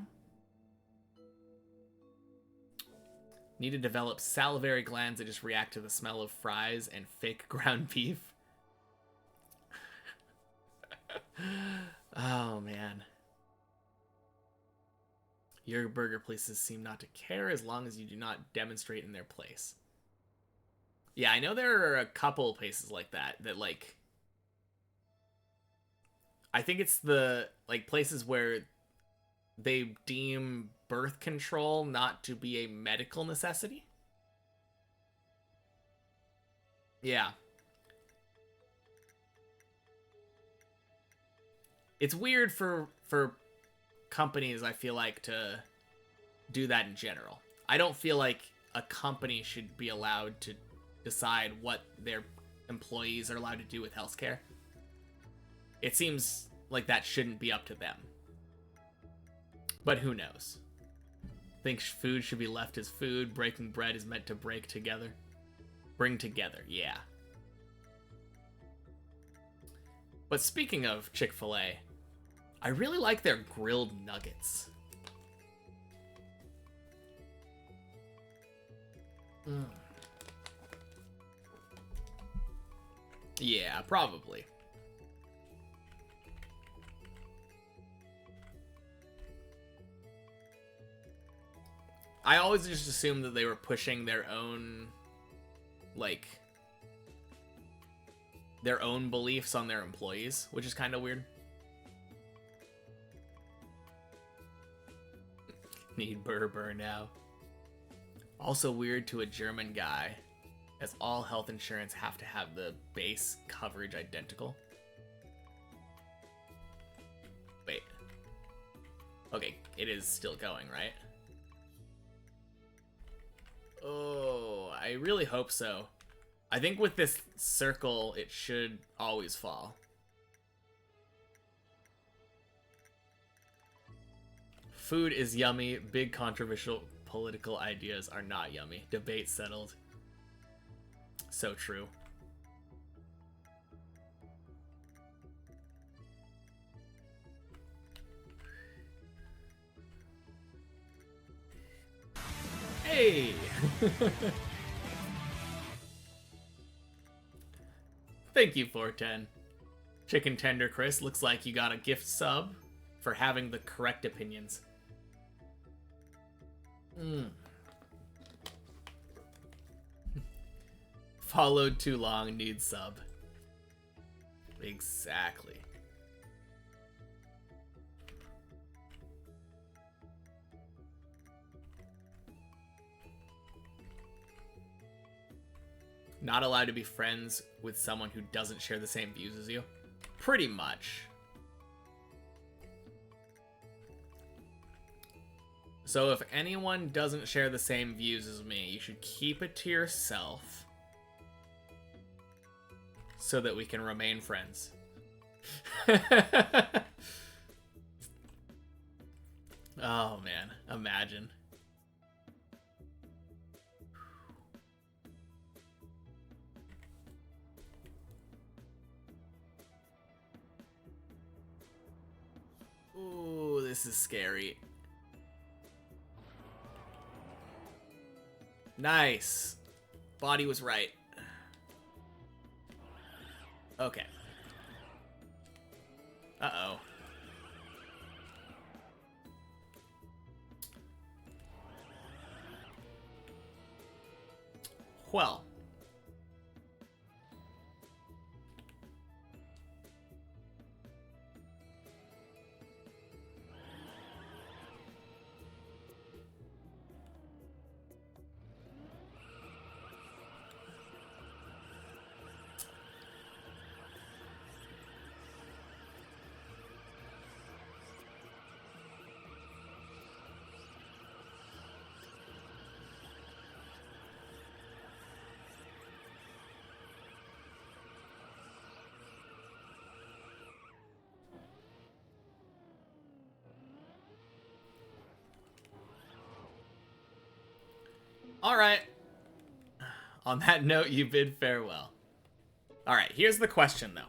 Need to develop salivary glands that just react to the smell of fries and fake ground beef. Oh, man. Your burger places seem not to care as long as you do not demonstrate in their place. Yeah, I know there are a couple places like that, like... I think it's the, like, places where they deem birth control not to be a medical necessity. Yeah. It's weird for companies, I feel like, to do that in general. I don't feel like a company should be allowed to decide what their employees are allowed to do with healthcare. It seems like that shouldn't be up to them. But who knows? Think food should be left as food. Breaking bread is meant to break together. Bring together, yeah. But speaking of Chick-fil-A, I really like their grilled nuggets. Yeah, probably. I always just assumed that they were pushing their own, like, their own beliefs on their employees, which is kind of weird. Need burr now. Also weird to a German guy, as all health insurance have to have the base coverage identical. Wait. Okay, it is still going, right? Oh, I really hope so. I think with this circle, it should always fall. Food is yummy. Big controversial political ideas are not yummy. Debate settled. So true. Hey! Thank you, 410. Chicken Tender Chris, looks like you got a gift sub for having the correct opinions. Followed too long, need sub. Exactly. Not allowed to be friends with someone who doesn't share the same views as you? Pretty much. So if anyone doesn't share the same views as me, you should keep it to yourself so that we can remain friends. Oh man, imagine. Ooh, this is scary. Nice. Body was right. Okay. Uh-oh. Well. All right. On that note, you bid farewell. All right, here's the question, though.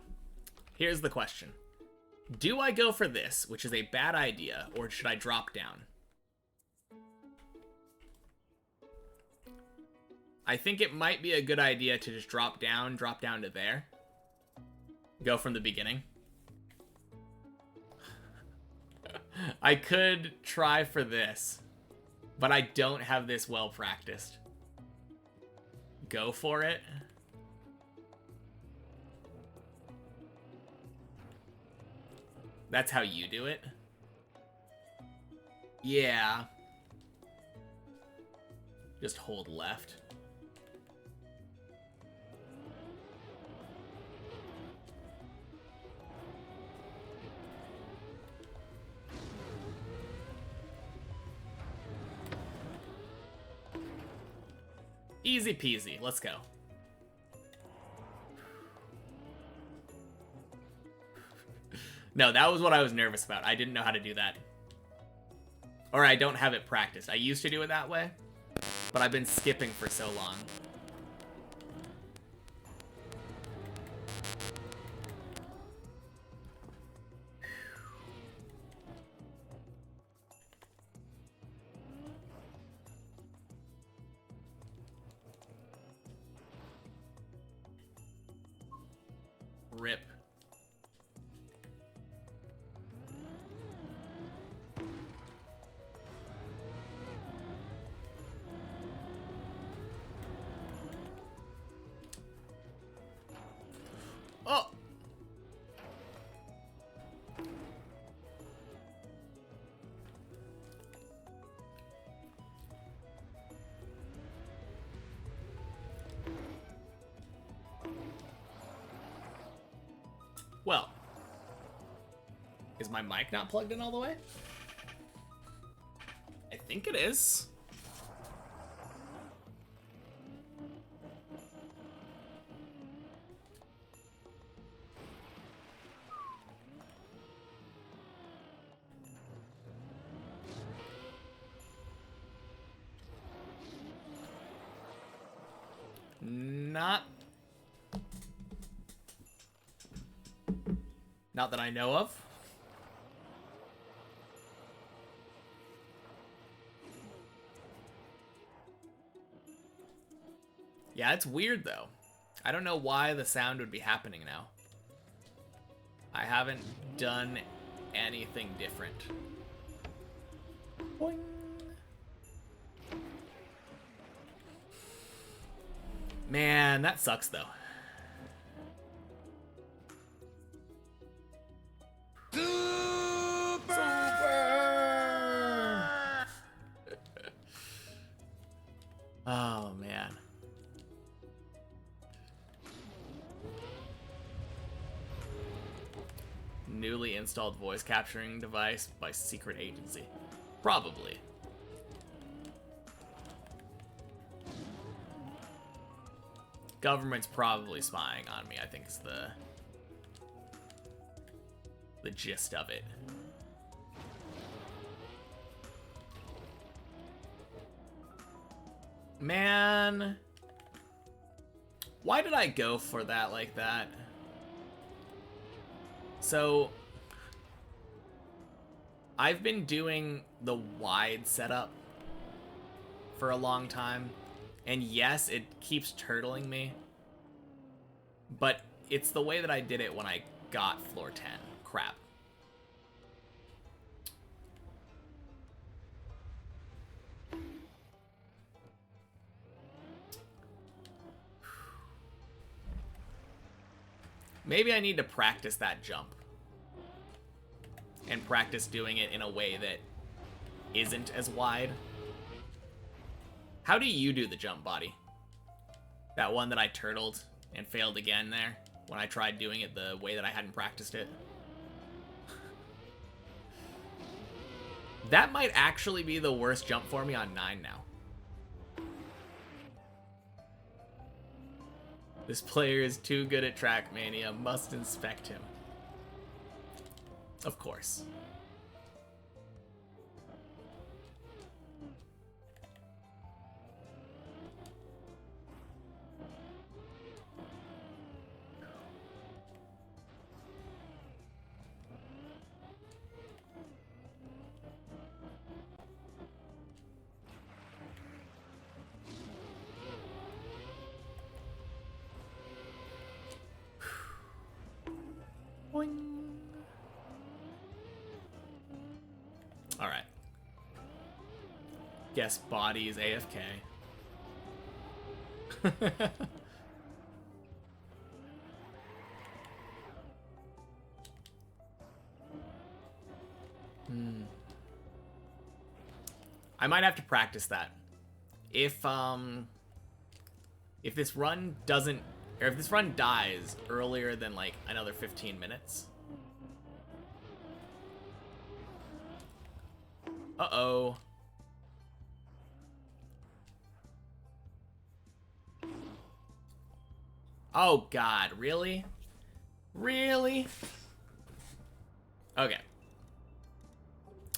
Here's the question. Do I go for this, which is a bad idea, or should I drop down? I think it might be a good idea to just drop down to there. Go from the beginning. I could try for this, but I don't have this well practiced. Go for it. That's how you do it? Yeah. Just hold left. Easy peasy. Let's go. No, that was what I was nervous about. I didn't know how to do that. Or I don't have it practiced. I used to do it that way, but I've been skipping for so long. Rip. Oh! Well, is my mic not plugged in all the way? I think it is. Not that I know of. Yeah, it's weird though. I don't know why the sound would be happening now. I haven't done anything different. Boing. Man, that sucks though. Oh, man. Newly installed voice capturing device by secret agency. Probably. Government's probably spying on me, I think is the gist of it. Man, why did I go for that like that? So, I've been doing the wide setup for a long time, and yes, it keeps turtling me, but it's the way that I did it when I got floor 10. Crap. Maybe I need to practice that jump. And practice doing it in a way that isn't as wide. How do you do the jump, Body? That one that I turtled and failed again there when I tried doing it the way that I hadn't practiced it. That might actually be the worst jump for me on 9 now. This player is too good at Trackmania. Must inspect him. Of course. Guess body is AFK. I might have to practice that. If this run doesn't, or if this run dies earlier than like another 15 minutes. Uh-oh. Oh God, really? Really? Okay.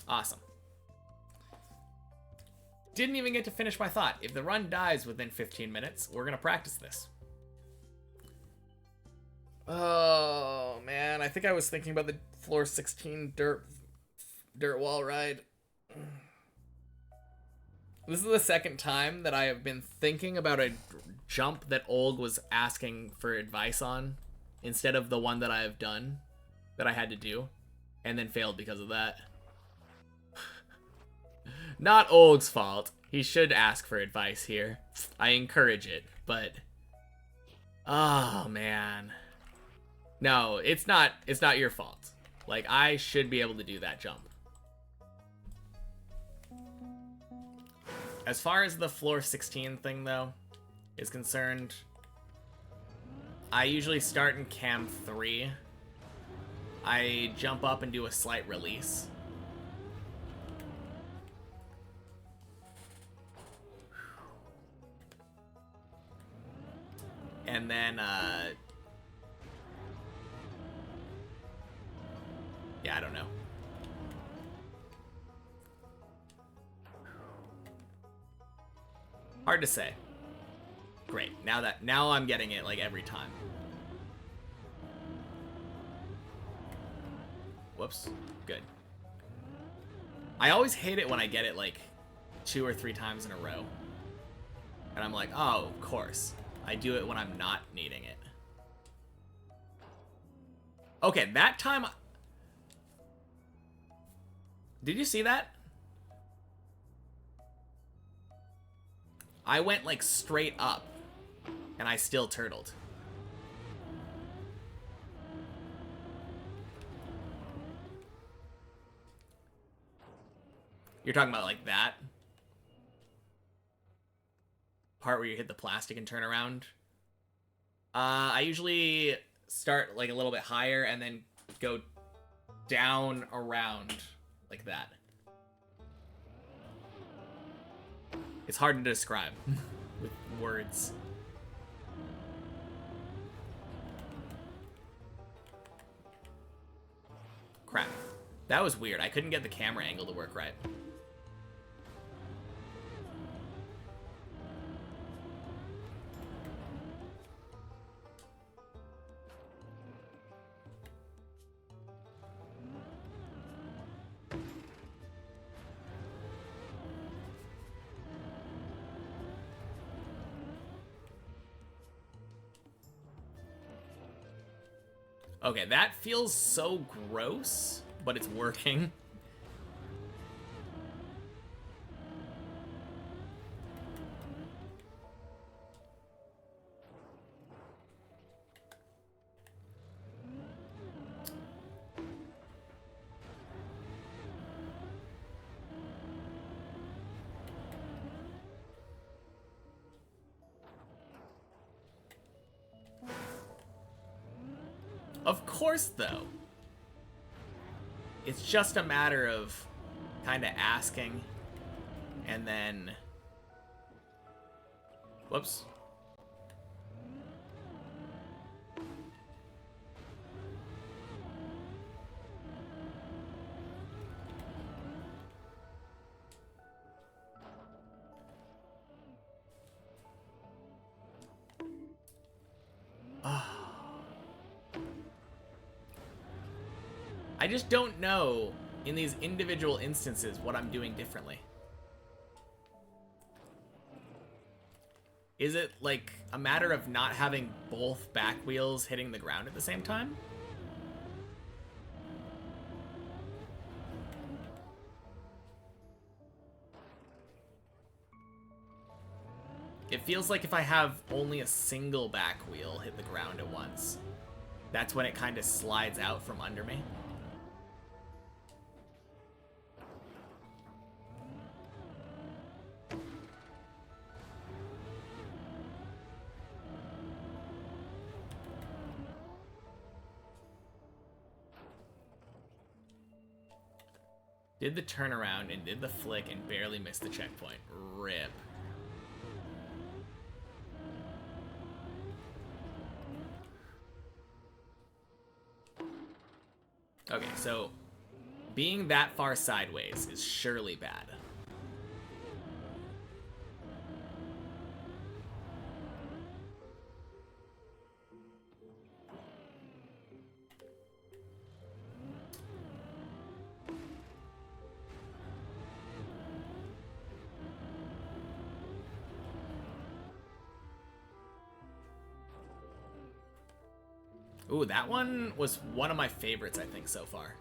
Awesome. Didn't even get to finish my thought. If the run dies within 15 minutes, we're gonna practice this. Oh man, I think I was thinking about the floor 16 dirt wall ride. This is the second time that I have been thinking about a jump that Olg was asking for advice on instead of the one that I have done that I had to do and then failed because of that. Not Olg's fault. He should ask for advice here. I encourage it, but oh man. No, it's not your fault. Like, I should be able to do that jump. As far as the floor 16 thing though is concerned, I usually start in cam 3. I jump up and do a slight release. And then, yeah, I don't know. Hard to say. Great. Now I'm getting it like every time. Whoops. Good. I always hate it when I get it like 2 or 3 times in a row. And I'm like, oh, of course. I do it when I'm not needing it. Okay, that time... Did you see that? I went like straight up and I still turtled. You're talking about like that part where you hit the plastic and turn around? I usually start like a little bit higher and then go down around like that. It's hard to describe with words. Crap. That was weird. I couldn't get the camera angle to work right. Okay, that feels so gross, but it's working. Of course, though. It's just a matter of kind of asking and then... Whoops. I just don't know in these individual instances what I'm doing differently. Is it like a matter of not having both back wheels hitting the ground at the same time? It feels like if I have only a single back wheel hit the ground at once, that's when it kind of slides out from under me. Did the turnaround and did the flick and barely missed the checkpoint. Rip. Okay, so being that far sideways is surely bad. Ooh, that one was one of my favorites, I think, so far.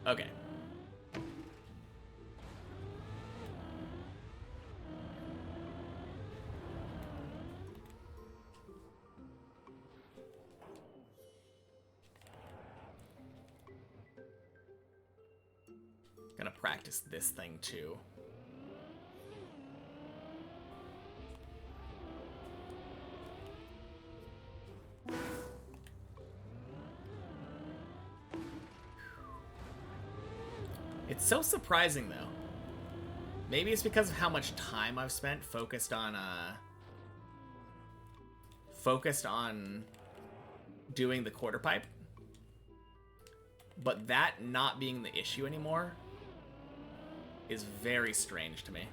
Okay. Gonna practice this thing too. It's so surprising though. Maybe it's because of how much time I've spent focused on doing the quarter pipe. But that not being the issue anymore is very strange to me.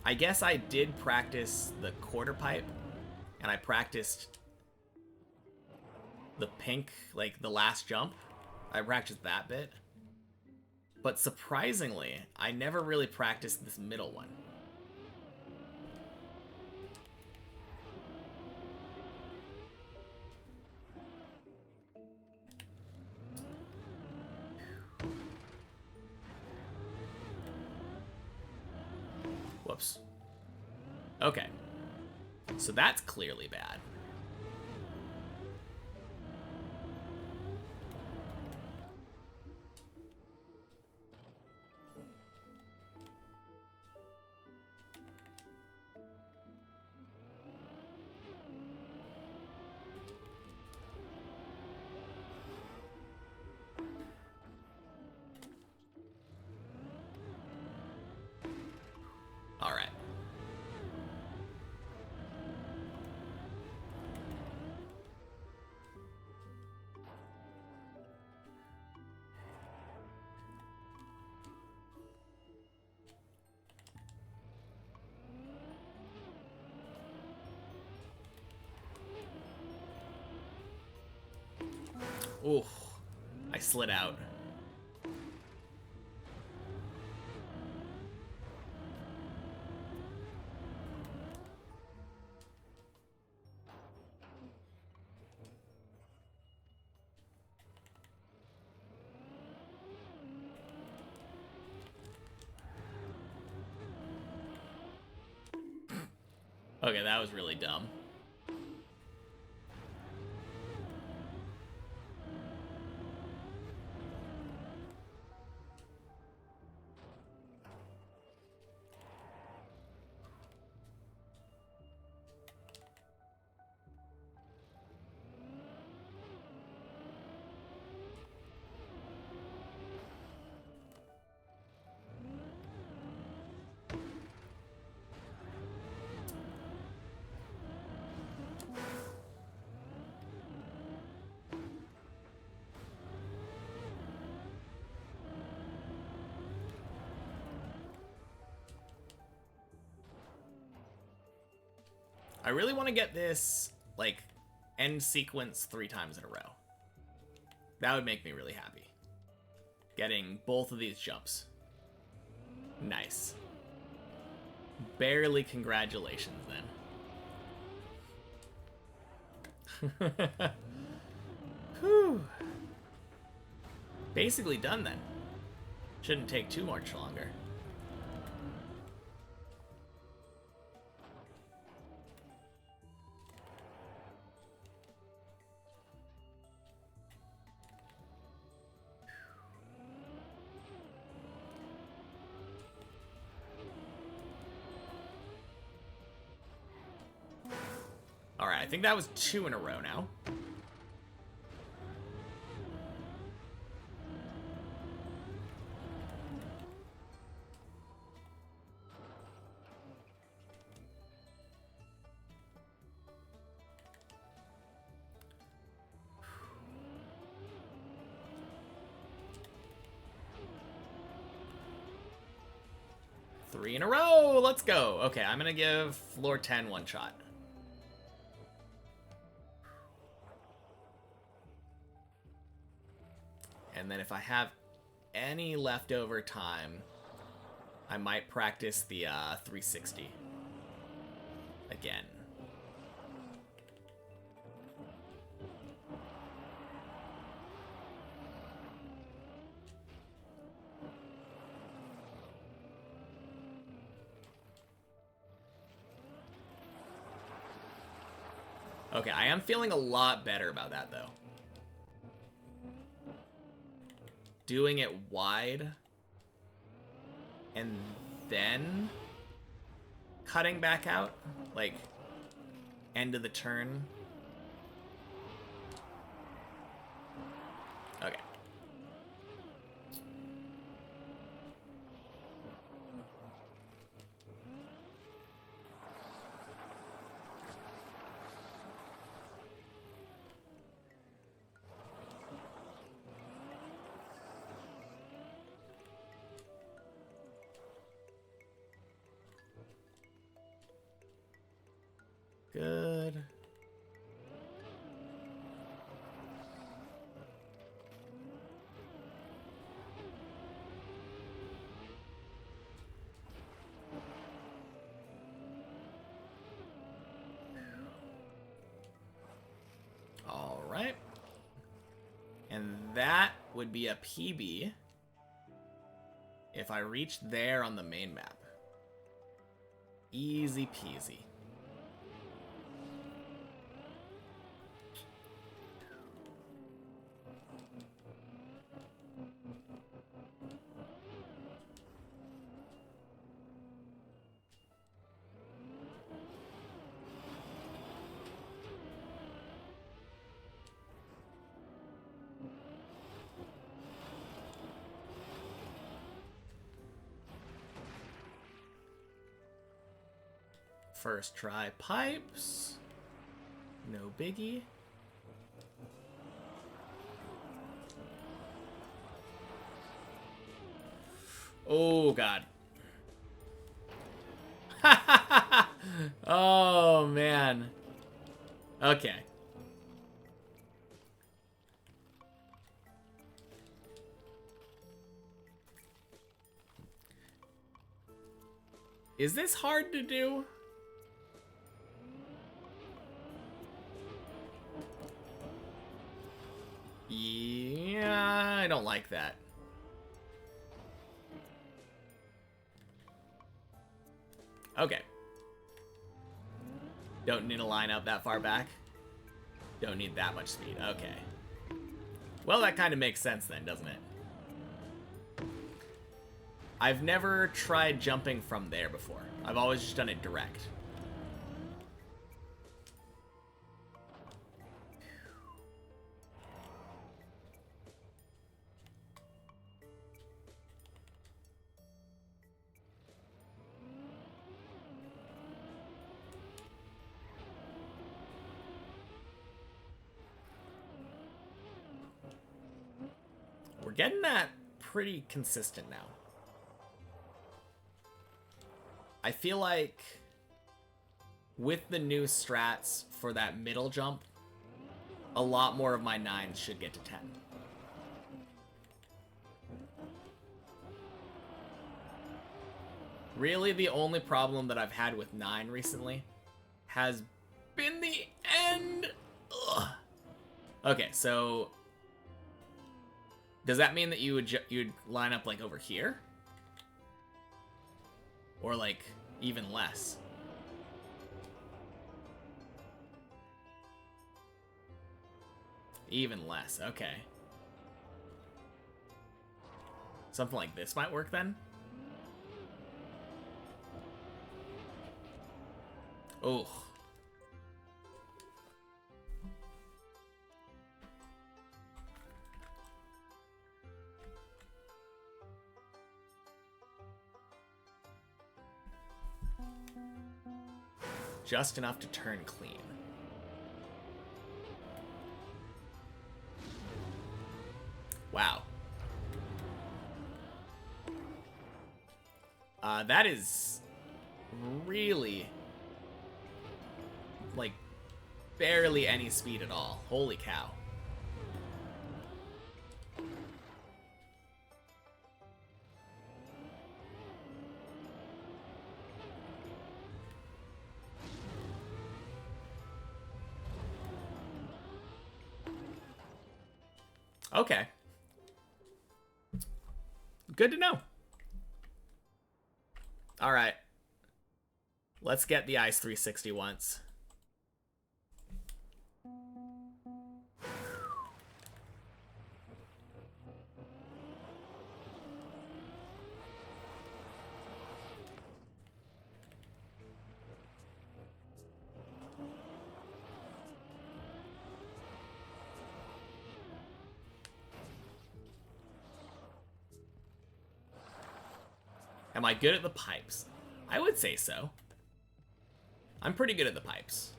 I guess I did practice the quarter pipe, and I practiced the pink, like the last jump. I practiced that bit. But surprisingly, I never really practiced this middle one. Whoops. Okay. So that's clearly bad. All right. Ooh, I slid out. Okay, that was really dumb. I really want to get this, like, end sequence 3 times in a row. That would make me really happy. getting both of these jumps. Nice. Barely congratulations, then. Whew. Basically done, then. Shouldn't take too much longer. Alright, I think that was 2 in a row now. Three in a row! Let's go! Okay, I'm gonna give floor 10 one shot. And then if I have any leftover time, I might practice the 360 again. Okay, I am feeling a lot better about that, though. Doing it wide and then cutting back out, like end of the turn. Okay. Good. All right. And that would be a PB if I reached there on the main map. Easy peasy. First try pipes. No biggie. Oh, God. Oh, man. Okay. Is this hard to do? Yeah, I don't like that. Okay. Don't need to line up that far back. Don't need that much speed. Okay. Well, that kind of makes sense then, doesn't it? I've never tried jumping from there before. I've always just done it direct. We're getting that pretty consistent now. I feel like with the new strats for that middle jump, a lot more of my 9s should get to 10. Really, the only problem that I've had with 9 recently has been the end. Ugh. Okay, so does that mean that you'd line up like over here, or like even less? Even less. Okay. Something like this might work then. Oh. Just enough to turn clean. Wow. That is really, like, barely any speed at all. Holy cow. Okay. Good to know. All right. Let's get the Ice 360 once. Am I good at the pipes? I would say so. I'm pretty good at the pipes.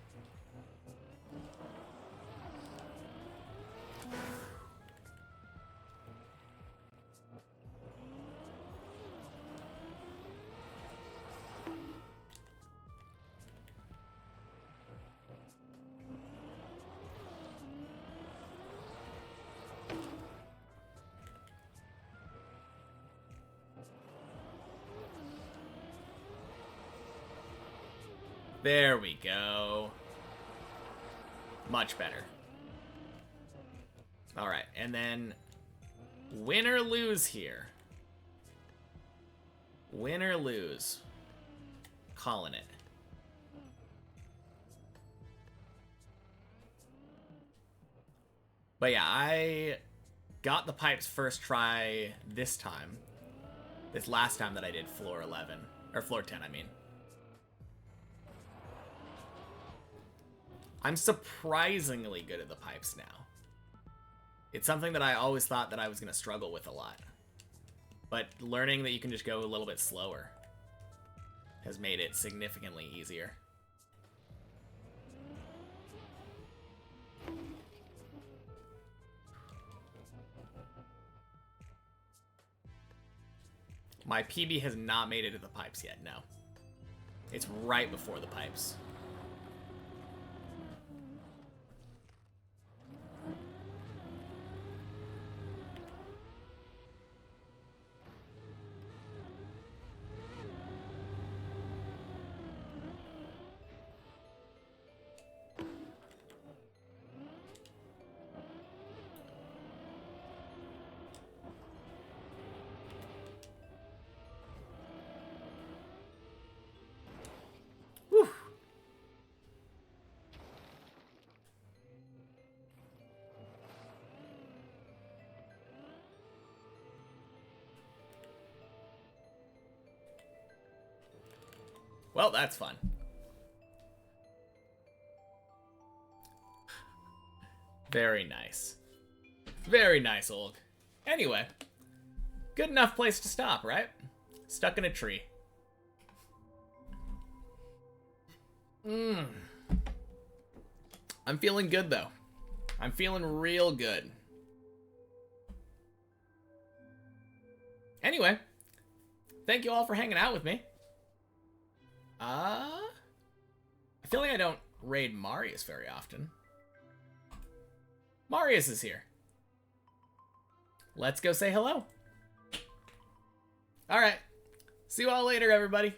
There we go. Much better. Alright, and then win or lose here. Win or lose. Calling it. But yeah, I got the pipes first try this time. This last time that I did floor 11. Or floor 10, I mean. I'm surprisingly good at the pipes now. It's something that I always thought that I was going to struggle with a lot. But learning that you can just go a little bit slower has made it significantly easier. My PB has not made it to the pipes yet, no. It's right before the pipes. Well, that's fun. Very nice. Very nice, Olg. Anyway, good enough place to stop, right? Stuck in a tree. I'm feeling good, though. I'm feeling real good. Anyway, thank you all for hanging out with me. I feel like I don't raid Marius very often. Marius is here. Let's go say hello. Alright. See See you all later, everybody.